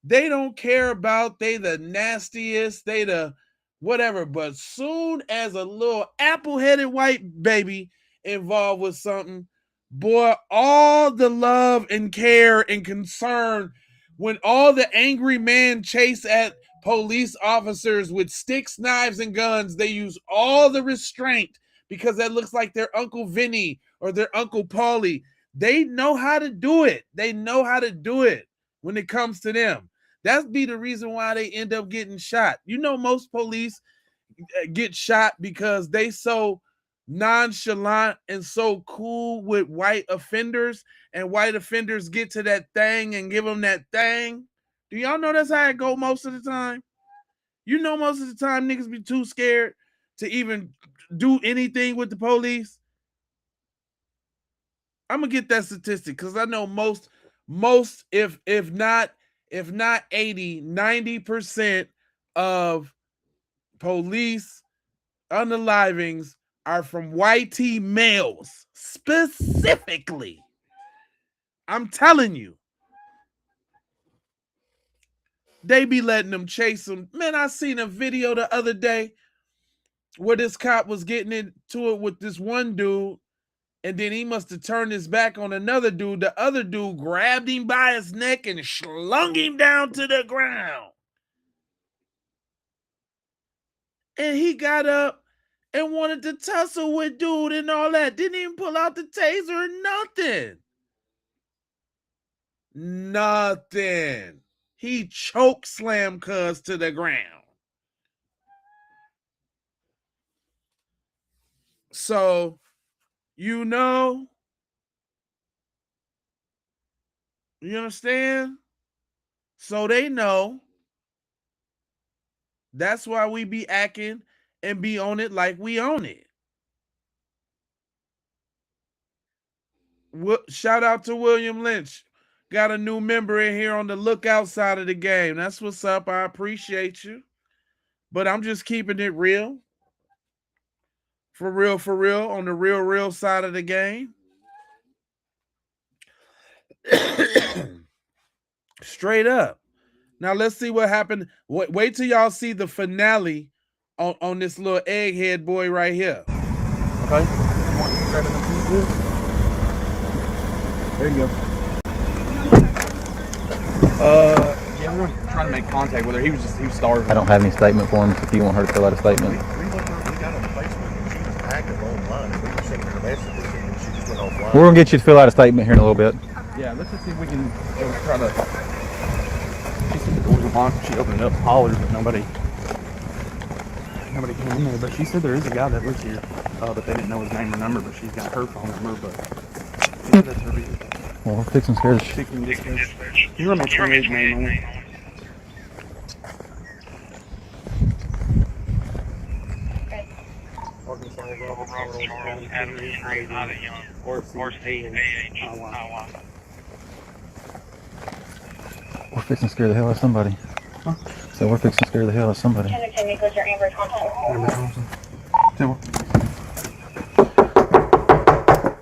They don't care about they the nastiest, they the whatever, but soon as a little apple-headed white baby involved with something, boy, all the love and care and concern, when all the angry men chase at police officers with sticks, knives, and guns, they use all the restraint because that looks like their Uncle Vinny or their Uncle Paulie. They know how to do it. They know how to do it when it comes to them. That's be the reason why they end up getting shot. Most police get shot because they so nonchalant and so cool with white offenders, and white offenders get to that thing and give them that thing. Do y'all know that's how it go most of the time? Most of the time niggas be too scared to even do anything with the police. I'm gonna get that statistic because I know most if not 80-90% of police unalivings are from YT males specifically. I'm telling you. They be letting them chase them. Man, I seen a video the other day where this cop was getting into it with this one dude, and then he must have turned his back on another dude. The other dude grabbed him by his neck and slung him down to the ground. And he got up and wanted to tussle with dude and all that. Didn't even pull out the taser or nothing. Nothing. He choke slammed cuz to the ground. So, you understand? So they know. That's why we be acting and be on it like we own it. Shout out to William Lynch. Got a new member in here on the lookout side of the game. That's what's up. I appreciate you. But I'm just keeping it real. For real, on the real side of the game. Straight up. Now let's see what happened. Wait till y'all see the finale on this little egghead boy right here.
Okay. There you go. Yeah, we were trying to make contact with her. He was starving.
I don't have any statement for him if you want her to fill out a statement.
We got on Facebook and she was active online and we were sending her messages and she just went offline.
We're going to get you to fill out a statement here in a little bit.
Yeah, let's just see if we can go try to... She said the doors were locked. She opened it up, hollered, but nobody came in there. But she said there is a guy that lives here, but they didn't know his name or number, but she's got her phone number, but... That's her reason.
Well, we're fixing scared.
Can you run my 28 name on it?
We're fixing to scare the hell out of somebody.
Huh?
So we're fixing to scare the hell out of somebody.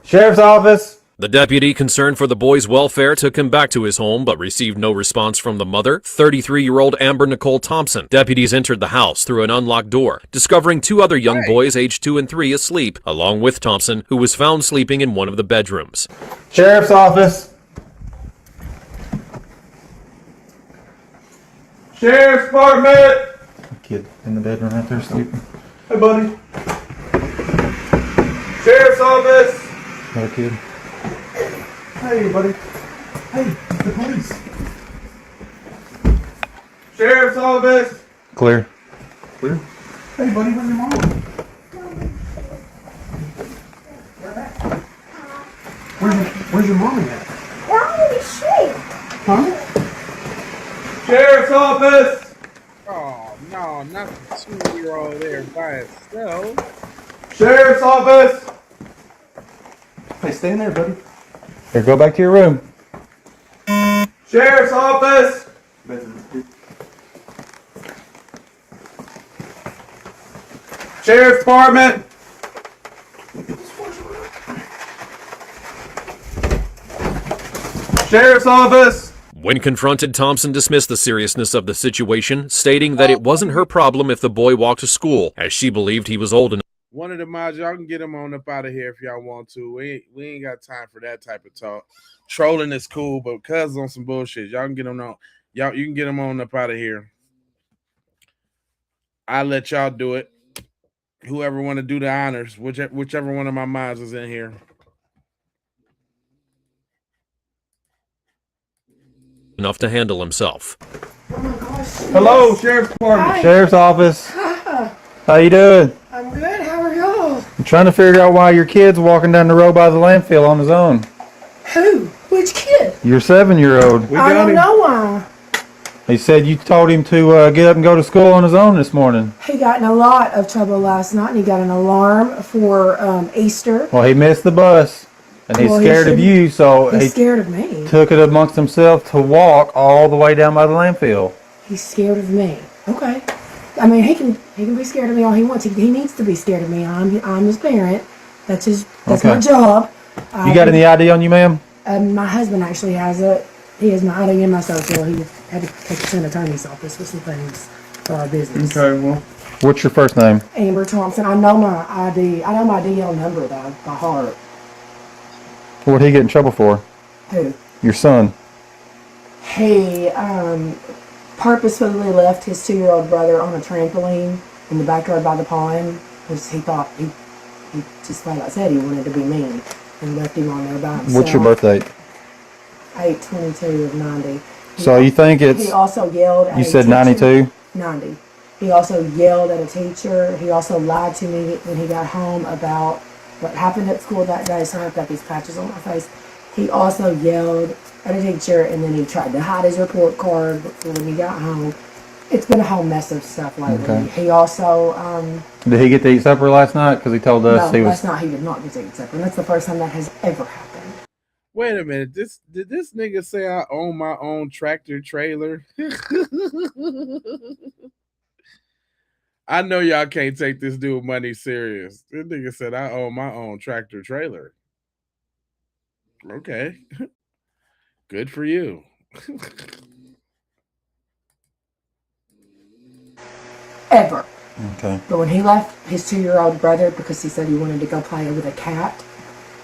Sheriff's office.
The deputy concerned for the boy's welfare took him back to his home but received no response from the mother, 33-year-old Amber Nicole Thompson. Deputies entered the house through an unlocked door, discovering two other young boys aged 2 and 3 asleep, along with Thompson, who was found sleeping in one of the bedrooms.
Sheriff's office.
Sheriff's Department.
Kid in the bedroom right there sleeping.
Hey, buddy. Sheriff's office.
Another kid.
Hey, buddy. Hey, the police. Sheriff's office.
Clear.
Clear. Hey, buddy, where's your mom? Where's your mommy at?
Holy shit!
Huh? Sheriff's office. Oh no, not the 2-year-old there by itself. Sheriff's office.
Hey, stay in there, buddy.
Here, go back to your room.
Sheriff's office. Sheriff's Department. Sheriff's office.
When confronted, Thompson dismissed the seriousness of the situation, stating that it wasn't her problem if the boy walked to school, as she believed he was old enough.
One of the mods, y'all can get them on up out of here if y'all want to. We ain't got time for that type of talk. Trolling is cool, but cuz on some bullshit. Y'all can get them on. You can get them on up out of here. I'll let y'all do it. Whoever want to do the honors, whichever one of my mods is in here.
Enough to handle himself.
Hello, Sheriff's Department.
Hi. Sheriff's office. How you doing?
I'm good. How are y'all?
I'm trying to figure out why your kid's walking down the road by the landfill on his own.
Who? Which kid?
Your 7-year-old.
I don't know why.
He said you told him to get up and go to school on his own this morning.
He got in a lot of trouble last night, and he got an alarm for Easter.
Well, he missed the bus, and he's scared of you, so
he's scared of me.
Took it amongst himself to walk all the way down by the landfill.
He's scared of me. Okay. I mean, he can be scared of me all he wants. He needs to be scared of me. I'm his parent. That's my job.
You got any ID on you, ma'am?
My husband actually has it. He has my ID and my social. He had to take it to an attorney's office for some things for our business.
Okay, well. What's your first name?
Amber Thompson. I know my ID. I know my DL number by heart.
What'd he get in trouble for?
Who?
Your son.
He purposefully left his 2-year-old brother on a trampoline in the backyard by the pond because he thought he just like I said, he wanted to be mean and left him on there by himself.
What's your birth date?
8/22 of 90.
So you think it's...
He also yelled at
You
a
said
teacher.
92?
90. He also yelled at a teacher. He also lied to me when he got home about what happened at school that day. So I've got these patches on my face. He also yelled at a teacher, and then he tried to hide his report card before when he got home. It's been a whole mess of stuff lately.
Okay.
He also...
Did he get to eat supper last night? Because he told us
no,
he was...
last night he did not get to eat supper. And that's the first time that has ever happened.
Wait a minute. Did this nigga say I own my own tractor trailer? I know y'all can't take this dude money serious. This nigga said I own my own tractor trailer. Okay. Good for you.
Ever.
Okay.
But when he left his 2-year-old brother because he said he wanted to go play with a cat,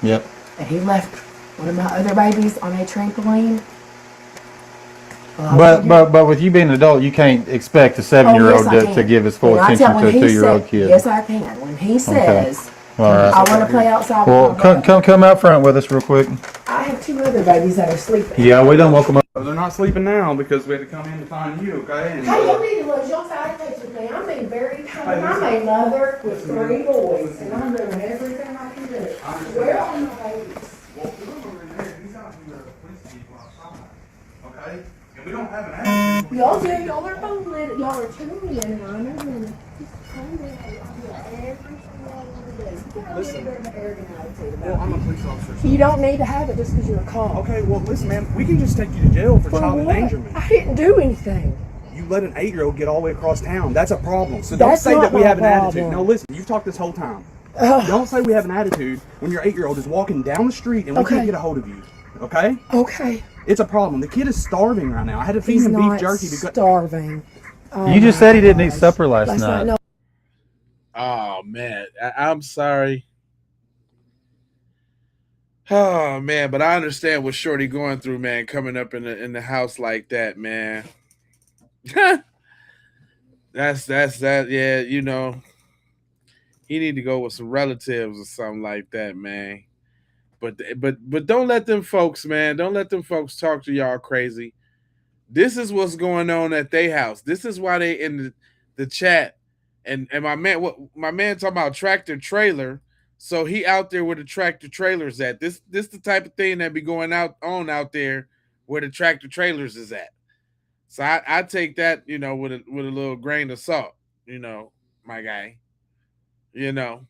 Yep.
and he left one of my other babies on a trampoline.
But with you being an adult, you can't expect a 7-year-old to give his full attention to a 2-year-old kid.
Yes, I can. When he says,
All right.
I want to play outside
Well,
with my brother.
come out front with us real quick.
I have 2 other babies that are sleeping.
Yeah, we don't welcome up.
They're not sleeping now because we had to come in to find you, okay? And,
Hey, you need to lose your side face with me. I'm being very kind. I'm a mother with 3 boys, and I'm doing everything I can do. Where are my babies?
okay? And we don't have an attitude.
Y'all do. Y'all are both little. Y'all are 2 men, and I'm a minute. Just calm down. I'll do everything y'all want to do. You don't
Listen.
need to be an arrogant attitude
Well,
about
I'm a
me.
police officer.
You don't need to have it just because you're a cop.
Okay, well, listen, man, we can just take you to jail for child
what?
endangerment.
I didn't do anything.
You let an 8-year-old get all the way across town. That's a problem. So
That's
don't say
not
that we
my
have an attitude.
problem.
No, listen, you've talked this whole time. Don't say we have an attitude when your 8-year-old is walking down the street and we
Okay.
can't get a hold of you. Okay?
Okay.
It's a problem. The kid is starving right now. I had to feed
He's
him
not
beef jerky because
starving.
You just said he didn't eat supper last night.
No.
Oh man, I'm sorry. Oh man, but I understand what Shorty going through, man. Coming up in the house like that, man. that's that. Yeah, you know, he need to go with some relatives or something like that, man. But don't let them folks, man. Don't let them folks talk to y'all crazy. This is what's going on at their house. This is why they in the chat. And my man talking about tractor trailer. So he out there where the tractor trailers at. This the type of thing that be going out there where the tractor trailers is at. So I take that, you know, with a little grain of salt, you know, my guy. You know.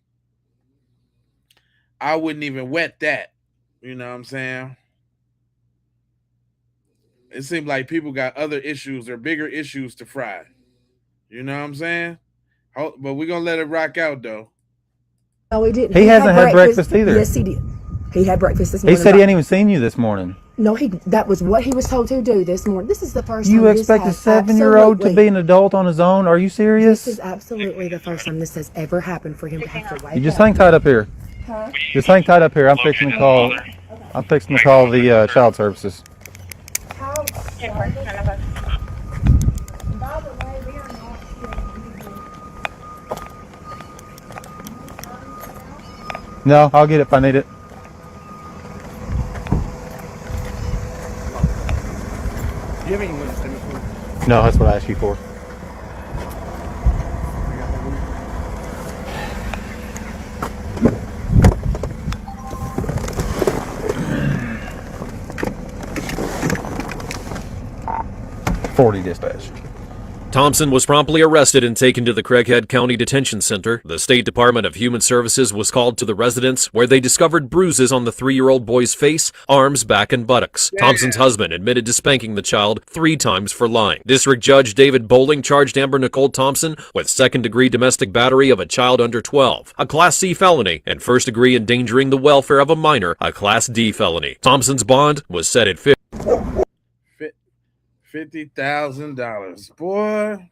I wouldn't even wet that. You know what I'm saying? It seemed like people got other issues or bigger issues to fry. You know what I'm saying? But we're going to let it rock out, though.
No, he didn't.
He hasn't had breakfast either.
Yes, he did. He had breakfast this
He
morning.
said he hadn't even seen you this morning.
No, that was what he was told to do this morning. This is the first time
You
this
expect a
has
7-year-old to
absolutely-
be an adult on his own? Are you serious?
This is absolutely the first time this has ever happened for him to have to wake
You just
up.
hang tight up here.
Huh?
Just hang tight up here. I'm fixing to call the child services. No, I'll get it if I need it.
Do you have any witness statements for me?
No, that's what I asked you for. $40 dispatch.
Thompson was promptly arrested and taken to the Craighead County Detention Center. The State Department of Human Services was called to the residence, where they discovered bruises on the 3-year-old boy's face, arms, back, and buttocks. Thompson's husband admitted to spanking the child 3 times for lying. District Judge David Bowling charged Amber Nicole Thompson with second-degree domestic battery of a child under 12, a Class C felony, and first-degree endangering the welfare of a minor, a Class D felony. Thompson's bond was set at
$50,000, boy.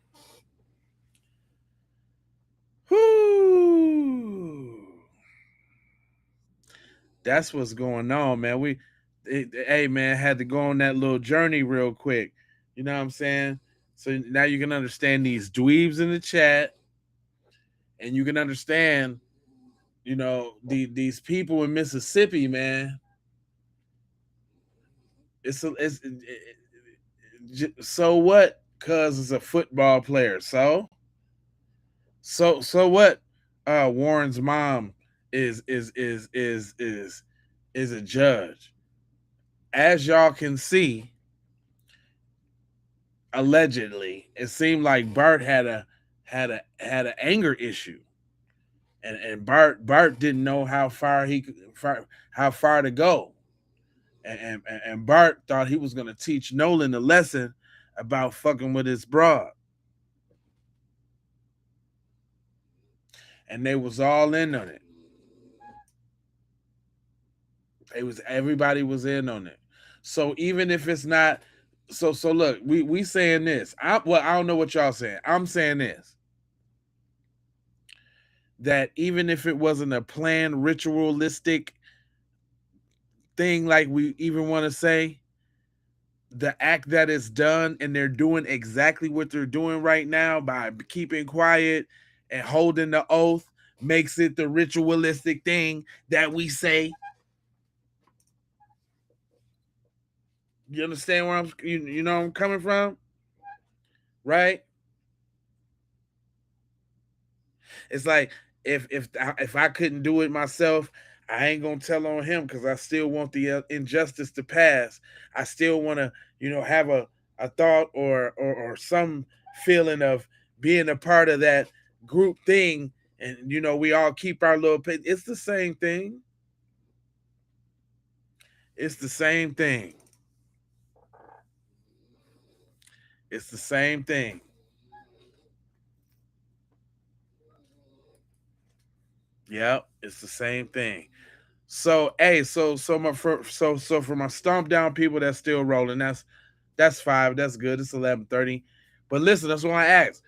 Whoo! That's what's going on, man. Hey, man, had to go on that little journey real quick. You know what I'm saying? So now you can understand these dweebs in the chat, and you can understand, you know, these people in Mississippi, man. So what? Cuz it's a football player. So what? Warren's mom is a judge. As y'all can see, allegedly, it seemed like Bart had an anger issue, and Bart didn't know how far to go. And Bart thought he was going to teach Nolan a lesson about fucking with his broad. And they was all in on it. Everybody was in on it. So even if it's not, so look, we saying this. I don't know what y'all saying. I'm saying this. That even if it wasn't a planned ritualistic thing, like we even want to say, the act that is done, and they're doing exactly what they're doing right now by keeping quiet and holding the oath, makes it the ritualistic thing that we say. You understand where you know I'm coming from? Right? It's like if I couldn't do it myself, I ain't gonna tell on him, because I still want the injustice to pass. I still want to, you know, have a thought or some feeling of being a part of that group thing, and you know, we all keep our little. It's the same thing. It's the same thing. It's the same thing. Yep, it's the same thing. So, hey, so for my stomp down people that's still rolling, that's 5. That's good. It's 11:30. But listen, that's what I asked.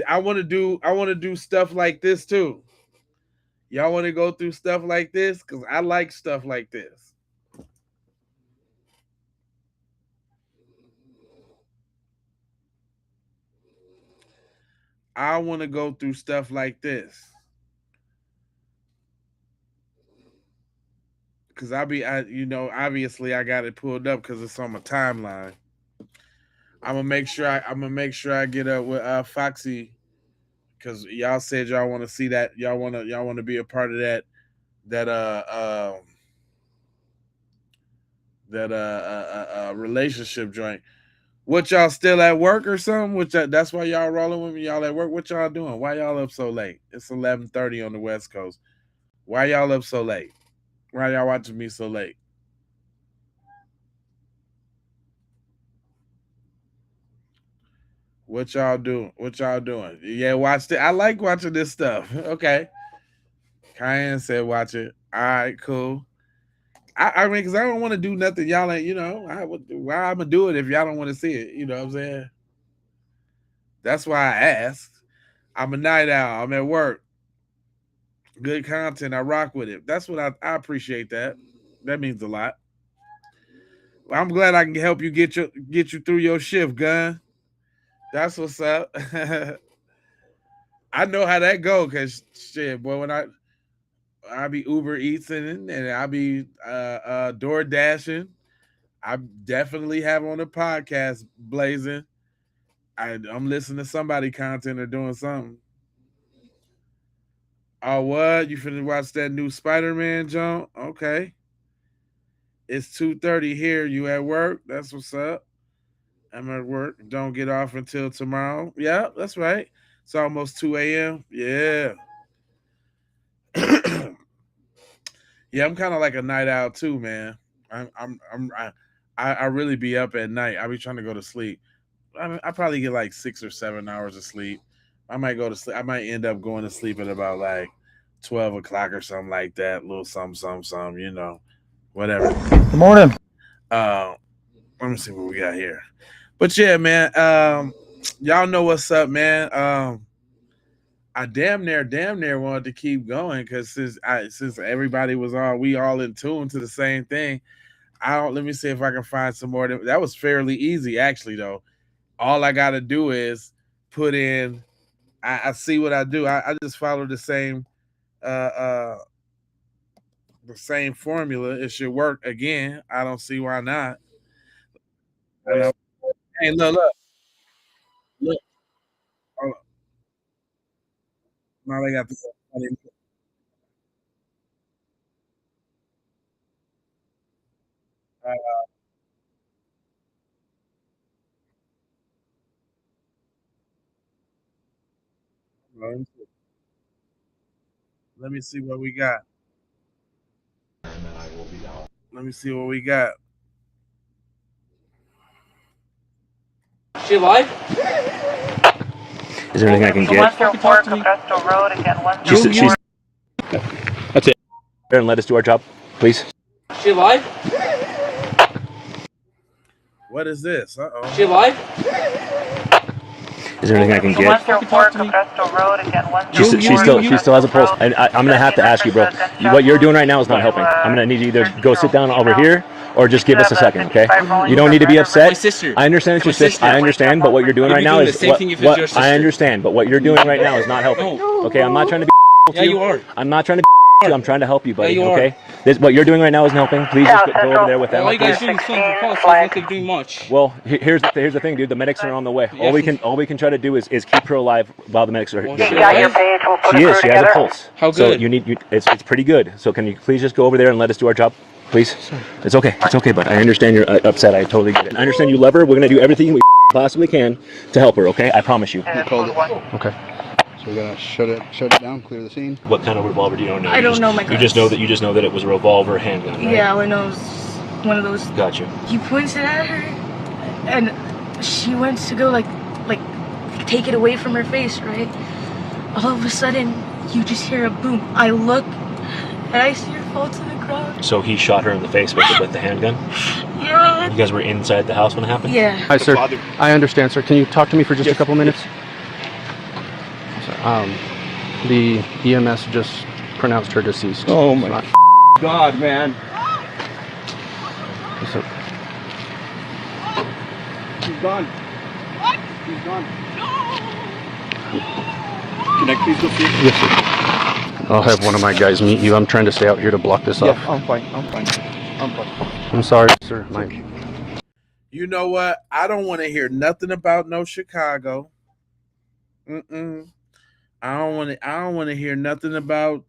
I want to do stuff like this too. Y'all want to go through stuff like this? Because I like stuff like this. I want to go through stuff like this. Because obviously I got it pulled up because it's on my timeline. I'm gonna make sure I get up with Foxy, because y'all said y'all want to see that. Y'all want to be a part of that relationship joint. What, y'all still at work or something? That's why y'all rolling with me. Y'all at work? What y'all doing? Why y'all up so late? It's 11:30 on the West Coast. Why y'all up so late? Why y'all watching me so late? What y'all doing? Yeah, watch it. I like watching this stuff. Okay. Cayenne said watch it. All right, cool. I mean, because I don't want to do nothing y'all ain't, why I'm going to do it if y'all don't want to see it? You know what I'm saying? That's why I asked. I'm a night owl. I'm at work. Good content. I rock with it. That's what I appreciate that. That means a lot. Well, I'm glad I can help you get you through your shift, Gun. That's what's up. I know how that go, because shit, boy, when I be Uber Eats and I be Door Dashing, I definitely have on a podcast blazing. I'm listening to somebody content or doing something. Oh, what? You finna watch that new Spider-Man jump? Okay. It's 2:30 here. You at work? That's what's up. I'm at work. Don't get off until tomorrow. Yeah, that's right. It's almost 2 a.m. Yeah. Yeah, I'm kind of like a night owl too, man. I really be up at night. I be trying to go to sleep. I probably get like 6 or 7 hours of sleep. I might go to sleep. I might end up going to sleep at about like 12 o'clock or something like that. Little something, whatever.
Good morning.
Let me see what we got here. But yeah, man. Y'all know what's up, man. I damn near wanted to keep going because since everybody was we all in tune to the same thing. Let me see if I can find some more. That was fairly easy, actually, though. All I got to do is put in. I see what I do. I just follow the same formula. It should work again. I don't see why not. Hey, look. Hold on. Now they got the. Let me see what we got. Let me see what we got.
She alive?
Is there anything I can get? She's that's it. And let us do our job, please.
She alive?
What is this? Uh-oh.
She alive?
Is there anything I can get? She still has a pulse. And I'm gonna have to ask you, bro. What you're doing right now is not helping. I'm gonna need you to either go sit down over here or just give us a second, okay? You don't need to be upset. I understand it's your sister. I understand, but what you're doing right now is I understand, but what you're doing right now is not helping. Okay, I'm not trying to be.
Yeah, you are.
I'm not trying to be. I'm trying to help you, buddy. Okay. What you're doing right now isn't helping. Please just go over there with them.
All you guys doing is filming for calls, so I don't do much.
Well, here's the thing, dude. The medics are on the way. All we can try to do is keep her alive while the medics are here. She has a pulse.
How good?
So it's pretty good. So can you please just go over there and let us do our job, please? It's okay, but I understand you're upset. I totally get it. I understand you love her. We're gonna do everything we possibly can to help her. Okay, I promise you.
You called it. Okay. So we're gonna shut it down, clear the scene.
What kind of revolver do you know?
I don't know my
You just know that it was a revolver handgun, right?
Yeah, all I know is one of those.
Gotcha.
He pointed at her, and she went to go like take it away from her face, right? All of a sudden, you just hear a boom. I look, and I see her fall to the ground.
So he shot her in the face with the handgun?
Yeah.
You guys were inside the house when it happened?
Yeah.
Hi, sir. I understand, sir. Can you talk to me for just a couple minutes? The EMS just pronounced her deceased.
Oh my God, man.
So,
She's gone. What? She's gone.
Can I please go see you? Yes, sir. I'll have one of my guys meet you. I'm trying to stay out here to block this off.
I'm fine.
I'm sorry, sir.
You know what? I don't want to hear nothing about no Chicago. I don't want to hear nothing about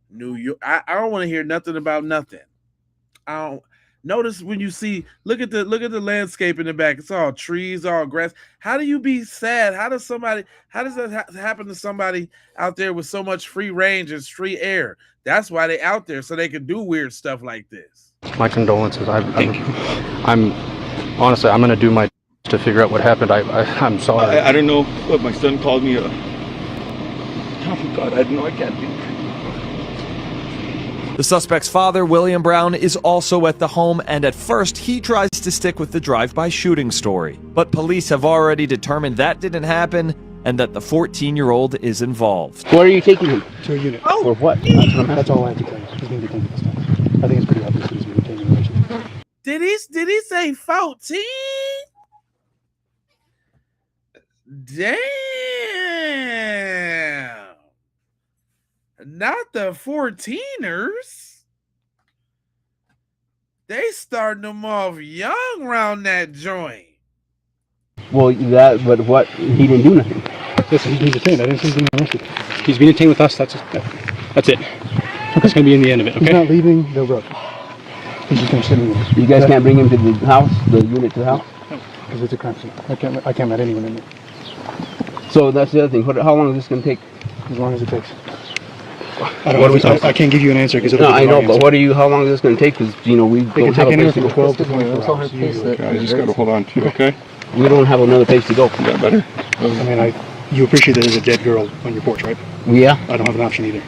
New York. I don't want to hear nothing about nothing. I don't notice when you see look at the landscape in the back. It's all trees, all grass. How do you be sad? How does that happen to somebody out there with so much free range and free air? That's why they out there, so they can do weird stuff like this.
My condolences. I'm honestly, I'm gonna do my to figure out what happened. I'm sorry.
I don't know what my son called me. Oh God, I know I can't do.
The suspect's father, William Brown, is also at the home, and at first he tries to stick with the drive-by shooting story. But police have already determined that didn't happen and that the 14-year-old is involved.
Where are you taking him?
To a unit.
For what?
That's all I have to tell you. He's being detained this time. I think it's pretty obvious that he's being detained in relation.
Did he say 14? Damn. Not the 14ers. They starting them off young around that joint.
Well, but what? He didn't do nothing.
Listen, he's being detained. I didn't see him being arrested. He's being detained with us. That's it. That's going to be in the end of it, okay? He's not leaving the road. He's just going to sit in this.
You guys can't bring him to the house, the unit to the house?
because it's a crime scene. I can't let anyone in there.
So that's the other thing. How long is this going to take?
As long as it takes. I can't give you an answer because
no, I know, but how long is this going to take? Because we don't have a place to go.
12 to 24 hours.
I just got to hold on to you, okay?
We don't have another place to go.
Is that better?
You appreciate that there's a dead girl on your porch, right?
Yeah.
I don't have an option either.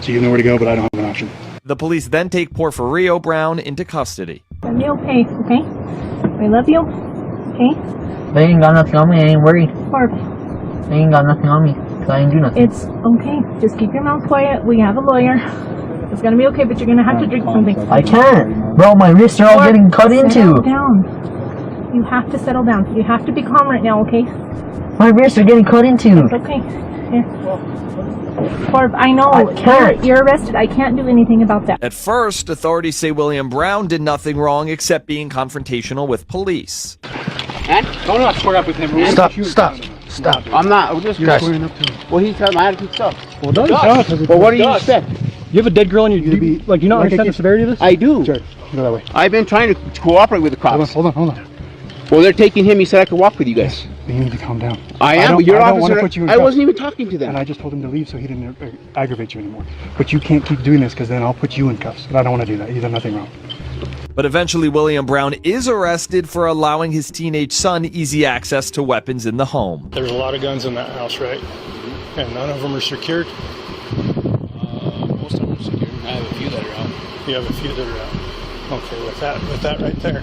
So you know where to go, but I don't have an option.
The police then take Porfirio Brown into custody.
I'll be okay, okay? I love you, okay?
They ain't got nothing on me, I ain't worried.
Barb.
They ain't got nothing on me, because I ain't do nothing.
It's okay, just keep your mouth quiet. We have a lawyer. It's gonna be okay, but you're gonna have to drink something.
I can't. Bro, my wrists are all getting cut into.
Settle down. You have to settle down. You have to be calm right now, okay?
My wrists are getting cut into.
It's okay. Here. Barb, I know.
I can't.
You're arrested. I can't do anything about that.
At first, authorities say William Brown did nothing wrong except being confrontational with police.
Don't not square up with him.
Stop. I'm not. I'm just squaring up to him. Well, he's telling my attitude sucks.
Well, don't talk.
Well, what do you expect?
You have a dead girl in your... Do you not understand the severity of this?
I do.
Sure. Go that way.
I've been trying to cooperate with the cops.
Hold on.
Well, they're taking him. He said I could walk with you guys.
You need to calm down.
I am, but your officer... I wasn't even talking to them.
And I just told him to leave so he didn't aggravate you anymore. But you can't keep doing this because then I'll put you in cuffs. And I don't want to do that. You've done nothing wrong.
But eventually, William Brown is arrested for allowing his teenage son easy access to weapons in the home.
There's a lot of guns in that house, right? And none of them are secured?
Most of them are secured. I have a few that are out.
You have a few that are out. Okay, with that right there.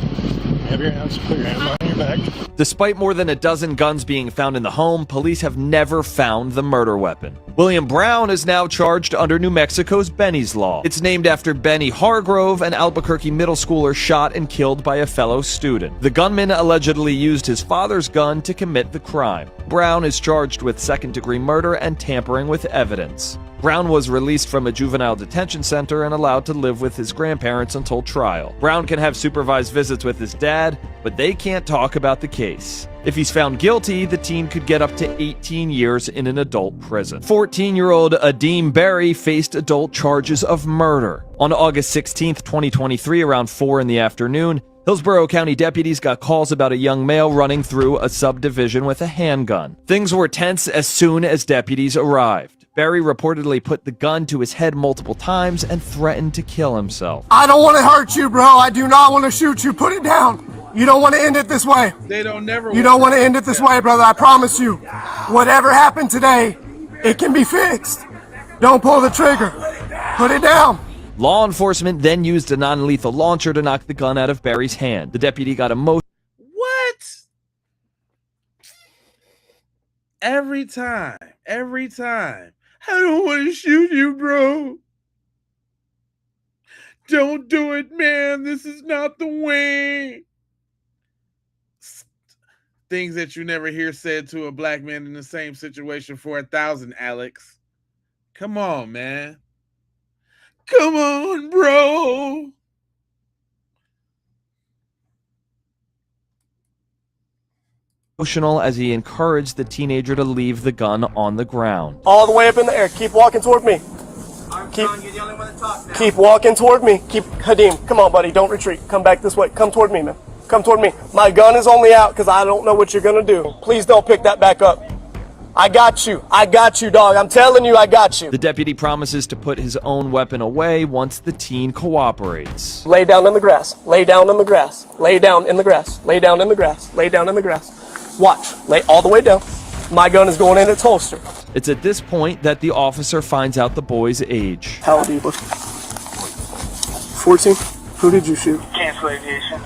Have your hands, put your hand on your back.
Despite more than a dozen guns being found in the home, police have never found the murder weapon. William Brown is now charged under New Mexico's Benny's Law. It's named after Benny Hargrove, an Albuquerque middle schooler shot and killed by a fellow student. The gunman allegedly used his father's gun to commit the crime. Brown is charged with second-degree murder and tampering with evidence. Brown was released from a juvenile detention center and allowed to live with his grandparents until trial. Brown can have supervised visits with his dad, but they can't talk about the case. If he's found guilty, the teen could get up to 18 years in an adult prison. 14-year-old Adeem Berry faced adult charges of murder. On August 16, 2023, around 4 in the afternoon, Hillsborough County deputies got calls about a young male running through a subdivision with a handgun. Things were tense as soon as deputies arrived. Berry reportedly put the gun to his head multiple times and threatened to kill himself.
I don't want to hurt you, bro. I do not want to shoot you. Put it down. You don't want to end it this way.
They don't never.
You don't want to end it this way, brother. I promise you. Whatever happened today, it can be fixed. Don't pull the trigger. Put it down.
Law enforcement then used a non-lethal launcher to knock the gun out of Berry's hand. The deputy got emotional.
What? Every time. I don't want to shoot you, bro. Don't do it, man. This is not the way. Things that you never hear said to a black man in the same situation for 1,000, Alex. Come on, man. Come on, bro.
Emotional as he encouraged the teenager to leave the gun on the ground.
All the way up in the air. Keep walking toward me. Keep walking toward me. Hadim, come on, buddy. Don't retreat. Come back this way. Come toward me, man. Come toward me. My gun is only out because I don't know what you're going to do. Please don't pick that back up. I got you. I got you, dog. I'm telling you, I got you.
The deputy promises to put his own weapon away once the teen cooperates.
Lay down in the grass. Lay down in the grass. Lay down in the grass. Lay down in the grass. Lay down in the grass. Watch. Lay all the way down. My gun is going in its holster.
It's at this point that the officer finds out the boy's age.
How old are you, boy? 14? Who did you shoot?
Cancel aviation.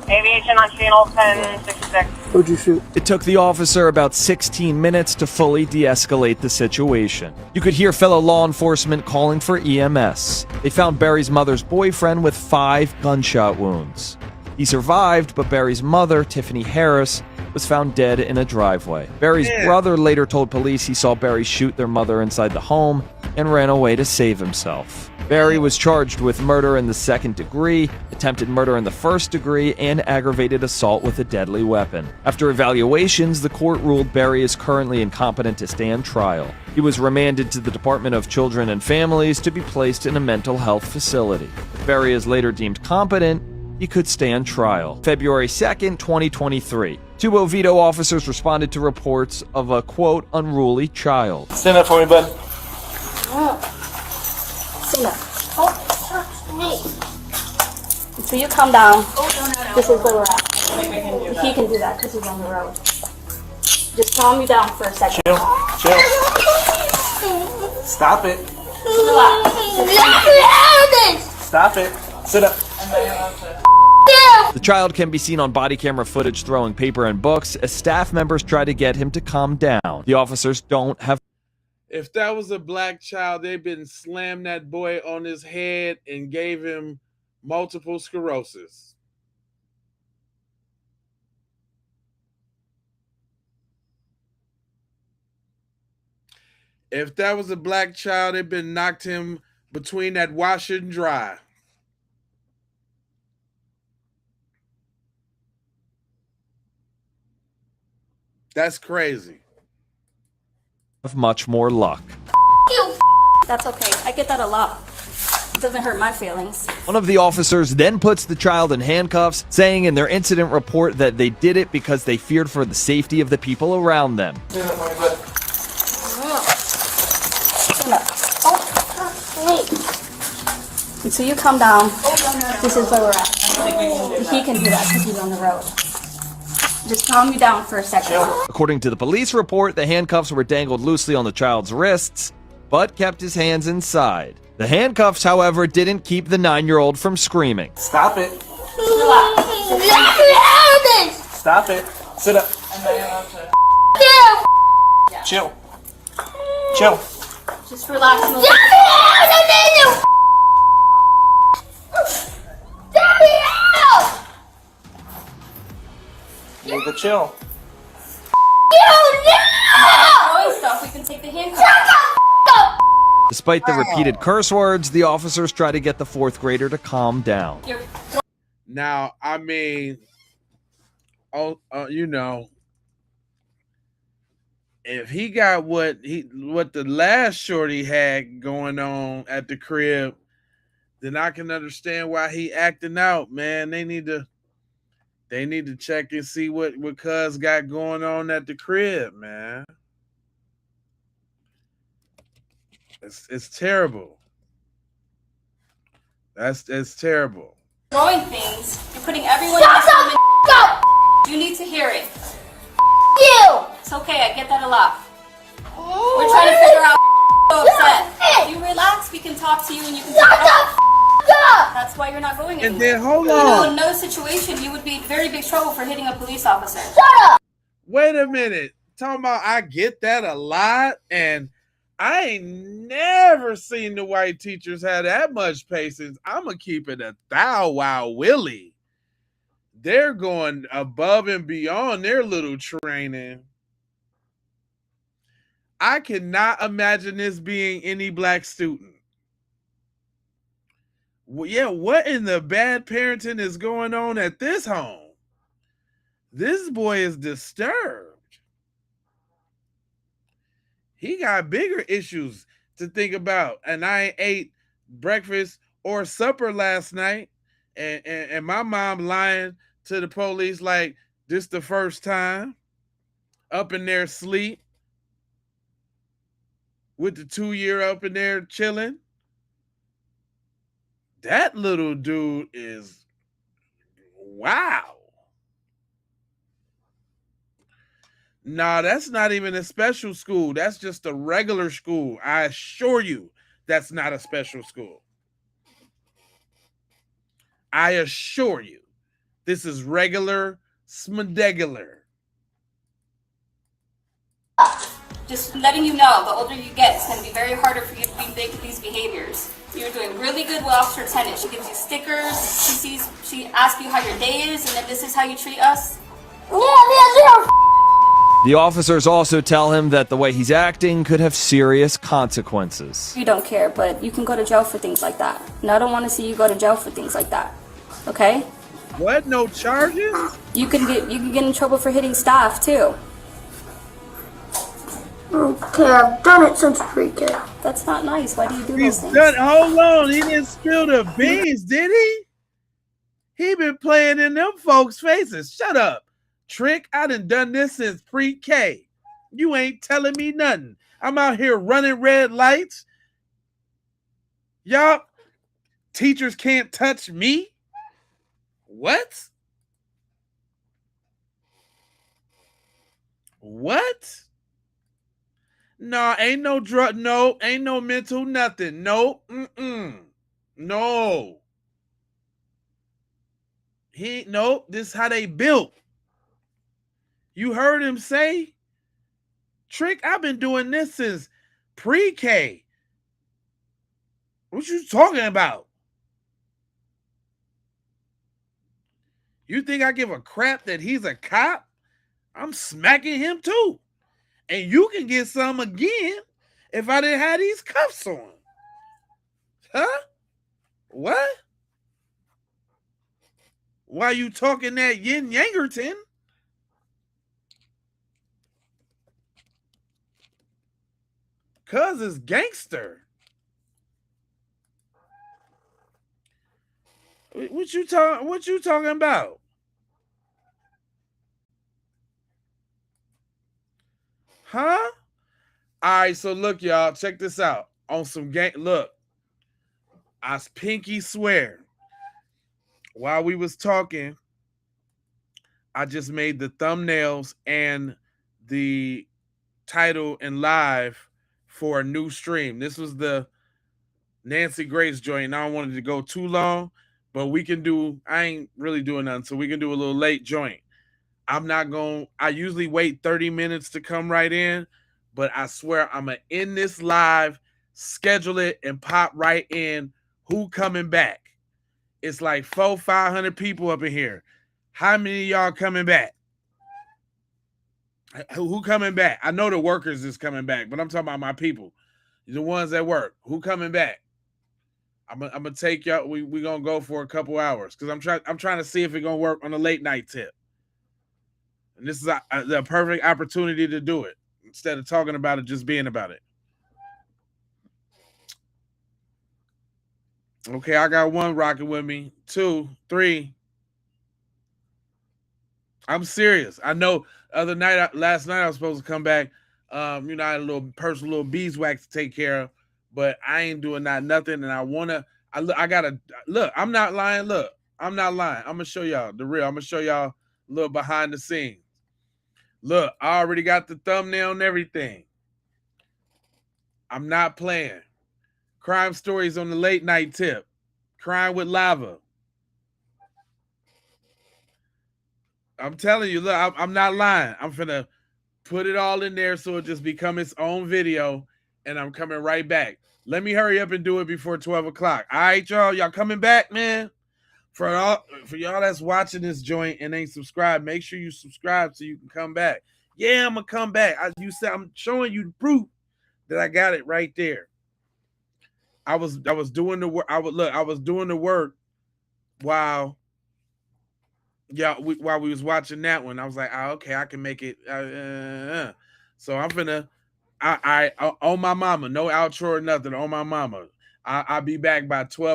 Aviation on channel 1066.
Who'd you shoot?
It took the officer about 16 minutes to fully de-escalate the situation. You could hear fellow law enforcement calling for EMS. They found Berry's mother's boyfriend with 5 gunshot wounds. He survived, but Berry's mother, Tiffany Harris, was found dead in a driveway. Berry's brother later told police he saw Berry shoot their mother inside the home and ran away to save himself. Berry was charged with murder in the 2nd degree, attempted murder in the 1st degree, and aggravated assault with a deadly weapon. After evaluations, the court ruled Berry is currently incompetent to stand trial. He was remanded to the Department of Children and Families to be placed in a mental health facility. Berry is later deemed competent. he could stand trial. February 2nd, 2023. Two Oviedo officers responded to reports of a, quote, unruly child.
Stand up for me, bud.
Stand up. Oh, hey. Until you calm down, this is where we're at. He can do that because he's on the road. Just calm me down for a second.
Chill. Stop it. Stop it. Sit up.
The child can be seen on body camera footage throwing paper and books as staff members try to get him to calm down. The officers don't have.
If that was a black child, they'd been slammed that boy on his head and gave him multiple sclerosis. If that was a black child, they'd been knocked him between that washer and dry. That's crazy.
Much more luck.
You. That's okay. I get that a lot. It doesn't hurt my feelings.
One of the officers then puts the child in handcuffs, saying in their incident report that they did it because they feared for the safety of the people around them.
Until you calm down, this is where we're at. He can do that because he's on the road. Just calm me down for a second.
According to the police report, the handcuffs were dangled loosely on the child's wrists, but kept his hands inside. The handcuffs, however, didn't keep the 9-year-old from screaming.
Stop it. Stop it. Sit up. Chill.
Just relax.
You need to chill.
We can take the handcuffs.
Despite the repeated curse words, the officers try to get the 4th grader to calm down.
Now, I mean, you know, if he got what the last shorty had going on at the crib, then I can understand why he acting out, man. They need to check and see what cuz got going on at the crib, man. It's terrible. It's terrible.
Throwing things. You're putting everyone in this room in. You need to hear it. You. It's okay. I get that a lot. We're trying to figure out so upset. If you relax, we can talk to you and you can talk it out. That's why you're not going anywhere.
And then hold
You
on.
know, in no situation you would be in very big trouble for hitting a police officer.
Wait a minute. Talking about I get that a lot, and I ain't never seen the white teachers have that much patience. I'm going to keep it a wow Willie. They're going above and beyond their little training. I cannot imagine this being any black student. Well, yeah, what in the bad parenting is going on at this home? This boy is disturbed. He got bigger issues to think about. And I ain't ate breakfast or supper last night. And my mom lying to the police like this the first time. Up in their sleep. With the 2-year up in there chilling. That little dude is wow. Nah, that's not even a special school. That's just a regular school. I assure you that's not a special school. I assure you this is regular smedegular.
Just letting you know, the older you get, it's going to be very harder for you to be big with these behaviors. You're doing really good with Officer Tennant. She gives you stickers. She asks you how your day is, and then this is how you treat us.
The officers also tell him that the way he's acting could have serious consequences.
You don't care, but you can go to jail for things like that. And I don't want to see you go to jail for things like that. Okay?
What? No charges?
You can get in trouble for hitting staff too. Okay, I've done it since pre-K. That's not nice. Why do you do those things?
Hold on, he didn't spill the beans, did he? He been playing in them folks' faces. Shut up. Trick, I done this since pre-K. You ain't telling me nothing. I'm out here running red lights. Y'all, teachers can't touch me? What? What? No, ain't no drug. No, ain't no mental nothing. No. No. Nope. This is how they built. You heard him say, Trick, I've been doing this since pre-K. What you talking about? You think I give a crap that he's a cop? I'm smacking him too. And you can get some again if I didn't have these cuffs on. Huh? What? Why you talking that yin yangerton? Cuz it's gangster. What you talking about? Huh? All right, so look, y'all, check this out. On some gang, look, I pinky swear, while we was talking, I just made the thumbnails and the title and live for a new stream. This was the Nancy Grace joint. I don't want it to go too long, but we can do, I ain't really doing nothing, so we can do a little late joint. I usually wait 30 minutes to come right in, but I swear I'm going to end this live, schedule it, and pop right in. Who coming back? It's like 500 people up in here. How many of y'all coming back? Who coming back? I know the workers is coming back, but I'm talking about my people. The ones that work. Who coming back? I'm gonna take y'all. We gonna go for a couple hours because I'm trying to see if it's gonna work on a late night tip. And this is the perfect opportunity to do it instead of talking about it, just being about it. Okay, I got one rocking with me. 2, 3. I'm serious. I know last night I was supposed to come back. I had a little personal beeswax to take care of, but I ain't doing nothing. And I gotta look. I'm not lying. Look, I'm not lying. I'm gonna show y'all the real. I'm gonna show y'all a little behind the scenes. Look, I already got the thumbnail and everything. I'm not playing. Crime stories on the late night tip. Crime with lava. I'm telling you, look, I'm not lying. I'm finna put it all in there so it just become its own video, and I'm coming right back. Let me hurry up and do it before 12 o'clock. All right, y'all. Y'all coming back, man? For y'all that's watching this joint and ain't subscribed, make sure you subscribe so you can come back. Yeah, I'm gonna come back. I'm showing you the proof that I got it right there. I was doing the work. I was doing the work while while we was watching that one. I was like, okay, I can make it. So I'm finna. I on my mama, no outro or nothing. On my mama, I'll be back by 12.